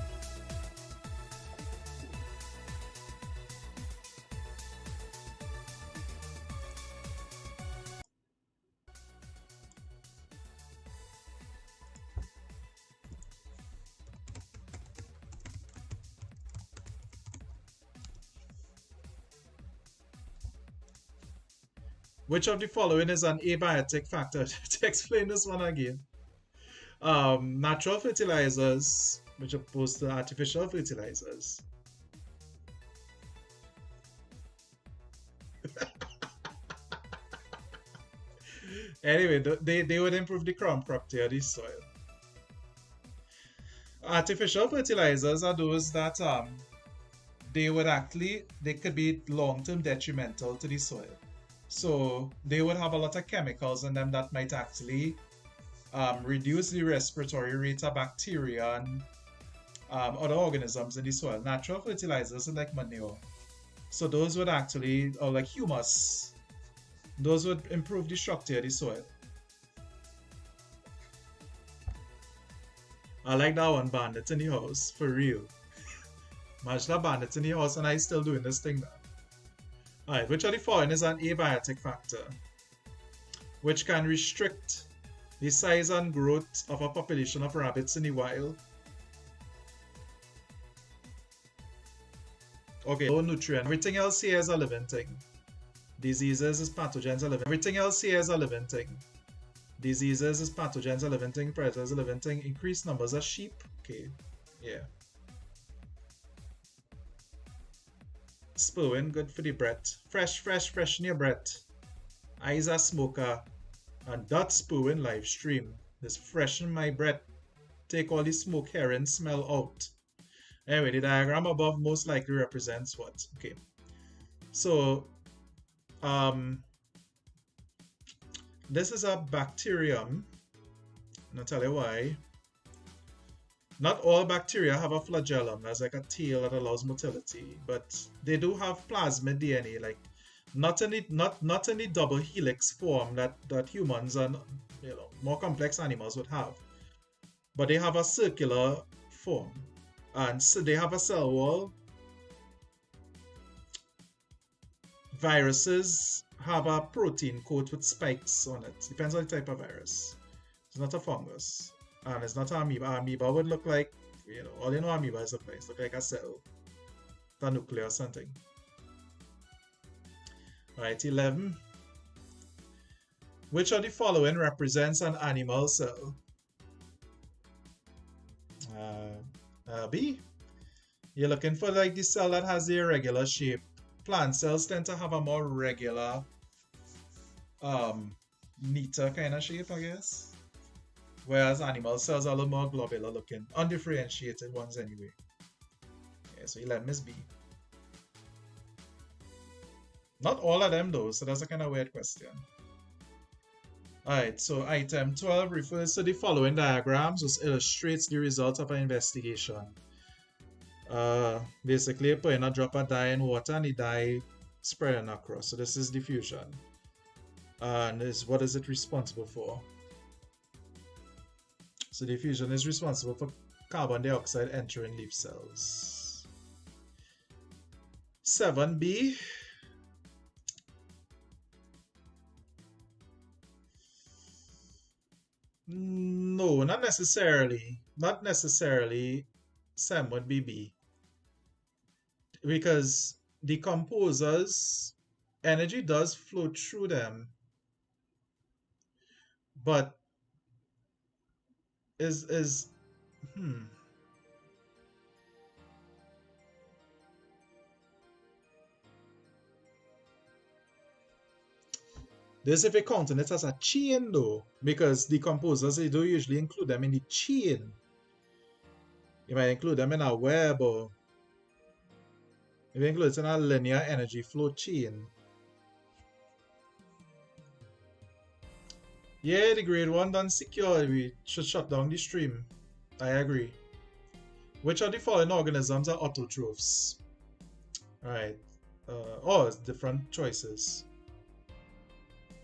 Speaker 6: Which of the following is an abiotic factor? To explain this one again. Natural fertilizers, which are opposed to artificial fertilizers. Anyway, they would improve the crop property of the soil. Artificial fertilizers are those that they could be long-term detrimental to the soil. So they would have a lot of chemicals in them that might actually reduce the respiratory rate of bacteria and other organisms in the soil. Natural fertilizers are like manure. So those would actually, or like humus, those would improve the structure of the soil. I like that one, bandits in the house, for real. Imagine that bandits in the house and I still doing this thing now. Alright, which of the following is an abiotic factor, which can restrict the size and growth of a population of rabbits in the wild? Okay, low nutrient. Everything else here is a living thing. Diseases is pathogens are living. Everything else here is a living thing. Diseases is pathogens are living thing. Predators are living thing. Increased numbers of sheep. Okay, yeah. Sperwin, good for the breath. Fresh in your breath. Eyes a smoker. And that sperwin live stream. This freshen my breath. take all the smoke, hair, and smell out. Anyway, the diagram above most likely represents what? Okay. So, this is a bacterium. And I'll tell you why. Not all bacteria have a flagellum. There's like a tail that allows motility, but they do have plasmid DNA, like not in the double helix form that humans and more complex animals would have, but they have a circular form, and so they have a cell wall. Viruses have a protein coat with spikes on it. Depends on the type of virus. It's not a fungus, and it's not an amoeba. Amoeba would look like, all you know amoeba is look like a cell, the nucleus or something. Alright, 11. Which of the following represents an animal cell? B. You're looking for like the cell that has the irregular shape. Plant cells tend to have a more regular, neater kind of shape, I guess. Whereas animal cells are a little more globular looking, undifferentiated ones anyway. Okay, so 11 is B. Not all of them though, so that's a kind of weird question. Alright, so item 12 refers to the following diagrams, which illustrates the result of an investigation. Basically, putting a drop of dye in water and the dye spreading across. So this is diffusion. And what is it responsible for? So diffusion is responsible for carbon dioxide entering leaf cells. 7b. No, not necessarily. Not necessarily. SEM would be B. Because decomposers, energy does flow through them. But this if you're counting it as a chain though, because decomposers, they do usually include them in the chain. You might include them in a web, or you include it in a linear energy flow chain. Yeah, the grade 1 done secure. We should shut down the stream. I agree. Which of the following organisms are autotrophs? Alright. It's different choices.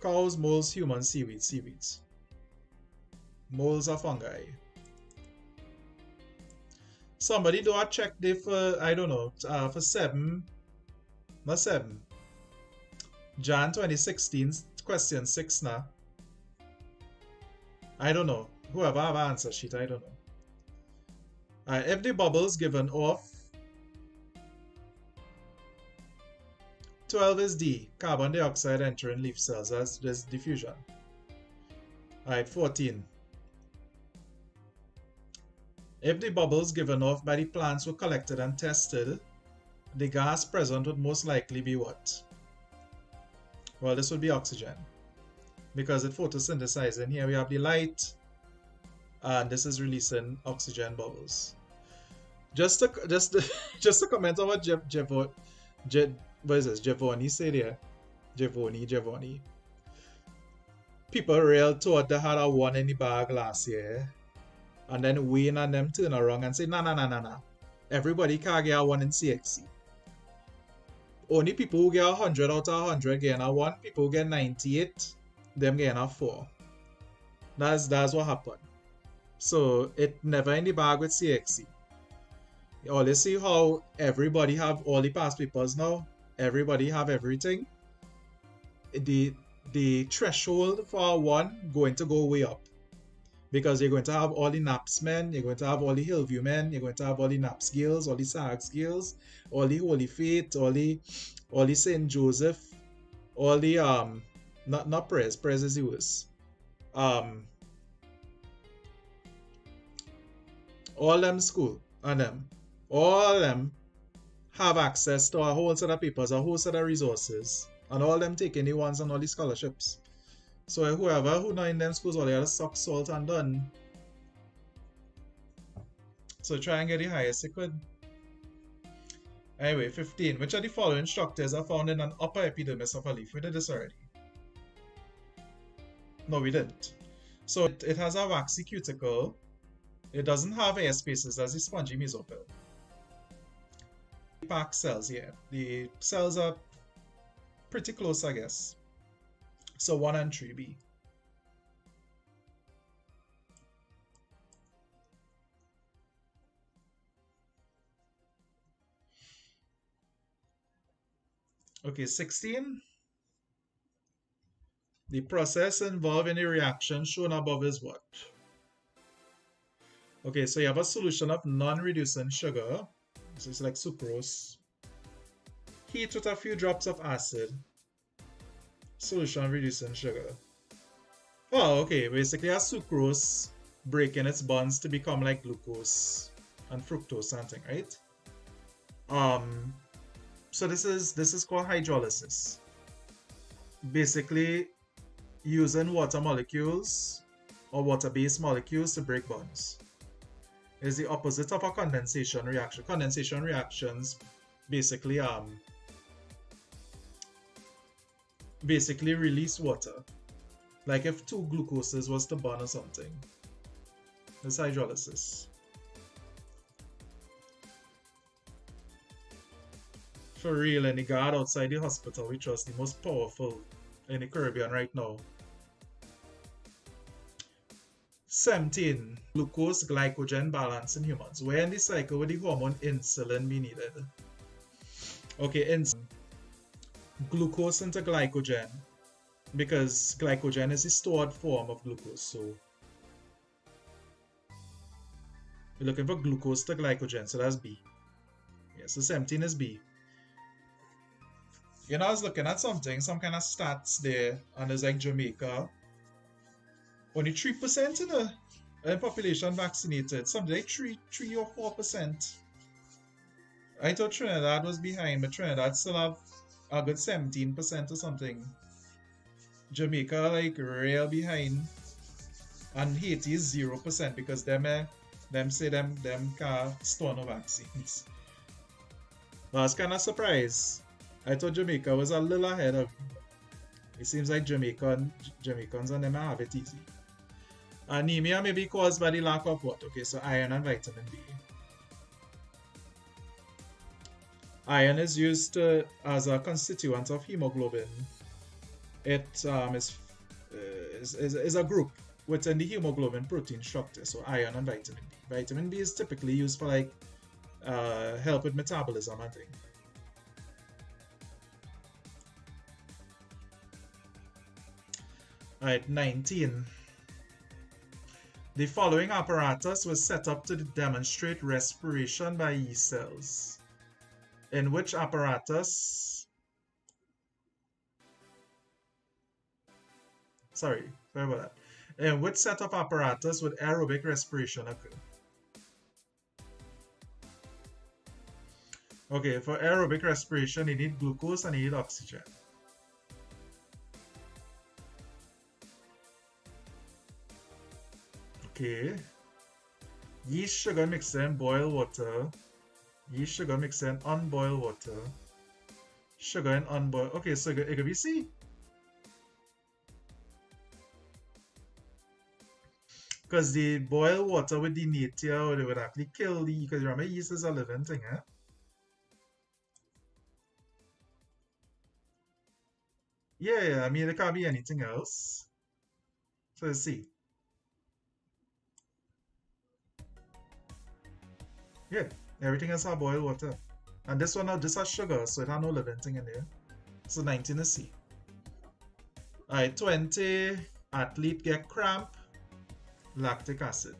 Speaker 6: Cows, moles, humans, seaweeds. Moles are fungi. Somebody do a check there for, I don't know, for 7. Not 7. Jan 2016, question 6 now. I don't know. Whoever have an answer sheet, I don't know. If the bubbles given off, 12 is D, carbon dioxide entering leaf cells. That's diffusion. Alright, 14. If the bubbles given off by the plants were collected and tested, the gas present would most likely be what? Well, this would be oxygen, because it photosynthesizes. And here we have the light, and this is releasing oxygen bubbles. Just to comment on what Giovanni said here. Giovanni. People real thought they had a 1 in the bag last year. And then Wayne and them turn around and say, nah. Everybody can't get a 1 in CXC. Only people who get 100 out of 100 get a 1. People who get 98, them get a 4. That's what happened. So it never in the bag with CXC. You always see how everybody have all the past papers now. Everybody have everything. The threshold for 1 going to go way up. Because you're going to have all the NAPS men, you're going to have all the Hillview men, you're going to have all the NAPS girls, all the SAGS girls, all the Holy Faith, all the St. Joseph, all the not Prez is the worst. All them school and them, all them have access to a whole set of papers, a whole set of resources, and all them taking the ones and all the scholarships. So whoever who not in them schools, all they have to suck salt and done. So try and get the highest you could. Anyway, 15. Which of the following structures are found in an upper epidermis of a leaf? We did this already. No, we didn't. So it has a waxy cuticle. It doesn't have air spaces as the spongy mesophyll. Packed cells, yeah. The cells are pretty close, I guess. So 1 and 3B. Okay, 16. The process involved in the reaction shown above is what? Okay, so you have a solution of non-reducing sugar. So it's like sucrose. Heat with a few drops of acid. Solution reducing sugar. Oh, okay. Basically, a sucrose breaking its bonds to become like glucose and fructose and thing, right? So this is called hydrolysis. Basically, using water molecules or water-based molecules to break bonds. Is the opposite of a condensation reaction. Condensation reactions basically release water. Like if 2 glucoses was to bond or something. This hydrolysis. For real, and the guard outside the hospital, which was the most powerful in the Caribbean right now. 17. Glucose glycogen balance in humans. Where in the cycle would the hormone insulin be needed? Okay, glucose into glycogen, because glycogen is the stored form of glucose. So we're looking for glucose to glycogen, so that's B. Yeah, so 17 is B. You know, I was looking at something, some kind of stats there, and there's like Jamaica. Only 3% in the population vaccinated. Something like 3 or 4%. I thought Trinidad was behind, but Trinidad still have a good 17% or something. Jamaica like real behind. And Haiti is 0% because them say them can't store no vaccines. I was kind of surprised. I thought Jamaica was a little ahead of me. It seems like Jamaicans and them have it easy. Anemia may be caused by the lack of what? Okay, so iron and vitamin B. Iron is used as a constituent of hemoglobin. It is a group within the hemoglobin protein structure, so iron and vitamin B. Vitamin B is typically used for like help with metabolism and things. Alright, 19. The following apparatus was set up to demonstrate respiration by yeast cells. In which apparatus? Sorry about that. In which set of apparatus would aerobic respiration occur? Okay, for aerobic respiration, you need glucose and you need oxygen. Okay. Yeast sugar mixed in boiled water. Yeast sugar mixed in unboiled water. Sugar in unboiled. Okay, so it could be C. Because the boiled water with the nature, it would actually kill the. Because remember, yeast is a living thing, eh? Yeah, I mean, it can't be anything else. So let's see. Yeah, everything else are boiled water. And this one, this has sugar, so it has no living thing in there. So 19 is C. Alright, 20. Athlete get cramp. Lactic acid.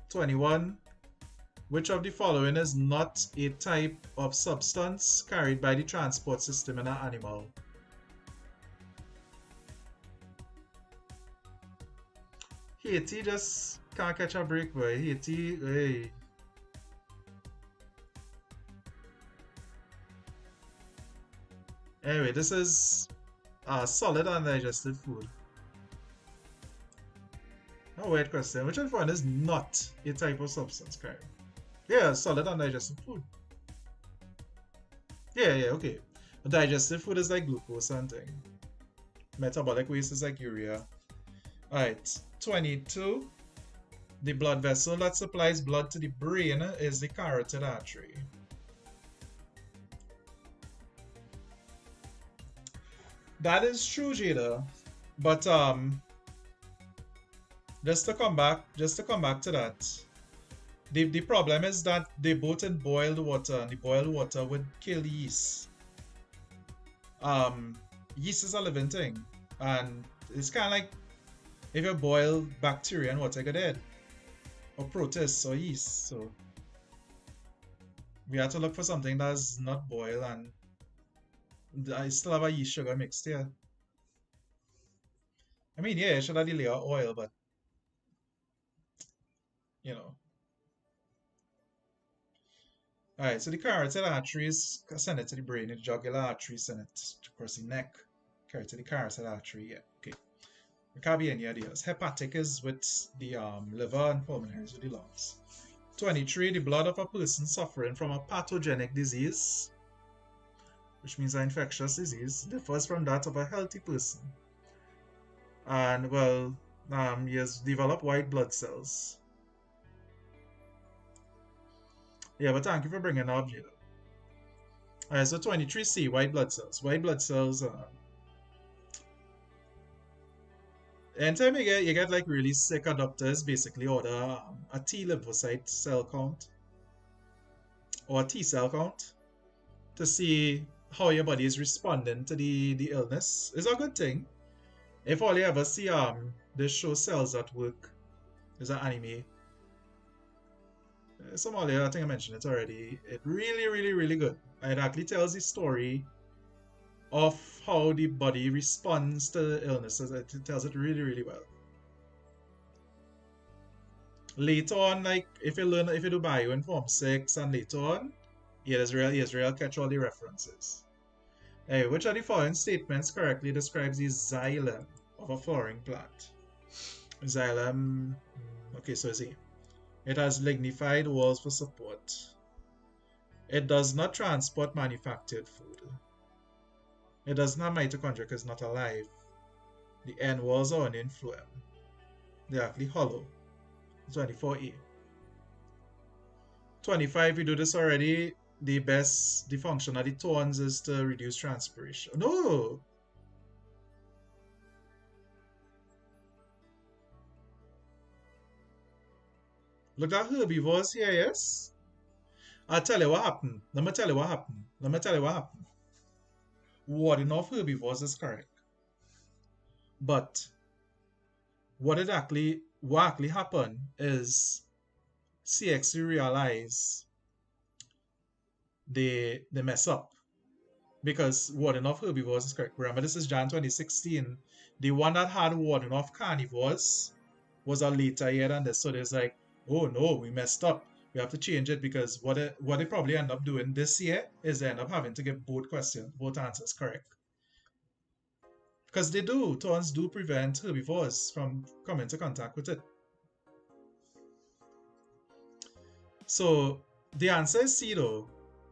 Speaker 6: 21. Which of the following is not a type of substance carried by the transport system in an animal? Haiti just can't catch a break, boy. Haiti, hey. Anyway, this is solid undigested food. Oh, wait, question. Which one is not a type of substance, crime? Yeah, solid undigested food. Yeah, okay. Digestive food is like glucose and thing. Metabolic waste is like urea. Alright, 22. The blood vessel that supplies blood to the brain is the carotid artery. That is true, Jada. But just to come back to that. The problem is that they both in boiled water, and the boiled water would kill yeast. Yeast is a living thing, and it's kind of like if you boil bacteria and water, get dead, or protists or yeast. So we have to look for something that's not boiled, and I still have a yeast sugar mixed here. I mean, yeah, it should have the layer of oil, but you know. Alright, so the carotid arteries send it to the brain, the jugular artery send it across the neck, carry to the carotid artery, yeah, okay. There can't be any ideas. Hepatic is with the liver and pulmonary is with the lungs. 23, the blood of a person suffering from a pathogenic disease, which means an infectious disease, differs from that of a healthy person. And, well, he has developed white blood cells. Yeah, but thank you for bringing it up, Jada. Alright, so 23C, white blood cells. White blood cells, anytime you get like really sick, a doctors basically order a T lymphocyte cell count or a T cell count to see how your body is responding to the illness. It's a good thing. If all you ever see they show cells at work, there's an anime. Somalia, I think I mentioned it already. It really good. It actually tells the story of how the body responds to illnesses. It tells it really well. Later on, like if you do bio in Form 6 and later on, Israel catch all the references. Hey, which of the following statements correctly describes the xylem of a flowering plant? Xylem, okay, so see. It has lignified walls for support. It does not transport manufactured food. It does not have mitochondria because it's not alive. The end walls are in phloem. They're actually hollow. 24A. 25, we do this already. The function of the thorns is to reduce transpiration. No! Look at herbivores here, yes? I'll tell you what happened. Let me tell you what happened. Warding off herbivores is correct. But what actually happened is CXC realize they mess up. Because warding off herbivores is correct. Remember, this is Jan 2016. The one that had warding off carnivores was a later year than this. So there's like, oh no, we messed up. We have to change it because what they probably end up doing this year is they end up having to get both answers correct. Because thorns do prevent herbivores from coming into contact with it. So the answer is C though,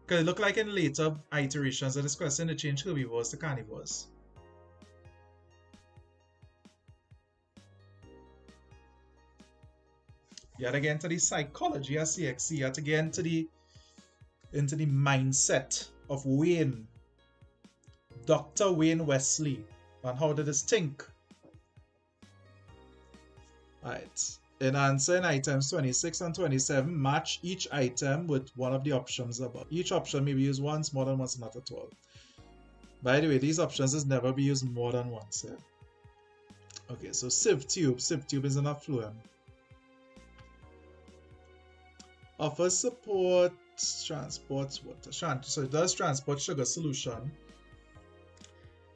Speaker 6: because it looked like in later iterations of this question they changed herbivores to carnivores. Yet again to the psychology of CXC, yet again to into the mindset of Wayne, Dr. Wayne Wesley, and how did this think? Alright, in answering items 26 and 27, match each item with one of the options above. Each option may be used once, more than once, not at all. By the way, these options is never be used more than once. Yeah? Okay, so sieve tube is an effluent. Offers support, transports water. So it does transport sugar solution.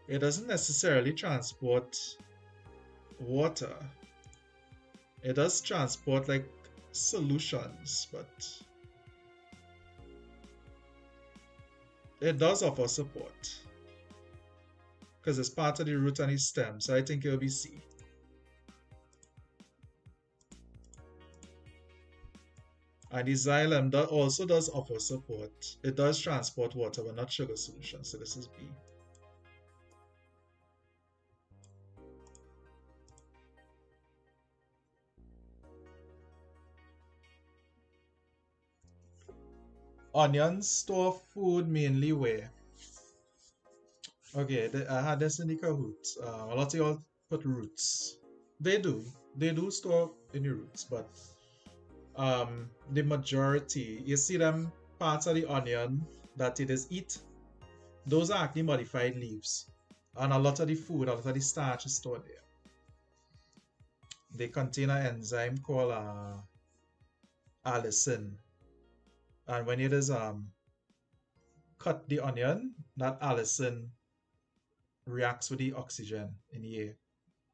Speaker 6: It doesn't necessarily transport water. It does transport like solutions, but it does offer support because it's part of the root and the stem. So I think it will be C. And the xylem also does offer support. It does transport water, but not sugar solution. So this is B. Onions store food mainly where? Okay, I had this in the Kahoot. A lot of y'all put roots. They do store in the roots, but the majority, you see them parts of the onion that it is eat, those are actually modified leaves, and a lot of the food, a lot of the starch is stored there. They contain an enzyme called allicin, and when it is cut the onion, that allicin reacts with the oxygen in the air,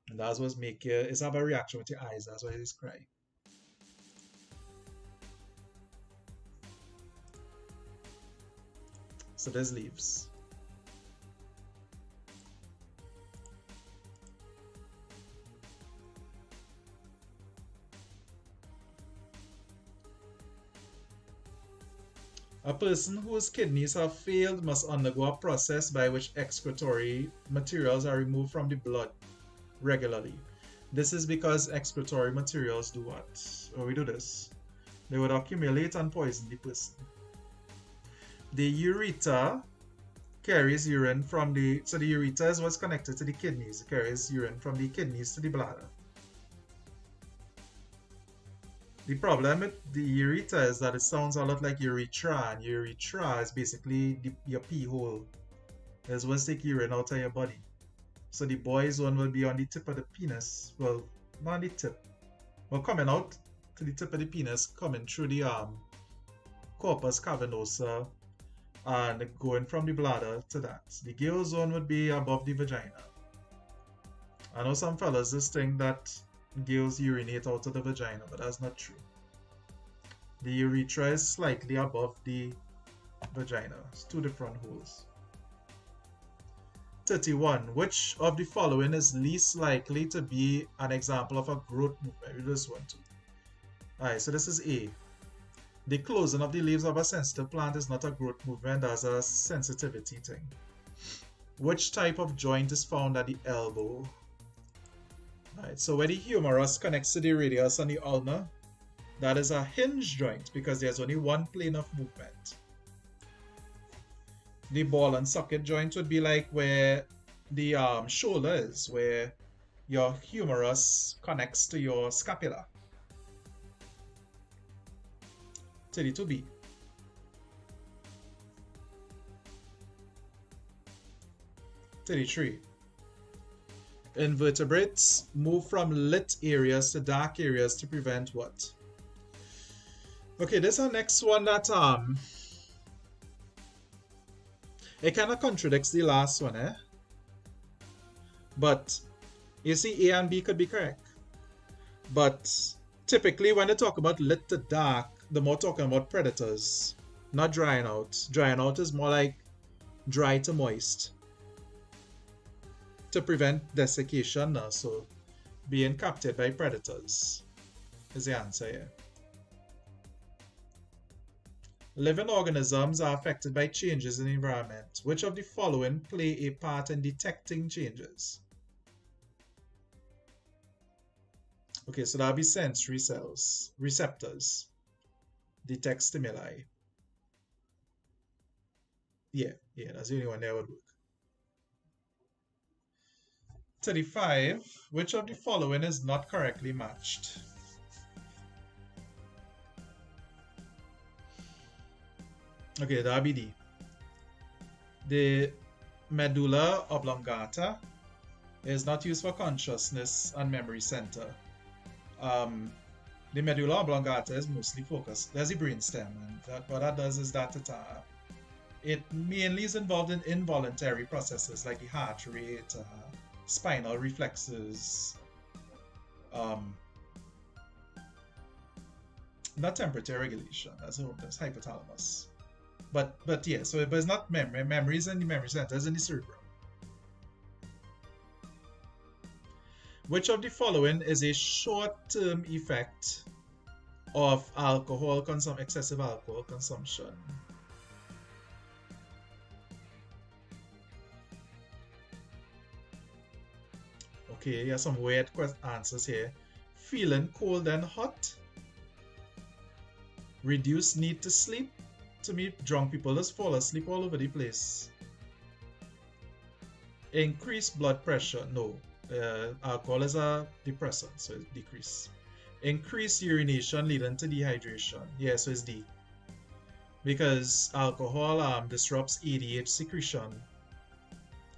Speaker 6: and that's what make you, it's have a reaction with your eyes. That's why it's cry. So there's leaves. A person whose kidneys have failed must undergo a process by which excretory materials are removed from the blood regularly. This is because excretory materials do what? When we do this, they would accumulate and poison the person. The ureter carries urine from the, so the ureter is what's connected to the kidneys. It carries urine from the kidneys to the bladder. The problem with the ureter is that it sounds a lot like urethra, and urethra is basically your pee hole. It's what's take urine out of your body. So the boys one will be on the tip of the penis. Well, not on the tip. Well, coming out to the tip of the penis, coming through the corpus cavernosa, and going from the bladder to that. The girl zone would be above the vagina. I know some fellas just think that girls urinate out of the vagina, but that's not true. The urethra is slightly above the vagina. It's two different holes. 31. Which of the following is least likely to be an example of a growth movement? This one too. Alright, so this is A. The closing of the leaves of a sensitive plant is not a growth movement, that's a sensitivity thing. Which type of joint is found at the elbow? Alright, so where the humerus connects to the radius and the ulna, that is a hinge joint because there's only one plane of movement. The ball and socket joint would be like where the shoulder is, where your humerus connects to your scapula. 32B. Invertebrates move from lit areas to dark areas to prevent what? Okay, this is our next one that it kind of contradicts the last one, eh? But you see, A and B could be correct. But typically when they talk about lit to dark, they're more talking about predators, not drying out. Drying out is more like dry to moist, to prevent desiccation now, so being captured by predators is the answer here. Living organisms are affected by changes in the environment. Which of the following play a part in detecting changes? Okay, so that'll be sensory cells, receptors, detect stimuli. Yeah, that's the only one that would work. 35. Which of the following is not correctly matched? Okay, that'll be D. The medulla oblongata is not used for consciousness and memory center. The medulla oblongata is mostly focused. There's the brainstem, and what that does is that it mainly is involved in involuntary processes like the heart rate, spinal reflexes, not temperature regulation. That's hypothalamus. But yeah, so but it's not memory. Memory is in the memory centers in the cerebrum. Which of the following is a short-term effect of alcohol excessive alcohol consumption. Okay, here's some weird answers here. Feeling cold and hot. Reduce need to sleep. To me, drunk people just fall asleep all over the place. Increase blood pressure. No. Alcohol is a depressant, so it's decrease. Increase urination leading to dehydration. Yeah, so it's D. Because alcohol disrupts ADH secretion.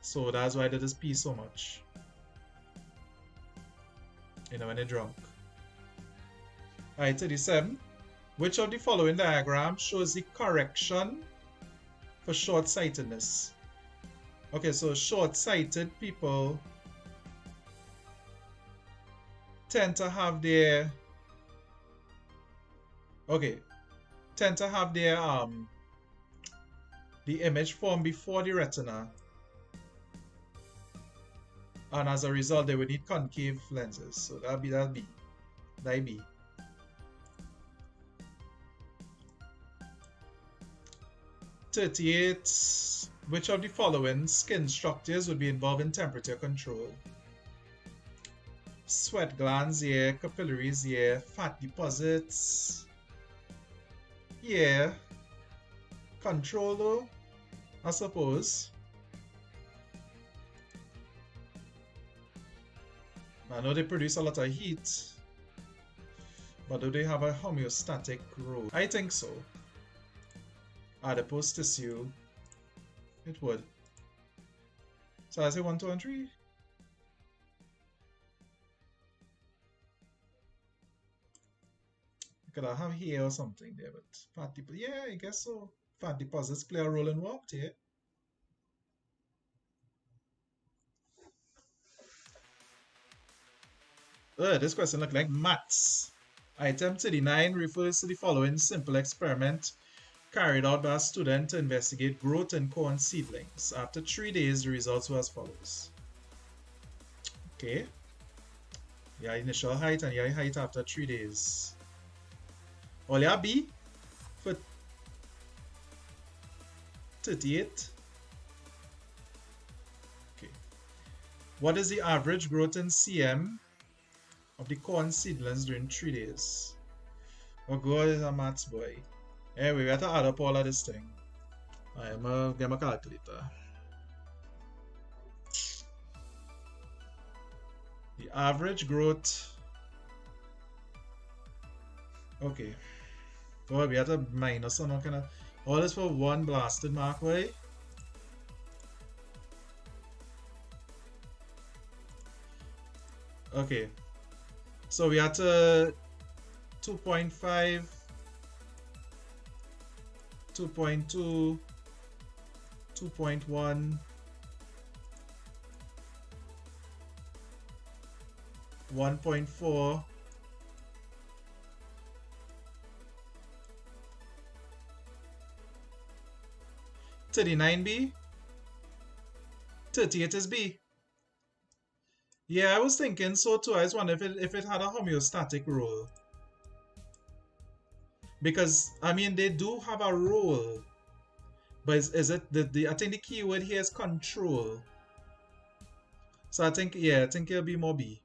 Speaker 6: So that's why they just pee so much. You know, when they're drunk. Alright, 37. Which of the following diagram shows the correction for short-sightedness? Okay, so short-sighted people tend to have their the image form before the retina, and as a result they would need concave lenses. So that'll be that B. 38. Which of the following skin structures would be involved in temperature control? Sweat glands, yeah. Capillaries, yeah. Fat deposits, yeah. Control, though, I suppose. I know they produce a lot of heat, but do they have a homeostatic role? I think so. Adipose tissue, it would. So I say 1, 2, and 3. Could I have hair or something there, but fat deposits, yeah, I guess so. Fat deposits play a role in warmth here. This question looks like maths. Item 39 refers to the following simple experiment carried out by a student to investigate growth in corn seedlings. After 3 days, the results were as follows. Okay. Your initial height and your height after 3 days. All your B for 38. Okay. What is the average growth in cm of the corn seedlings during 3 days? Oh God, is a maths boy. Anyway, we have to add up all of this thing. I'm gonna get my calculator. The average growth. Okay. So we have to minus or not kind of. All this for one blasted mark way. Okay. So we have to 2.5. 2.2, 2.1, 1.4, 39 B, 38 is B. Yeah, I was thinking so too. I just wonder if it had a homeostatic role. Because, I mean, they do have a role, but is it I think the keyword here is control. So I think it'll be more B.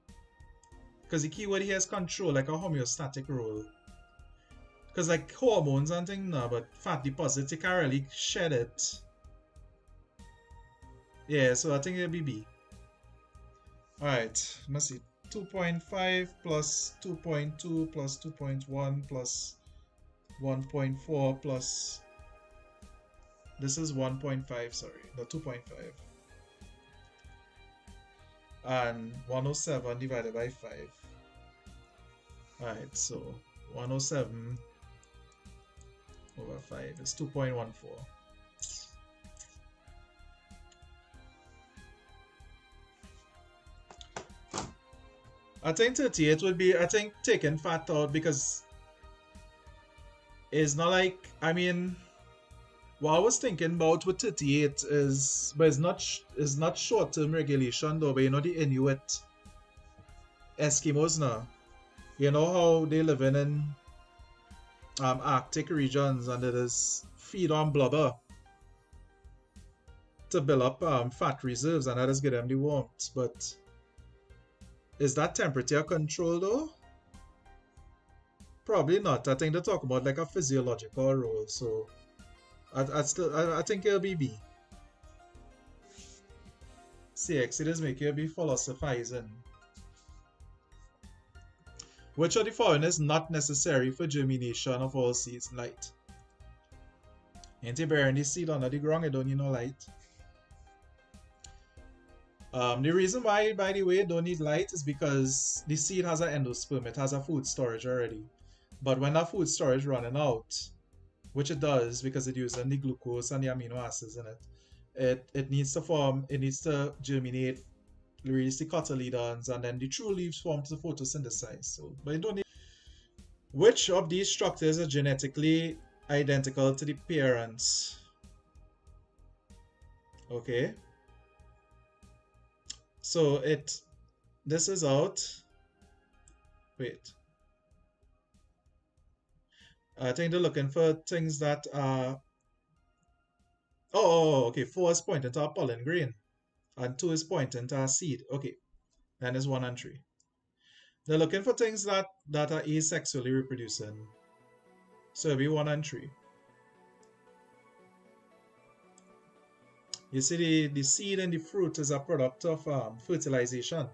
Speaker 6: Because the keyword here is control, like a homeostatic role. Because like hormones and things, no, but fat deposits, you can't really shed it. Yeah, so I think it'll be B. Alright, let's see. 2.5 plus 2.2 plus 2.1 plus 1.4 plus, this is 1.5, sorry, no, 2.5, and 107 divided by 5. Alright, so 107 over 5 is 2.14. I think 38 would be, I think, taking fat out, because it's not like, I mean, what I was thinking about with 38 is, but it's not short-term regulation though, but you know the Inuit Eskimos now, you know how they living in Arctic regions, and it is feed on blubber to build up fat reserves, and that is give them the warmth. But is that temperature control though? Probably not. I think they're talking about like a physiological role, so I think it'll be B. CX, it is making you be philosophizing. Which of the following is not necessary for germination of all seeds? Light. Ain't you burying the seed under the ground, you don't need no light. The reason why, by the way, you don't need light is because the seed has an endosperm, it has a food storage already. But when that food storage running out, which it does because it uses the glucose and the amino acids in it, it needs to form, it needs to germinate, release the cotyledons, and then the true leaves form to photosynthesize. So, but you don't need. Which of these structures are genetically identical to the parents? Okay. So this is out. Wait. I think they're looking for things that are. Oh, okay. 4 is pointing to a pollen grain, and 2 is pointing to a seed. Okay, then it's 1 and 3. They're looking for things that are asexually reproducing. So it'll be 1 and 3. You see, the seed and the fruit is a product of fertilization,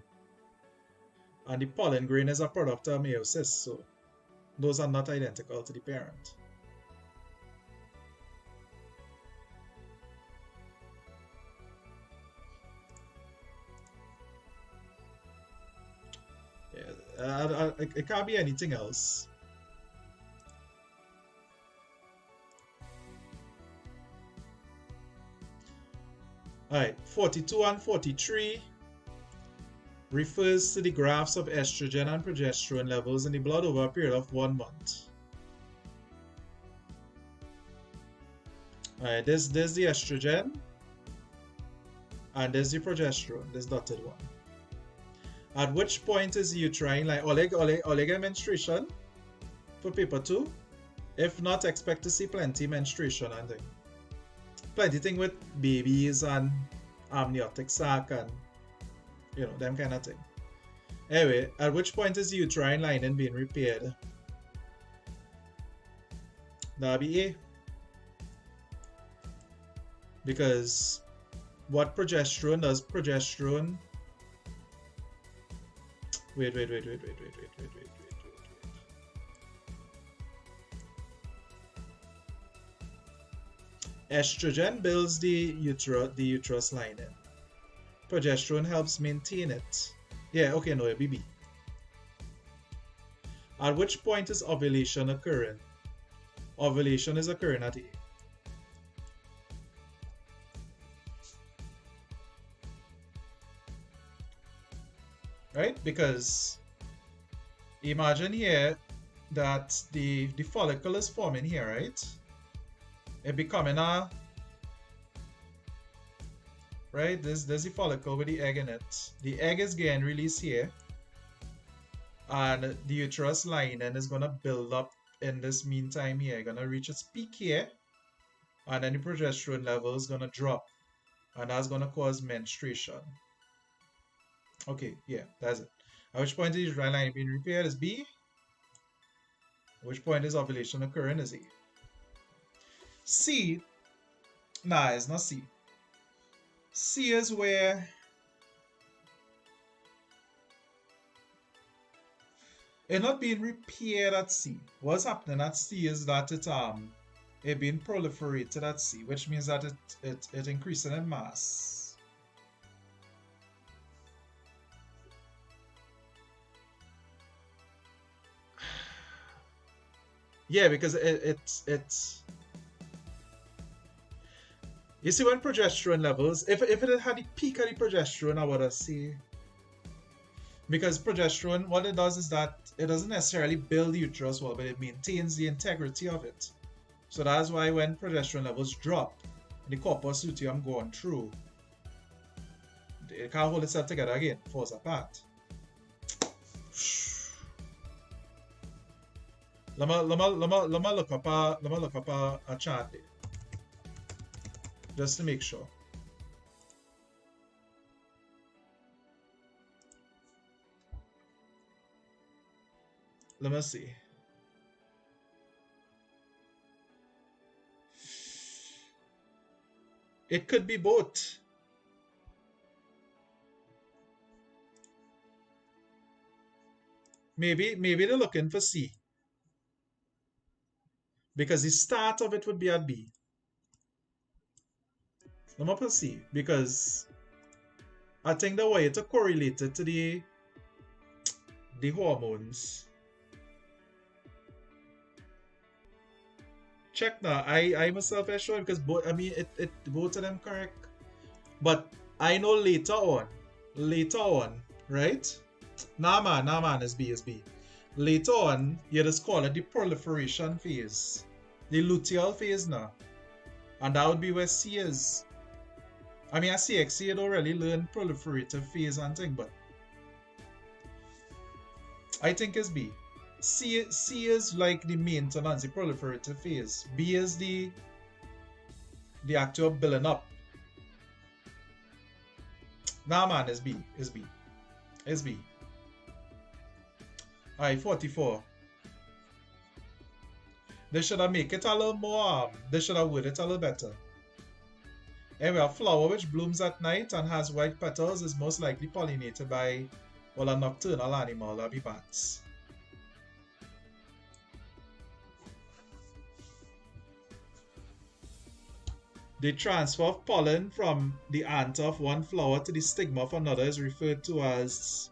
Speaker 6: and the pollen grain is a product of meiosis. So those are not identical to the parent. Yeah, it can't be anything else. Alright, 42 and 43 refers to the graphs of estrogen and progesterone levels in the blood over a period of 1 month. Alright, there's the estrogen, and there's the progesterone, this dotted one. At which point is uterine, like olega menstruation for paper 2? If not, expect to see plenty menstruation and thing. Plenty thing with babies and amniotic sac and them kind of thing. Anyway, at which point is the uterine lining being repaired? That'll be A. Because what progesterone does, progesterone. Wait. Estrogen builds the uterus lining. Progesterone helps maintain it. Yeah, okay, no, it'll be B. At which point is ovulation occurring? Ovulation is occurring at A. Right? Because imagine here that the follicle is forming here, right? It becoming a, right? There's the follicle with the egg in it. The egg is getting released here, and the uterus lining is gonna build up in this meantime here. Gonna reach its peak here, and then the progesterone level is gonna drop, and that's gonna cause menstruation. Okay, yeah, that's it. At which point is the uterine lining being repaired is B. At which point is ovulation occurring is A. C, nah, it's not C. C is where it's not being repaired at C. What's happening at C is that it being proliferated at C, which means that it increasing in mass. Yeah, because it's you see when progesterone levels, if it had the peak of the progesterone, I would have say, because progesterone, what it does is that it doesn't necessarily build the uterus well, but it maintains the integrity of it. So that's why when progesterone levels drop, the corpus luteum going through, it can't hold itself together again, falls apart. Let me look up a chart there, just to make sure. Let me see. It could be both. Maybe they're looking for C. Because the start of it would be at B. Let me put C. Because I think the way it's correlated to the hormones. Check now. I myself am sure because both, I mean both of them correct. But I know later on, right? Nah man, it's B. Later on, you just call it the proliferation phase. The luteal phase now. And that would be where C is. I mean, at CSEC, you don't really learn proliferative phase and thing, but I think it's B. C is like the maintenance, the proliferative phase. B is the actual building up. Nah man, it's B. Alright, 44. They should have made it a little more, they should have worded it a little better. Anyway, a flower which blooms at night and has white petals is most likely pollinated by, well, a nocturnal animal, that'll be bats. The transfer of pollen from the anther of one flower to the stigma of another is referred to as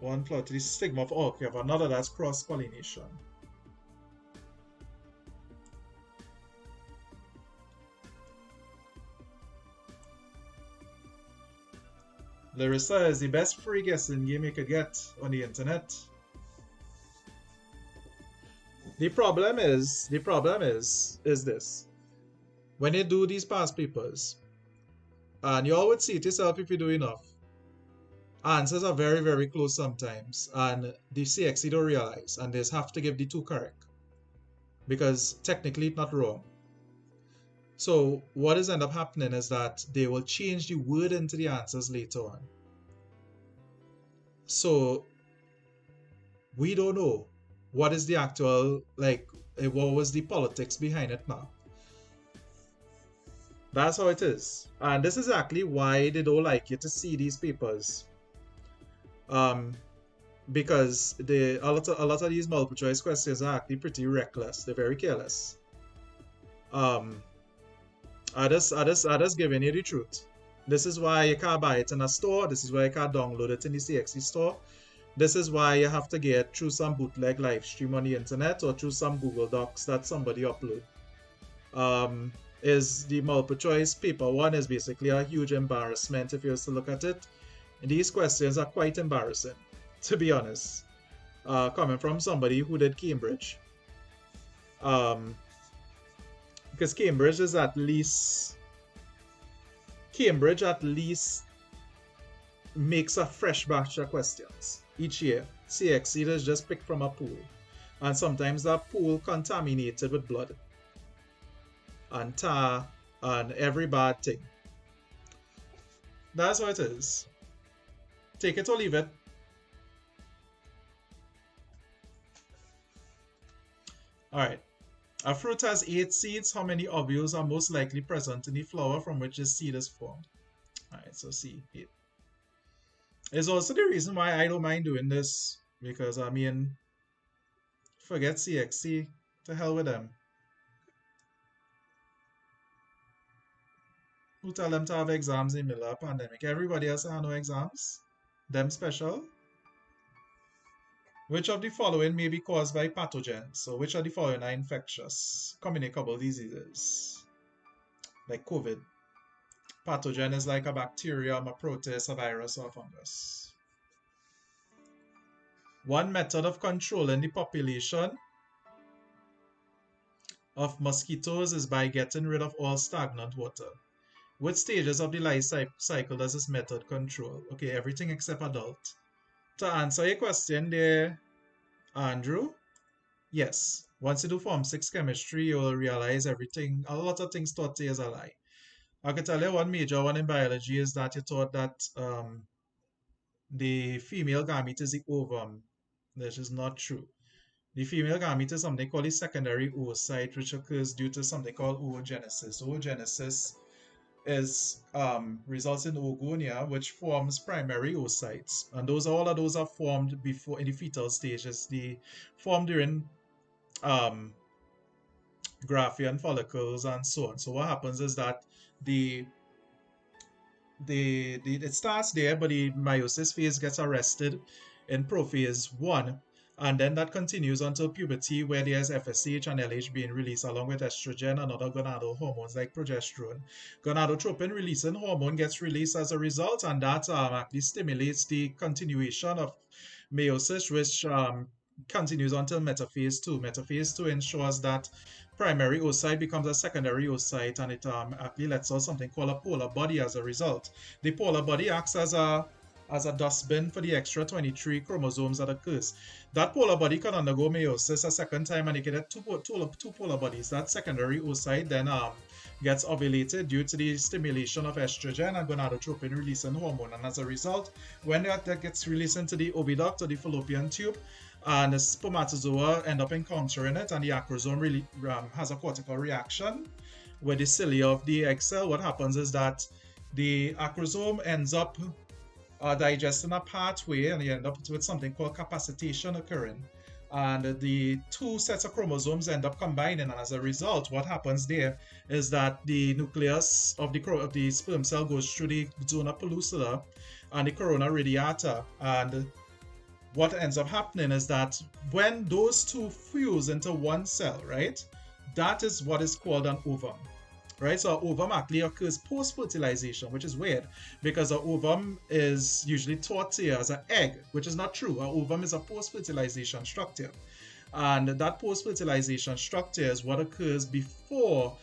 Speaker 6: one flower to the stigma of another, that's cross-pollination. Larissa is the best free guessing game you could get on the internet. The problem is this. When you do these past papers, and you always see it yourself if you do enough, answers are very, very close sometimes, and the CSEC don't realize, and they just have to give the two correct. Because technically it's not wrong. So what is end up happening is that they will change the word into the answers later on. So we don't know what is the actual, like, what was the politics behind it now. That's how it is. And this is exactly why they don't like you to see these papers. Because a lot of these multiple choice questions are actually pretty reckless. They're very careless. I just giving you the truth. This is why you can't buy it in a store. This is why you can't download it in the CSEC store. This is why you have to get through some bootleg live stream on the internet or through some Google Docs that somebody upload. Is the multiple choice paper one is basically a huge embarrassment if you was to look at it. And these questions are quite embarrassing, to be honest. Coming from somebody who did Cambridge. Because Cambridge at least makes a fresh batch of questions each year. CSEC is just picked from a pool, and sometimes that pool contaminated with blood and tar and every bad thing. That's how it is. Take it or leave it. Alright. A fruit has 8 seeds. How many ovules are most likely present in the flower from which the seed is formed? Alright, so C, 8. It's also the reason why I don't mind doing this. Because, I mean, forget CSEC. To hell with them. Who tell them to have exams in the middle of a pandemic? Everybody else have no exams? Them special? Which of the following may be caused by pathogens? So which of the following are infectious, communicable diseases? Like COVID. Pathogen is like a bacterium, a protist, a virus, or a fungus. One method of controlling the population of mosquitoes is by getting rid of all stagnant water. Which stages of the life cycle does this method control? Okay, everything except adult. To answer your question there, Andrew? Yes. Once you do Form 6 chemistry, you will realize everything, a lot of things taught to you is a lie. I can tell you one major one in biology is that you thought that the female gamete is the ovum. This is not true. The female gamete is something called the secondary oocyte, which occurs due to something called oogenesis. Oogenesis is results in oogonia, which forms primary oocytes, and all of those are formed before in the fetal stages. They form during Graafian follicles and so on. So what happens is that the it starts there, but the meiosis phase gets arrested in prophase 1, and then that continues until puberty, where there's FSH and LH being released along with estrogen and other gonadal hormones like progesterone. Gonadotropin releasing hormone gets released as a result, and that actually stimulates the continuation of meiosis, which continues until metaphase 2. Metaphase 2 ensures that primary oocyte becomes a secondary oocyte, and it actually lets out something called a polar body as a result. The polar body acts as a dustbin for the extra 23 chromosomes that occurs. That polar body can undergo meiosis a second time, and you get two polar bodies. That secondary oocyte then gets ovulated due to the stimulation of estrogen and gonadotropin releasing hormone, and as a result, when that gets released into the oviduct or the fallopian tube, and the spermatozoa end up encountering it, and the acrosome really has a cortical reaction with the cilia of the egg cell. What happens is that the acrosome ends up digesting a pathway, and you end up with something called capacitation occurring, and the two sets of chromosomes end up combining, and as a result, what happens there is that the nucleus of the sperm cell goes through the zona pellucida and the corona radiata, and what ends up happening is that when those two fuse into one cell, right, that is what is called an ovum, right? So an ovum actually occurs post-fertilization, which is weird because an ovum is usually taught here as an egg, which is not true. An ovum is a post-fertilization structure, and that post-fertilization structure is what occurs before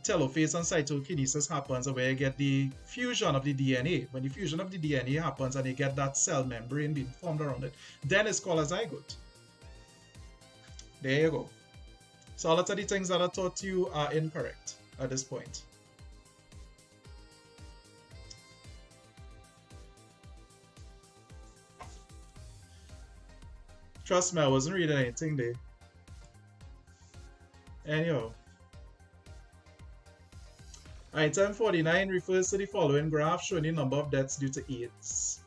Speaker 6: telophase and cytokinesis happens, where you get the fusion of the DNA. When the fusion of the DNA happens and you get that cell membrane being formed around it, then it's called a zygote. There you go. So a lot of the things that I taught you are incorrect at this point. Trust me, I wasn't reading anything there. Anyhow. Item 49 refers to the following graph showing the number of deaths due to AIDS.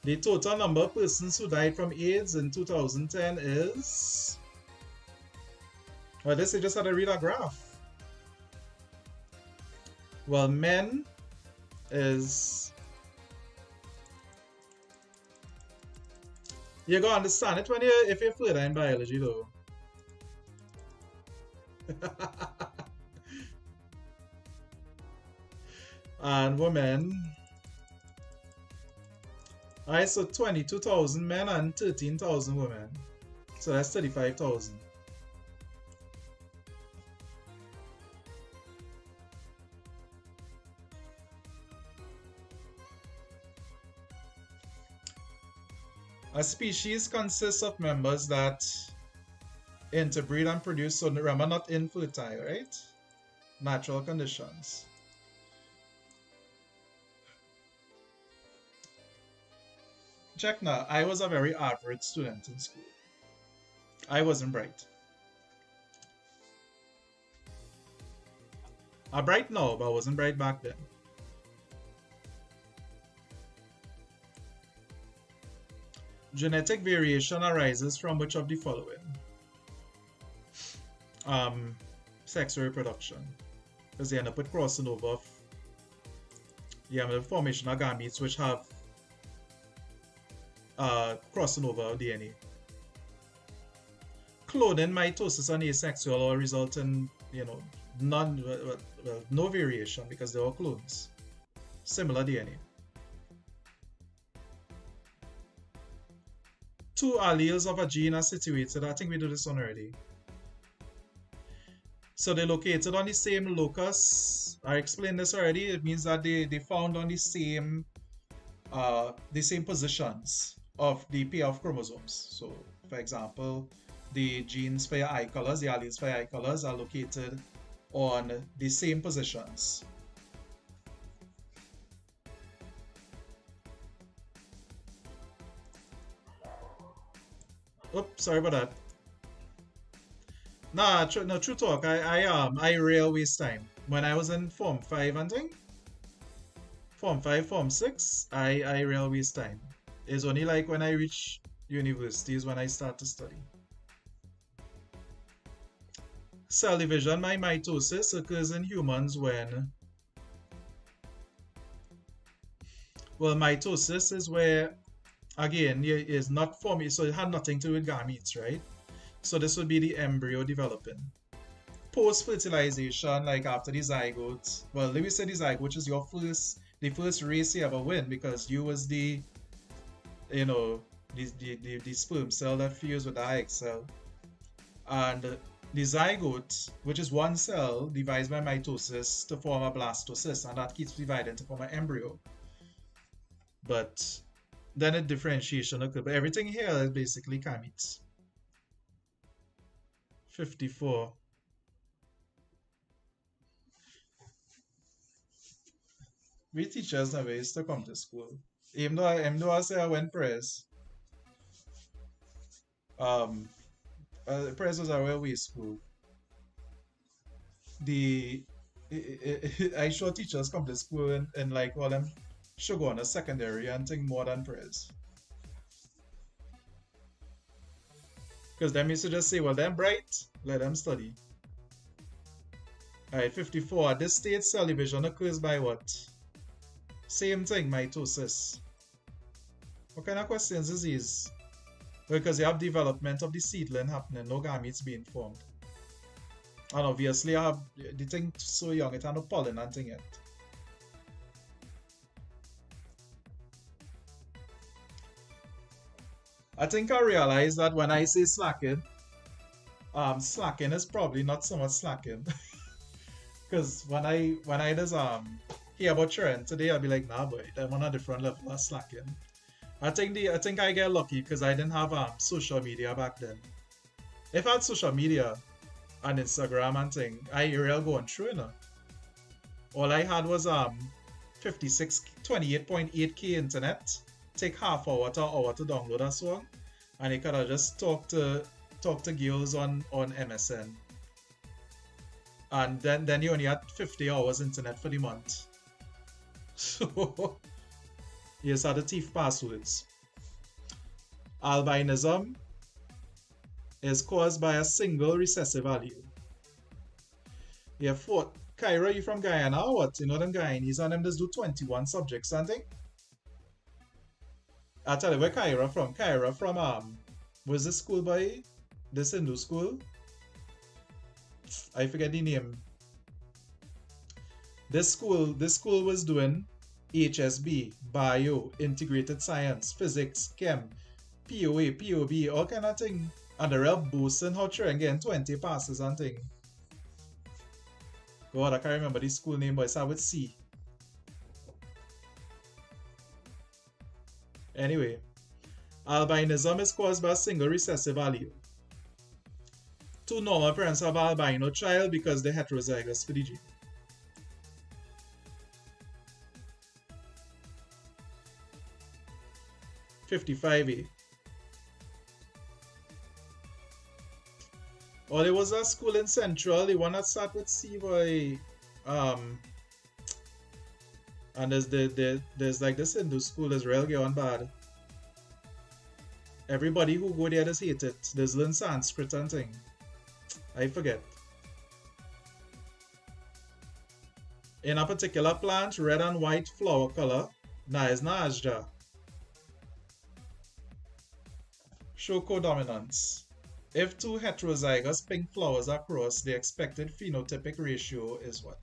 Speaker 6: The total number of persons who died from AIDS in 2010 is... Well, this is just how to read a graph. Well, men is... You're gonna understand it if you're further in biology though. And women. Alright, so 22,000 men and 13,000 women. So that's 35,000. A species consists of members that interbreed and produce, so remember, not infertile, right? Natural conditions. Check now, I was a very average student in school. I wasn't bright. I'm bright now, but I wasn't bright back then. Genetic variation arises from which of the following? Sex reproduction, because they end up with crossing over of the formation of gametes which have crossing over of DNA. Cloning, mitosis, and asexual all result in no variation because they're all clones. Similar DNA. Two alleles of a gene are situated, I think we did this one already. So they're located on the same locus. I explained this already. It means that they found on the same the same positions of the pair of chromosomes. So, for example, the genes for your eye colors, the alleles for your eye colors are located on the same positions. Oops, sorry about that. Nah, no, true talk. I real waste time. When I was in Form 5 and thing, Form 5, Form 6, I real waste time. It's only like when I reach universities when I start to study. Cell division, my mitosis occurs in humans when... Well, mitosis is where, again, is not forming, so it had nothing to do with gametes, right? So this would be the embryo developing. Post-fertilization, like after the zygote, well, let me say the zygote, which is the first race you ever win, because you was the, you know, the sperm cell that fused with the egg cell. And the zygote, which is one cell, divides by mitosis to form a blastocyst, and that keeps dividing to form an embryo. But then a differentiation occurs. But everything here is basically gametes. 54. We teachers never used to come to school. Even though I say I went press. Press was a railway school. I sure teachers come to school and like all them should go on a secondary and think more than press. Because them used to just say, well, them bright, let them study. Alright, 54. At this stage, cell division occurs by what? Same thing, mitosis. What kind of questions is these? Because you have development of the seedling happening, no gametes being formed. And obviously, I have the thing so young, it has no pollen and thing yet. I think I realized that when I say slacking, slacking is probably not so much slacking. Because when I just hear about trend today, I'll be like, nah boy, I'm on a different level of slacking. I think I get lucky because I didn't have social media back then. If I had social media and Instagram and thing, I real going through, you know. All I had was 28.8k internet. Take half hour to download a song, and you could have just talk to girls on MSN. And then you only had 50 hours internet for the month. So you just had the thief passwords. Albinism is caused by a single recessive allele. Yeah, Kyra, you from Guyana or what? You know them Guyanese and them just do 21 subjects something. I'll tell you where Kyra from. Kyra from where's this school by? This Hindu school? I forget the name. This school was doing HSB, Bio, Integrated Science, Physics, Chem, POA, POB, all kind of thing. And they're real boosting how trying getting 20 passes and thing. God, I can't remember the school name, but it starts with C. Anyway, albinism is caused by a single recessive allele. Two normal parents have albino child because they're heterozygous for the gene. $55A. Or there was a school in Central, the one that started with C boy. And there's like this Hindu school is real going bad. Everybody who go there just hate it. There's learn Sanskrit and thing. I forget. In a particular plant, red and white flower color, is Najda. Show codominance. If two heterozygous pink flowers are crossed, the expected phenotypic ratio is what?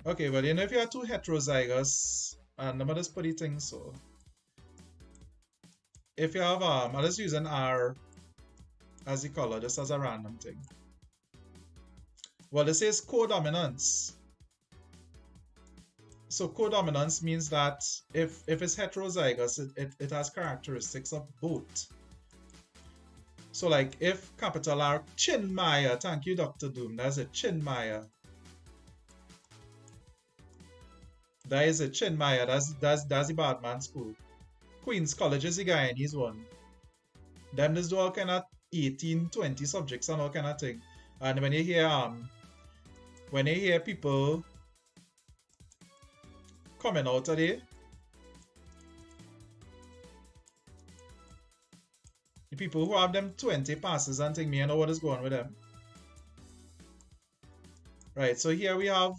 Speaker 6: Okay, well, you know, if you have two heterozygous, and I'm just put the thing so. If you have, I'll just use an R as the color, just as a random thing. Well, this is codominance. So codominance means that if it's heterozygous, it has characteristics of both. So like if capital R Chinmaya, thank you Dr. Doom, that's a Chinmaya. That is a Chinmaya, that's the Badman school. Queen's College is the Guyanese one. Them just do all kind of 18, 20 subjects and all kind of thing. And when you hear people coming out today, the people who have them 20 passes and think me, I know what is going on with them. Right, so here we have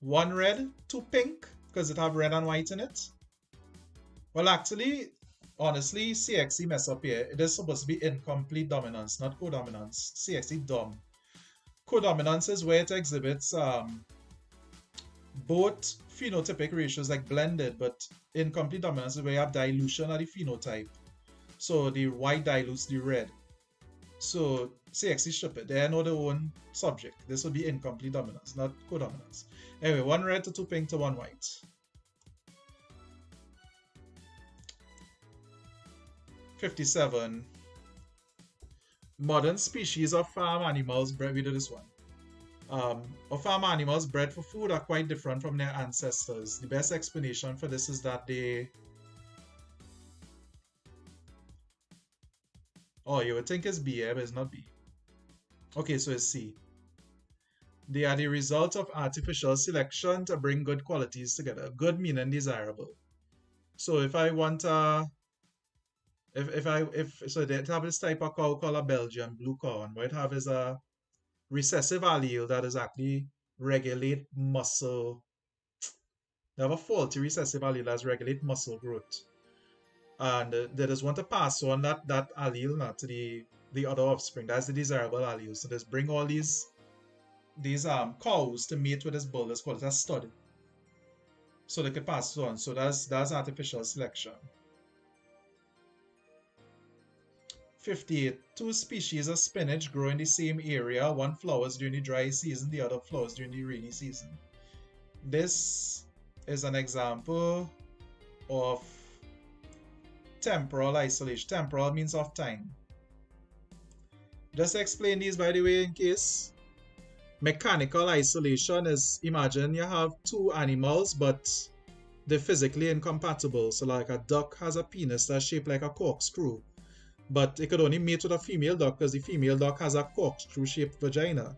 Speaker 6: 1 red, 2 pink, because it have red and white in it. Well, actually, honestly, CXE mess up here. It is supposed to be incomplete dominance, not codominance. CXE dumb. Codominance is where it exhibits both phenotypic ratios like blended, but incomplete dominance is where you have dilution of the phenotype. So the white dilutes the red. So CXE strip it. They know their own subject. This would be incomplete dominance, not codominance. Anyway, 1 red to 2 pink to 1 white. 57. Modern species of farm animals bred. We do this one. Of farm animals bred for food are quite different from their ancestors. The best explanation for this is that they... Oh, you would think it's B, but it's not B. Okay, so it's C. They are the result of artificial selection to bring good qualities together. Good meaning desirable. So if I want so they have this type of cow called a Belgian blue cow, and what it have is a recessive allele that is actually regulate muscle. They have a faulty recessive allele that regulate muscle growth. And they just want to pass on that allele now to the other offspring. That's the desirable allele. So just bring all these cows to mate with this bull. Let's call it a stud. So they could pass it on. So that's artificial selection. 58. 2 species of spinach grow in the same area. One flowers during the dry season, the other flowers during the rainy season. This is an example of temporal isolation. Temporal means of time. Just to explain these, by the way, in case. Mechanical isolation is, imagine you have 2 animals, but they're physically incompatible. So like a duck has a penis that's shaped like a corkscrew, but it could only mate with a female duck because the female duck has a corkscrew-shaped vagina.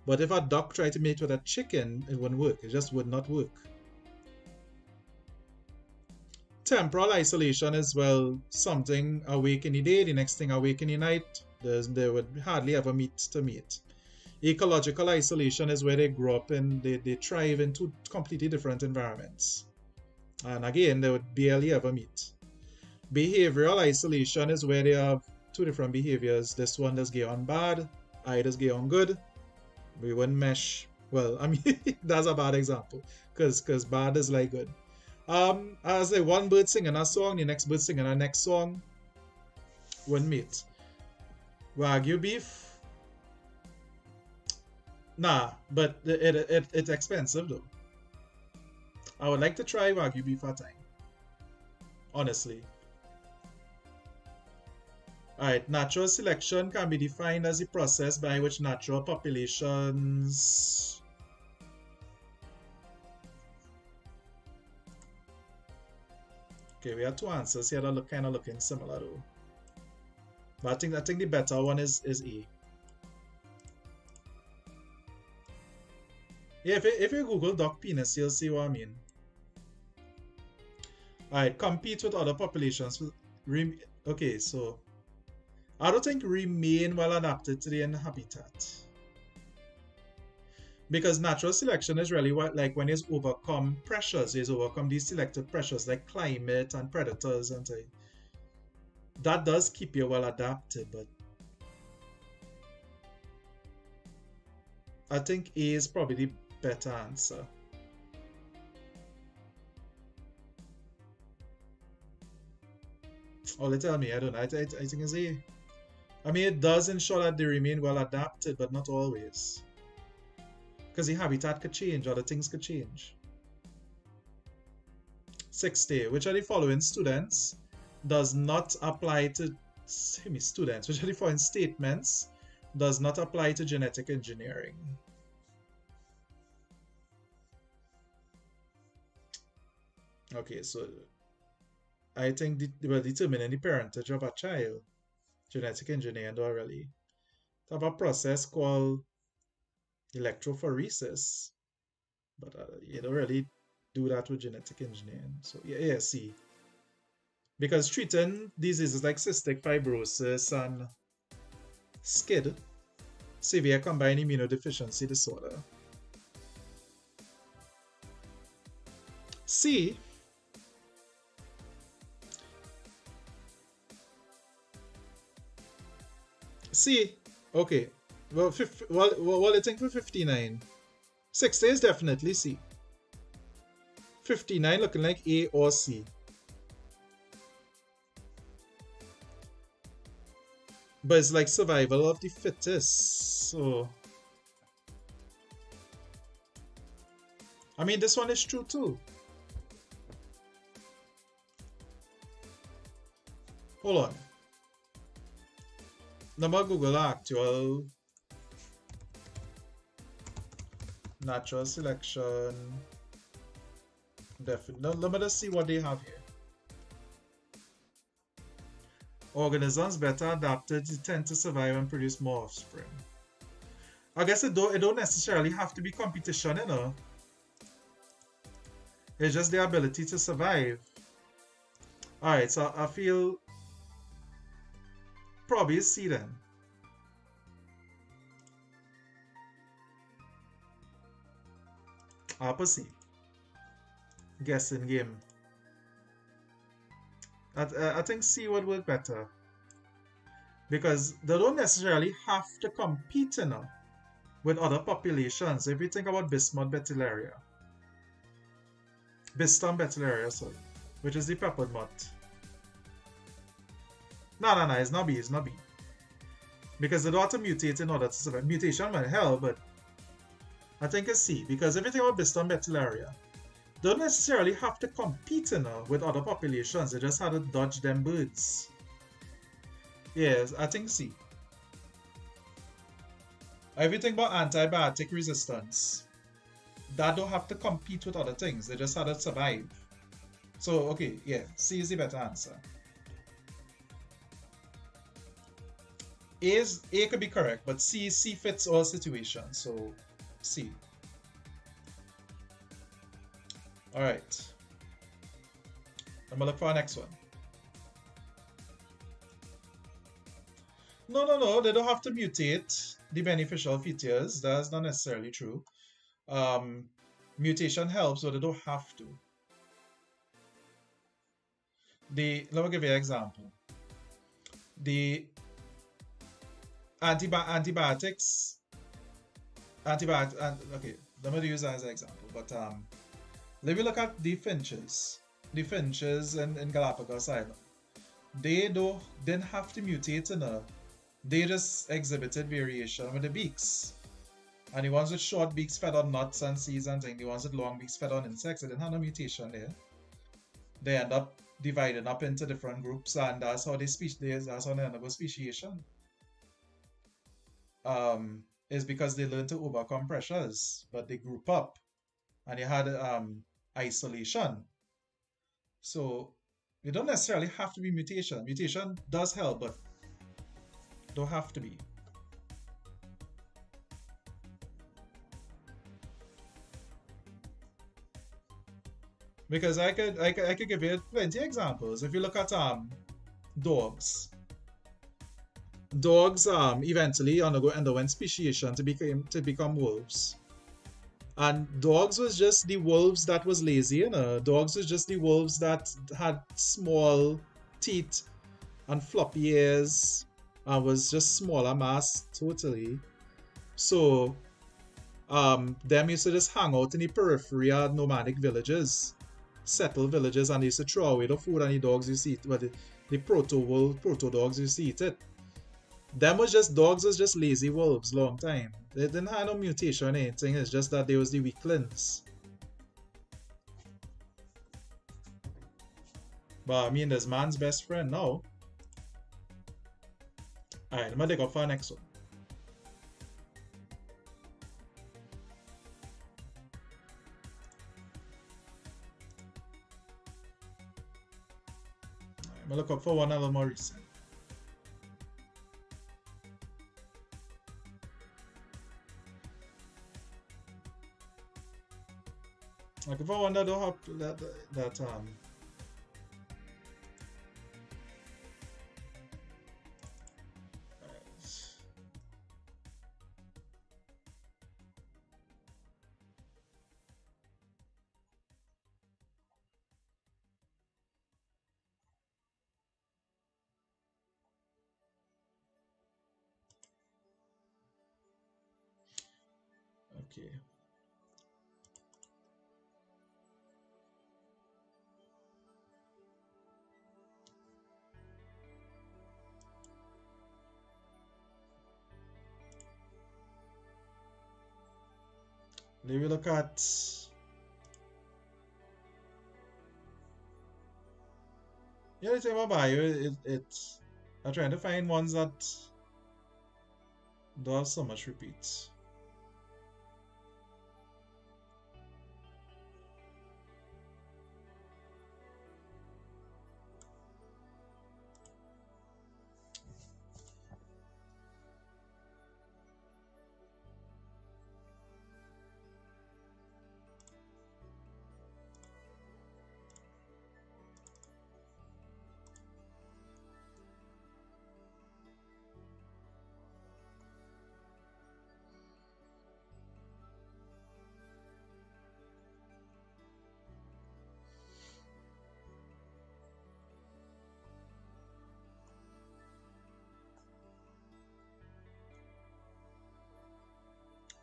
Speaker 6: But if a duck tried to mate with a chicken, it wouldn't work. It just would not work. Temporal isolation is, well, something awake in the day, the next thing awake in the night. They would hardly ever meet to mate. Ecological isolation is where they grow up and they thrive in 2 completely different environments. And again, they would barely ever meet. Behavioral isolation is where they have 2 different behaviors. This one does get on bad, I does get on good. We wouldn't mesh. Well, I mean, that's a bad example because bad is like good. As a one bird singing a song, the next bird singing a next song wouldn't mate. Wagyu beef? Nah, but it's expensive though. I would like to try Wagyu beef at time. Honestly. Alright, natural selection can be defined as the process by which natural populations Okay, we have 2 answers here that look kind of looking similar though. But I think the better one is A. Yeah, if you Google duck penis, you'll see what I mean. Alright, compete with other populations. Okay, so I don't think remain well adapted to the habitat. Because natural selection is really what, like when it's overcome pressures, it's overcome these selective pressures like climate and predators and things. That does keep you well adapted, but I think A is probably the better answer. Oh, they tell me, I don't know. I think it's A. I mean, it does ensure that they remain well adapted, but not always. Because the habitat could change, other things could change. 60. Which of the following students does not apply to students? Which of the following statements does not apply to genetic engineering? Okay, so I think determining the parentage of a child, genetic engineering don't really have a process called electrophoresis, but you don't really do that with genetic engineering. So yeah, C. Because treating diseases like cystic fibrosis and SCID, severe combined immunodeficiency disorder. C. C. Okay. Well, I think for 59. 60 is definitely C. 59 looking like A or C. But it's like survival of the fittest. So I mean, this one is true too. Hold on. Number Google actual natural selection. Definitely. Let me just see what they have here. Organisms better adapted tend to survive and produce more offspring. I guess it don't necessarily have to be competition, you know. It's just the ability to survive. Alright, so I feel probably C then. Upper C. Guessing game. I think C would work better. Because they don't necessarily have to compete, you know, with other populations. If you think about Bismuth betillaria. Bistum betillaria, sorry. Which is the peppered moth. No, it's not B, it's not B. Because they don't have to mutate in order to survive. Mutation might help, but I think it's C. Because if you think about Bistum betillaria, they don't necessarily have to compete, you know, with other populations. They just had to dodge them birds. Yes, I think C. If you think about antibiotic resistance, that don't have to compete with other things. They just had to survive. So, okay, yeah, C is the better answer. A could be correct, but C fits all situations. So, C. Alright. I'm gonna look for our next one. No, they don't have to mutate the beneficial features. That's not necessarily true. Mutation helps, but they don't have to. Let me give you an example. The antibiotics. Okay, let me use that as an example. But let me look at the finches. The finches in Galapagos Island. They didn't have to mutate enough. They just exhibited variation with the beaks. And the ones with short beaks fed on nuts and seeds and things. The ones with long beaks fed on insects. They didn't have no mutation there. They end up dividing up into different groups, and that's how that's how they end up with speciation. Is because they learned to overcome pressures, but they group up and they had isolation. So you don't necessarily have to be mutation. Mutation does help, but don't have to be. Because I could give you plenty of examples. If you look at dogs. Dogs eventually underwent speciation to become wolves. And dogs was just the wolves that was lazy, you know. Dogs was just the wolves that had small teeth and floppy ears and was just smaller mass totally. So them used to just hang out in the periphery of nomadic villages, settled villages, and they used to throw away the food, and the dogs used to eat, but the proto dogs used to eat it. Dogs was just lazy wolves long time. They didn't have no mutation or anything, it's just that they was the weaklings. But I mean, there's man's best friend now. Alright, I'm gonna dig up for the next one. I'm gonna look up for one other more recent. Looking for one that don't have that okay. Let me look at the thing about bio, I'm trying to find ones that don't have so much repeats.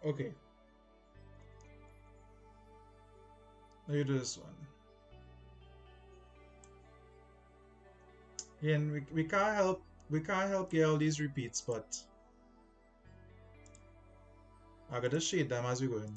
Speaker 6: Okay. Let me do this one. Again, we can't help get all these repeats, but I gotta shade them as we go in.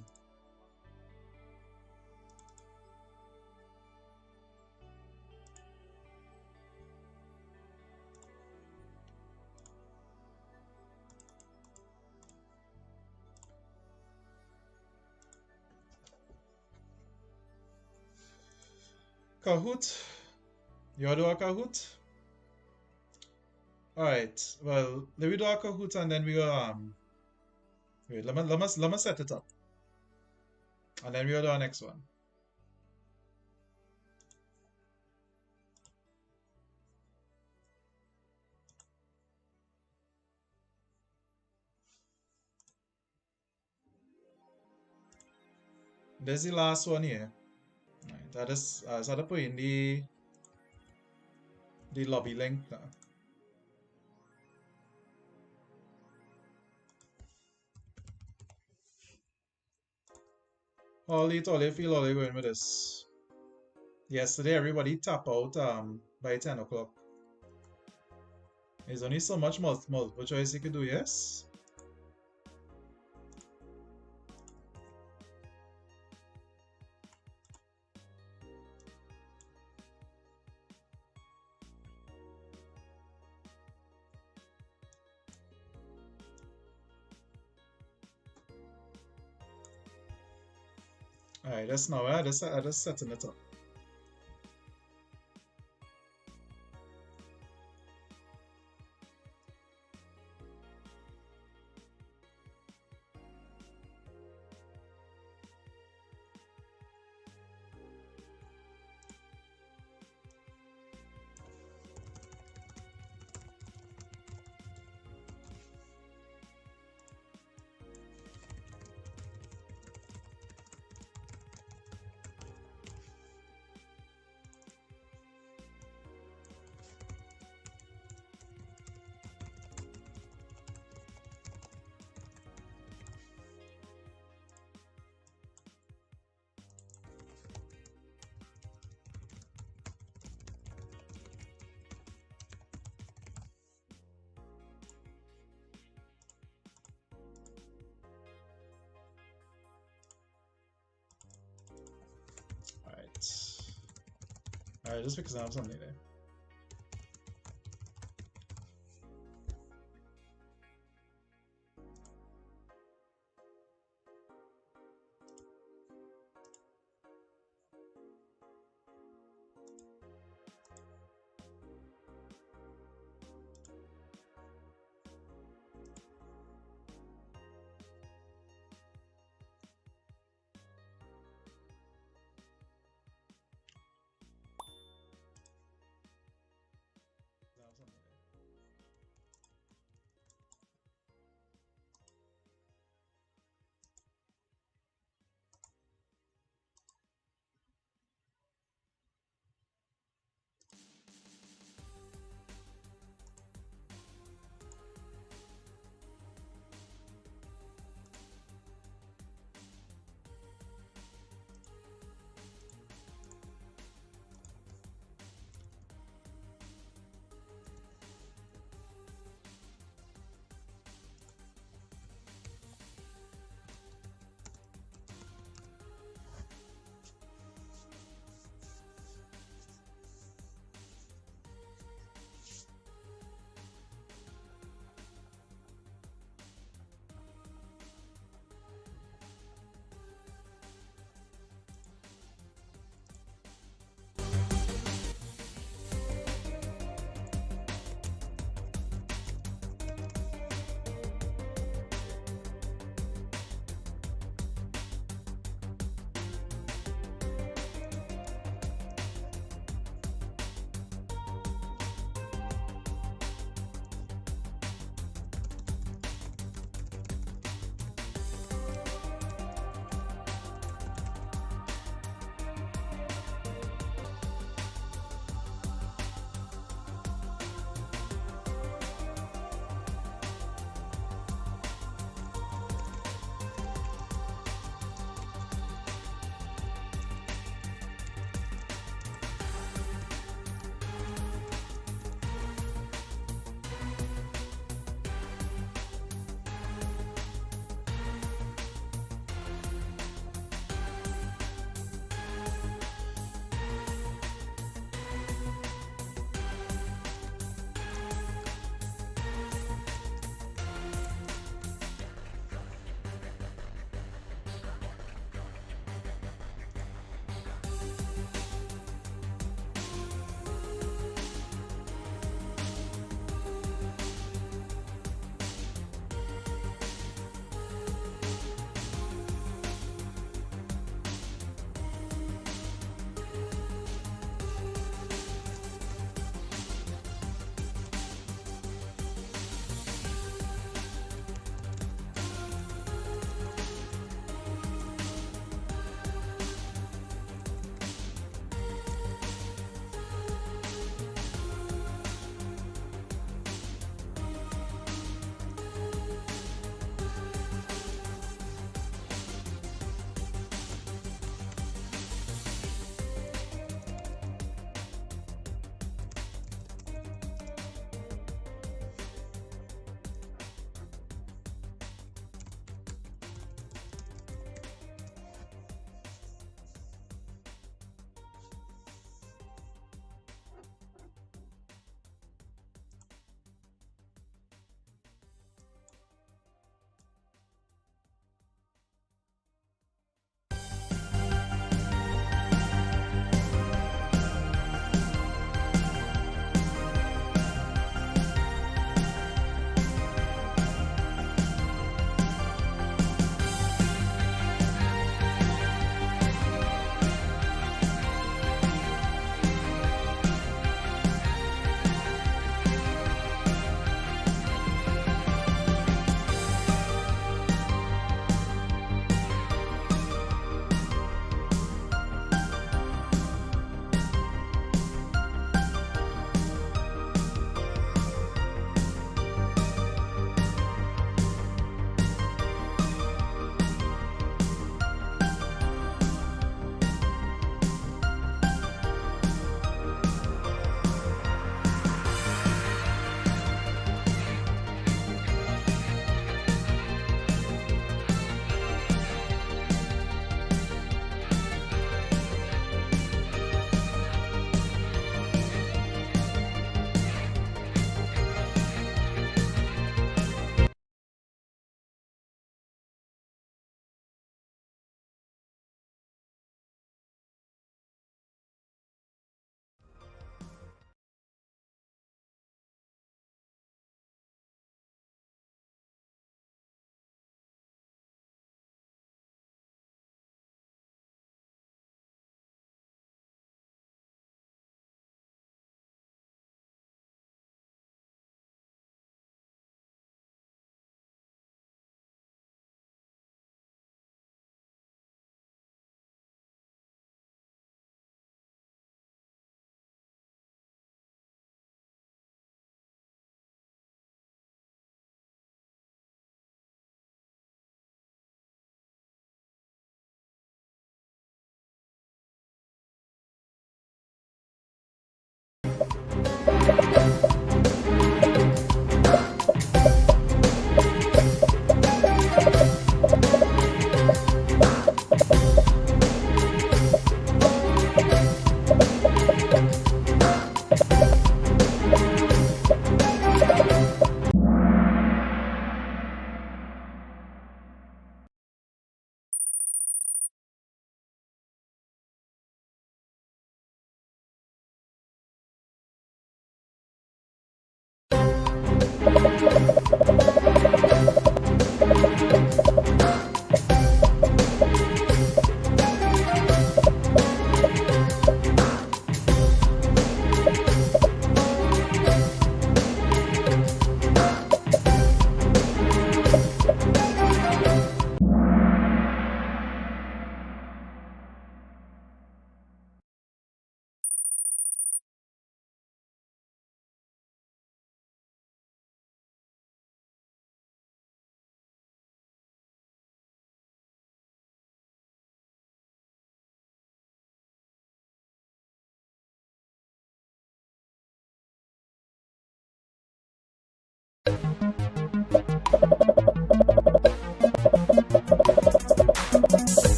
Speaker 6: Kahoot. You wanna do a Kahoot? Alright, well, let me do a Kahoot and then we go wait, let me set it up. And then we'll do our next one. There's the last one here. Right, I just started putting the lobby link now. All you feel all you going with this. Yesterday everybody tap out by 10 o'clock. There's only so much multiple choice you could do, yes? Alright, that's now I just setting it up. Alright, just because I have something there.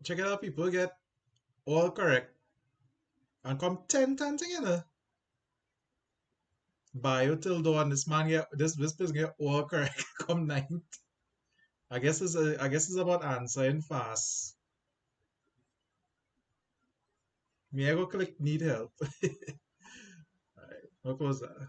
Speaker 6: Check it out, people get all correct and come 10 times together. Bio till dawn, this man get this person get all correct. Come ninth. I guess it's about answering fast. Me I go click need help. Alright, what was that?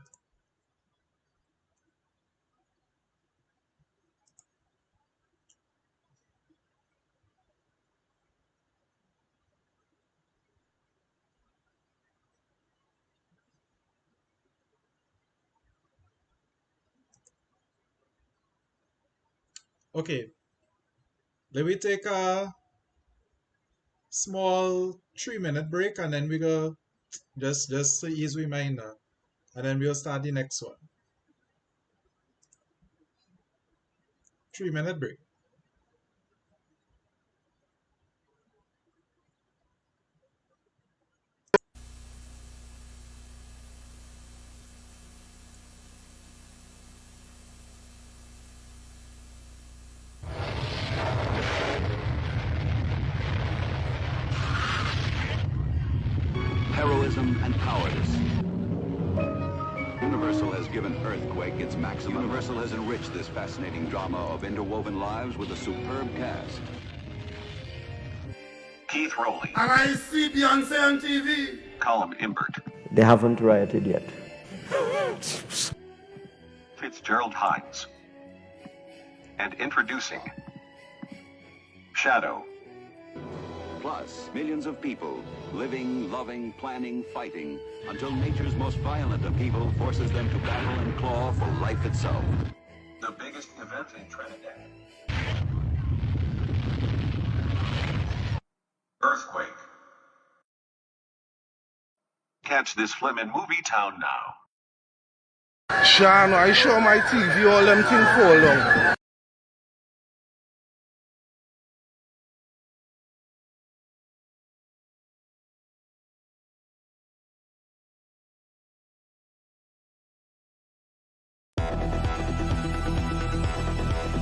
Speaker 6: Okay, let me take a small 3-minute break and then we go just to ease we mind now. And then we'll start the next one. 3-minute break.
Speaker 4: given Earthquake its maximum. Universal has enriched this fascinating drama of interwoven lives with a superb cast. Keith Rowley.
Speaker 27: And I see Beyonce on TV.
Speaker 4: Colin Imbert.
Speaker 5: They haven't rioted yet.
Speaker 4: Fitzgerald Hines. And introducing Shadow. Plus, millions of people living, loving, planning, fighting until nature's most violent upheaval forces them to battle and claw for life itself. The biggest event in Trinidad. Earthquake. Catch this film in Movie Town now.
Speaker 27: Sean, I show my TV, all them things fall long.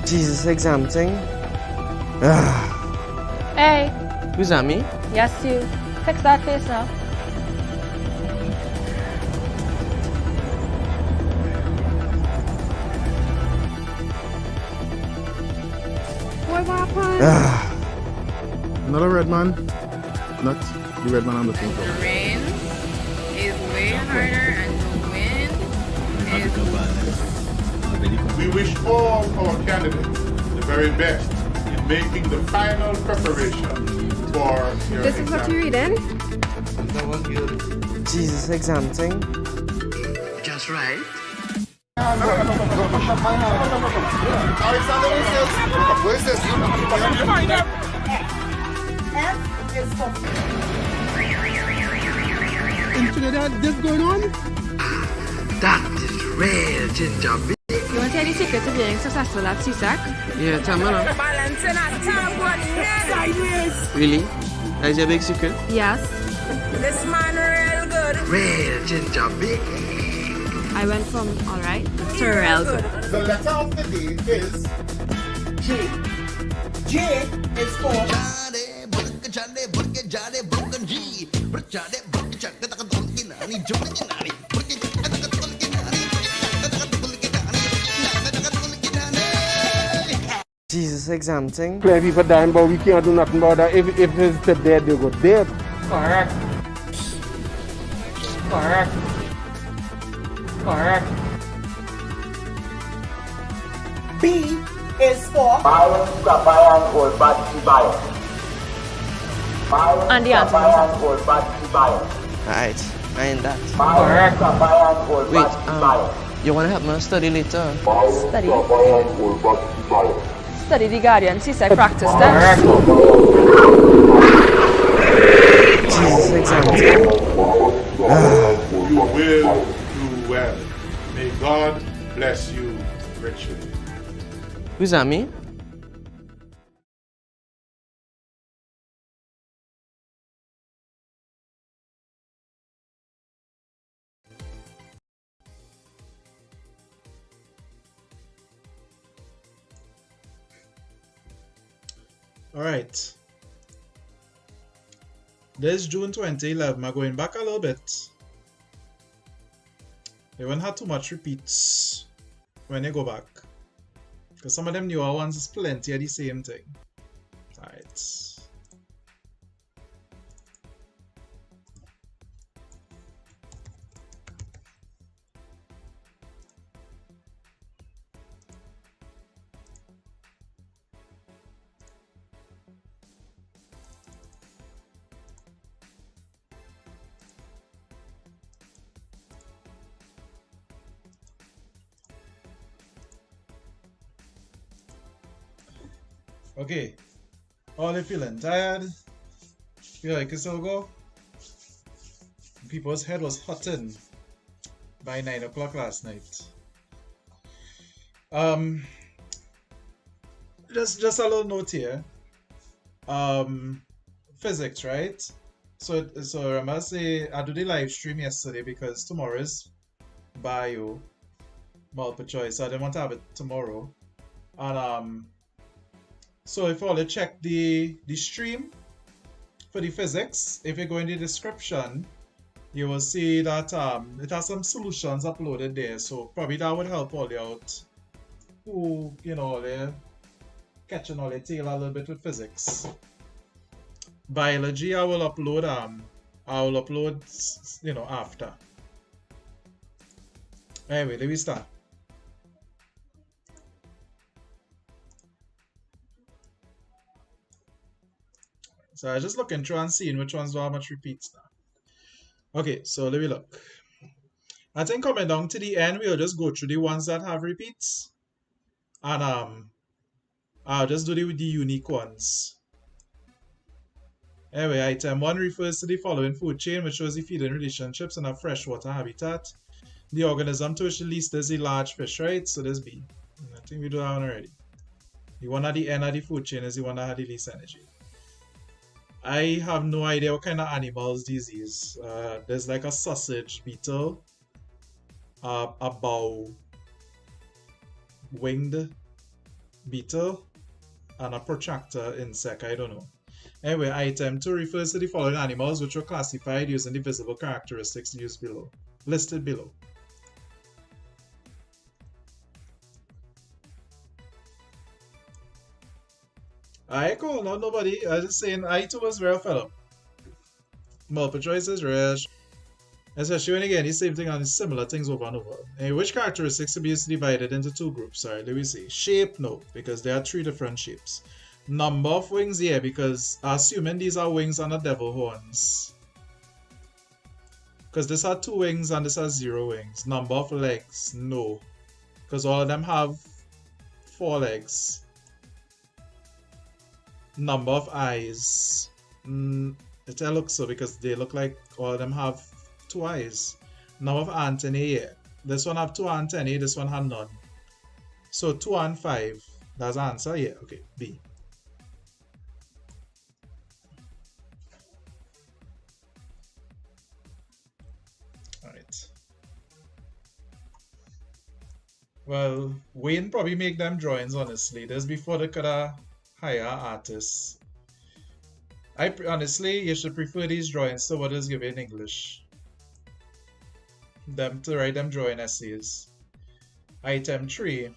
Speaker 7: Jesus, exam thing.
Speaker 9: Hey.
Speaker 7: Who's that, me?
Speaker 9: Yes, you. Fix that face now. What happened?
Speaker 27: Another red man. Not the red man I'm looking for.
Speaker 11: The rain is way harder and the wind is...
Speaker 26: We wish all our candidates the very best in making the final preparation for your
Speaker 9: This is what you're reading?
Speaker 7: Jesus, exam thing.
Speaker 9: Just right.
Speaker 27: In Trinidad, this going on?
Speaker 9: That is real ginger beer. You want to tell the secret to being successful at CSEC?
Speaker 7: Yeah, tell me now. Really? That's your big secret?
Speaker 9: Yes.
Speaker 11: This man real good.
Speaker 9: Real ginger beer. I went from alright to real good.
Speaker 27: The letter of the day is J. J is for
Speaker 7: Jesus, exam thing.
Speaker 29: Plenty people dying, but we can't do nothing about that. If it's dead, they go dead.
Speaker 9: Correct. Correct. Correct.
Speaker 27: B is for
Speaker 9: And the answer.
Speaker 7: Alright, I ain't that.
Speaker 9: Correct.
Speaker 7: Wait, you wanna help me study later?
Speaker 9: Study. Study the Guardian CSEC practice test.
Speaker 7: Jesus, exam
Speaker 26: You will do well. May God bless you richly.
Speaker 7: Who's that, me?
Speaker 6: Alright. This June 2011, I'm going back a little bit. They won't have too much repeats when they go back. Because some of them newer ones is plenty of the same thing. Alright. Okay, all you feeling tired? Feel like it's still go? People's head was hotting by 9 o'clock last night. Just a little note here. Physics, right? So remember, say I do the live stream yesterday because tomorrow is bio multiple choice. So I didn't want to have it tomorrow, and so if you want to check the stream for the physics, if you go in the description, you will see that it has some solutions uploaded there, so probably that would help all you out who, you know, they're catching all their tail a little bit with physics. Biology I will upload you know, after. Anyway, let me start. So I just looking through and seeing which ones do how much repeats now. Okay, so let me look. I think coming down to the end, we'll just go through the ones that have repeats. And I'll just do the unique ones. Anyway, item 1 refers to the following food chain, which shows the feeding relationships in a freshwater habitat. The organism to which the least is a large fish, right? So this B. I think we do that one already. The one at the end of the food chain is the one that had the least energy. I have no idea what kind of animals this is. There's like a sausage beetle, a bow-winged beetle, and a protractor insect. I don't know. Anyway, item 2 refers to the following animals which were classified using the visible characteristics listed below. I cool, not nobody. I was just saying I too was very fed up. Multiple choices, Resh. Especially when again, the same thing and similar things over and over. Anyway, which characteristics to be divided into 2 groups? Sorry, let me see. Shape, no, because there are 3 different shapes. Number of wings, yeah, because assuming these are wings and not devil horns. Because this has 2 wings and this has 0 wings. Number of legs, no. Because all of them have 4 legs. Number of eyes. It looks so because they look like all of them have 2 eyes. Number of antennae, yeah. This one have 2 antennae, this one have none. So 2 and 5. That's the answer, yeah. Okay, B. Alright. Well, Wayne probably make them drawings, honestly. This before they could hire artists. Honestly, you should prefer these drawings to what is given in English. Them to write them drawing essays. Item 3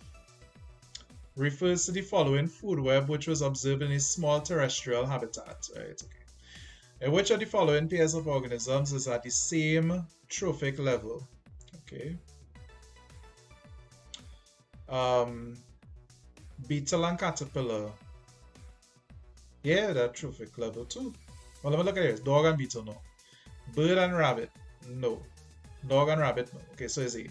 Speaker 6: refers to the following food web which was observed in a small terrestrial habitat. Right, okay. And which of the following pairs of organisms is at the same trophic level? Okay. Beetle and caterpillar. Yeah, that trophic level too. Well, let me look at this. Dog and beetle, no. Bird and rabbit, no. Dog and rabbit, no. Okay, so is it?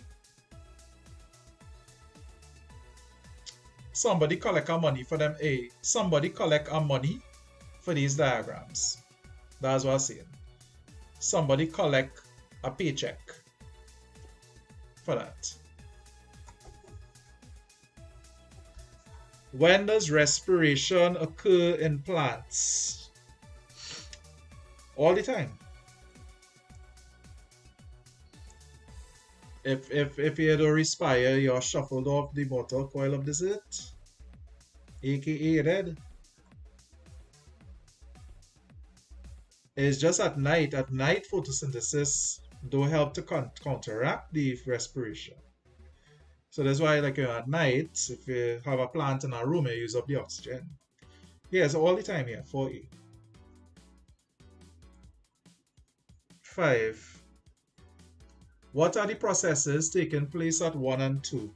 Speaker 6: Somebody collect our money for them. Hey, somebody collect our money for these diagrams. That's what I'm saying. Somebody collect a paycheck for that. When does respiration occur in plants? All the time. If you don't respire, you're shuffled off the mortal coil of desert, aka dead. It's just at night. At night, photosynthesis don't help to counteract the respiration. So that's why, like at night, if you have a plant in a room, you use up the oxygen. Yes, all the time here, 4A. 5. What are the processes taking place at 1 and 2?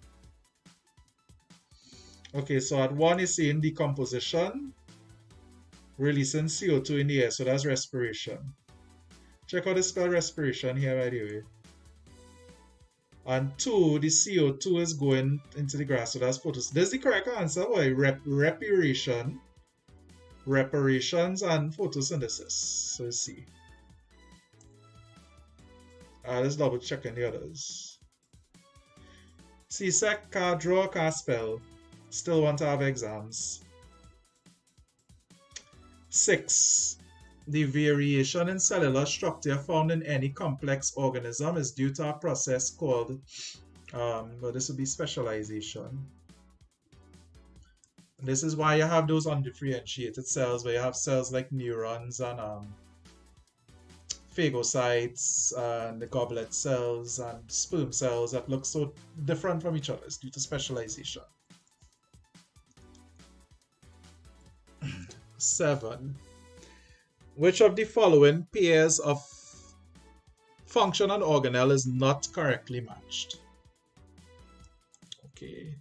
Speaker 6: Okay, so at 1 is saying decomposition, releasing CO2 in the air, so that's respiration. Check out the spell respiration here, by the way. And 2, the CO2 is going into the grass, so that's photosynthesis. This is the correct answer, boy. Reparations and photosynthesis. So let's see. Let's double check in the others. CSEC, can't draw, can't spell. Still want to have exams. 6. The variation in cellular structure found in any complex organism is due to a process called, well, this would be specialization. This is why you have those undifferentiated cells, where you have cells like neurons and phagocytes and the goblet cells and sperm cells that look so different from each other. It's due to specialization. 7. Which of the following pairs of function and organelle is not correctly matched? Okay.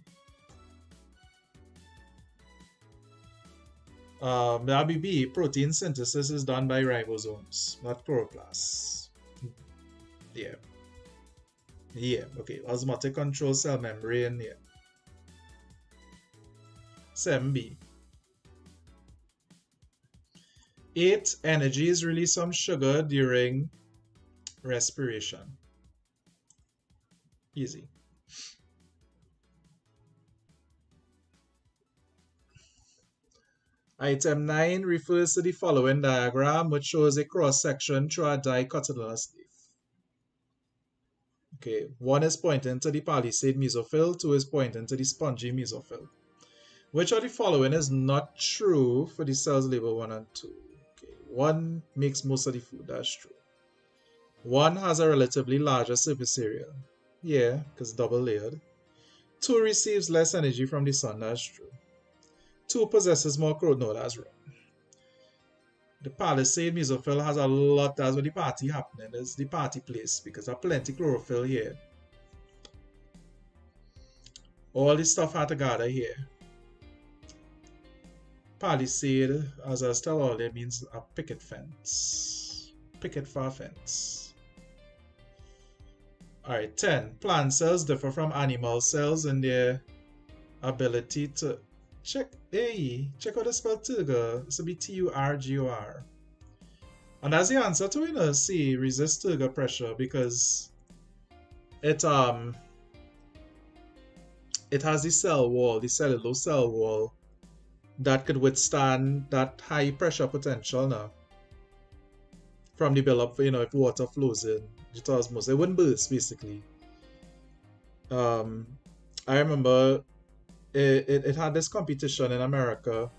Speaker 6: RBB, protein synthesis is done by ribosomes, not chloroplasts. Yeah. Yeah, okay. Osmotic control cell membrane, yeah. 7B. 8. Energy is released from sugar during respiration. Easy. Item 9 refers to the following diagram, which shows a cross-section through a dicotyledonous leaf. Okay, 1 is pointing to the palisade mesophyll, 2 is pointing to the spongy mesophyll. Which of the following is not true for the cells labeled 1 and 2? Okay, 1 makes most of the food, that's true. 1 has a relatively larger surface area. Yeah, because double layered. 2 receives less energy from the sun, that's true. 2 possesses more chlorophyll. No, that's wrong. The palisade mesophyll has a lot. That's where the party happening. It's the party place because there's plenty chlorophyll here. All this stuff had to gather here. Palisade, as I was telling all, it means a picket fence. Picket far fence. Alright, 10. Plant cells differ from animal cells in their ability to check out the spell turgor. This will be Turgor. And that's the answer to it. C, resist turgor pressure because it has the cell wall, the cellulose cell wall that could withstand that high pressure potential now from the buildup, if water flows in due to osmosis. It wouldn't burst basically. I remember it had this competition in America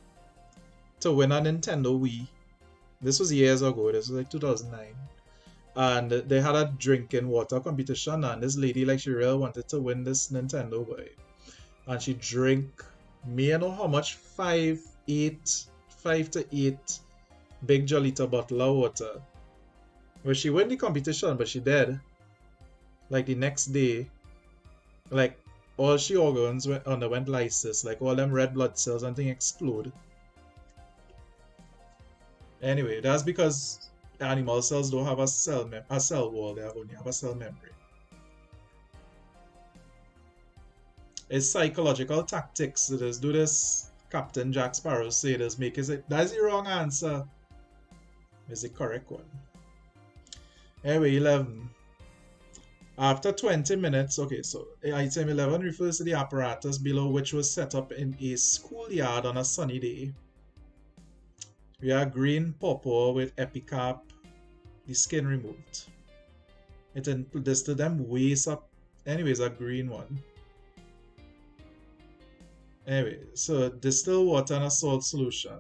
Speaker 6: to win a Nintendo Wii. This was years ago. This was like 2009. And they had a drinking water competition, and this lady, she really wanted to win this Nintendo boy. And she drank, you know how much? 5 to 8 big jolita bottle of water. Well, she won the competition, but she dead. The next day, all she organs underwent lysis, all them red blood cells and things explode. Anyway, that's because animal cells don't have a cell wall, they only have a cell membrane. It's psychological tactics. It is do this. Captain Jack Sparrow say this, that's the wrong answer. It's the correct one. Anyway, 11. After 20 minutes, okay, so item 11 refers to the apparatus below which was set up in a schoolyard on a sunny day. We have green pawpaw with epicap, the skin removed. It distilled them waist up. Anyways, a green one. Anyway, so distilled water and a salt solution.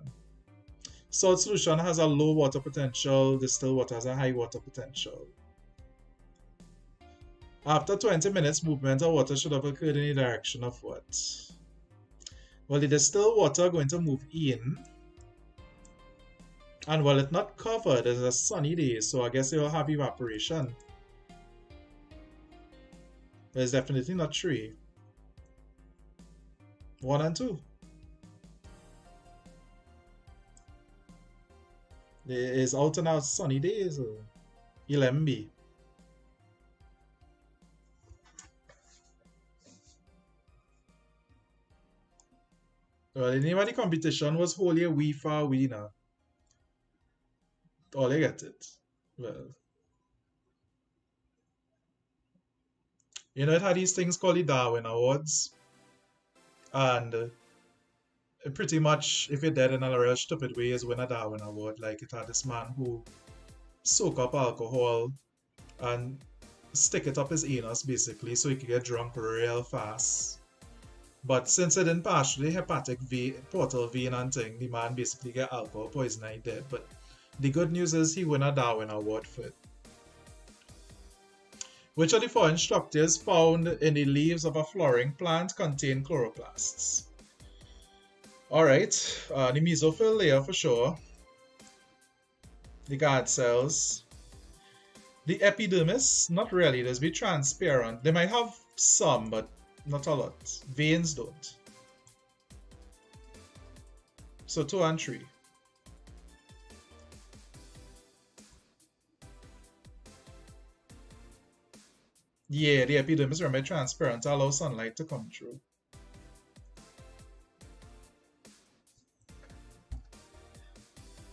Speaker 6: Salt solution has a low water potential, distilled water has a high water potential. After 20 minutes, movement of water should have occurred in the direction of what? Well, the distilled water going to move in. And while it's not covered, it's a sunny day, so I guess it will have evaporation. But it's definitely not 3. 1 and 2. It is out and out sunny days. 11B. Well, the name of the competition was Holy Wee Far Wee now. Oh, they get it. Well. It had these things called the Darwin Awards. And pretty much, if you're dead in a real stupid way, is win a Darwin Award. It had this man who soak up alcohol and stick it up his anus, basically, so he could get drunk real fast. But since it didn't pass through the hepatic portal vein and thing, the man basically get alcohol poisoning and he dead. But the good news is he won a Darwin Award for it. Which of the following structures found in the leaves of a flowering plant contain chloroplasts? Alright, the mesophyll layer for sure. The guard cells. The epidermis, not really. There's be transparent. They might have some, but not a lot. Veins don't. So 2 and 3. Yeah, the epidermis remain transparent to allow sunlight to come through.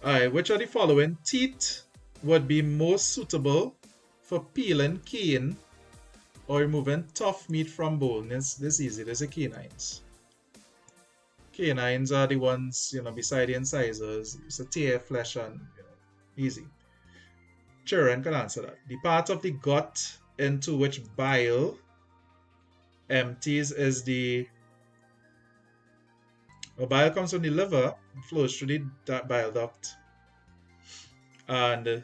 Speaker 6: Alright, which of the following teeth would be most suitable for peeling cane or removing tough meat from bone? This is easy. There's the canines. Canines are the ones, you know, beside the incisors. It's a tear, flesh, and easy. Children can answer that. The part of the gut into which bile empties is the bile comes from the liver, flows through the bile duct, and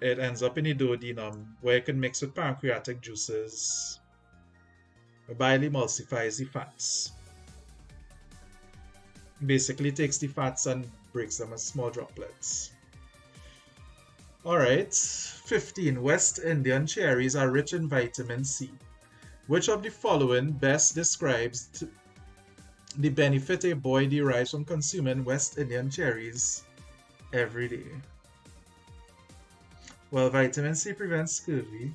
Speaker 6: it ends up in the duodenum, where it can mix with pancreatic juices. The bile emulsifies the fats. Basically takes the fats and breaks them as small droplets. Alright, 15. West Indian cherries are rich in vitamin C. Which of the following best describes the benefit a boy derives from consuming West Indian cherries every day? Well, vitamin C prevents scurvy.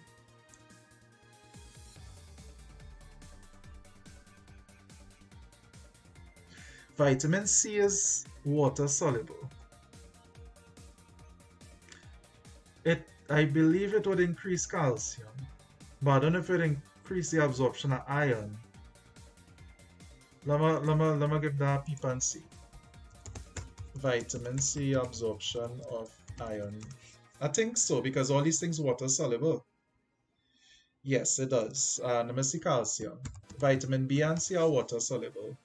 Speaker 6: Vitamin C is water soluble. I believe it would increase calcium, but I don't know if it increase the absorption of iron. Let me give that peep and see. Vitamin C absorption of iron. I think so, because all these things water soluble. Yes, it does. Let me see calcium. Vitamin B and C are water soluble.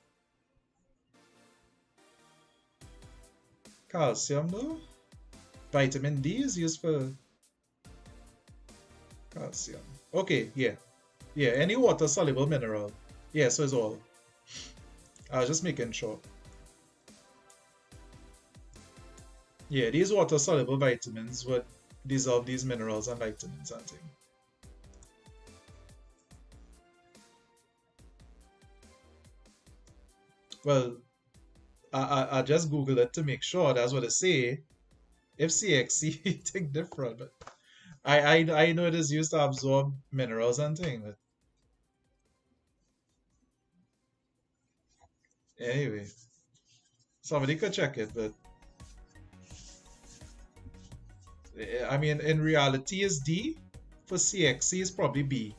Speaker 6: Calcium though? Vitamin D is used for calcium. Okay, yeah. Yeah, any water soluble mineral. Yeah, so it's all. I was just making sure. Yeah, these water soluble vitamins would dissolve these minerals and vitamins and things. Well, I just googled it to make sure that's what it say. If CXC think different, but I know it is used to absorb minerals and things. But anyway, somebody could check it, but I mean, in reality is D. For CXC is probably B,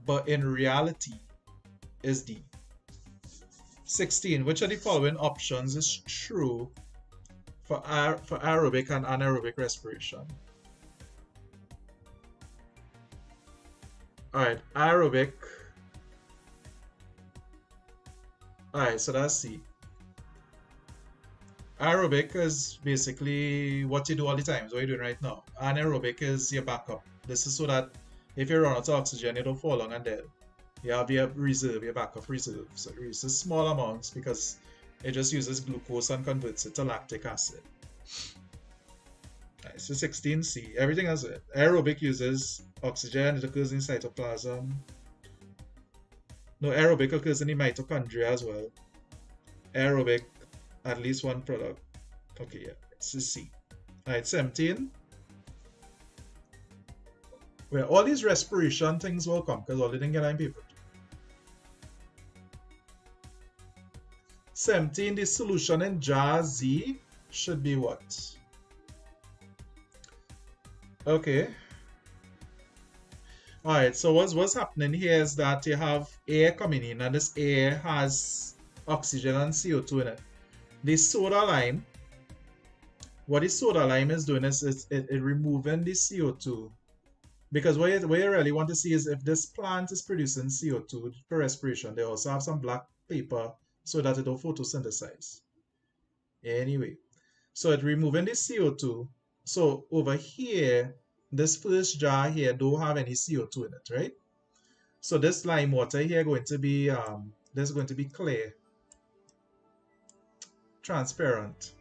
Speaker 6: but in reality is D. 16. Which of the following options is true for aerobic and anaerobic respiration? Alright, aerobic. Alright, so that's C. Aerobic is basically what you do all the time. So what you're doing right now. Anaerobic is your backup. This is so that if you run out of oxygen, you don't fall long and dead. You have your reserve, your backup reserve. So it uses small amounts because it just uses glucose and converts it to lactic acid. Right, so 16C. Everything else. Aerobic uses oxygen. It occurs in cytoplasm. No, aerobic occurs in the mitochondria as well. Aerobic, at least one product. Okay, yeah, it's a C. Alright, 17. Where all these respiration things will come because all they didn't get on paper. 17. The solution in jar Z should be what? Okay. Alright, so what's happening here is that you have air coming in, and this air has oxygen and CO2 in it. The soda lime, what the soda lime is doing is it removing the CO2. Because what you really want to see is if this plant is producing CO2 for respiration, they also have some black paper so that it don't photosynthesize. Anyway, so it's removing the CO2. So over here, this first jar here don't have any CO2 in it, right? So this lime water here going to be this is going to be clear, transparent.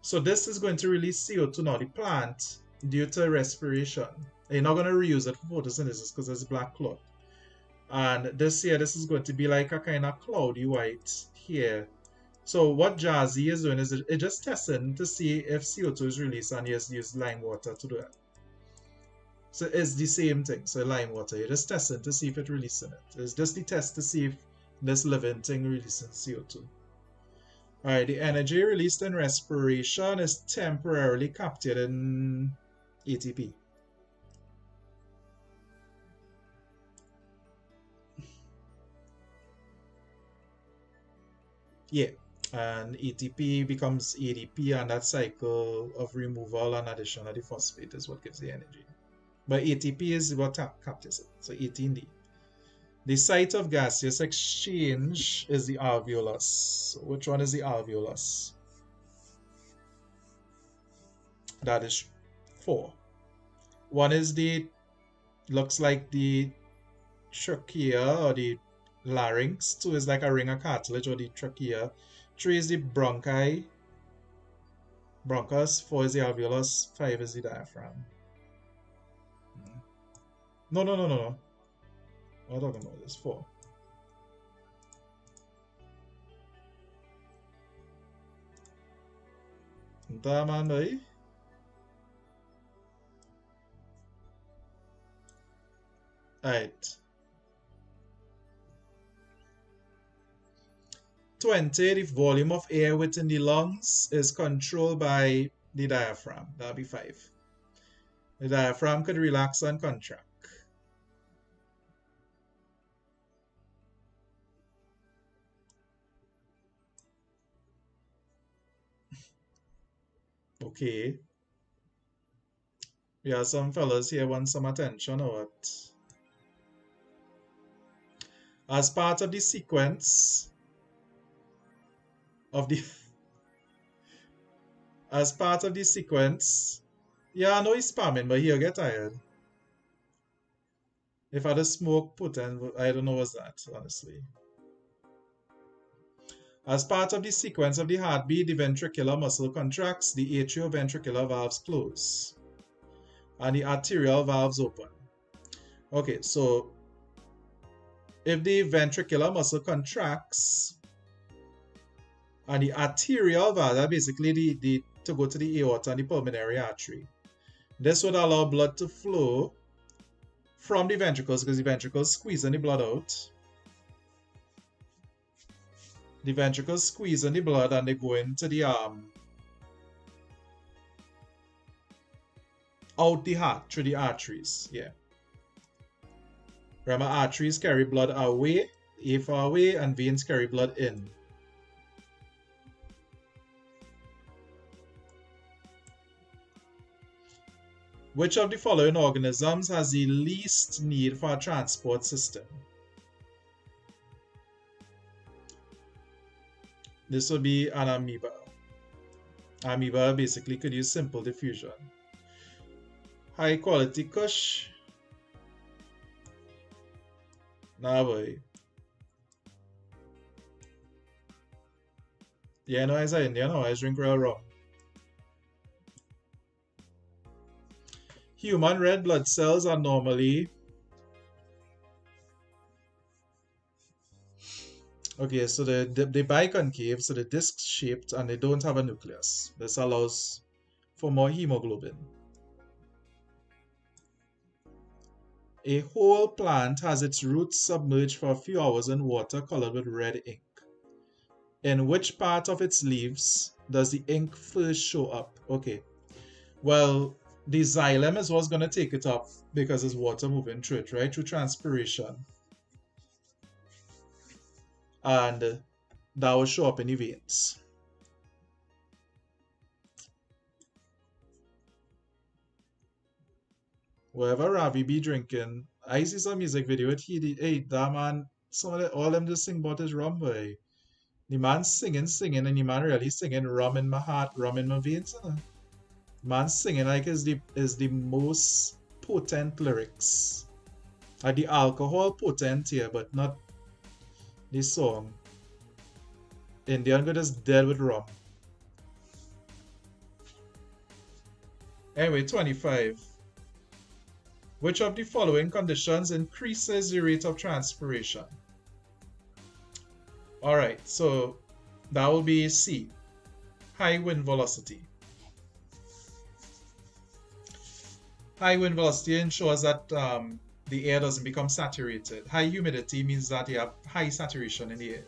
Speaker 6: So this is going to release CO2 now, the plant, due to respiration. You're not going to reuse it for photosynthesis because it's black cloth. And this here, this is going to be like a kind of cloudy white here. So what Jazzy is doing is it just testing to see if CO2 is released, and he has used lime water to do it. So it's the same thing. So lime water, you're just testing to see if it releases it. It's just the test to see if this living thing releases CO2. Alright, the energy released in respiration is temporarily captured in ATP. Yeah, and ATP becomes ADP, and that cycle of removal and addition of the phosphate is what gives the energy. But ATP is what captures it, so 18D. The site of gaseous exchange is the alveolus. So which one is the alveolus? That is 4. One is the, looks like the trachea or the larynx. 2 is like a ring of cartilage or the trachea. 3 is the bronchi, bronchus. 4 is the alveolus. 5 is the diaphragm. No. I'm talking about this. 4. Entah man boy. Alright. 20, the volume of air within the lungs is controlled by the diaphragm. That'll be 5. The diaphragm could relax and contract. Okay. We have some fellas here want some attention or what? As part of the sequence of the yeah, I know he's spamming, but he'll get tired. If I had a smoke put in, I don't know what's that, honestly. As part of the sequence of the heartbeat, the ventricular muscle contracts, the atrioventricular valves close, and the arterial valves open. Okay, so if the ventricular muscle contracts and the arterial valve, that basically the to go to the aorta and the pulmonary artery, this would allow blood to flow from the ventricles because the ventricles squeezing the blood out. The ventricles squeezing the blood and they go into the out the heart through the arteries. Yeah. Remember, arteries carry blood away, far away, and veins carry blood in. Which of the following organisms has the least need for a transport system? This would be an amoeba. Amoeba basically could use simple diffusion. High quality kush. Nah boy. Yeah, no, as I Indian, no, I drink real rum. Human red blood cells are normally okay, so they biconcave, so they're disc shaped and they don't have a nucleus. This allows for more hemoglobin. A whole plant has its roots submerged for a few hours in water colored with red ink. In which part of its leaves does the ink first show up? Okay, well, the xylem is what's going to take it up because there's water moving through it, right? Through transpiration. And that will show up in the veins. Wherever Ravi be drinking, I see some music video with he, hey, that man, some of the, all them just sing about is rum, boy. The man singing, and the man really singing rum in my heart, rum in my veins, you know? Man singing like is the most potent lyrics. Like the alcohol potent here, but not the song. Indian good is dead with rum. Anyway, 25. Which of the following conditions increases the rate of transpiration? Alright, so that will be C. High wind velocity. High wind velocity ensures that the air doesn't become saturated. High humidity means that you have high saturation in the air.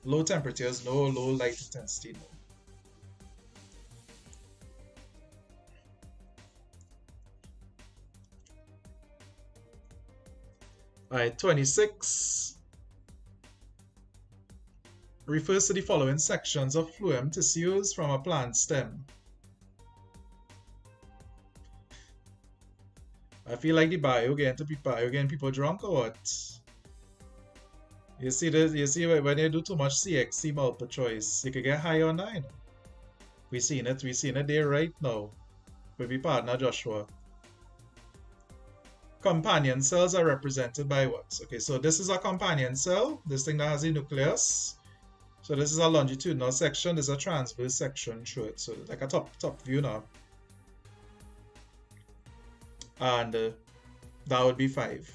Speaker 6: Low temperatures, no. Low light intensity, no. Alright, 26 refers to the following sections of phloem tissues from a plant stem. I feel like the bio getting people drunk or what? You see this? You see when you do too much CXC multiple choice, you can get high or 9. We seen it there right now with my partner Joshua. Companion cells are represented by what? Okay, so this is a companion cell, this thing that has a nucleus. So this is a longitudinal section, this is a transverse section through it. So like a top view now. And that would be 5.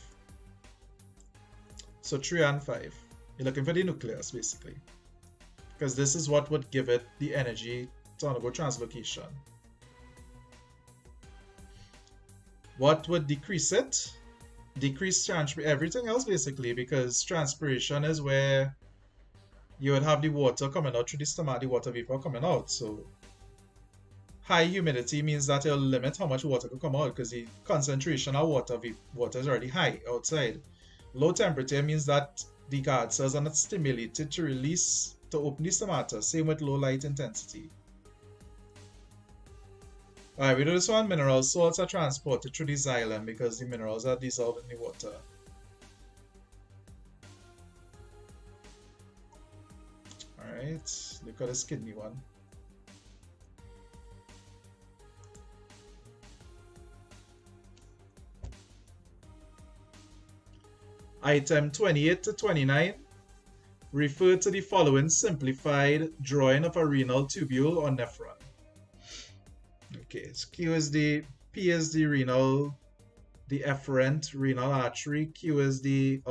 Speaker 6: So 3 and 5. You're looking for the nucleus basically. Because this is what would give it the energy to undergo translocation. What would decrease it? Decrease everything else basically, because transpiration is where you would have the water coming out through the stomach, the water vapor coming out. So high humidity means that it'll limit how much water can come out because the concentration of water is already high outside. Low temperature means that the guard cells are not stimulated to open the stomata. Same with low light intensity. Alright, we do this one. Mineral salts are transported through the xylem because the minerals are dissolved in the water. Alright, look at this kidney one. Item 28 to 29 refer to the following simplified drawing of a renal tubule or nephron. Okay, so Q is the P is the renal, the efferent renal artery, Q is the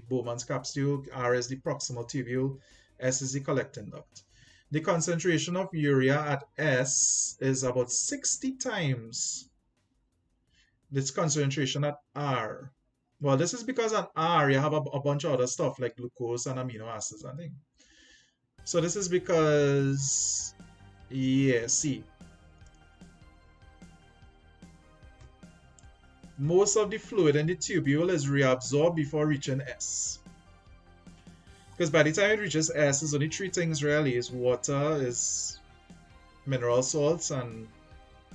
Speaker 6: Bowman's capsule, R is the proximal tubule, S is the collecting duct. The concentration of urea at S is about 60 times this concentration at R. Well, this is because at R you have a bunch of other stuff like glucose and amino acids, I think. So this is because, yeah, see. Most of the fluid in the tubule is reabsorbed before reaching S. Because by the time it reaches S, there's only 3 things really. Is water, is mineral salts, and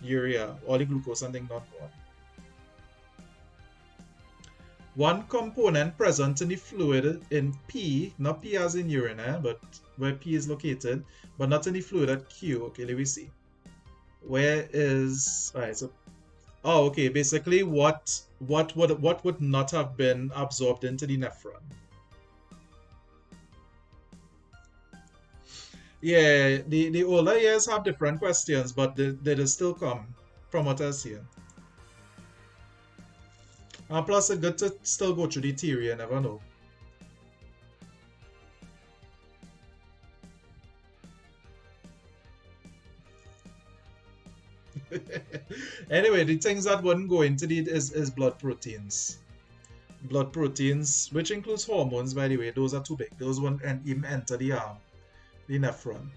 Speaker 6: urea. All the glucose and things not gone. One component present in the fluid in P, not P as in urine, but where P is located, but not in the fluid at Q. Okay, let me see. Where is... Alright, so... Oh, okay, basically what would not have been absorbed into the nephron? Yeah, the older years have different questions, but they still come from what I see. And plus, it's good to still go through the theory, you never know. Anyway, the things that wouldn't go into it is blood proteins. Blood proteins, which includes hormones, by the way, those are too big. Those won't even enter the nephron.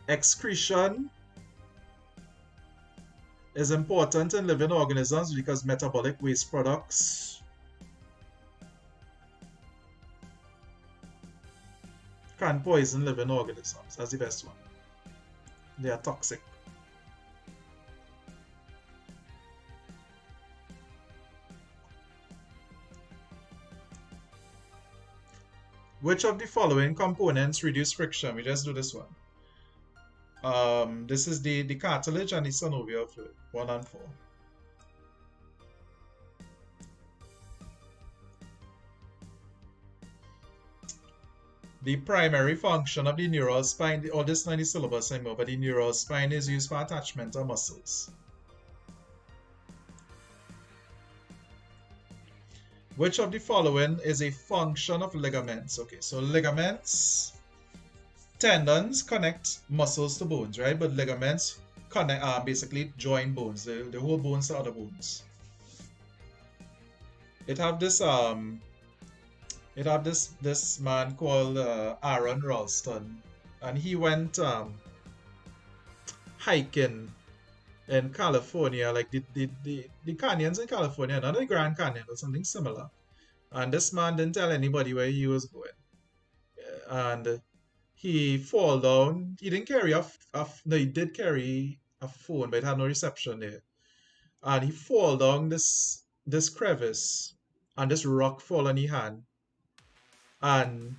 Speaker 6: Excretion is important in living organisms because metabolic waste products can poison living organisms. That's the best one. They are toxic. Which of the following components reduce friction? We just do this one. This is the cartilage and the synovial fluid, 1 and 4. The primary function of the neural spine, all this is not in the syllabus anymore, but the neural spine is used for attachment of muscles. Which of the following is a function of ligaments? Okay, so ligaments, tendons connect muscles to bones, right? But ligaments connect, basically join bones. They hold bones to other bones. It have this this man called Aaron Ralston, and he went hiking in California, like the canyons in California, not the Grand Canyon, but something similar. And this man didn't tell anybody where he was going. And he fall down. He didn't carry no, he did carry a phone, but it had no reception there. And he fall down this crevice, and this rock fall on his hand. And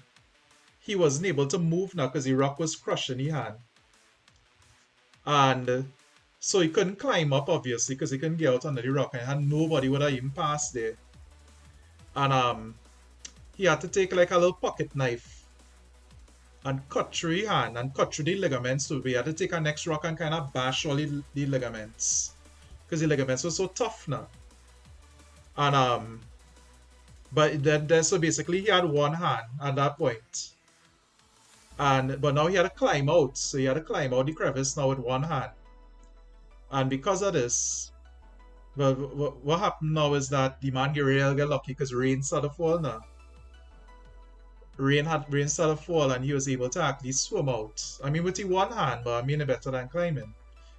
Speaker 6: he wasn't able to move now because the rock was crushing his hand. And so he couldn't climb up, obviously, because he couldn't get out under the rock, and nobody would have even passed there. And he had to take like a little pocket knife and cut through his hand and cut through the ligaments too. But he had to take a next rock and kind of bash all the ligaments, because the ligaments were so tough now. And but then so basically he had one hand at that point. But now he had to climb out. So he had to climb out the crevice now with one hand. And because of this, well, what happened now is that the man get lucky because rain started to fall now. Rain started to fall, and he was able to actually swim out. I mean, with the one hand, but I mean it better than climbing.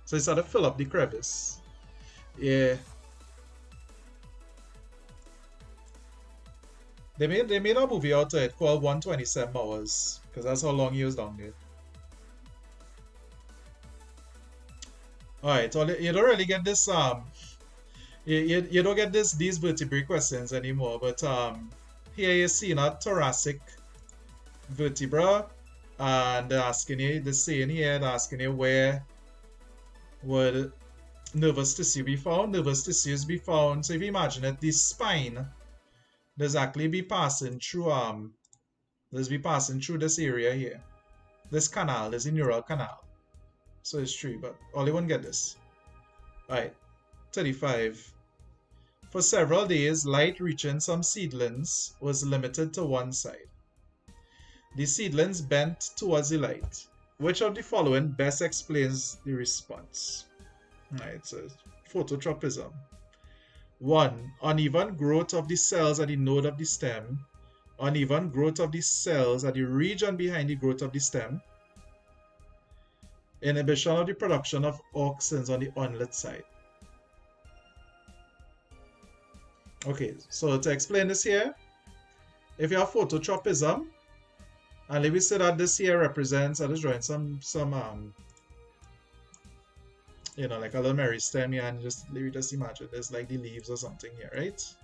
Speaker 6: So he started to fill up the crevice. Yeah. They made a movie out of it called 127 Hours, because that's how long he was down there. Alright, so you don't really get this you don't get these vertebrae questions anymore, but here you see a thoracic vertebra, and they're asking you, they're saying here, they're asking you where would nervous tissue be found. Nervous tissues be found, so if you imagine it, the spine does actually be passing through this area here. This canal, this neural canal. So it's true, but all you won't get this. Alright, 35. For several days, light reaching some seedlings was limited to one side. The seedlings bent towards the light. Which of the following best explains the response? Alright, so phototropism. 1. Uneven growth of the cells at the node of the stem. Uneven growth of the cells at the region behind the growth of the stem. Inhibition of the production of auxins on the unlit side. Okay, so to explain this here, if you have phototropism, and let me say that this here represents, I'm just drawing some you know, like a little meristem here, and just let me just imagine there's like the leaves or something here, right?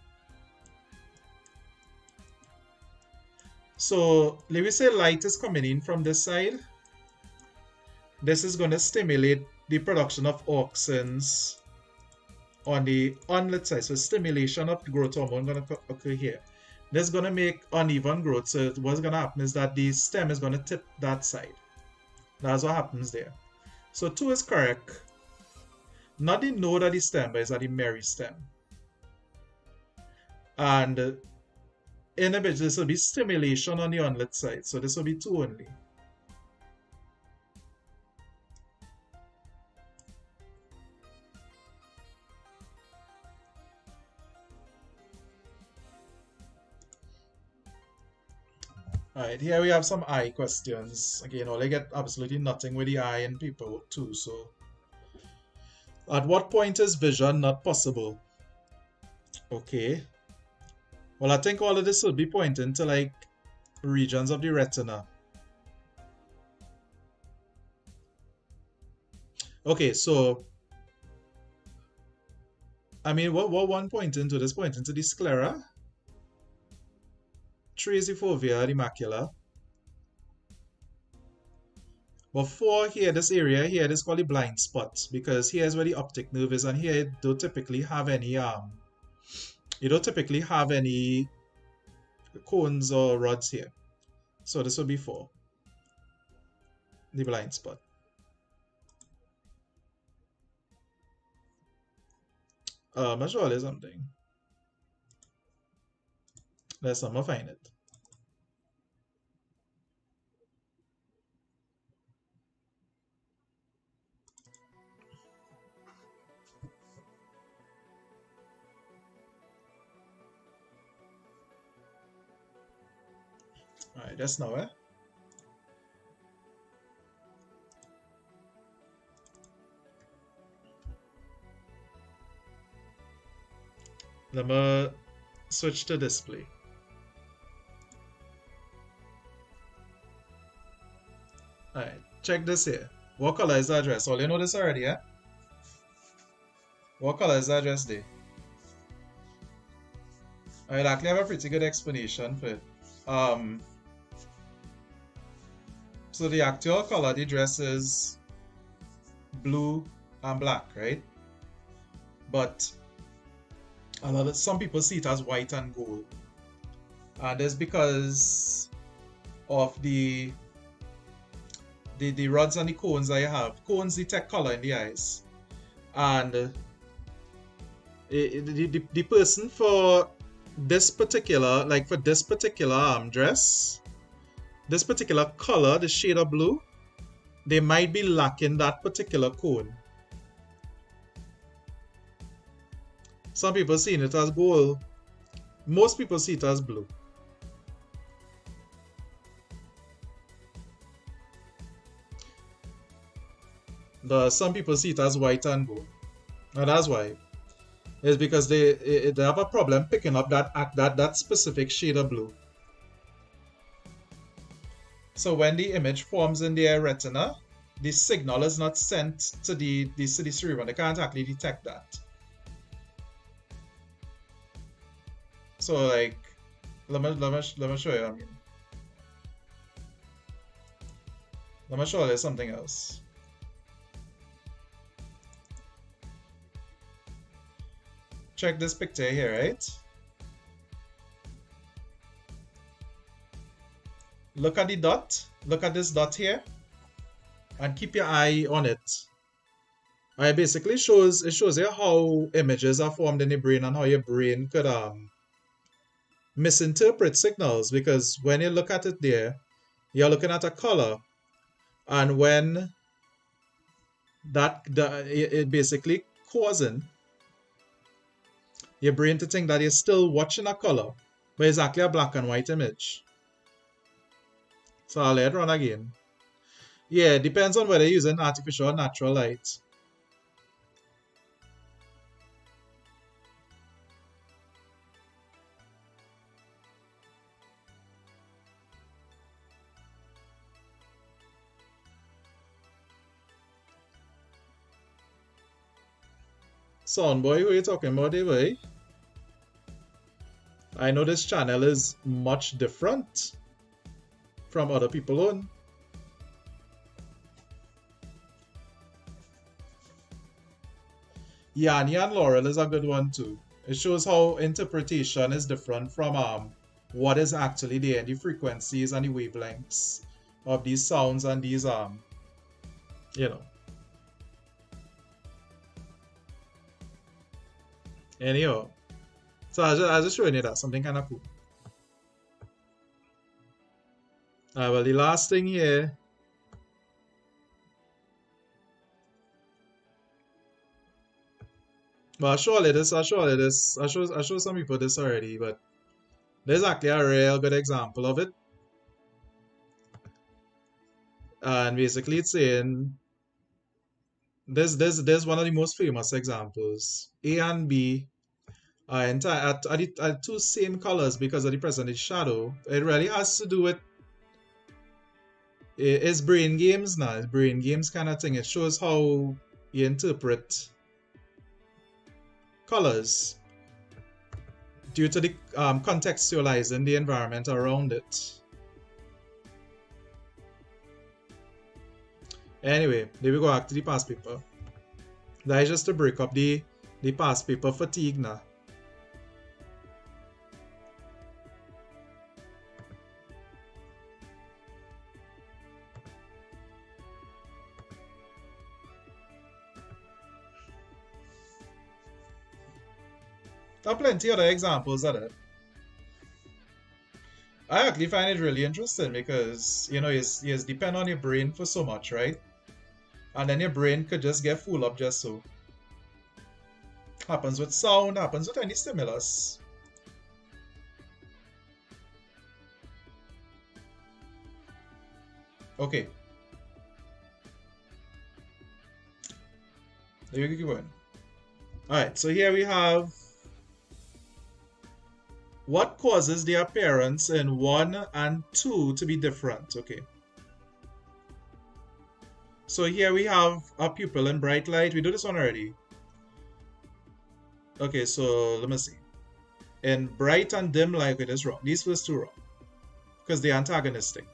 Speaker 6: So let me say light is coming in from this side. This is going to stimulate the production of auxins on the unlit side. So stimulation of the growth hormone going to occur here. This is going to make uneven growth. So what's going to happen is that the stem is going to tip that side. That's what happens there. So 2 is correct. Not the node of the stem, but it's at the meristem. And inhibition, this will be stimulation on the unlit side. So this will be 2 only. Alright, here we have some eye questions. Again, I get absolutely nothing with the eye in paperwork too, so. At what point is vision not possible? Okay. Well, I think all of this will be pointing to like regions of the retina. Okay, so I mean, what one pointing to? This pointing to the sclera. 3 is the fovea, the macula. But for here, this area here, this is called the blind spot, because here's where the optic nerve is, and here you don't typically have any cones or rods here. So this will be for the blind spot. I'm sure there's something. Let's find it. Alright, that's now, eh? Let me switch to display. Alright, check this here. What color is the address? All you know this already, eh? What color is the address there? I actually have a pretty good explanation for it. So the actual color of the dress is blue and black, right? But some people see it as white and gold. And that's because of the rods and the cones I have. Cones detect color in the eyes. And the person for this particular, like for this particular dress, this particular color, the shade of blue, they might be lacking that particular cone. Some people see it as gold. Most people see it as blue. Some people see it as white and gold. And that's why. It's because they have a problem picking up that specific shade of blue. So when the image forms in their retina, the signal is not sent to the cerebrum. They can't actually detect that. So like, let me show you. Let me show you something else. Check this picture here, right? Look at the dot. Look at this dot here, and keep your eye on it. It basically shows you how images are formed in the brain and how your brain could misinterpret signals, because when you look at it there, you're looking at a color, and when it basically causing your brain to think that you're still watching a color, but it's actually a black and white image. So I'll let it run again. Yeah, it depends on whether you're using artificial or natural light. Soundboy, who are you talking about there, boy? I know this channel is much different from other people on. Yanni and Laurel is a good one too. It shows how interpretation is different from what is actually there in the frequencies and the wavelengths of these sounds and these you know. Anyhow, so I was just showing you that, something kind of cool. Well, the last thing here, well, I'll show some people this already, but there's actually a real good example of it. And basically it's saying, there's one of the most famous examples. A and B are two same colors because of the presence of the shadow. It really has to do with it's brain games now. It's brain games kind of thing. It shows how you interpret colors due to the contextualizing the environment around it. Anyway, there we go back to the past paper. That is just to break up the past paper fatigue now. There are plenty other examples of that. I actually find it really interesting because, you know, you depend on your brain for so much, right? And then your brain could just get full up just so. Happens with sound, happens with any stimulus. Okay. There you keep going. Alright, so here we have what causes the appearance in 1 and 2 to be different. Okay. So here we have a pupil in bright light. We do this one already. Okay, so let me see. In bright and dim light, it is wrong. These first two wrong because they're antagonistic.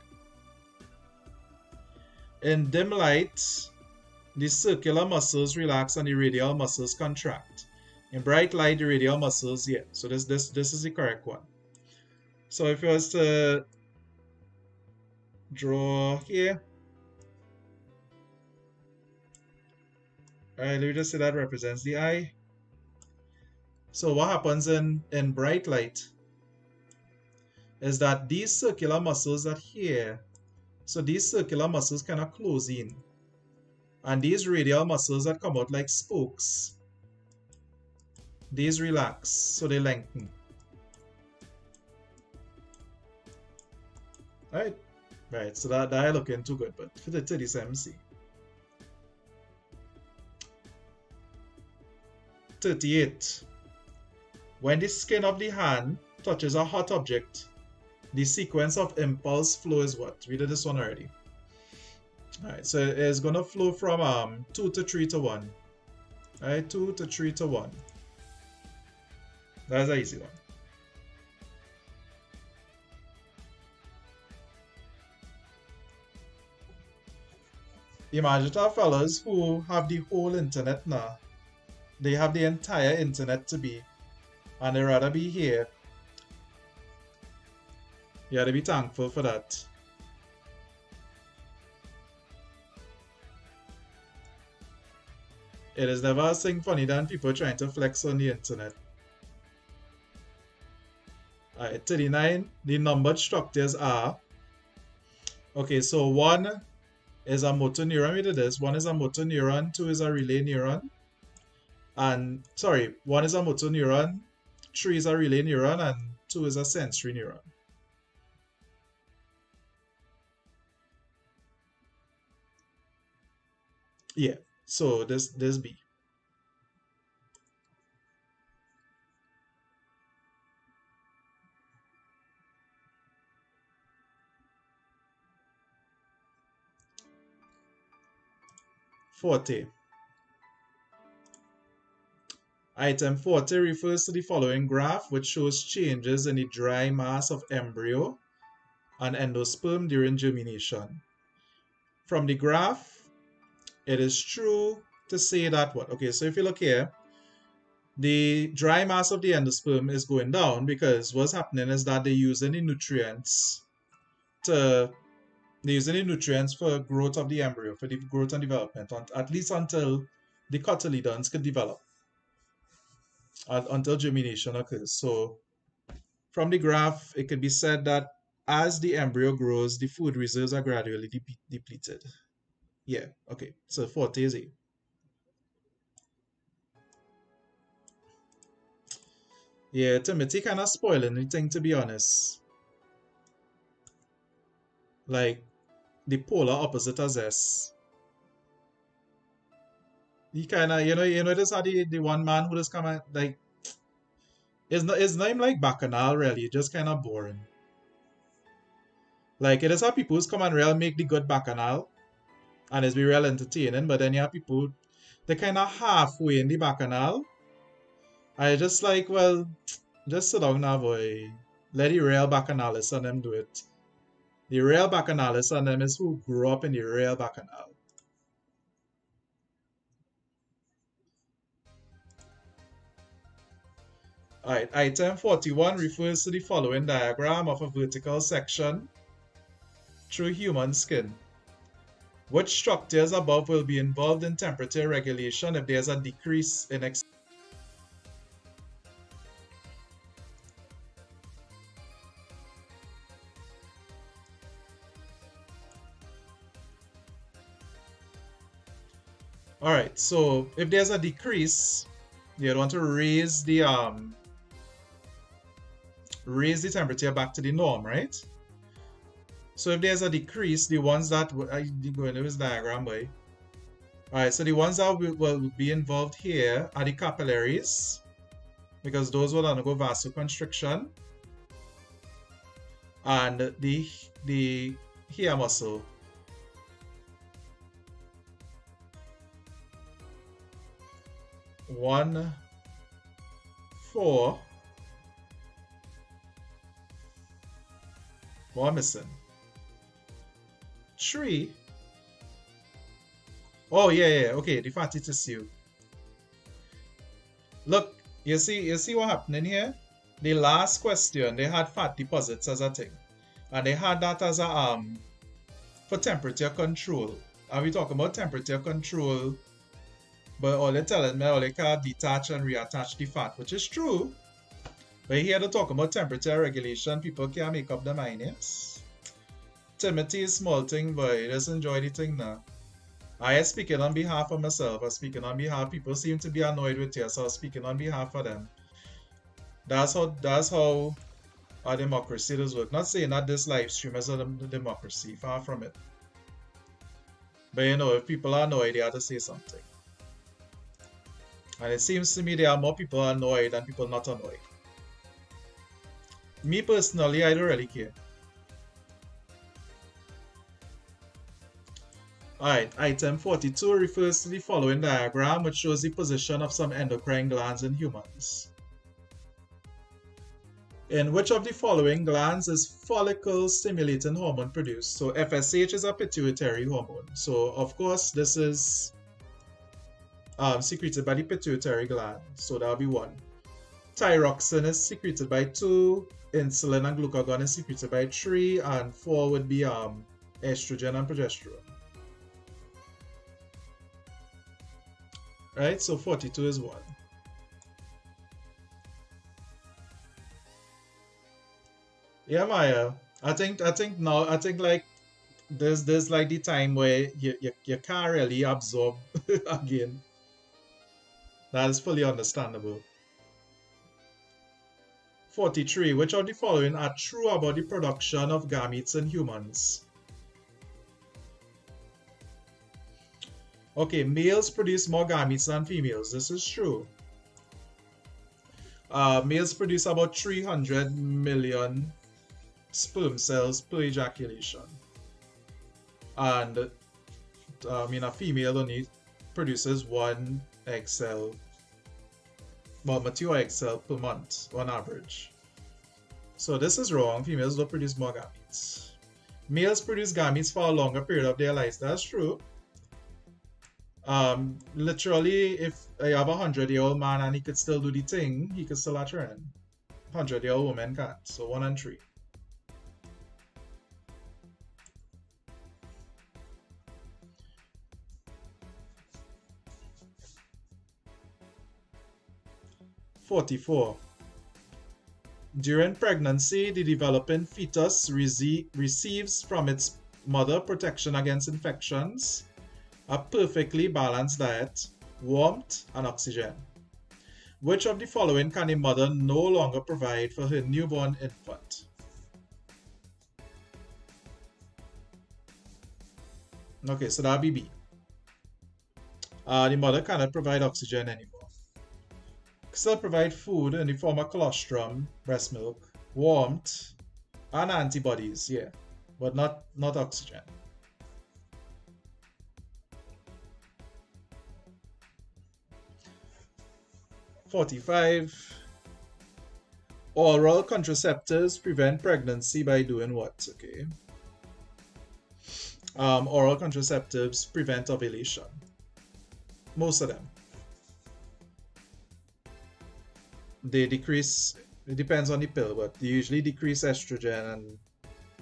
Speaker 6: In dim light, the circular muscles relax and the radial muscles contract. In bright light, the radial muscles, yeah. So this is the correct one. So if I was to draw here, alright, let me just say that represents the eye. So what happens in bright light is that these circular muscles that here, so these circular muscles kind of close in. And these radial muscles that come out like spokes, these relax, so they lengthen. Alright, right, so that ain't looking too good, but for the 37C. 38. When the skin of the hand touches a hot object, the sequence of impulse flow is what? We did this one already. Alright, so it's going to flow from 2 to 3 to 1. Alright, 2 to 3 to 1. That's an easy one. Imagine our fellas who have the whole internet now. They have the entire internet to be, and they rather be here. You gotta be thankful for that. It is never a thing funny than people trying to flex on the internet. Alright, 39, the numbered structures are, okay, so 1 is a motor neuron. We did this. 1 is a motor neuron, 2 is a relay neuron, and, sorry, 1 is a motor neuron, 3 is a relay neuron, and 2 is a sensory neuron. Yeah, so this B. Item 40 refers to the following graph, which shows changes in the dry mass of embryo and endosperm during germination. From the graph, it is true to say that what? Okay, so if you look here, the dry mass of the endosperm is going down because what's happening is that they're using the nutrients for growth of the embryo, for the growth and development, at least until the cotyledons could develop, until germination occurs. So from the graph, it could be said that as the embryo grows, the food reserves are gradually depleted. Yeah, okay, so 40 is A. Yeah, Timothy kind of spoiling anything, to be honest. Like, the polar opposite as S. He kind of, you know, this how the one man who just come out, like, it's not even like bacchanal, really. It's just kind of boring. Like, it is how people who's come and real make the good bacchanal, and it's be real entertaining, but then you have people, they kind of halfway in the bacchanal. I just like, well, just sit down now, boy. Let the real bacchanalists on them do it. The real bacchanalists on them is who grew up in the real bacchanal. Alright, item 41 refers to the following diagram of a vertical section through human skin. Which structures above will be involved in temperature regulation if there's a decrease in Alright, so if there's a decrease, you'd want to raise the temperature back to the norm, right? So if there's a decrease, the ones that I'm going to this diagram, boy. Alright, so the ones that will be involved here are the capillaries, because those will undergo vasoconstriction, and the hair muscle. One, 4. One missing. 3. Oh yeah, okay, the fatty tissue. Look, you see what happened in here? The last question, they had fat deposits as a thing. And they had that as a for temperature control. And we talk about temperature control, but all they're telling me, all they can detach and reattach the fat, which is true. But here to talk about temperature regulation, people can't make up their mind, yes? Timothy is small thing, but he doesn't enjoy the thing now. I am speaking on behalf of myself. I'm speaking on behalf. People seem to be annoyed with you, so I'm speaking on behalf of them. That's how our democracy does work. Not saying that this live stream is a democracy, far from it. But you know, if people are annoyed, they have to say something. And it seems to me there are more people annoyed than people not annoyed. Me personally, I don't really care. Alright, item 42 refers to the following diagram, which shows the position of some endocrine glands in humans. In which of the following glands is follicle-stimulating hormone produced? So FSH is a pituitary hormone. So of course this is secreted by the pituitary gland. So that'll be 1. Thyroxine is secreted by 2. Insulin and glucagon is secreted by 3. And 4 would be estrogen and progesterone. Right, so 42 is 1. Yeah, Maya. I think like there's like the time where you can't really absorb again. That is fully understandable. 43. Which of the following are true about the production of gametes in humans? Okay, males produce more gametes than females. This is true. Males produce about 300 million sperm cells per ejaculation. And a female only produces 1 egg cell, well, mature egg cell per month on average. So this is wrong. Females don't produce more gametes. Males produce gametes for a longer period of their lives. That's true. Literally, if you have a 100-year-old man and he could still do the thing, he could still have children. 100-year-old woman can't. So 1 and 3. (44) During pregnancy, the developing fetus receives from its mother protection against infections, a perfectly balanced diet, warmth, and oxygen. Which of the following can a mother no longer provide for her newborn infant? Okay, so that'll be B. The mother cannot provide oxygen anymore. Still provide food in the form of colostrum, breast milk, warmth, and antibodies, yeah, but not oxygen. (45) Oral contraceptives prevent pregnancy by doing what? Okay. Oral contraceptives prevent ovulation. Most of them. they decrease, it depends on the pill, but they usually decrease estrogen and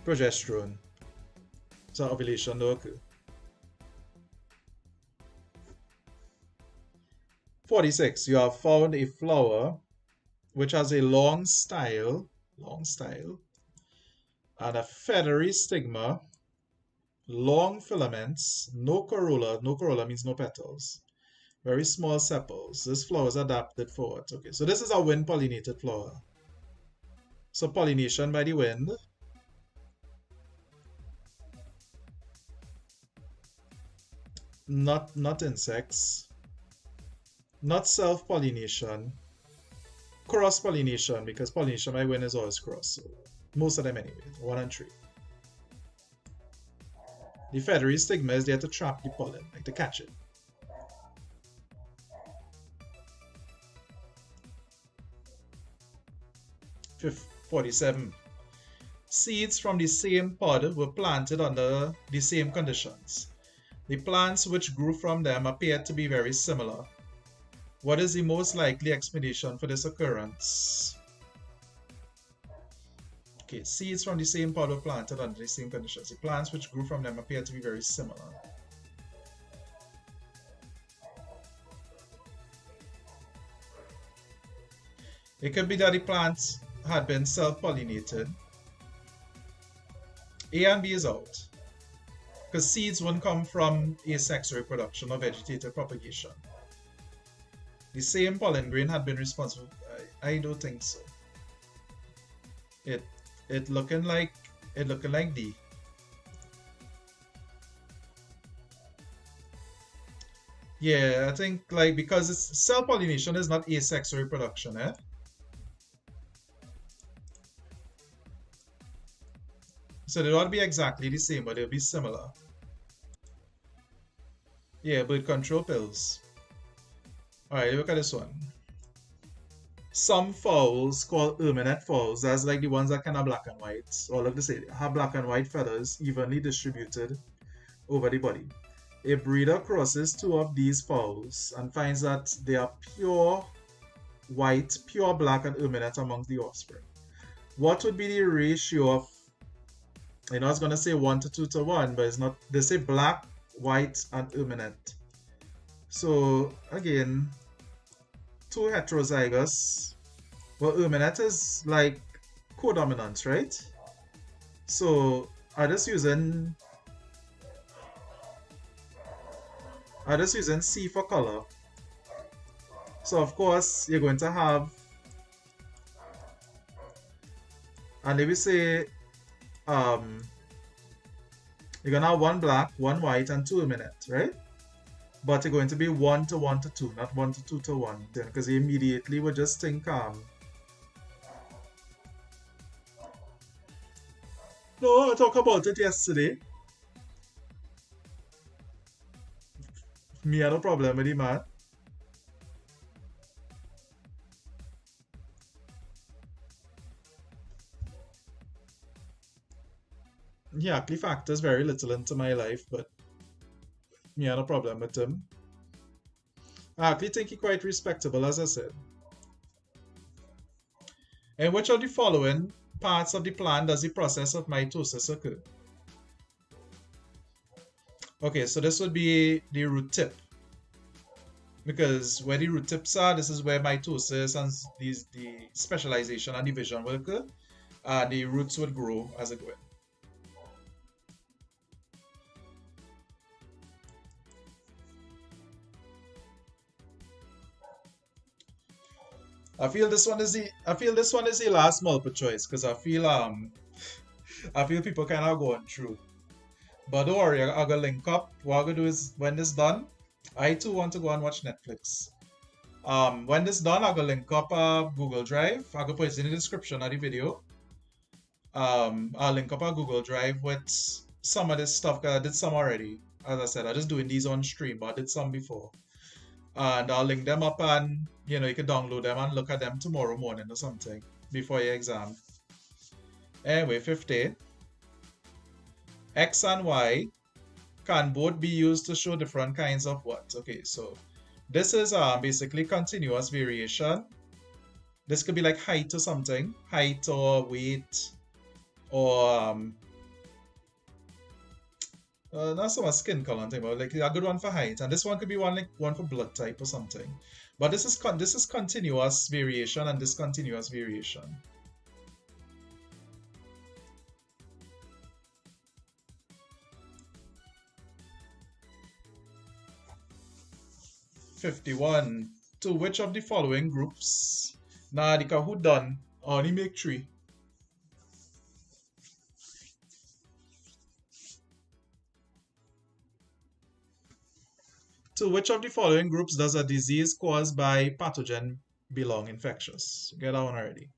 Speaker 6: progesterone. So ovulation don't occur. 46. You have found a flower which has a long style, and a feathery stigma, long filaments, no corolla means no petals, very small sepals. This flower is adapted for what? Okay, so this is a wind pollinated flower. So pollination by the wind. Not insects. Not self-pollination. Cross-pollination, because pollination by wind is always cross. So most of them anyways, 1 and 3. The feathery stigma is there to trap the pollen, like to catch it. Fifth, 47. Seeds from the same pod were planted under the same conditions. The plants which grew from them appeared to be very similar. What is the most likely explanation for this occurrence? Okay, seeds from the same pod were planted under the same conditions. The plants which grew from them appear to be very similar. It could be that the plants had been self-pollinated. A and B is out. Because seeds wouldn't come from asexual reproduction or vegetative propagation. The same pollen grain had been responsible. I don't think so. It looking like D. Yeah, I think like because it's self-pollination is not asexual reproduction, eh? So they won't be exactly the same, but they'll be similar. Yeah, birth control pills. Alright, look at this one. Some fowls called ruminant fowls, that's like the ones that kind of black and white, or like they say, have black and white feathers evenly distributed over the body. A breeder crosses 2 of these fowls and finds that they are pure white, pure black and ruminant amongst the offspring. What would be the ratio of, I was going to say 1 to 2 to 1, but it's not, they say black, white and ruminant. So again, 2 heterozygous. Well, ruminant is like codominant, right? So I'm just using C for color. So of course you're going to have, and if we say you're gonna have 1 black, 1 white, and 2 ruminant, right? But you're going to be 1 to 1 to 2, not 1 to 2 to 1, then because you immediately would just think no, I talked about it yesterday. Me had no problem with the man. He actually factors very little into my life, but me had no problem with him. I actually think he's quite respectable, as I said. In which of the following parts of the plant does the process of mitosis occur? Okay, so this would be the root tip. Because where the root tips are, this is where mitosis and the specialization and division will occur. And the roots would grow as it went. I feel this one is the last multiple choice because I feel people kind of going through. But don't worry, I'm gonna link up. What I'm gonna do is when this done, I too want to go and watch Netflix. When this done, I'm gonna link up a Google Drive. I'm gonna put it in the description of the video. I'll link up a Google Drive with some of this stuff because I did some already. As I said, I'm just doing these on stream, but I did some before. And I'll link them up and you can download them and look at them tomorrow morning or something before your exam. Anyway, 50. X and Y can both be used to show different kinds of what? Okay, so this is basically continuous variation This could be like height or something. Height or weight. Or not so much skin color and thing, but like a good one for height. And this one could be one for blood type or something. But this is continuous variation and discontinuous variation. (51) To which of the following groups? Nah, the Kahoot done. Only make 3. To which of the following groups does a disease caused by pathogen belong? Infectious. Get that one already.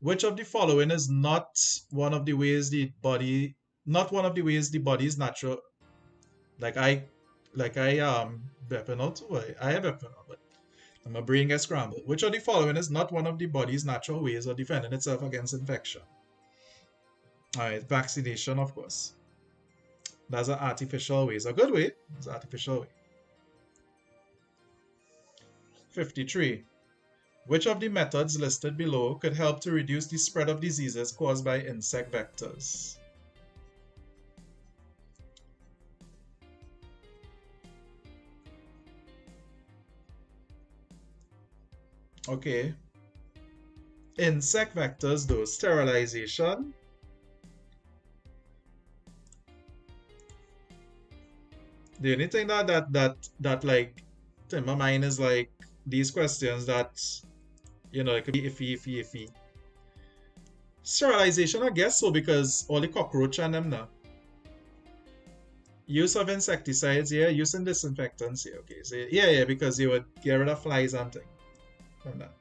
Speaker 6: Which of the following is not one of the ways the body is natural? Like I Bepinol too. I have Bepinol, but my brain gets scrambled. Which of the following is not one of the body's natural ways of defending itself against infection? Alright, vaccination, of course. That's an artificial way. It's a good way. It's an artificial way. 53. Which of the methods listed below could help to reduce the spread of diseases caused by insect vectors? Okay. Insect vectors, though. Sterilization. The only thing that like in my mind is like these questions that, you know, it could be iffy. Sterilization, I guess so, because all the cockroach and them now. Use of insecticides, yeah. Using disinfectants, yeah. Okay, so yeah, because you would get rid of flies and things from that.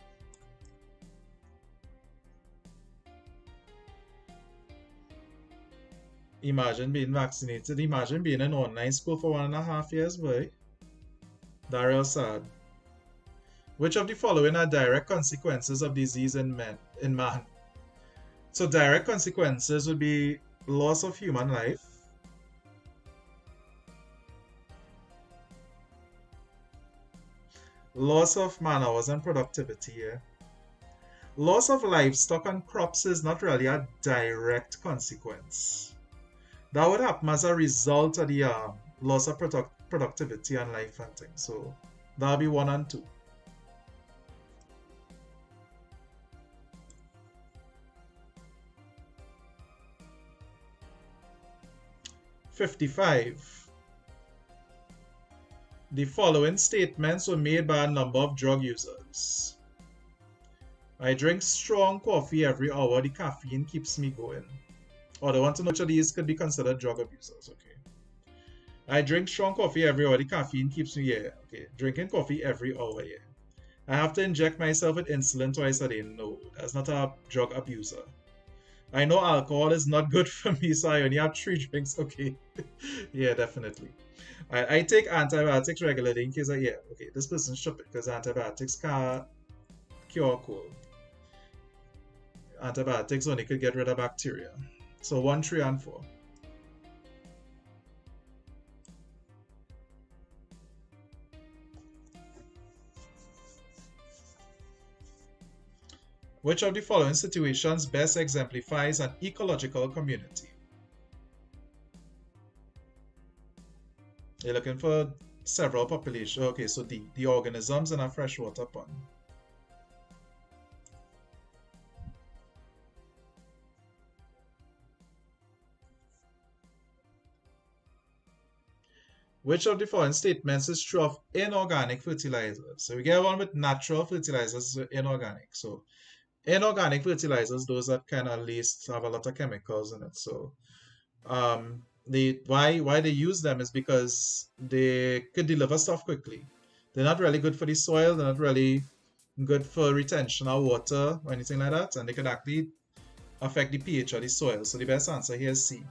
Speaker 6: Imagine being vaccinated. Imagine being in online school for 1.5 years, boy. That's real sad. Which of the following are direct consequences of disease in man? So direct consequences would be loss of human life, loss of man hours and productivity, yeah. Loss of livestock and crops is not really a direct consequence. That would happen as a result of the loss of productivity and life and things. So that'll be 1 and 2. (55) The following statements were made by a number of drug users. I drink strong coffee every hour. The caffeine keeps me going. Or they want to know which of these could be considered drug abusers. Okay. I drink strong coffee every hour. The caffeine keeps me, yeah. Okay. Drinking coffee every hour, yeah. I have to inject myself with insulin twice a day. No, that's not a drug abuser. I know alcohol is not good for me, so I only have 3 drinks. Okay. Yeah, definitely. I take antibiotics regularly in case okay, this person's stupid because antibiotics can't cure cold. Antibiotics only could get rid of bacteria. So 1, 3, and 4. Which of the following situations best exemplifies an ecological community? You're looking for several populations. Okay, so the organisms in a freshwater pond. Which of the following statements is true of inorganic fertilizers? So we get one with natural fertilizers, inorganic. So inorganic fertilizers, those that kind of least have a lot of chemicals in it. So why they use them is because they could deliver stuff quickly. They're not really good for the soil. They're not really good for retention of water or anything like that. And they could actually affect the pH of the soil. So the best answer here is C.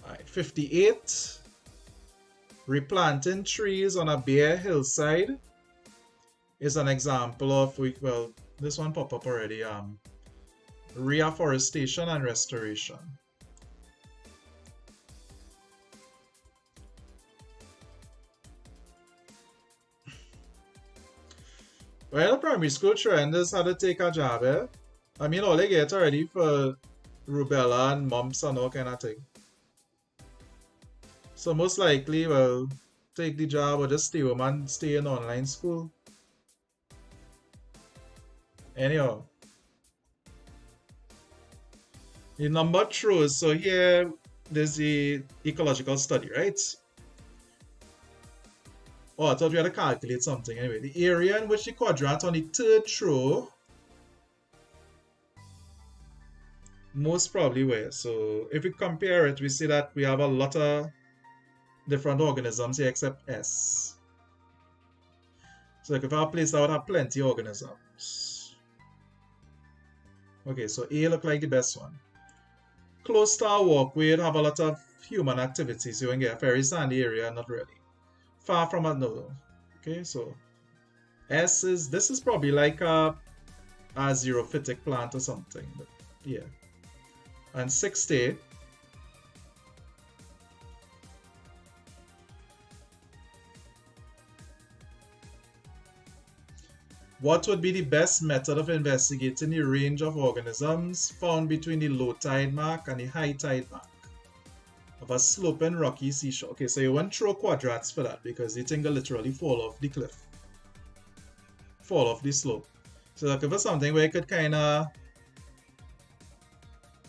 Speaker 6: Alright, 58. Replanting trees on a bare hillside is an example of, well, this one popped up already, reforestation and restoration. Well, the primary school trend is how to take a job, eh? I mean, all they get already for rubella and mumps and all kind of thing. So most likely, well, take the job or just stay home and stay in online school. Anyhow. The number throws, so here there's the ecological study, right? Oh, I thought we had to calculate something. Anyway, the area in which the quadrant on the third throw most probably where. So if we compare it, we see that we have a lot of different organisms here except S. So like if I place, I would have plenty of organisms. Okay, so A look like the best one. Close to our walkway, it have a lot of human activity, so you can get a very sandy area, not really. Far from a no. Okay, so S is, this is probably like a xerophytic plant or something, but yeah. And 60. What would be the best method of investigating the range of organisms found between the low tide mark and the high tide mark of a sloping rocky seashore? Okay, so you won't throw quadrats for that because the thing will literally fall off the cliff. Fall off the slope. So looking for something where you could kind of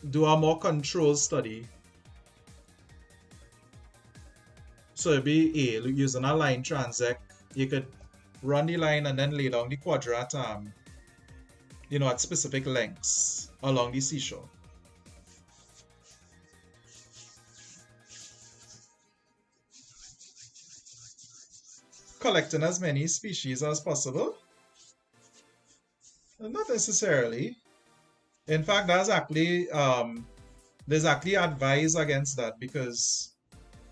Speaker 6: do a more controlled study. So it'd be A, using a line transect, you could run the line and then lay down the quadrat you know, at specific lengths along the seashore. Collecting as many species as possible? Not necessarily. In fact, that's actually there's actually advice against that, because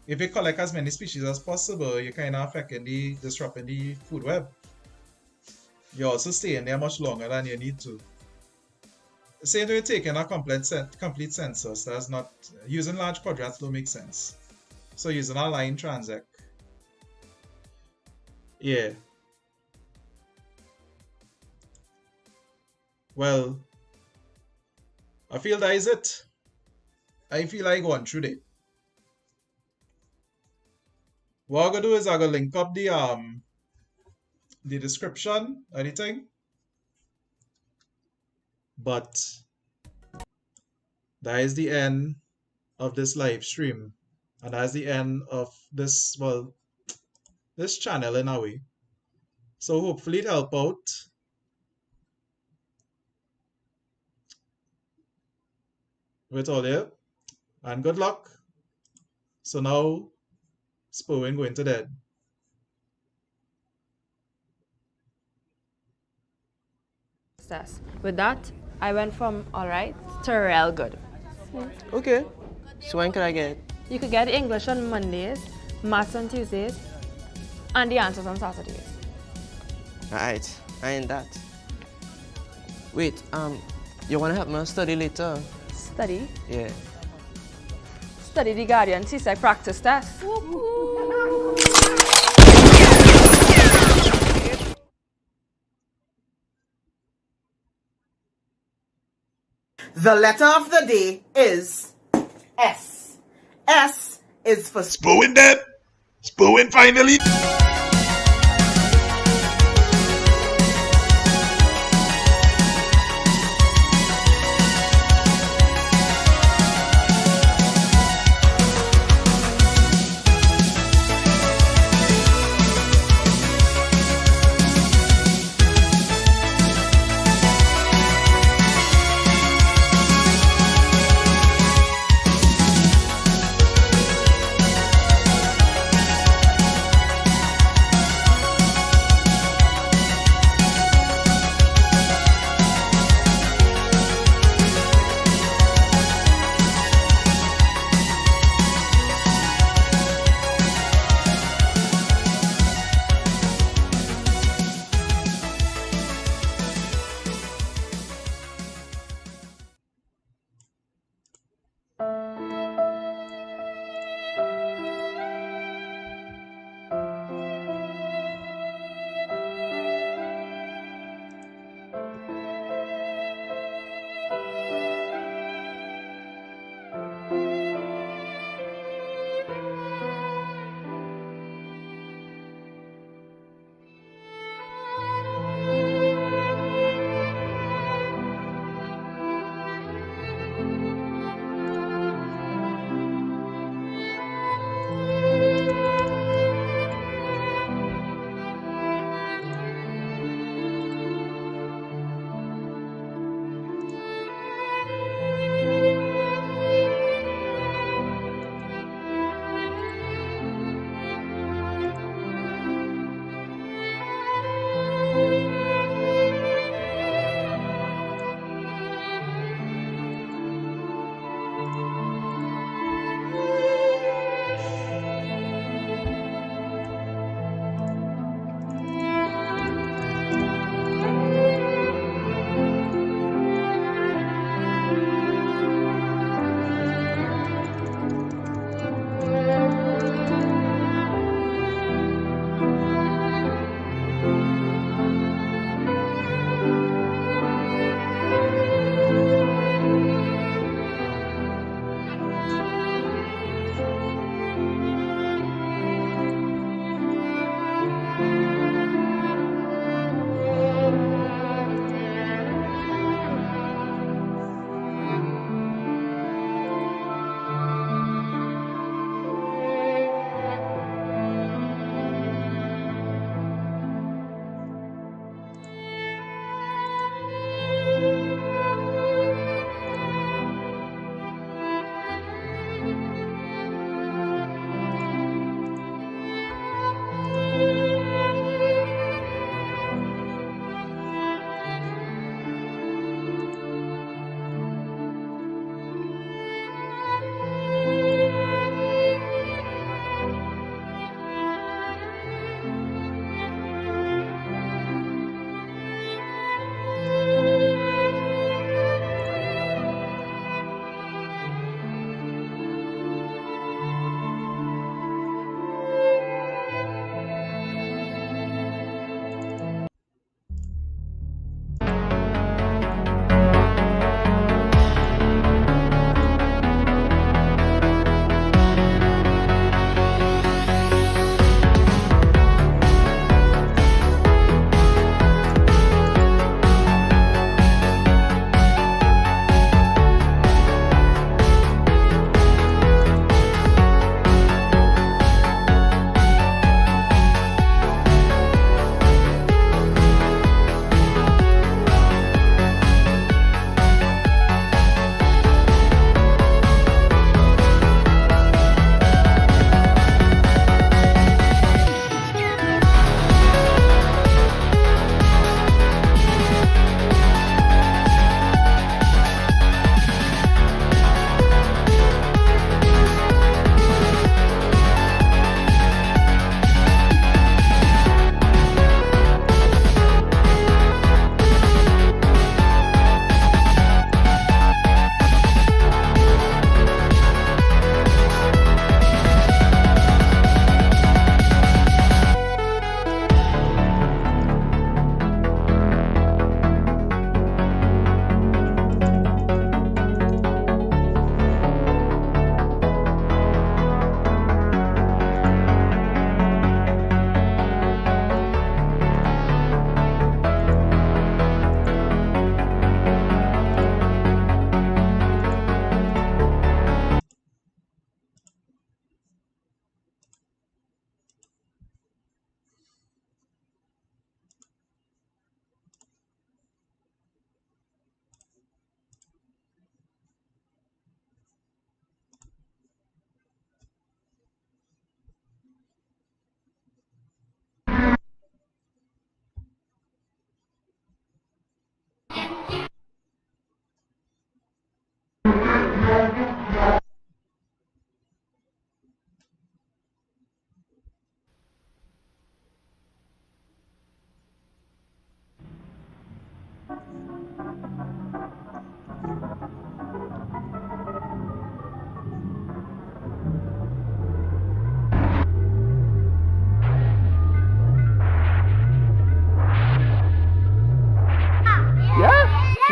Speaker 6: if you collect as many species as possible, you're kind of disrupting the food web. You're also staying there much longer than you need to. Same way taking a complete census, that's not, using large quadrats don't make sense. So using a line transect. Yeah. Well, I feel that is it. I feel like going through it. What I'm gonna do is I'm gonna link up the description, anything. But that is the end of this live stream. And that's the end of this, well, this channel in a way. So hopefully it help out. With all you. And good luck. So now Sperwin going to dead.
Speaker 13: With that, I went from alright to real good.
Speaker 7: Okay. So when can I get it?
Speaker 13: You could get English on Mondays, Maths on Tuesdays, and the answers on Saturdays.
Speaker 7: Alright, I ain't that. Wait, you wanna help me study later?
Speaker 13: Study?
Speaker 7: Yeah.
Speaker 13: Study the Guardian CSEC practice test.
Speaker 15: The letter of the day is S. S is for
Speaker 26: Sperwin dead. Sperwin finally.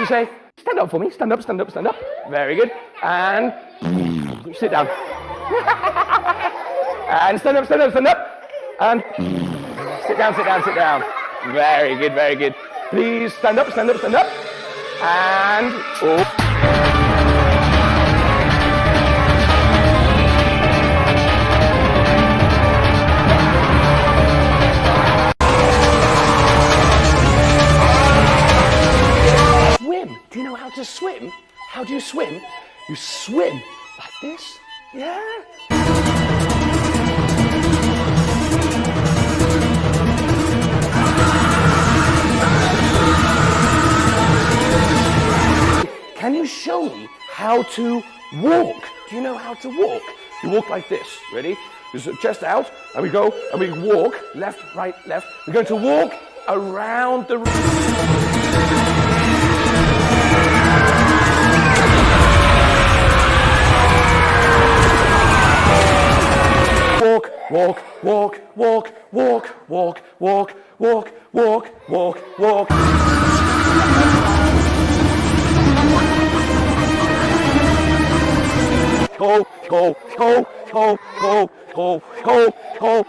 Speaker 1: you say, stand up for me, stand up, stand up, stand up. Very good. And sit down. And stand up, stand up, stand up. And sit down, sit down, sit down. Very good, very good. Please stand up, stand up, stand up. And swim. Do you know how to swim? How do you swim? You swim like this. Yeah. Can you show me how to walk? Do you know how to walk? You walk like this. Ready? Just chest out, and we go, and we walk left, right, left. We're going to walk around the room. Walk, walk, walk, walk, walk, walk, walk, walk, walk, walk, walk. Go, go, go, go, go, go, go, go.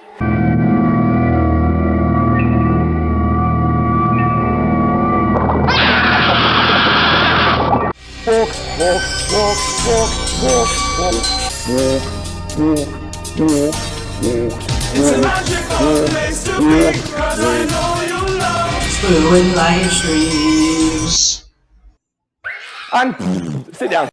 Speaker 1: Walk, walk, walk, walk, walk, walk, walk, walk, walk, walk.
Speaker 16: It's a magical place to be, 'cause I know you love sperwin live streams.
Speaker 1: And sit down.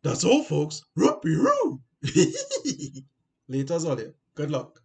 Speaker 6: That's all, folks. Ruppy-roo. Later, Zolly. Good luck.